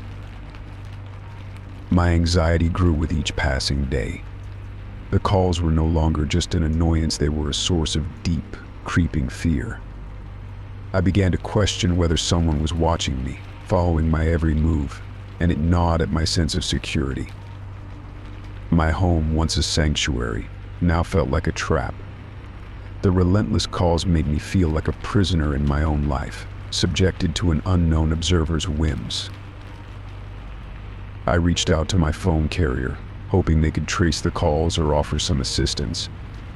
[SPEAKER 1] My anxiety grew with each passing day. The calls were no longer just an annoyance, they were a source of deep, creeping fear. I began to question whether someone was watching me, following my every move, and it gnawed at my sense of security. My home, once a sanctuary, now felt like a trap. The relentless calls made me feel like a prisoner in my own life, subjected to an unknown observer's whims. I reached out to my phone carrier, hoping they could trace the calls or offer some assistance.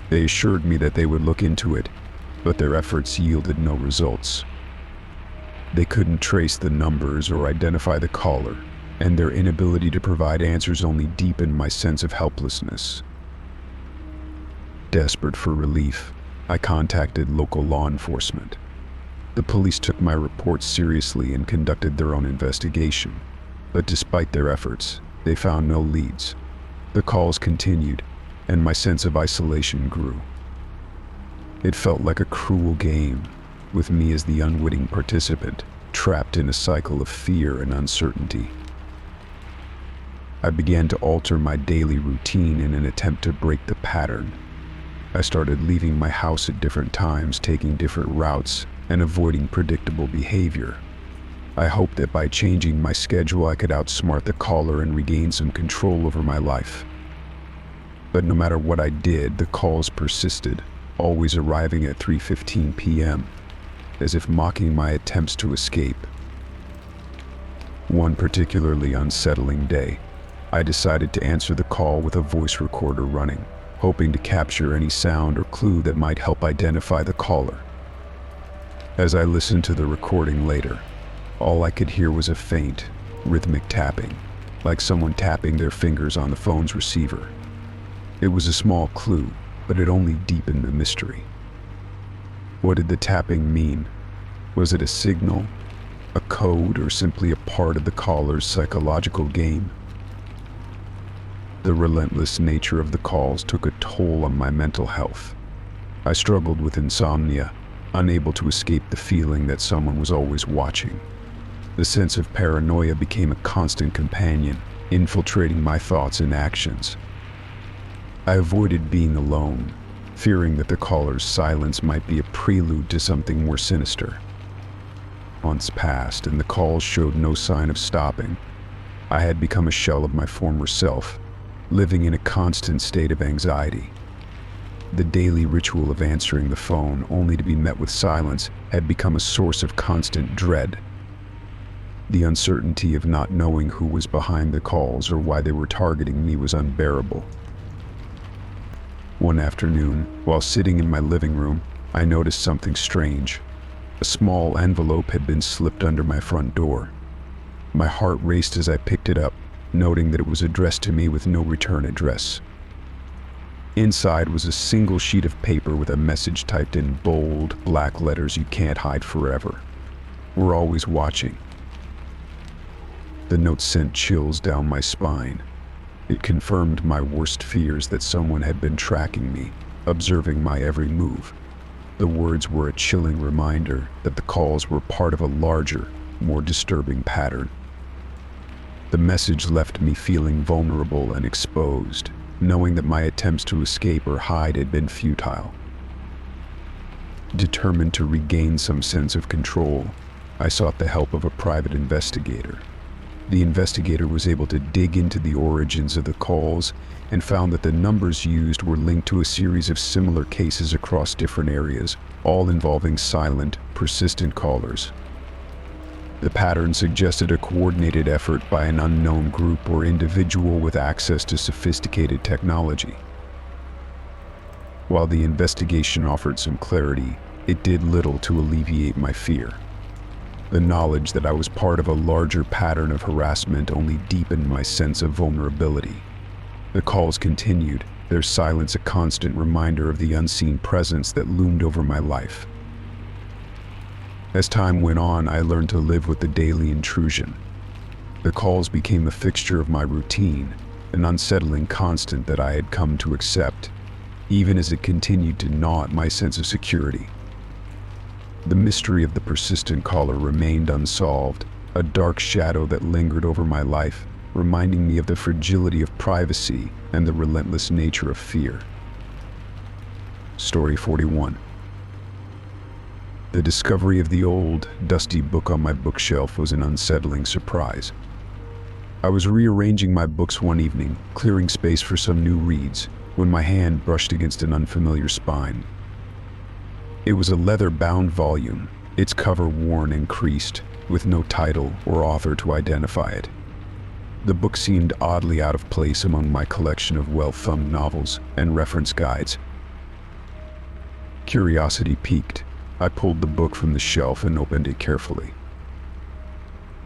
[SPEAKER 1] They assured me that they would look into it, but their efforts yielded no results. They couldn't trace the numbers or identify the caller, and their inability to provide answers only deepened my sense of helplessness. Desperate for relief, I contacted local law enforcement. The police took my report seriously and conducted their own investigation, but despite their efforts, they found no leads. The calls continued, and my sense of isolation grew. It felt like a cruel game, with me as the unwitting participant, trapped in a cycle of fear and uncertainty. I began to alter my daily routine in an attempt to break the pattern. I started leaving my house at different times, taking different routes, and avoiding predictable behavior. I hoped that by changing my schedule I could outsmart the caller and regain some control over my life. But no matter what I did, the calls persisted, always arriving at 3:15 p.m., as if mocking my attempts to escape. One particularly unsettling day, I decided to answer the call with a voice recorder running, hoping to capture any sound or clue that might help identify the caller. As I listened to the recording later, all I could hear was a faint, rhythmic tapping, like someone tapping their fingers on the phone's receiver. It was a small clue, but it only deepened the mystery. What did the tapping mean? Was it a signal, a code, or simply a part of the caller's psychological game? The relentless nature of the calls took a toll on my mental health. I struggled with insomnia, unable to escape the feeling that someone was always watching. The sense of paranoia became a constant companion, infiltrating my thoughts and actions. I avoided being alone, fearing that the caller's silence might be a prelude to something more sinister. Months passed, and the calls showed no sign of stopping. I had become a shell of my former self, living in a constant state of anxiety. The daily ritual of answering the phone only to be met with silence had become a source of constant dread. The uncertainty of not knowing who was behind the calls or why they were targeting me was unbearable. One afternoon, while sitting in my living room, I noticed something strange. A small envelope had been slipped under my front door. My heart raced as I picked it up, noting that it was addressed to me with no return address. Inside was a single sheet of paper with a message typed in bold, black letters you can't hide forever. We're always watching. The note sent chills down my spine. It confirmed my worst fears that someone had been tracking me, observing my every move. The words were a chilling reminder that the calls were part of a larger, more disturbing pattern. The message left me feeling vulnerable and exposed, knowing that my attempts to escape or hide had been futile. Determined to regain some sense of control, I sought the help of a private investigator. The investigator was able to dig into the origins of the calls and found that the numbers used were linked to a series of similar cases across different areas, all involving silent, persistent callers. The pattern suggested a coordinated effort by an unknown group or individual with access to sophisticated technology. While the investigation offered some clarity, it did little to alleviate my fear. The knowledge that I was part of a larger pattern of harassment only deepened my sense of vulnerability. The calls continued, their silence a constant reminder of the unseen presence that loomed over my life. As time went on, I learned to live with the daily intrusion. The calls became a fixture of my routine, an unsettling constant that I had come to accept, even as it continued to gnaw at my sense of security. The mystery of the persistent caller remained unsolved, a dark shadow that lingered over my life, reminding me of the fragility of privacy and the relentless nature of fear. Story 41. The discovery of the old, dusty book on my bookshelf was an unsettling surprise. I was rearranging my books one evening, clearing space for some new reads, when my hand brushed against an unfamiliar spine. It was a leather-bound volume, its cover worn and creased, with no title or author to identify it. The book seemed oddly out of place among my collection of well-thumbed novels and reference guides. Curiosity piqued. I pulled the book from the shelf and opened it carefully.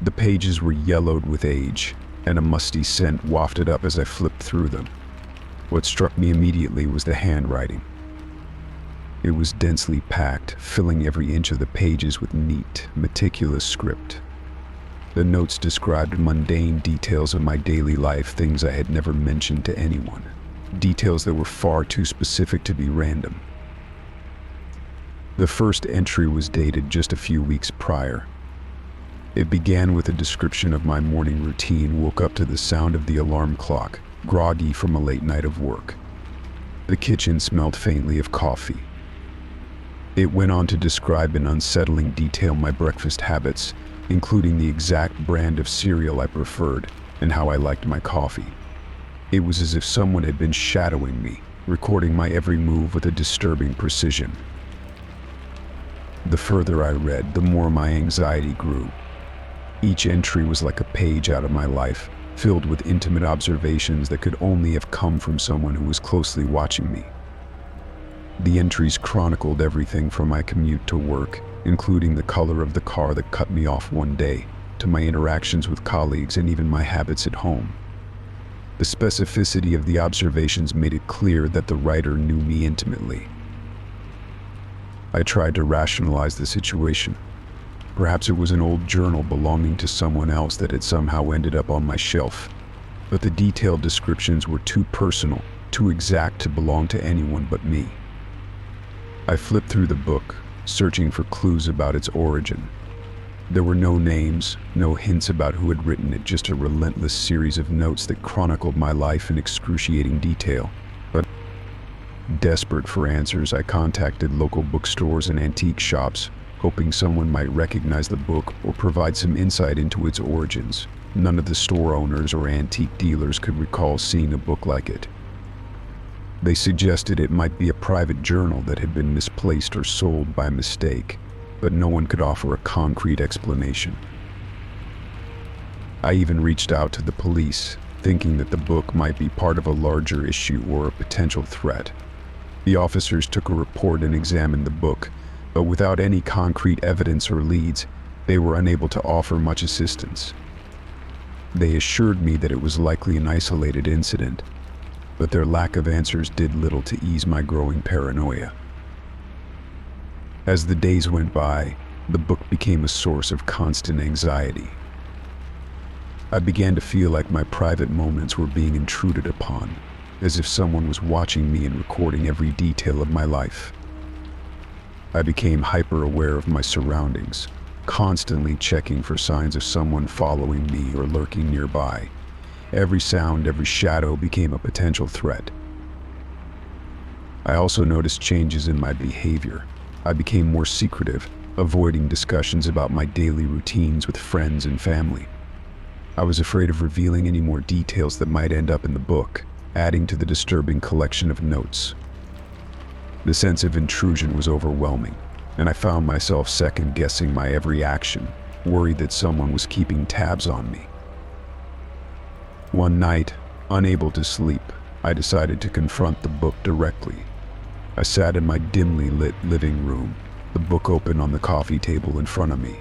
[SPEAKER 1] The pages were yellowed with age, and a musty scent wafted up as I flipped through them. What struck me immediately was the handwriting. It was densely packed, filling every inch of the pages with neat, meticulous script. The notes described mundane details of my daily life, things I had never mentioned to anyone, details that were far too specific to be random. The first entry was dated just a few weeks prior. It began with a description of my morning routine. Woke up to the sound of the alarm clock, groggy from a late night of work. The kitchen smelled faintly of coffee. It went on to describe in unsettling detail my breakfast habits, including the exact brand of cereal I preferred and how I liked my coffee. It was as if someone had been shadowing me, recording my every move with a disturbing precision. The further I read, the more my anxiety grew. Each entry was like a page out of my life, filled with intimate observations that could only have come from someone who was closely watching me. The entries chronicled everything from my commute to work, including the color of the car that cut me off one day, to my interactions with colleagues and even my habits at home. The specificity of the observations made it clear that the writer knew me intimately. I tried to rationalize the situation. Perhaps it was an old journal belonging to someone else that had somehow ended up on my shelf. But the detailed descriptions were too personal, too exact to belong to anyone but me. I flipped through the book, searching for clues about its origin. There were no names, no hints about who had written it, just a relentless series of notes that chronicled my life in excruciating detail. But desperate for answers, I contacted local bookstores and antique shops, hoping someone might recognize the book or provide some insight into its origins. None of the store owners or antique dealers could recall seeing a book like it. They suggested it might be a private journal that had been misplaced or sold by mistake, but no one could offer a concrete explanation. I even reached out to the police, thinking that the book might be part of a larger issue or a potential threat. The officers took a report and examined the book, but without any concrete evidence or leads, they were unable to offer much assistance. They assured me that it was likely an isolated incident, but their lack of answers did little to ease my growing paranoia. As the days went by, the book became a source of constant anxiety. I began to feel like my private moments were being intruded upon, as if someone was watching me and recording every detail of my life. I became hyper-aware of my surroundings, constantly checking for signs of someone following me or lurking nearby. Every sound, every shadow became a potential threat. I also noticed changes in my behavior. I became more secretive, avoiding discussions about my daily routines with friends and family. I was afraid of revealing any more details that might end up in the book, adding to the disturbing collection of notes. The sense of intrusion was overwhelming, and I found myself second-guessing my every action, worried that someone was keeping tabs on me. One night, unable to sleep, I decided to confront the book directly. I sat in my dimly lit living room, the book open on the coffee table in front of me.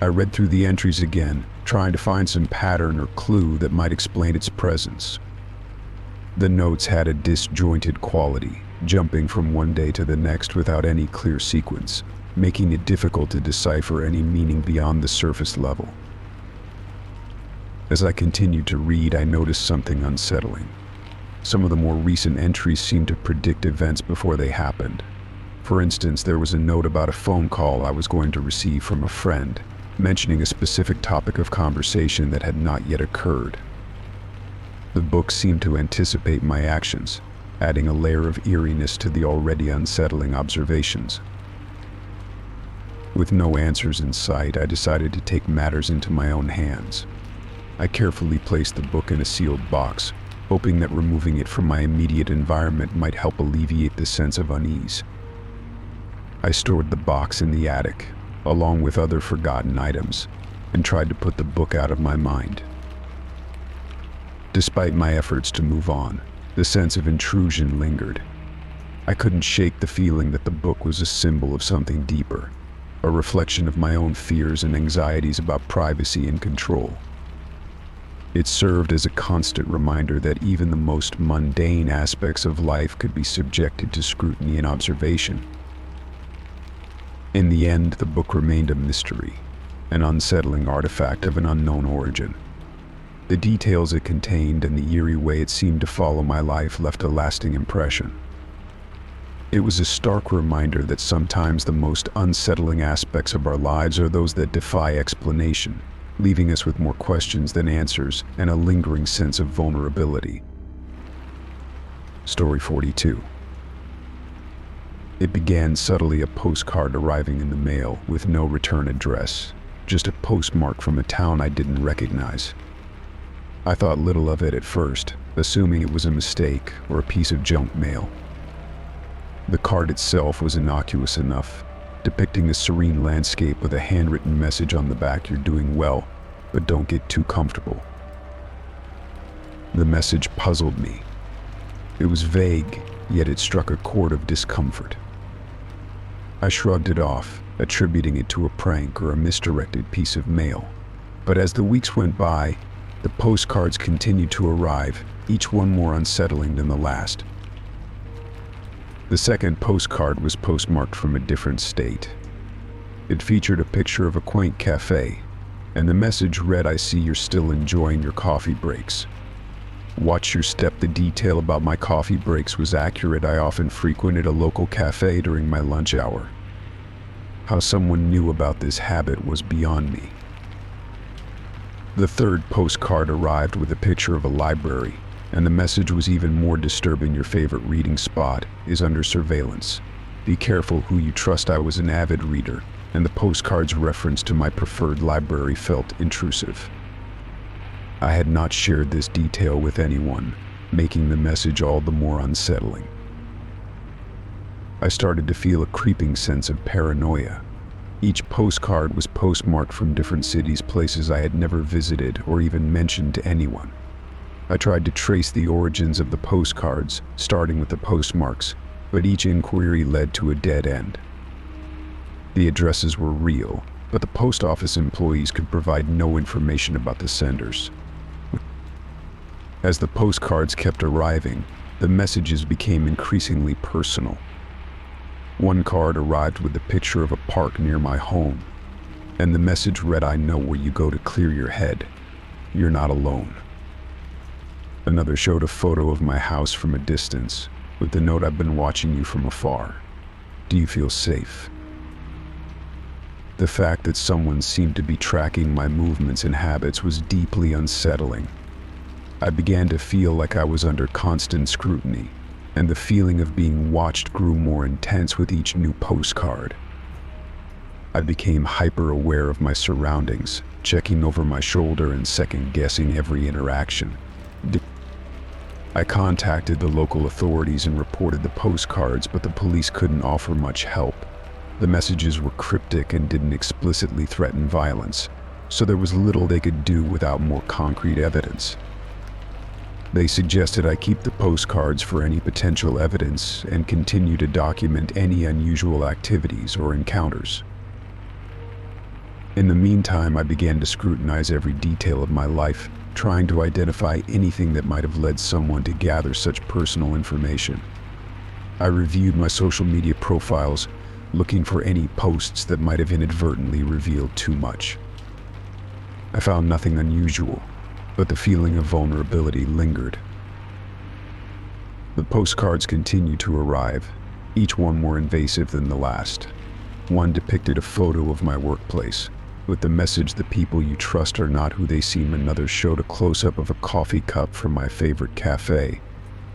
[SPEAKER 1] I read through the entries again, trying to find some pattern or clue that might explain its presence. The notes had a disjointed quality, jumping from one day to the next without any clear sequence, making it difficult to decipher any meaning beyond the surface level. As I continued to read, I noticed something unsettling. Some of the more recent entries seemed to predict events before they happened. For instance, there was a note about a phone call I was going to receive from a friend, mentioning a specific topic of conversation that had not yet occurred. The book seemed to anticipate my actions, adding a layer of eeriness to the already unsettling observations. With no answers in sight, I decided to take matters into my own hands. I carefully placed the book out of my mind. I kept reading, trying to find some pattern or clue that might explain its presence. The sense of intrusion was overwhelming, and I found myself second-guessing my every action, worried that someone was watching me and recording every detail of my life. With no answers in sight, I decided to take matters into my own hands. I carefully placed the book in a sealed box, hoping that removing it from my immediate environment might help alleviate the sense of unease. I stored the box in the attic, along with other forgotten items, and tried to put the book out of my mind. Despite my efforts to move on, the sense of intrusion lingered. I couldn't shake the feeling that the book was a symbol of something deeper, a reflection of my own fears and anxieties about privacy and control. It served as a constant reminder that even the most mundane aspects of life could be subjected to scrutiny and observation. In the end, the book remained a mystery, an unsettling artifact of an unknown origin. The details it contained and the eerie way it seemed to follow my life left a lasting impression. It was a stark reminder that sometimes the most unsettling aspects of our lives are those that defy explanation, leaving us with more questions than answers and a lingering sense of vulnerability. Story 42. It began subtly, a postcard arriving in the mail with no return address, just a postmark from a town I didn't recognize. I thought little of it at first, assuming it was a mistake or a piece of junk mail. The card itself was innocuous enough, depicting a serene landscape with a handwritten message on the back: "You're doing well, but don't get too comfortable." The message puzzled me. It was vague, yet it struck a chord of discomfort. I shrugged it off, attributing it to a prank or a misdirected piece of mail. But as the weeks went by, the postcards continued to arrive, each one more unsettling than the last. The second postcard was postmarked from a different state. It featured a picture of a quaint cafe, and the message read, "I see you're still enjoying your coffee breaks. Watch your step." The detail about my coffee breaks was accurate. I often frequented a local cafe during my lunch hour. How someone knew about this habit was beyond me. The third postcard arrived with a picture of a library, and the message was even more disturbing: "Your favorite reading spot is under surveillance. Be careful who you trust." I was an avid reader, and the postcard's reference to my preferred library felt intrusive. I had not shared this detail with anyone, making the message all the more unsettling. I started to feel a creeping sense of paranoia. Each postcard was postmarked from different cities, places I had never visited or even mentioned to anyone. I tried to trace the origins of the postcards, starting with the postmarks, but each inquiry led to a dead end. The addresses were real, but the post office employees could provide no information about the senders. As the postcards kept arriving, the messages became increasingly personal. One card arrived with a picture of a park near my home, and the message read, "I know where you go to clear your head. You're not alone." Another showed a photo of my house from a distance, with the note, "I've been watching you from afar. Do you feel safe?" The fact that someone seemed to be tracking my movements and habits was deeply unsettling. I began to feel like I was under constant scrutiny, and the feeling of being watched grew more intense with each new postcard. I became hyper-aware of my surroundings, checking over my shoulder and second-guessing every interaction. I contacted the local authorities and reported the postcards, but the police couldn't offer much help. The messages were cryptic and didn't explicitly threaten violence, so there was little they could do without more concrete evidence. They suggested I keep the postcards for any potential evidence and continue to document any unusual activities or encounters. In the meantime, I began to scrutinize every detail of my life, trying to identify anything that might have led someone to gather such personal information. I reviewed my social media profiles, looking for any posts that might have inadvertently revealed too much. I found nothing unusual, but the feeling of vulnerability lingered. The postcards continued to arrive, each one more invasive than the last. One depicted a photo of my workplace, with the message, "The people you trust are not who they seem." Another showed a close-up of a coffee cup from my favorite cafe,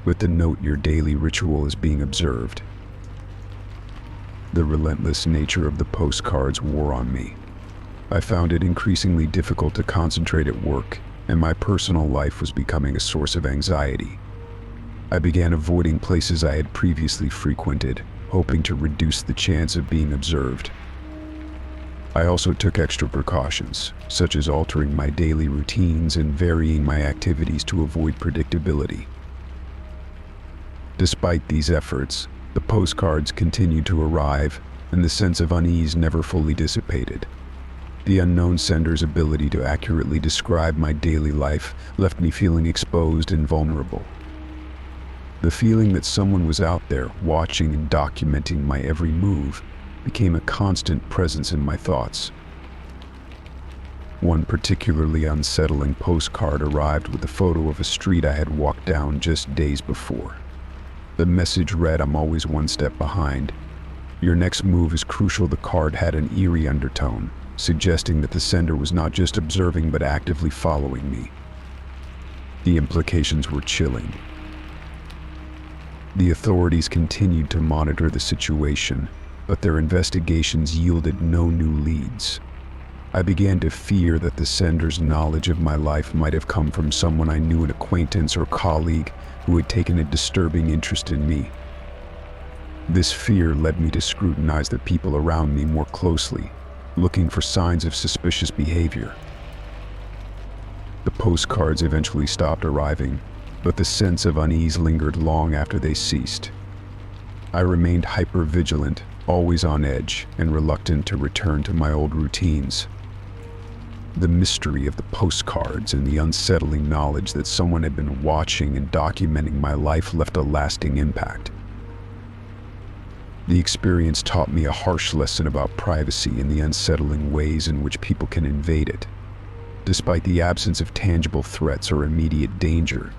[SPEAKER 1] with the note, "Your daily ritual is being observed." The relentless nature of the postcards wore on me. I found it increasingly difficult to concentrate at work, and my personal life was becoming a source of anxiety. I began avoiding places I had previously frequented, hoping to reduce the chance of being observed. I also took extra precautions, such as altering my daily routines and varying my activities to avoid predictability. Despite these efforts, the postcards continued to arrive, and the sense of unease never fully dissipated. The unknown sender's ability to accurately describe my daily life left me feeling exposed and vulnerable. The feeling that someone was out there watching and documenting my every move became a constant presence in my thoughts. One particularly unsettling postcard arrived with a photo of a street I had walked down just days before. The message read, "I'm always one step behind. Your next move is crucial." The card had an eerie undertone, suggesting that the sender was not just observing but actively following me. The implications were chilling. The authorities continued to monitor the situation, but their investigations yielded no new leads. I began to fear that the sender's knowledge of my life might have come from someone I knew, an acquaintance or colleague who had taken a disturbing interest in me. This fear led me to scrutinize the people around me more closely, looking for signs of suspicious behavior. The postcards eventually stopped arriving, but the sense of unease lingered long after they ceased. I remained hyper-vigilant, always on edge, and reluctant to return to my old routines. The mystery of the postcards and the unsettling knowledge that someone had been watching and documenting my life left a lasting impact. The experience taught me a harsh lesson about privacy and the unsettling ways in which people can invade it. Despite the absence of tangible threats or immediate danger,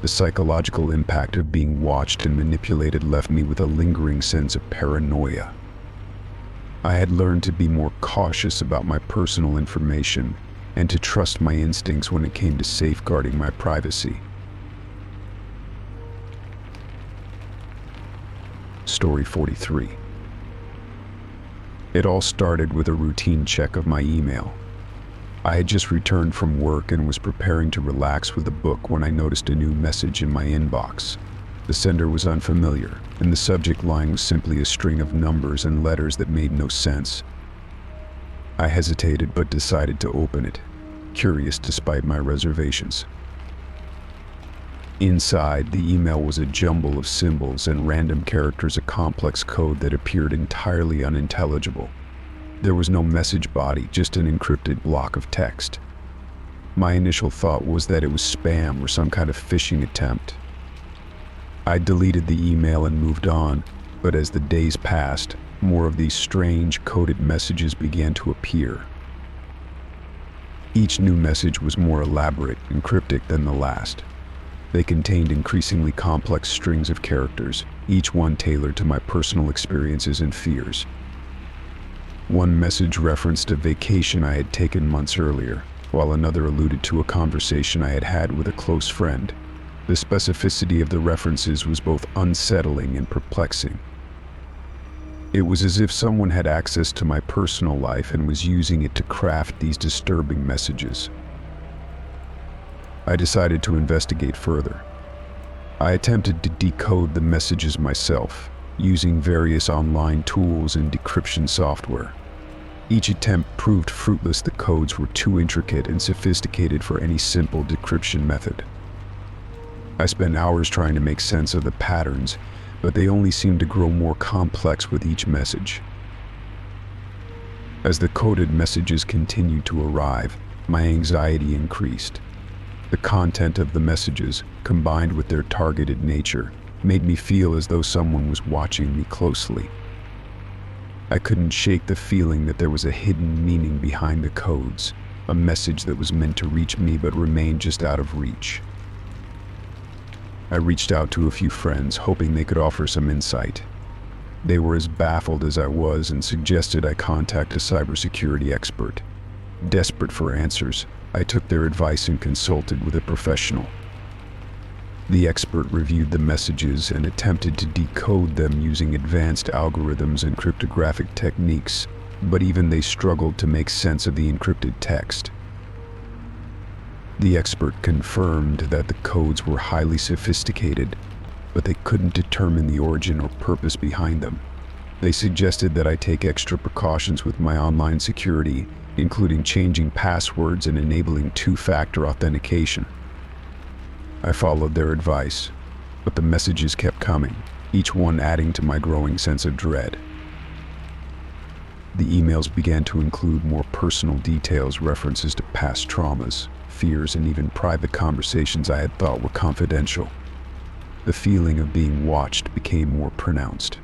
[SPEAKER 1] the psychological impact of being watched and manipulated left me with a lingering sense of paranoia. I had learned to be more cautious about my personal information and to trust my instincts when it came to safeguarding my privacy. Story 43. It all started with a routine check of my email. I had just returned from work and was preparing to relax with a book when I noticed a new message in my inbox. The sender was unfamiliar, and the subject line was simply a string of numbers and letters that made no sense. I hesitated but decided to open it, curious despite my reservations. Inside, the email was a jumble of symbols and random characters, a complex code that appeared entirely unintelligible. There was no message body, just an encrypted block of text. My initial thought was that it was spam or some kind of phishing attempt. I deleted the email and moved on, but as the days passed, more of these strange, coded messages began to appear. Each new message was more elaborate and cryptic than the last. They contained increasingly complex strings of characters, each one tailored to my personal experiences and fears. One message referenced a vacation I had taken months earlier, while another alluded to a conversation I had had with a close friend. The specificity of the references was both unsettling and perplexing. It was as if someone had access to my personal life and was using it to craft these disturbing messages. I decided to investigate further. I attempted to decode the messages myself, using various online tools and decryption software. Each attempt proved fruitless. The codes were too intricate and sophisticated for any simple decryption method. I spent hours trying to make sense of the patterns, but they only seemed to grow more complex with each message. As the coded messages continued to arrive, my anxiety increased. The content of the messages, combined with their targeted nature, made me feel as though someone was watching me closely. I couldn't shake the feeling that there was a hidden meaning behind the codes, a message that was meant to reach me but remained just out of reach. I reached out to a few friends, hoping they could offer some insight. They were as baffled as I was and suggested I contact a cybersecurity expert. Desperate for answers, I took their advice and consulted with a professional. The expert reviewed the messages and attempted to decode them using advanced algorithms and cryptographic techniques, but even they struggled to make sense of the encrypted text. The expert confirmed that the codes were highly sophisticated, but they couldn't determine the origin or purpose behind them. They suggested that I take extra precautions with my online security, including changing passwords and enabling two-factor authentication. I followed their advice, but the messages kept coming, each one adding to my growing sense of dread. The emails began to include more personal details, references to past traumas, fears, and even private conversations I had thought were confidential. The feeling of being watched became more pronounced.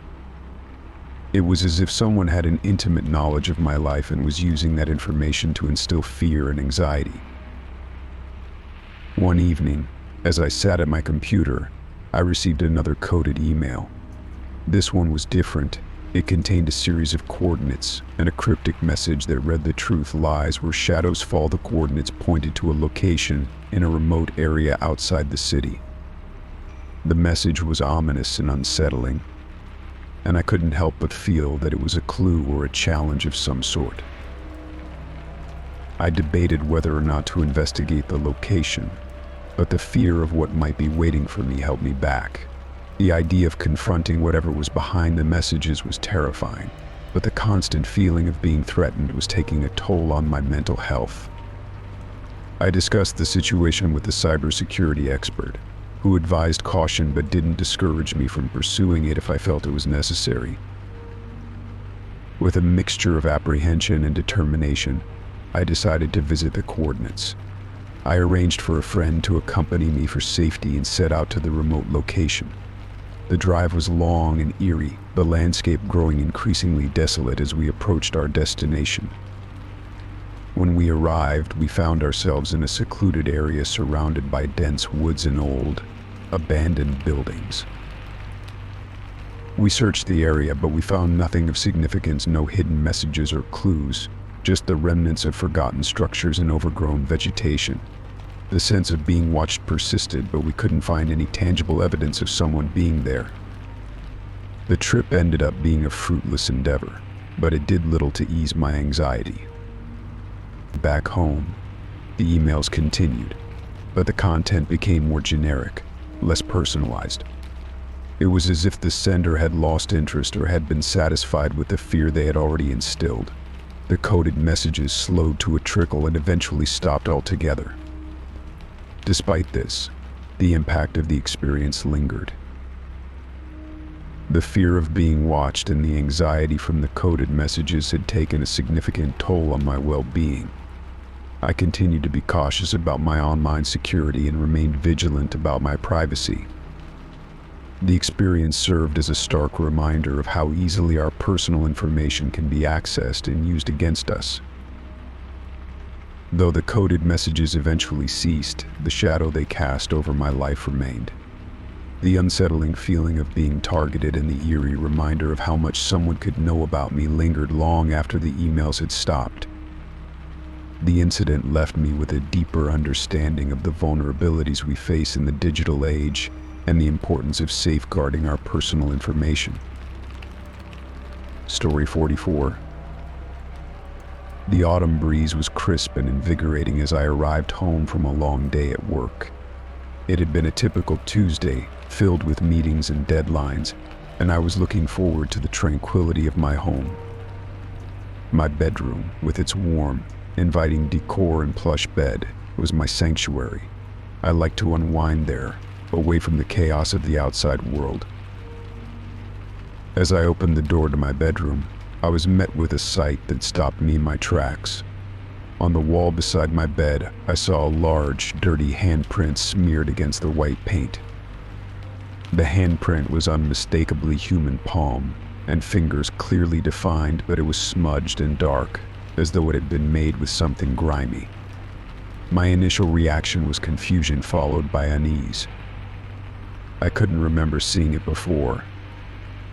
[SPEAKER 1] It was as if someone had an intimate knowledge of my life and was using that information to instill fear and anxiety. One evening, as I sat at my computer, I received another coded email. This one was different. It contained a series of coordinates and a cryptic message that read, "The truth lies where shadows fall." The coordinates pointed to a location in a remote area outside the city. The message was ominous and unsettling, and I couldn't help but feel that it was a clue or a challenge of some sort. I debated whether or not to investigate the location, but the fear of what might be waiting for me held me back. The idea of confronting whatever was behind the messages was terrifying, but the constant feeling of being threatened was taking a toll on my mental health. I discussed the situation with the cybersecurity expert, who advised caution but didn't discourage me from pursuing it if I felt it was necessary. With a mixture of apprehension and determination, I decided to visit the coordinates. I arranged for a friend to accompany me for safety and set out to the remote location. The drive was long and eerie, the landscape growing increasingly desolate as we approached our destination. When we arrived, we found ourselves in a secluded area surrounded by dense woods and old, abandoned buildings. We searched the area, but we found nothing of significance, no hidden messages or clues, just the remnants of forgotten structures and overgrown vegetation. The sense of being watched persisted, but we couldn't find any tangible evidence of someone being there. The trip ended up being a fruitless endeavor, but it did little to ease my anxiety. Back home, the emails continued, but the content became more generic, less personalized. It was as if the sender had lost interest or had been satisfied with the fear they had already instilled. The coded messages slowed to a trickle and eventually stopped altogether. Despite this, the impact of the experience lingered. The fear of being watched and the anxiety from the coded messages had taken a significant toll on my well-being. I continued to be cautious about my online security and remained vigilant about my privacy. The experience served as a stark reminder of how easily our personal information can be accessed and used against us. Though the coded messages eventually ceased, the shadow they cast over my life remained. The unsettling feeling of being targeted and the eerie reminder of how much someone could know about me lingered long after the emails had stopped. The incident left me with a deeper understanding of the vulnerabilities we face in the digital age and the importance of safeguarding our personal information. Story 44. The autumn breeze was crisp and invigorating as I arrived home from a long day at work. It had been a typical Tuesday, filled with meetings and deadlines, and I was looking forward to the tranquility of my home. My bedroom, with its warm, inviting decor and plush bed, was my sanctuary. I liked to unwind there, away from the chaos of the outside world. As I opened the door to my bedroom, I was met with a sight that stopped me in my tracks. On the wall beside my bed, I saw a large, dirty handprint smeared against the white paint. The handprint was unmistakably human palm, and fingers clearly defined, but it was smudged and dark, as though it had been made with something grimy. My initial reaction was confusion followed by unease. I couldn't remember seeing it before,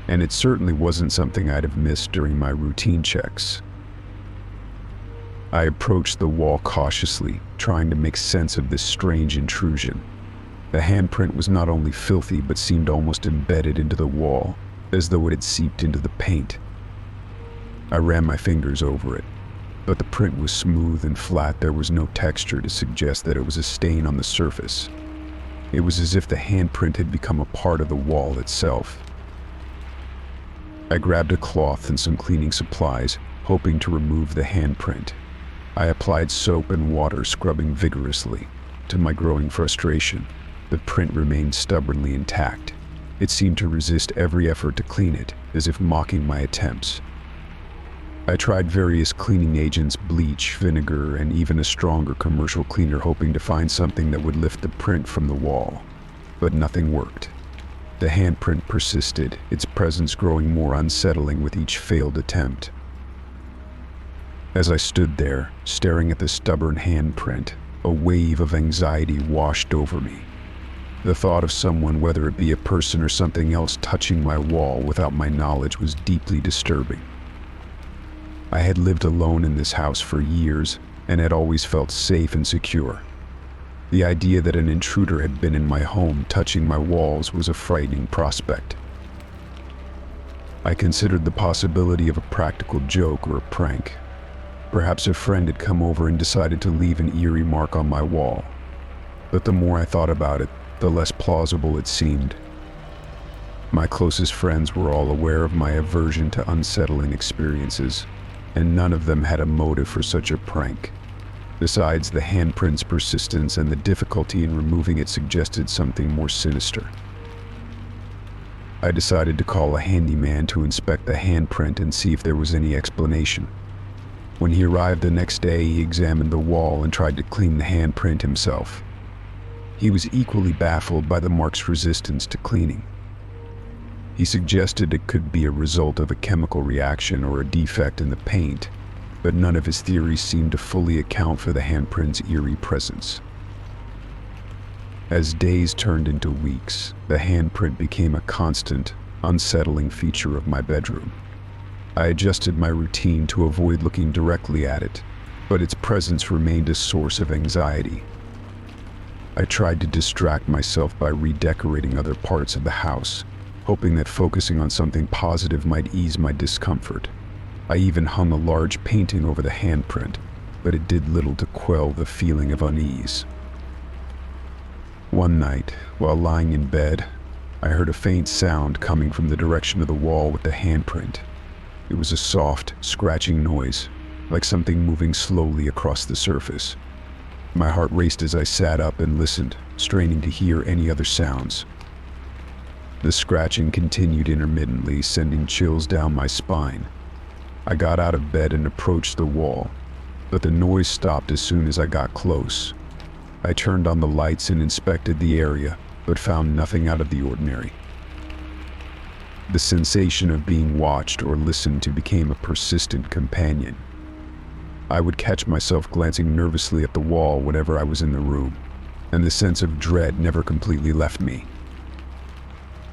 [SPEAKER 1] and it certainly wasn't something I'd have missed during my routine checks. I approached the wall cautiously, trying to make sense of this strange intrusion. The handprint was not only filthy but seemed almost embedded into the wall, as though it had seeped into the paint. I ran my fingers over it, but the print was smooth and flat. There was no texture to suggest that it was a stain on the surface. It was as if the handprint had become a part of the wall itself. I grabbed a cloth and some cleaning supplies, hoping to remove the handprint. I applied soap and water, scrubbing vigorously. To my growing frustration, the print remained stubbornly intact. It seemed to resist every effort to clean it, as if mocking my attempts. I tried various cleaning agents, bleach, vinegar, and even a stronger commercial cleaner, hoping to find something that would lift the print from the wall. But nothing worked. The handprint persisted, its presence growing more unsettling with each failed attempt. As I stood there, staring at the stubborn handprint, a wave of anxiety washed over me. The thought of someone, whether it be a person or something else, touching my wall without my knowledge was deeply disturbing. I had lived alone in this house for years and had always felt safe and secure. The idea that an intruder had been in my home, touching my walls, was a frightening prospect. I considered the possibility of a practical joke or a prank. Perhaps a friend had come over and decided to leave an eerie mark on my wall. But the more I thought about it, the less plausible it seemed. My closest friends were all aware of my aversion to unsettling experiences, and none of them had a motive for such a prank. Besides, the handprint's persistence and the difficulty in removing it suggested something more sinister. I decided to call a handyman to inspect the handprint and see if there was any explanation. When he arrived the next day, he examined the wall and tried to clean the handprint himself. He was equally baffled by the mark's resistance to cleaning. He suggested it could be a result of a chemical reaction or a defect in the paint, but none of his theories seemed to fully account for the handprint's eerie presence. As days turned into weeks, the handprint became a constant, unsettling feature of my bedroom. I adjusted my routine to avoid looking directly at it, but its presence remained a source of anxiety. I tried to distract myself by redecorating other parts of the house, hoping that focusing on something positive might ease my discomfort. I even hung a large painting over the handprint, but it did little to quell the feeling of unease. One night, while lying in bed, I heard a faint sound coming from the direction of the wall with the handprint. It was a soft, scratching noise, like something moving slowly across the surface. My heart raced as I sat up and listened, straining to hear any other sounds. The scratching continued intermittently, sending chills down my spine. I got out of bed and approached the wall, but the noise stopped as soon as I got close. I turned on the lights and inspected the area, but found nothing out of the ordinary. The sensation of being watched or listened to became a persistent companion. I would catch myself glancing nervously at the wall whenever I was in the room, and the sense of dread never completely left me.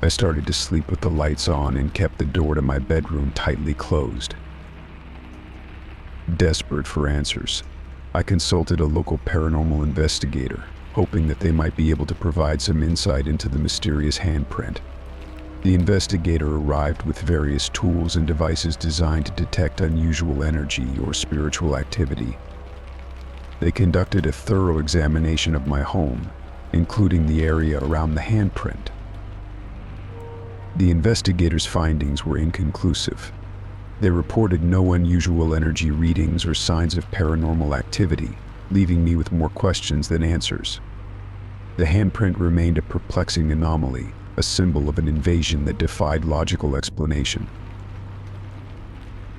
[SPEAKER 1] I started to sleep with the lights on and kept the door to my bedroom tightly closed. Desperate for answers, I consulted a local paranormal investigator, hoping that they might be able to provide some insight into the mysterious handprint. The investigator arrived with various tools and devices designed to detect unusual energy or spiritual activity. They conducted a thorough examination of my home, including the area around the handprint. The investigators' findings were inconclusive. They reported no unusual energy readings or signs of paranormal activity, leaving me with more questions than answers. The handprint remained a perplexing anomaly, a symbol of an invasion that defied logical explanation.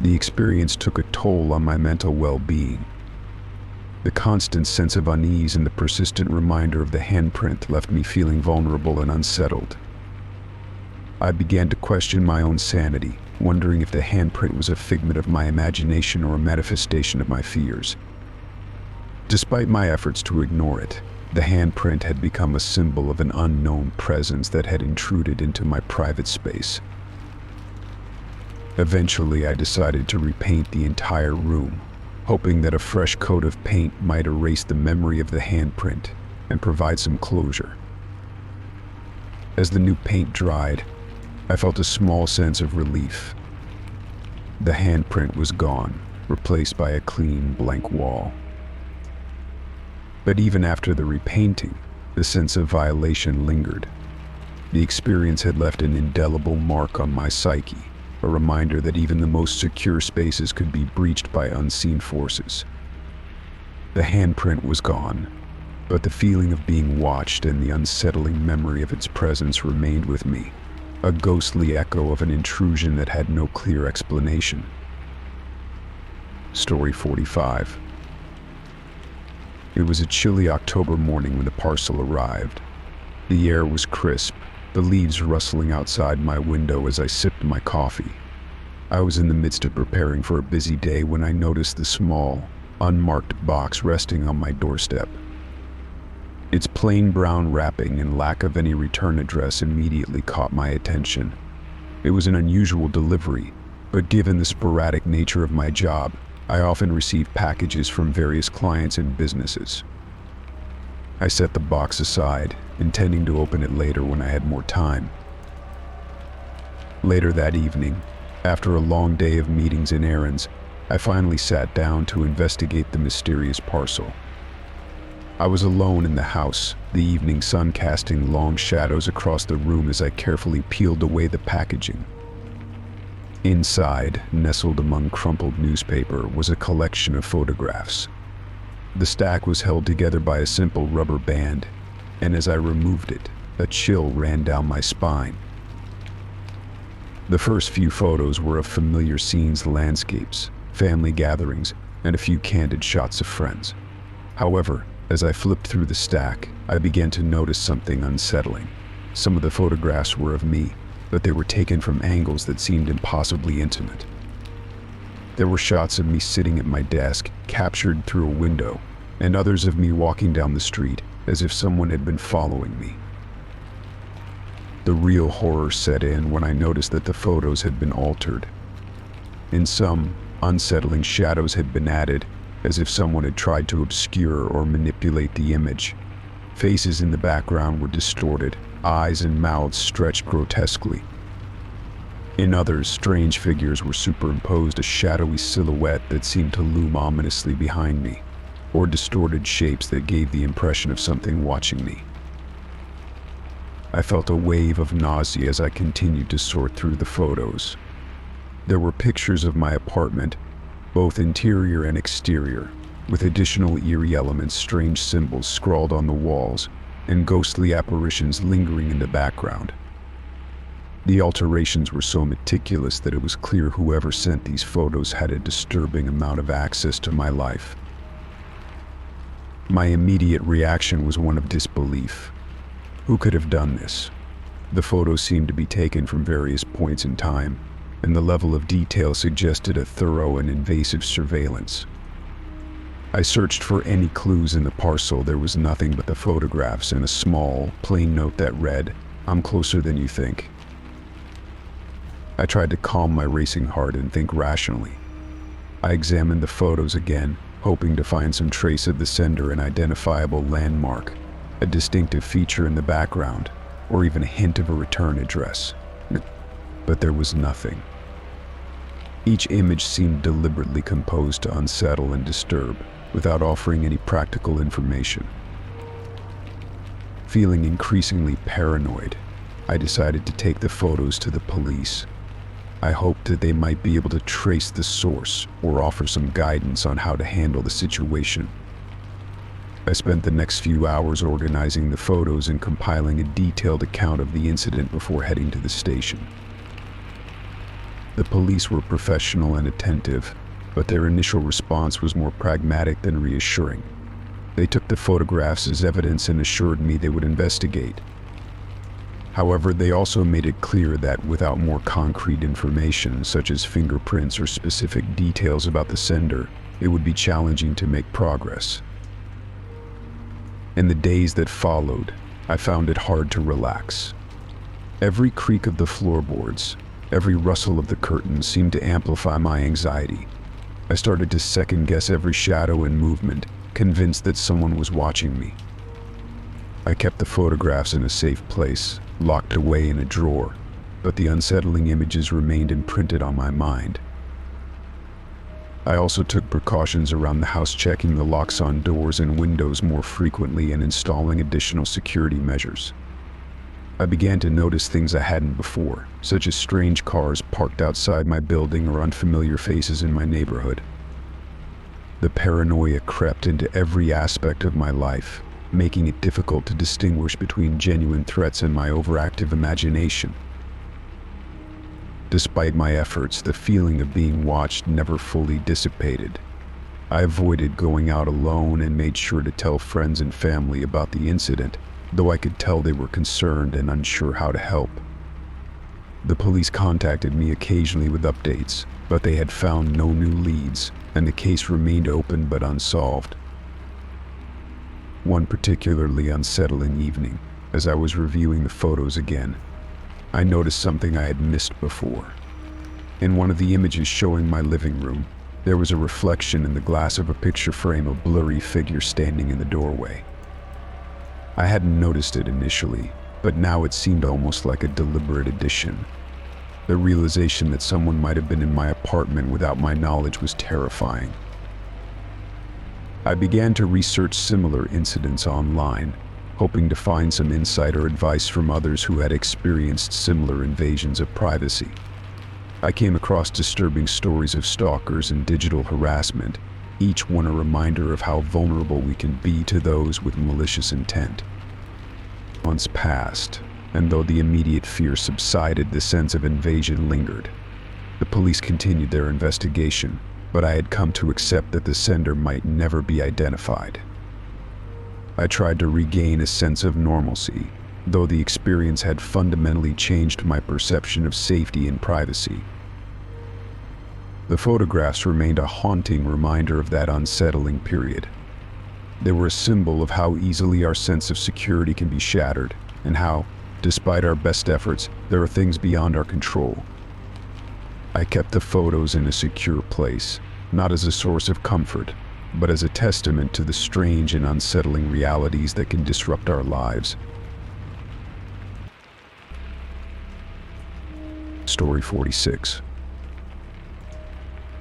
[SPEAKER 1] The experience took a toll on my mental well-being. The constant sense of unease and the persistent reminder of the handprint left me feeling vulnerable and unsettled. I began to question my own sanity, wondering if the handprint was a figment of my imagination or a manifestation of my fears. Despite my efforts to ignore it, the handprint had become a symbol of an unknown presence that had intruded into my private space. Eventually, I decided to repaint the entire room, hoping that a fresh coat of paint might erase the memory of the handprint and provide some closure. As the new paint dried, I felt a small sense of relief. The handprint was gone, replaced by a clean, blank wall. But even after the repainting, the sense of violation lingered. The experience had left an indelible mark on my psyche, a reminder that even the most secure spaces could be breached by unseen forces. The handprint was gone, but the feeling of being watched and the unsettling memory of its presence remained with me, a ghostly echo of an intrusion that had no clear explanation. Story 45. It was a chilly October morning when the parcel arrived. The air was crisp, the leaves rustling outside my window as I sipped my coffee. I was in the midst of preparing for a busy day when I noticed the small, unmarked box resting on my doorstep. Its plain brown wrapping and lack of any return address immediately caught my attention. It was an unusual delivery, but given the sporadic nature of my job, I often received packages from various clients and businesses. I set the box aside, intending to open it later when I had more time. Later that evening, after a long day of meetings and errands, I finally sat down to investigate the mysterious parcel. I was alone in the house, the evening sun casting long shadows across the room as I carefully peeled away the packaging. Inside, nestled among crumpled newspaper, was a collection of photographs. The stack was held together by a simple rubber band, and as I removed it, a chill ran down my spine. The first few photos were of familiar scenes, landscapes, family gatherings, and a few candid shots of friends. However, as I flipped through the stack, I began to notice something unsettling. Some of the photographs were of me, but they were taken from angles that seemed impossibly intimate. There were shots of me sitting at my desk, captured through a window, and others of me walking down the street, as if someone had been following me. The real horror set in when I noticed that the photos had been altered. In some, unsettling shadows had been added, as if someone had tried to obscure or manipulate the image. Faces in the background were distorted, eyes and mouths stretched grotesquely. In others, strange figures were superimposed, a shadowy silhouette that seemed to loom ominously behind me, or distorted shapes that gave the impression of something watching me. I felt a wave of nausea as I continued to sort through the photos. There were pictures of my apartment, both interior and exterior, with additional eerie elements, strange symbols scrawled on the walls, and ghostly apparitions lingering in the background. The alterations were so meticulous that it was clear whoever sent these photos had a disturbing amount of access to my life. My immediate reaction was one of disbelief. Who could have done this? The photos seemed to be taken from various points in time, and the level of detail suggested a thorough and invasive surveillance. I searched for any clues in the parcel. There was nothing but the photographs and a small, plain note that read, "I'm closer than you think." I tried to calm my racing heart and think rationally. I examined the photos again, hoping to find some trace of the sender, an identifiable landmark, a distinctive feature in the background, or even a hint of a return address. But there was nothing. Each image seemed deliberately composed to unsettle and disturb, without offering any practical information. Feeling increasingly paranoid, I decided to take the photos to the police. I hoped that they might be able to trace the source or offer some guidance on how to handle the situation. I spent the next few hours organizing the photos and compiling a detailed account of the incident before heading to the station. The police were professional and attentive, but their initial response was more pragmatic than reassuring. They took the photographs as evidence and assured me they would investigate. However, they also made it clear that without more concrete information, such as fingerprints or specific details about the sender, it would be challenging to make progress. In the days that followed, I found it hard to relax. Every creak of the floorboards, every rustle of the curtains seemed to amplify my anxiety. I started to second-guess every shadow and movement, convinced that someone was watching me. I kept the photographs in a safe place, locked away in a drawer, but the unsettling images remained imprinted on my mind. I also took precautions around the house, checking the locks on doors and windows more frequently and installing additional security measures. I began to notice things I hadn't before, such as strange cars parked outside my building or unfamiliar faces in my neighborhood. The paranoia crept into every aspect of my life, making it difficult to distinguish between genuine threats and my overactive imagination. Despite my efforts, the feeling of being watched never fully dissipated. I avoided going out alone and made sure to tell friends and family about the incident, though I could tell they were concerned and unsure how to help. The police contacted me occasionally with updates, but they had found no new leads, and the case remained open but unsolved. One particularly unsettling evening, as I was reviewing the photos again, I noticed something I had missed before. In one of the images showing my living room, there was a reflection in the glass of a picture frame, a blurry figure standing in the doorway. I hadn't noticed it initially, but now it seemed almost like a deliberate addition. The realization that someone might have been in my apartment without my knowledge was terrifying. I began to research similar incidents online, hoping to find some insight or advice from others who had experienced similar invasions of privacy. I came across disturbing stories of stalkers and digital harassment, each one a reminder of how vulnerable we can be to those with malicious intent. Months passed, and though the immediate fear subsided, the sense of invasion lingered. The police continued their investigation, but I had come to accept that the sender might never be identified. I tried to regain a sense of normalcy, though the experience had fundamentally changed my perception of safety and privacy. The photographs remained a haunting reminder of that unsettling period. They were a symbol of how easily our sense of security can be shattered, and how, despite our best efforts, there are things beyond our control. I kept the photos in a secure place, not as a source of comfort, but as a testament to the strange and unsettling realities that can disrupt our lives. Story 46.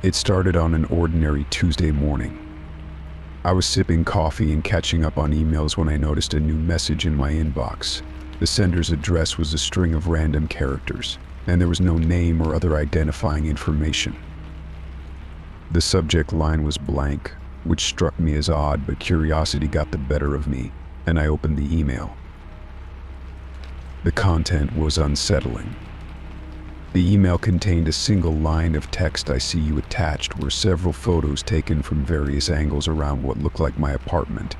[SPEAKER 1] It started on an ordinary Tuesday morning. I was sipping coffee and catching up on emails when I noticed a new message in my inbox. The sender's address was a string of random characters, and there was no name or other identifying information. The subject line was blank, which struck me as odd, but curiosity got the better of me, and I opened the email. The content was unsettling. The email contained a single line of text. "I see you" attached were several photos taken from various angles around what looked like my apartment.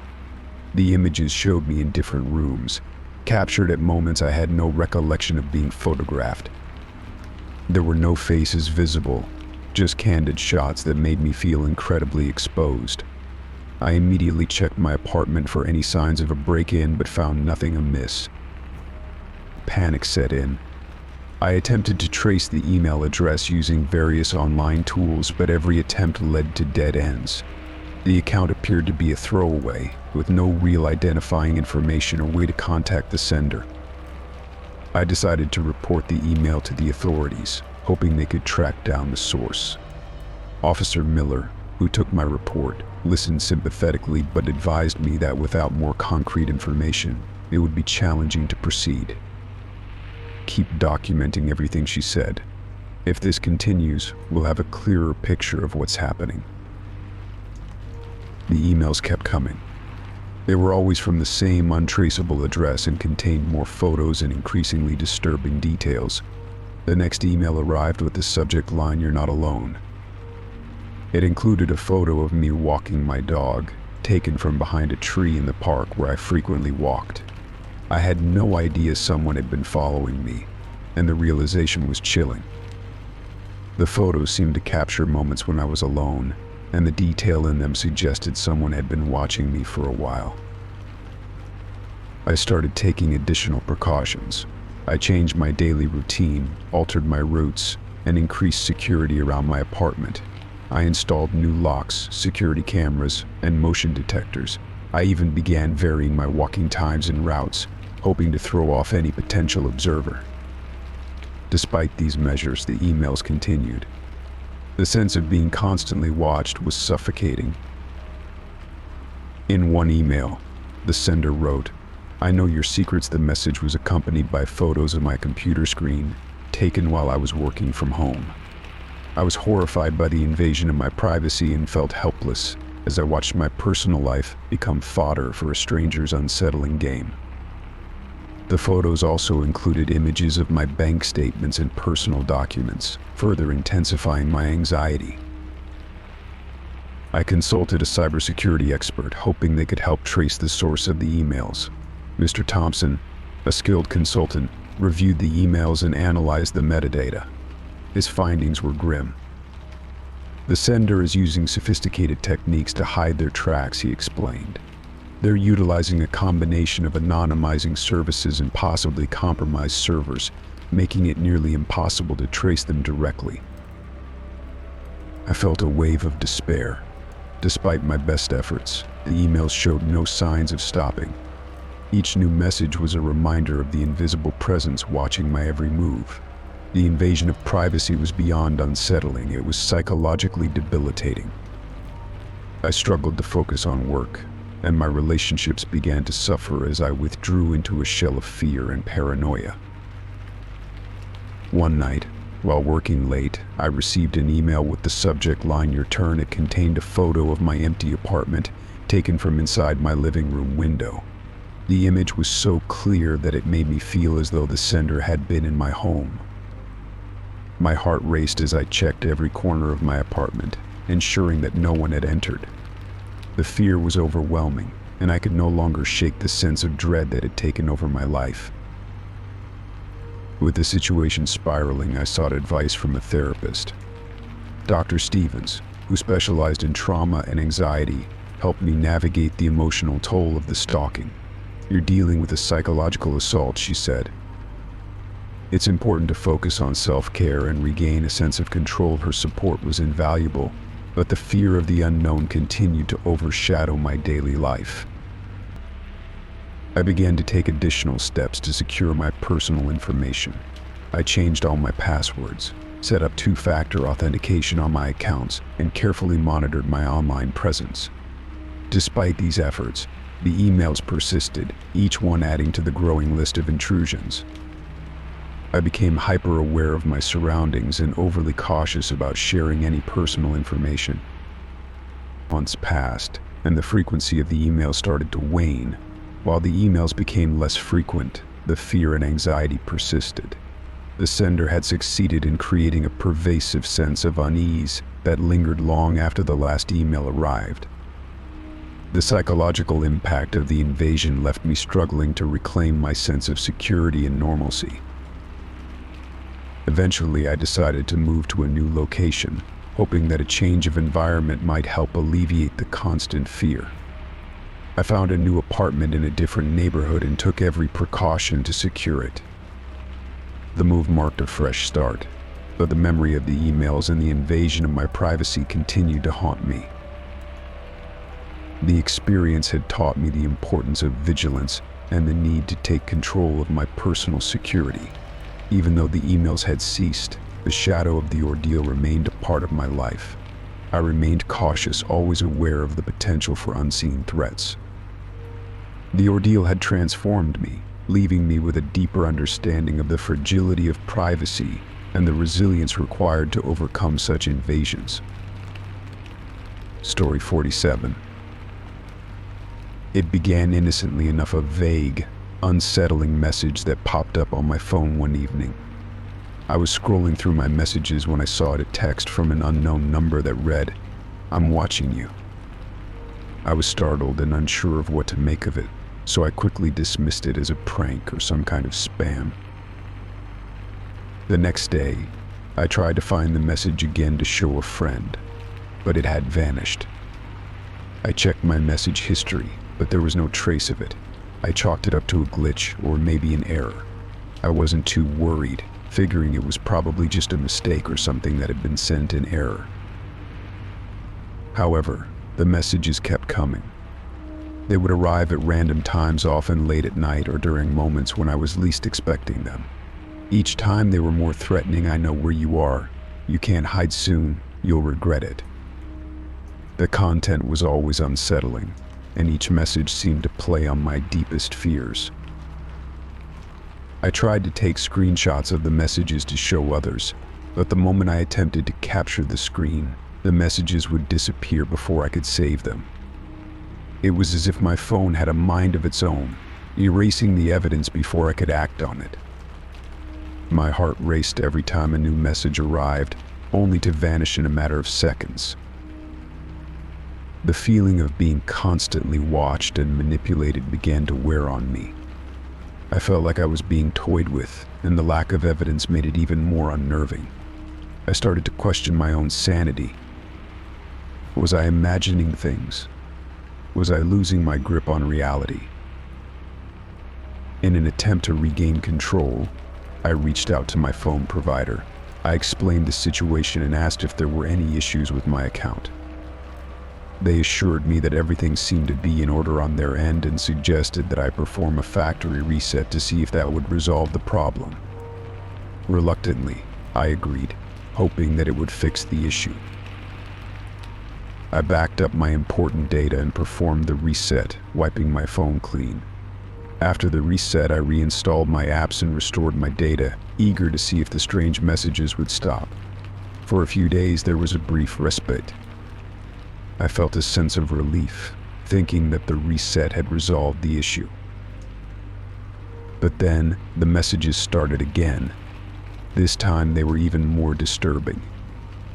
[SPEAKER 1] The images showed me in different rooms, captured at moments I had no recollection of being photographed. There were no faces visible, just candid shots that made me feel incredibly exposed. I immediately checked my apartment for any signs of a break-in, but found nothing amiss. Panic set in. I attempted to trace the email address using various online tools, but every attempt led to dead ends. The account appeared to be a throwaway, with no real identifying information or way to contact the sender. I decided to report the email to the authorities, hoping they could track down the source. Officer Miller, who took my report, listened sympathetically but advised me that without more concrete information, it would be challenging to proceed. "Keep documenting everything," she said. "If this continues, we'll have a clearer picture of what's happening." The emails kept coming. They were always from the same untraceable address and contained more photos and increasingly disturbing details. The next email arrived with the subject line, "You're not alone." It included a photo of me walking my dog, taken from behind a tree in the park where I frequently walked. I had no idea someone had been following me, and the realization was chilling. The photos seemed to capture moments when I was alone, and the detail in them suggested someone had been watching me for a while. I started taking additional precautions. I changed my daily routine, altered my routes, and increased security around my apartment. I installed new locks, security cameras, and motion detectors. I even began varying my walking times and routes, hoping to throw off any potential observer. Despite these measures, the emails continued. The sense of being constantly watched was suffocating. In one email, the sender wrote, I know your secrets. The message was accompanied by photos of my computer screen, taken while I was working from home. I was horrified by the invasion of my privacy and felt helpless as I watched my personal life become fodder for a stranger's unsettling game. The photos also included images of my bank statements and personal documents, further intensifying my anxiety. I consulted a cybersecurity expert, hoping they could help trace the source of the emails. Mr. Thompson, a skilled consultant, reviewed the emails and analyzed the metadata. His findings were grim. The sender is using sophisticated techniques to hide their tracks, he explained. They're utilizing a combination of anonymizing services and possibly compromised servers, making it nearly impossible to trace them directly. I felt a wave of despair. Despite my best efforts, the emails showed no signs of stopping. Each new message was a reminder of the invisible presence watching my every move. The invasion of privacy was beyond unsettling. It was psychologically debilitating. I struggled to focus on work, and my relationships began to suffer as I withdrew into a shell of fear and paranoia. One night, while working late, I received an email with the subject line, "Your turn." It contained a photo of my empty apartment, taken from inside my living room window. The image was so clear that it made me feel as though the sender had been in my home. My heart raced as I checked every corner of my apartment, ensuring that no one had entered. The fear was overwhelming, and I could no longer shake the sense of dread that had taken over my life. With the situation spiraling, I sought advice from a therapist. Dr. Stevens, who specialized in trauma and anxiety, helped me navigate the emotional toll of the stalking. "You're dealing with a psychological assault," she said. "It's important to focus on self-care and regain a sense of control." Her support was invaluable, but the fear of the unknown continued to overshadow my daily life. I began to take additional steps to secure my personal information. I changed all my passwords, set up two-factor authentication on my accounts, and carefully monitored my online presence. Despite these efforts, the emails persisted, each one adding to the growing list of intrusions. I became hyper-aware of my surroundings and overly cautious about sharing any personal information. Months passed, and the frequency of the emails started to wane. While the emails became less frequent, the fear and anxiety persisted. The sender had succeeded in creating a pervasive sense of unease that lingered long after the last email arrived. The psychological impact of the invasion left me struggling to reclaim my sense of security and normalcy. Eventually, I decided to move to a new location, hoping that a change of environment might help alleviate the constant fear. I found a new apartment in a different neighborhood and took every precaution to secure it. The move marked a fresh start, but the memory of the emails and the invasion of my privacy continued to haunt me. The experience had taught me the importance of vigilance and the need to take control of my personal security. Even though the emails had ceased, the shadow of the ordeal remained a part of my life. I remained cautious, always aware of the potential for unseen threats. The ordeal had transformed me, leaving me with a deeper understanding of the fragility of privacy and the resilience required to overcome such invasions. Story 47. It began innocently enough, a vague, unsettling message that popped up on my phone one evening. I was scrolling through my messages when I saw a text from an unknown number that read, "I'm watching you." I was startled and unsure of what to make of it, so I quickly dismissed it as a prank or some kind of spam. The next day, I tried to find the message again to show a friend, but it had vanished. I checked my message history, but there was no trace of it. I chalked it up to a glitch or maybe an error. I wasn't too worried, figuring it was probably just a mistake or something that had been sent in error. However, the messages kept coming. They would arrive at random times, often late at night or during moments when I was least expecting them. Each time they were more threatening. "I know where you are. You can't hide soon. You'll regret it." The content was always unsettling. and each message seemed to play on my deepest fears. I tried to take screenshots of the messages to show others, but the moment I attempted to capture the screen, the messages would disappear before I could save them. It was as if my phone had a mind of its own, erasing the evidence before I could act on it. My heart raced every time a new message arrived, only to vanish in a matter of seconds. The feeling of being constantly watched and manipulated began to wear on me. I felt like I was being toyed with, and the lack of evidence made it even more unnerving. I started to question my own sanity. Was I imagining things? Was I losing my grip on reality? In an attempt to regain control, I reached out to my phone provider. I explained the situation and asked if there were any issues with my account. They assured me that everything seemed to be in order on their end and suggested that I perform a factory reset to see if that would resolve the problem. Reluctantly, I agreed, hoping that it would fix the issue. I backed up my important data and performed the reset, wiping my phone clean. After the reset, I reinstalled my apps and restored my data, eager to see if the strange messages would stop. For a few days, there was a brief respite. I felt a sense of relief, thinking that the reset had resolved the issue. But then, the messages started again. This time, they were even more disturbing.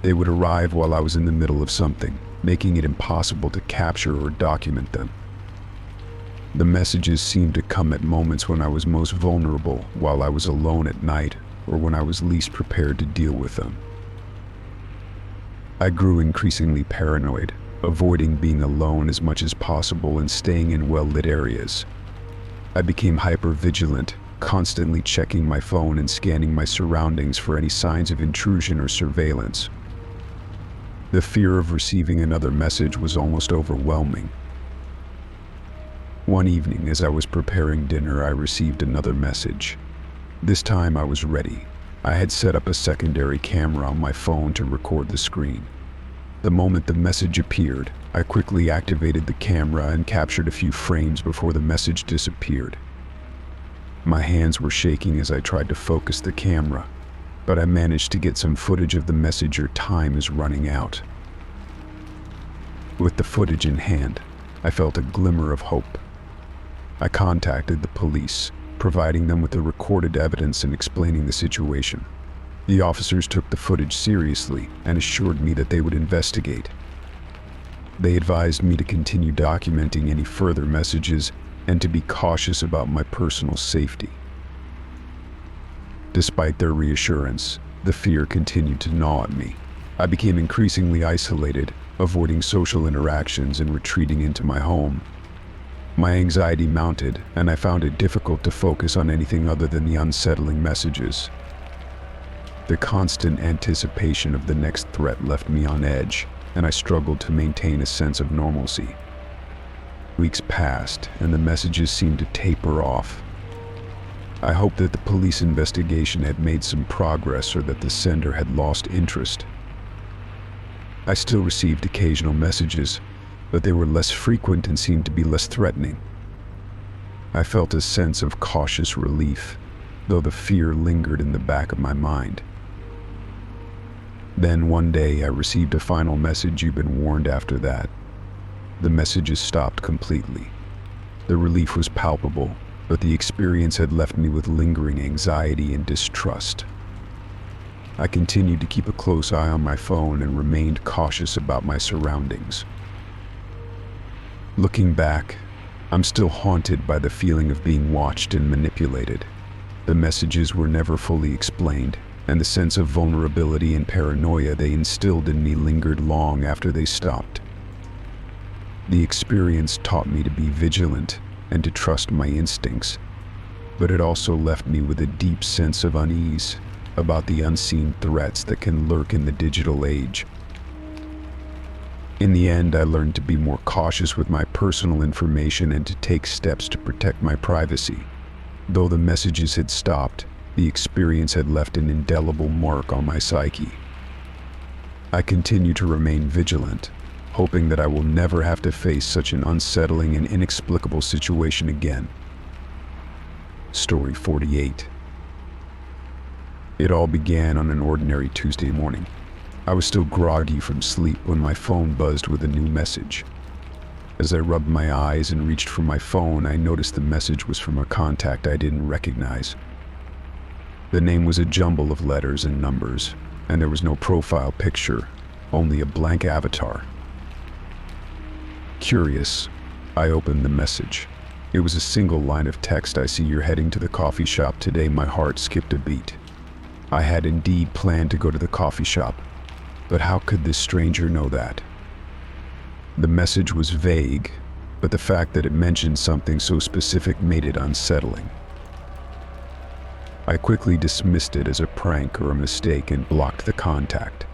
[SPEAKER 1] They would arrive while I was in the middle of something, making it impossible to capture or document them. The messages seemed to come at moments when I was most vulnerable, while I was alone at night, or when I was least prepared to deal with them. I grew increasingly paranoid, avoiding being alone as much as possible and staying in well-lit areas. I became hyper-vigilant, constantly checking my phone and scanning my surroundings for any signs of intrusion or surveillance. The fear of receiving another message was almost overwhelming. One evening, as I was preparing dinner, I received another message. This time I was ready. I had set up a secondary camera on my phone to record the screen. The moment the message appeared, I quickly activated the camera and captured a few frames before the message disappeared. My hands were shaking as I tried to focus the camera, but I managed to get some footage of the message. "Your time is running out." With the footage in hand, I felt a glimmer of hope. I contacted the police, providing them with the recorded evidence and explaining the situation. The officers took the footage seriously and assured me that they would investigate. They advised me to continue documenting any further messages and to be cautious about my personal safety. Despite their reassurance, the fear continued to gnaw at me. I became increasingly isolated, avoiding social interactions and retreating into my home. My anxiety mounted, and I found it difficult to focus on anything other than the unsettling messages. The constant anticipation of the next threat left me on edge, and I struggled to maintain a sense of normalcy. Weeks passed, and the messages seemed to taper off. I hoped that the police investigation had made some progress or that the sender had lost interest. I still received occasional messages, but they were less frequent and seemed to be less threatening. I felt a sense of cautious relief, though the fear lingered in the back of my mind. Then one day I received a final message. "You've been warned." After that, the messages stopped completely. The relief was palpable, but the experience had left me with lingering anxiety and distrust. I continued to keep a close eye on my phone and remained cautious about my surroundings. Looking back, I'm still haunted by the feeling of being watched and manipulated. The messages were never fully explained, and the sense of vulnerability and paranoia they instilled in me lingered long after they stopped. The experience taught me to be vigilant and to trust my instincts, but it also left me with a deep sense of unease about the unseen threats that can lurk in the digital age. In the end, I learned to be more cautious with my personal information and to take steps to protect my privacy. Though the messages had stopped, the experience had left an indelible mark on my psyche. I continue to remain vigilant, hoping that I will never have to face such an unsettling and inexplicable situation again. Story 48. It all began on an ordinary Tuesday morning. I was still groggy from sleep when my phone buzzed with a new message. As I rubbed my eyes and reached for my phone, I noticed the message was from a contact I didn't recognize. The name was a jumble of letters and numbers, and there was no profile picture, only a blank avatar. Curious, I opened the message. It was a single line of text. "I see you're heading to the coffee shop today." My heart skipped a beat. I had indeed planned to go to the coffee shop, but how could this stranger know that? The message was vague, but the fact that it mentioned something so specific made it unsettling. I quickly dismissed it as a prank or a mistake and blocked the contact.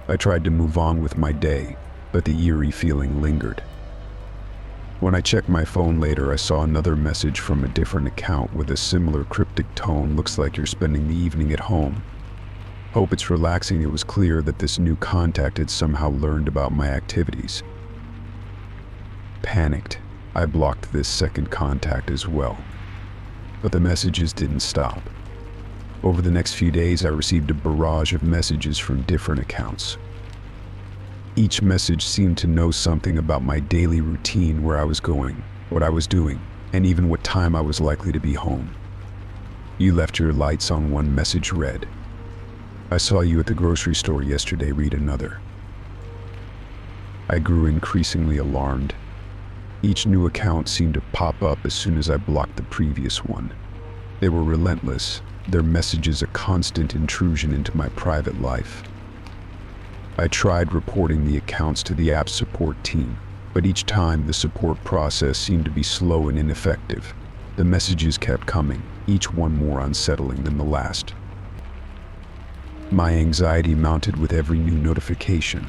[SPEAKER 1] I tried to move on with my day, but the eerie feeling lingered. When I checked my phone later, I saw another message from a different account with a similar cryptic tone. "Looks like you're spending the evening at home. Hope it's relaxing." It was clear that this new contact had somehow learned about my activities. Panicked, I blocked this second contact as well. But the messages didn't stop. Over the next few days, I received a barrage of messages from different accounts. Each message seemed to know something about my daily routine, where I was going, what I was doing, and even what time I was likely to be home. "You left your lights on," one message read. "I saw you at the grocery store yesterday," read another. I grew increasingly alarmed. Each new account seemed to pop up as soon as I blocked the previous one. They were relentless, their messages a constant intrusion into my private life. I tried reporting the accounts to the app's support team, but each time the support process seemed to be slow and ineffective. The messages kept coming, each one more unsettling than the last. My anxiety mounted with every new notification.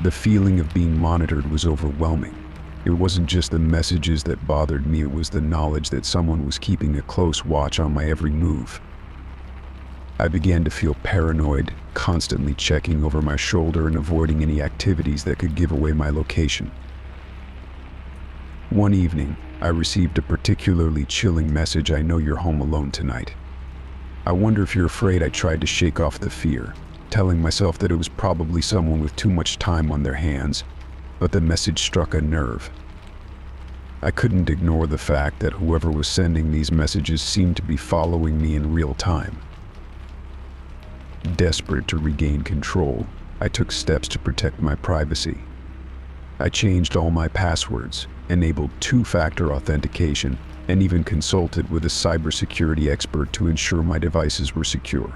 [SPEAKER 1] The feeling of being monitored was overwhelming. It wasn't just the messages that bothered me, it was the knowledge that someone was keeping a close watch on my every move. I began to feel paranoid, constantly checking over my shoulder and avoiding any activities that could give away my location. One evening, I received a particularly chilling message. "I know you're home alone tonight. I wonder if you're afraid." I tried to shake off the fear, telling myself that it was probably someone with too much time on their hands, but the message struck a nerve. I couldn't ignore the fact that whoever was sending these messages seemed to be following me in real time. Desperate to regain control, I took steps to protect my privacy. I changed all my passwords, enabled two-factor authentication, and even consulted with a cybersecurity expert to ensure my devices were secure.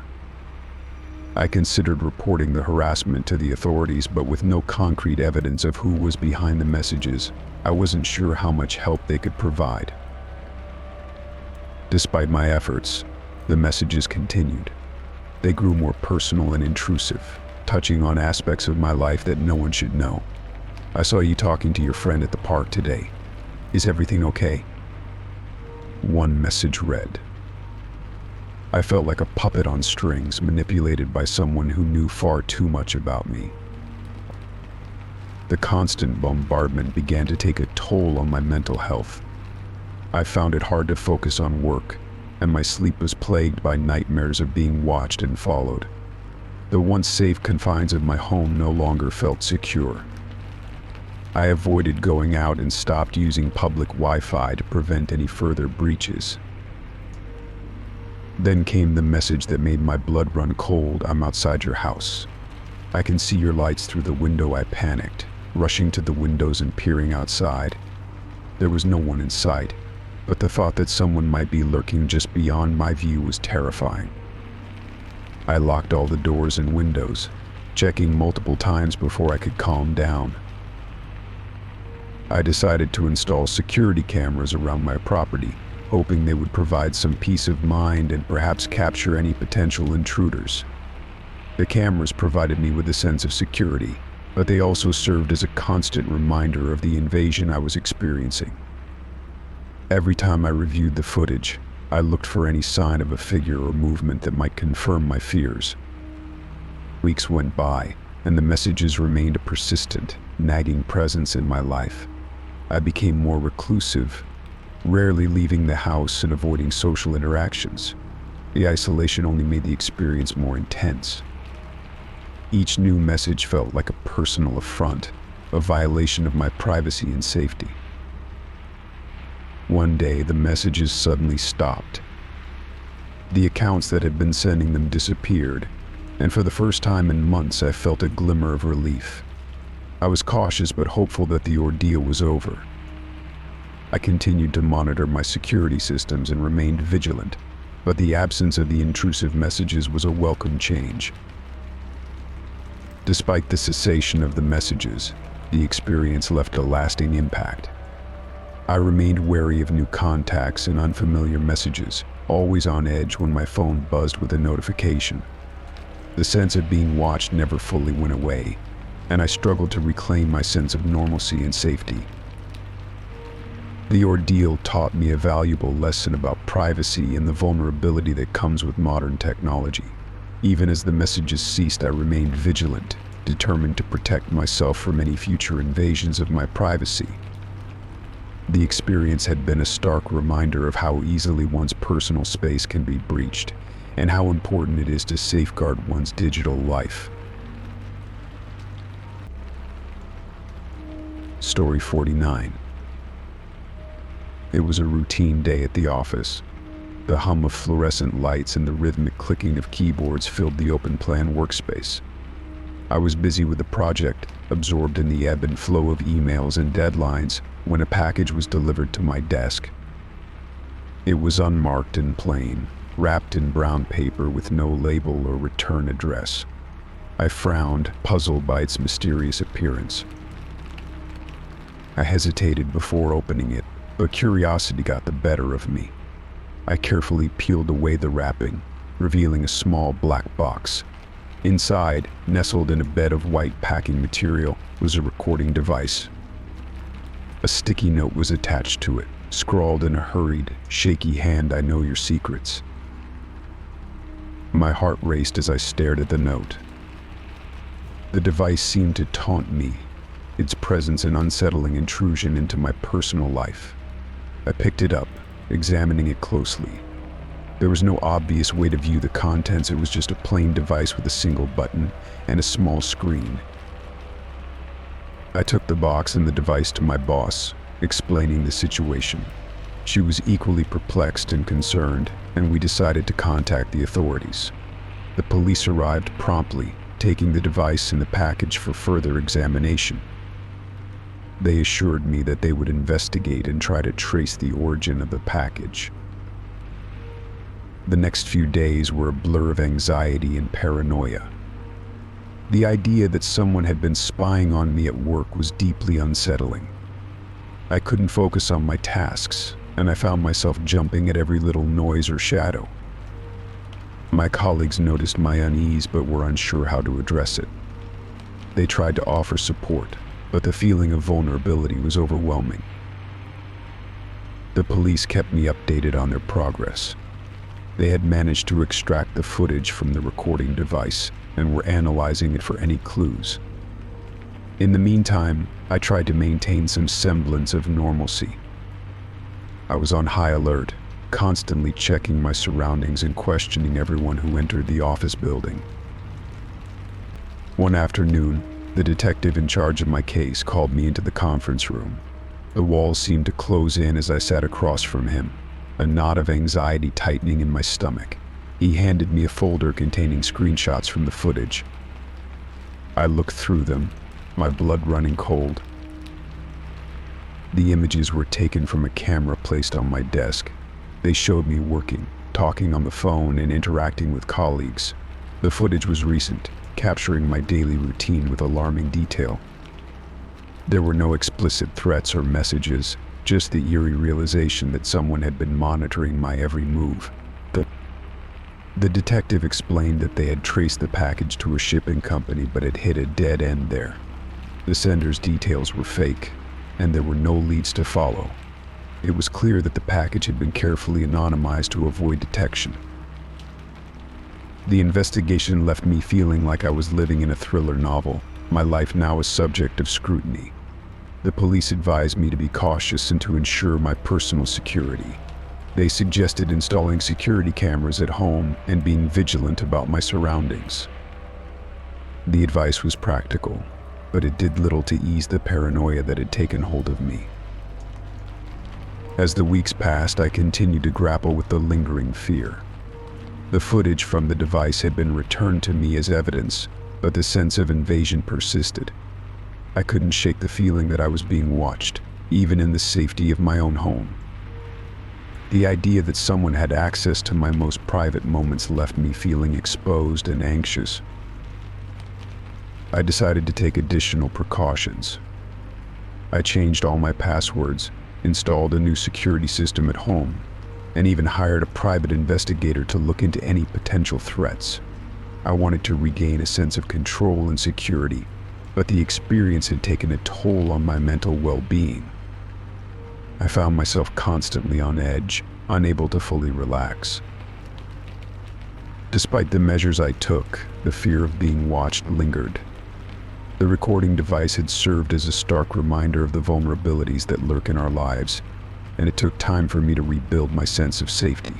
[SPEAKER 1] I considered reporting the harassment to the authorities, but with no concrete evidence of who was behind the messages, I wasn't sure how much help they could provide. Despite my efforts, the messages continued. They grew more personal and intrusive, touching on aspects of my life that no one should know. "I saw you talking to your friend at the park today. Is everything okay?" One message read. I felt like a puppet on strings, manipulated by someone who knew far too much about me. The constant bombardment began to take a toll on my mental health. I found it hard to focus on work, and my sleep was plagued by nightmares of being watched and followed. The once safe confines of my home no longer felt secure. I avoided going out and stopped using public Wi-Fi to prevent any further breaches. Then came the message that made my blood run cold. "I'm outside your house. I can see your lights through the window." I panicked, rushing to the windows and peering outside. There was no one in sight, but the thought that someone might be lurking just beyond my view was terrifying. I locked all the doors and windows, checking multiple times before I could calm down. I decided to install security cameras around my property, hoping they would provide some peace of mind and perhaps capture any potential intruders. The cameras provided me with a sense of security, but they also served as a constant reminder of the invasion I was experiencing. Every time I reviewed the footage, I looked for any sign of a figure or movement that might confirm my fears. Weeks went by, and the messages remained a persistent, nagging presence in my life. I became more reclusive, rarely leaving the house and avoiding social interactions. The isolation only made the experience more intense. Each new message felt like a personal affront, a violation of my privacy and safety. One day, the messages suddenly stopped. The accounts that had been sending them disappeared, and for the first time in months, I felt a glimmer of relief. I was cautious but hopeful that the ordeal was over. I continued to monitor my security systems and remained vigilant, but the absence of the intrusive messages was a welcome change. Despite the cessation of the messages, the experience left a lasting impact. I remained wary of new contacts and unfamiliar messages, always on edge when my phone buzzed with a notification. The sense of being watched never fully went away, and I struggled to reclaim my sense of normalcy and safety. The ordeal taught me a valuable lesson about privacy and the vulnerability that comes with modern technology. Even as the messages ceased, I remained vigilant, determined to protect myself from any future invasions of my privacy. The experience had been a stark reminder of how easily one's personal space can be breached, and how important it is to safeguard one's digital life. Story 49. It was a routine day at the office. The hum of fluorescent lights and the rhythmic clicking of keyboards filled the open-plan workspace. I was busy with the project, absorbed in the ebb and flow of emails and deadlines, when a package was delivered to my desk. It was unmarked and plain, wrapped in brown paper with no label or return address. I frowned, puzzled by its mysterious appearance. I hesitated before opening it, but curiosity got the better of me. I carefully peeled away the wrapping, revealing a small black box. Inside, nestled in a bed of white packing material, was a recording device. A sticky note was attached to it, scrawled in a hurried, shaky hand, "I know your secrets." My heart raced as I stared at the note. The device seemed to taunt me, its presence an unsettling intrusion into my personal life. I picked it up, examining it closely. There was no obvious way to view the contents. It was just a plain device with a single button and a small screen. I took the box and the device to my boss, explaining the situation. She was equally perplexed and concerned, and we decided to contact the authorities. The police arrived promptly, taking the device and the package for further examination. They assured me that they would investigate and try to trace the origin of the package. The next few days were a blur of anxiety and paranoia. The idea that someone had been spying on me at work was deeply unsettling. I couldn't focus on my tasks, and I found myself jumping at every little noise or shadow. My colleagues noticed my unease but were unsure how to address it. They tried to offer support, but the feeling of vulnerability was overwhelming. The police kept me updated on their progress. They had managed to extract the footage from the recording device and were analyzing it for any clues. In the meantime, I tried to maintain some semblance of normalcy. I was on high alert, constantly checking my surroundings and questioning everyone who entered the office building. One afternoon, the detective in charge of my case called me into the conference room. The walls seemed to close in as I sat across from him, a knot of anxiety tightening in my stomach. He handed me a folder containing screenshots from the footage. I looked through them, my blood running cold. The images were taken from a camera placed on my desk. They showed me working, talking on the phone, and interacting with colleagues. The footage was recent, capturing my daily routine with alarming detail. There were no explicit threats or messages, just the eerie realization that someone had been monitoring my every move. The detective explained that they had traced the package to a shipping company but had hit a dead end there. The sender's details were fake, and there were no leads to follow. It was clear that the package had been carefully anonymized to avoid detection. The investigation left me feeling like I was living in a thriller novel, my life now a subject of scrutiny. The police advised me to be cautious and to ensure my personal security. They suggested installing security cameras at home and being vigilant about my surroundings. The advice was practical, but it did little to ease the paranoia that had taken hold of me. As the weeks passed, I continued to grapple with the lingering fear. The footage from the device had been returned to me as evidence, but the sense of invasion persisted. I couldn't shake the feeling that I was being watched, even in the safety of my own home. The idea that someone had access to my most private moments left me feeling exposed and anxious. I decided to take additional precautions. I changed all my passwords, installed a new security system at home, and even hired a private investigator to look into any potential threats. I wanted to regain a sense of control and security, but the experience had taken a toll on my mental well-being. I found myself constantly on edge, unable to fully relax. Despite the measures I took, the fear of being watched lingered. The recording device had served as a stark reminder of the vulnerabilities that lurk in our lives, and it took time for me to rebuild my sense of safety.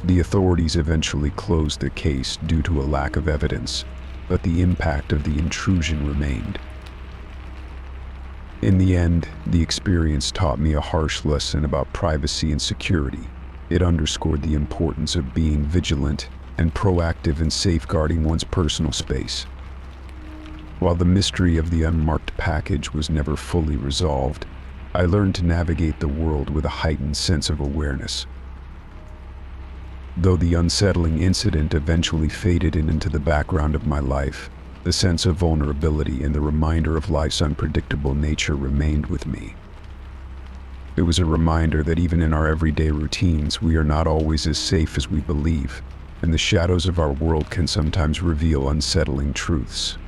[SPEAKER 1] The authorities eventually closed the case due to a lack of evidence, but the impact of the intrusion remained. In the end, the experience taught me a harsh lesson about privacy and security. It underscored the importance of being vigilant and proactive in safeguarding one's personal space. While the mystery of the unmarked package was never fully resolved, I learned to navigate the world with a heightened sense of awareness. Though the unsettling incident eventually faded into the background of my life, the sense of vulnerability and the reminder of life's unpredictable nature remained with me. It was a reminder that even in our everyday routines, we are not always as safe as we believe, and the shadows of our world can sometimes reveal unsettling truths.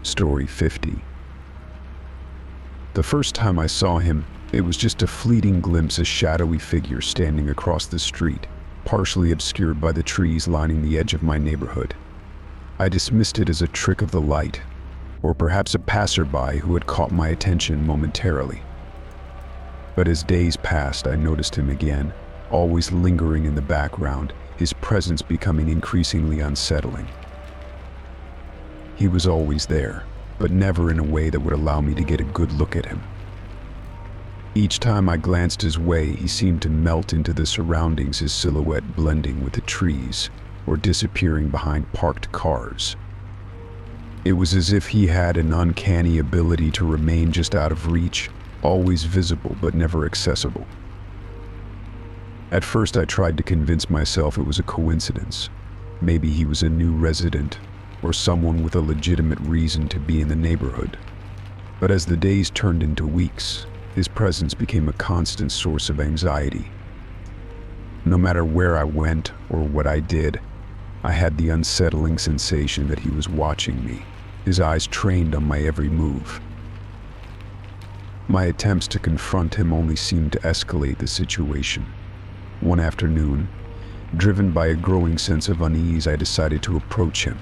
[SPEAKER 1] Story 50. The first time I saw him, it was just a fleeting glimpse of a shadowy figure standing across the street, partially obscured by the trees lining the edge of my neighborhood. I dismissed it as a trick of the light, or perhaps a passerby who had caught my attention momentarily. But as days passed, I noticed him again, always lingering in the background, his presence becoming increasingly unsettling. He was always there, but never in a way that would allow me to get a good look at him. Each time I glanced his way, he seemed to melt into the surroundings, his silhouette blending with the trees or disappearing behind parked cars. It was as if he had an uncanny ability to remain just out of reach, always visible but never accessible. At first I tried to convince myself it was a coincidence. Maybe he was a new resident or someone with a legitimate reason to be in the neighborhood. But as the days turned into weeks, his presence became a constant source of anxiety. No matter where I went or what I did, I had the unsettling sensation that he was watching me, his eyes trained on my every move. My attempts to confront him only seemed to escalate the situation. One afternoon, driven by a growing sense of unease, I decided to approach him.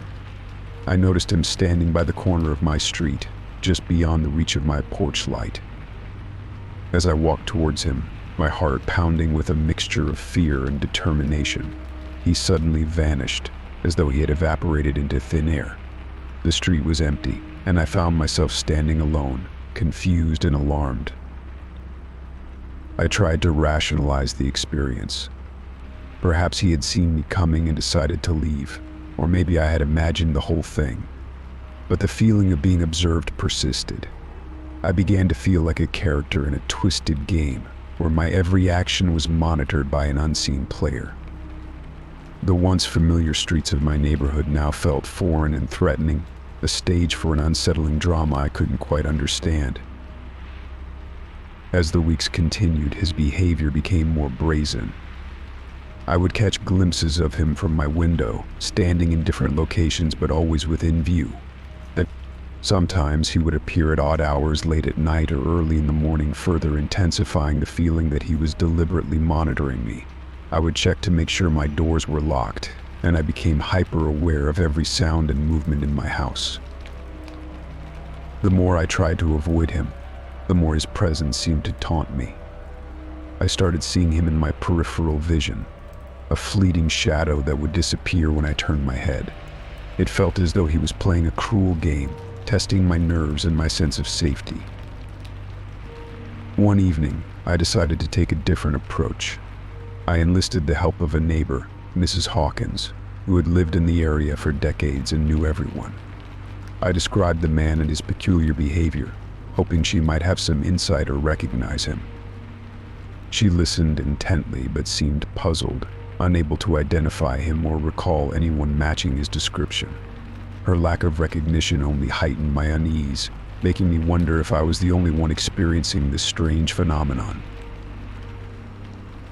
[SPEAKER 1] I noticed him standing by the corner of my street, just beyond the reach of my porch light. As I walked towards him, my heart pounding with a mixture of fear and determination, he suddenly vanished, as though he had evaporated into thin air. The street was empty, and I found myself standing alone, confused and alarmed. I tried to rationalize the experience. Perhaps he had seen me coming and decided to leave, or maybe I had imagined the whole thing. But the feeling of being observed persisted. I began to feel like a character in a twisted game, where my every action was monitored by an unseen player. The once familiar streets of my neighborhood now felt foreign and threatening, a stage for an unsettling drama I couldn't quite understand. As the weeks continued, his behavior became more brazen. I would catch glimpses of him from my window, standing in different locations but always within view. Sometimes he would appear at odd hours late at night or early in the morning, further intensifying the feeling that he was deliberately monitoring me. I would check to make sure my doors were locked, and I became hyper aware of every sound and movement in my house. The more I tried to avoid him, the more his presence seemed to taunt me. I started seeing him in my peripheral vision, a fleeting shadow that would disappear when I turned my head. It felt as though he was playing a cruel game, testing my nerves and my sense of safety. One evening, I decided to take a different approach. I enlisted the help of a neighbor, Mrs. Hawkins, who had lived in the area for decades and knew everyone. I described the man and his peculiar behavior, hoping she might have some insight or recognize him. She listened intently but seemed puzzled, unable to identify him or recall anyone matching his description. Her lack of recognition only heightened my unease, making me wonder if I was the only one experiencing this strange phenomenon.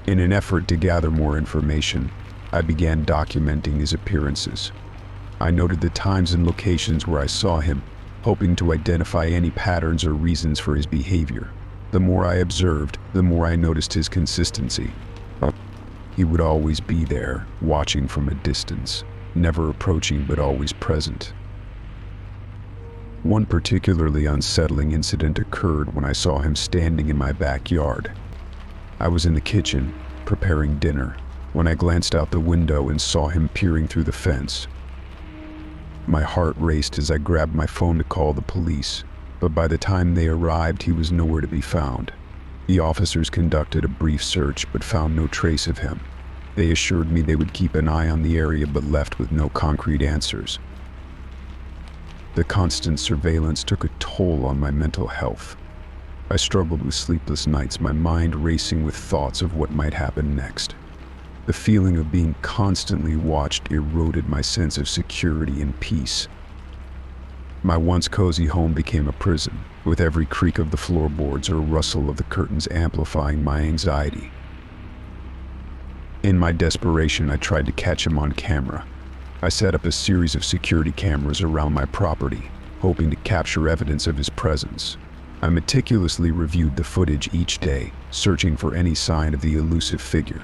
[SPEAKER 1] In an effort to gather more information, I began documenting his appearances. I noted the times and locations where I saw him, hoping to identify any patterns or reasons for his behavior. The more I observed, the more I noticed his consistency. He would always be there, watching from a distance, never approaching but always present. One particularly unsettling incident occurred when I saw him standing in my backyard. I was in the kitchen, preparing dinner, when I glanced out the window and saw him peering through the fence. My heart raced as I grabbed my phone to call the police, but by the time they arrived, he was nowhere to be found. The officers conducted a brief search but found no trace of him. They assured me they would keep an eye on the area but left with no concrete answers. The constant surveillance took a toll on my mental health. I struggled with sleepless nights, my mind racing with thoughts of what might happen next. The feeling of being constantly watched eroded my sense of security and peace. My once cozy home became a prison, with every creak of the floorboards or rustle of the curtains amplifying my anxiety. In my desperation, I tried to catch him on camera. I set up a series of security cameras around my property, hoping to capture evidence of his presence. I meticulously reviewed the footage each day, searching for any sign of the elusive figure.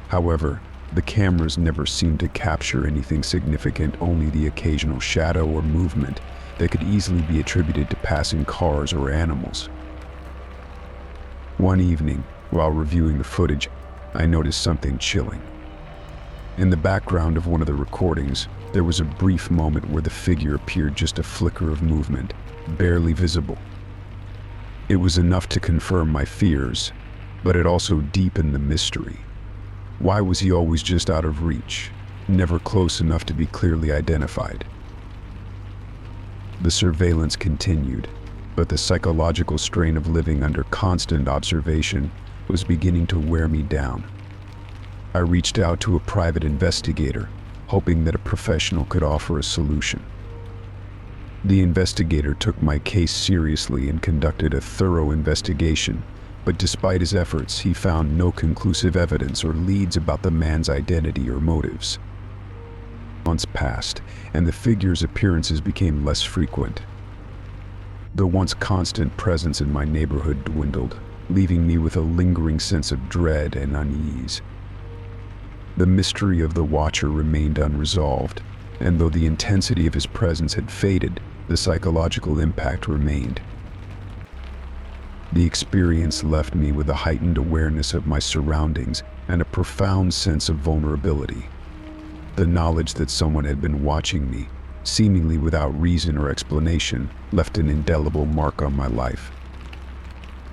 [SPEAKER 1] However, the cameras never seemed to capture anything significant, only the occasional shadow or movement that could easily be attributed to passing cars or animals. One evening, while reviewing the footage, I noticed something chilling. In the background of one of the recordings, there was a brief moment where the figure appeared just a flicker of movement, barely visible. It was enough to confirm my fears, but it also deepened the mystery. Why was he always just out of reach, never close enough to be clearly identified? The surveillance continued, but the psychological strain of living under constant observation was beginning to wear me down. I reached out to a private investigator, hoping that a professional could offer a solution. The investigator took my case seriously and conducted a thorough investigation, but despite his efforts, he found no conclusive evidence or leads about the man's identity or motives. Months passed, and the figure's appearances became less frequent. The once constant presence in my neighborhood dwindled, leaving me with a lingering sense of dread and unease. The mystery of the Watcher remained unresolved, and though the intensity of his presence had faded, the psychological impact remained. The experience left me with a heightened awareness of my surroundings and a profound sense of vulnerability. The knowledge that someone had been watching me, seemingly without reason or explanation, left an indelible mark on my life.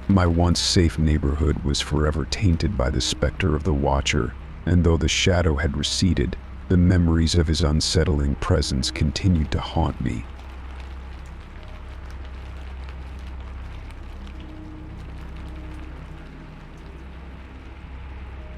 [SPEAKER 1] My once safe neighborhood was forever tainted by the specter of the Watcher, and though the shadow had receded, the memories of his unsettling presence continued to haunt me.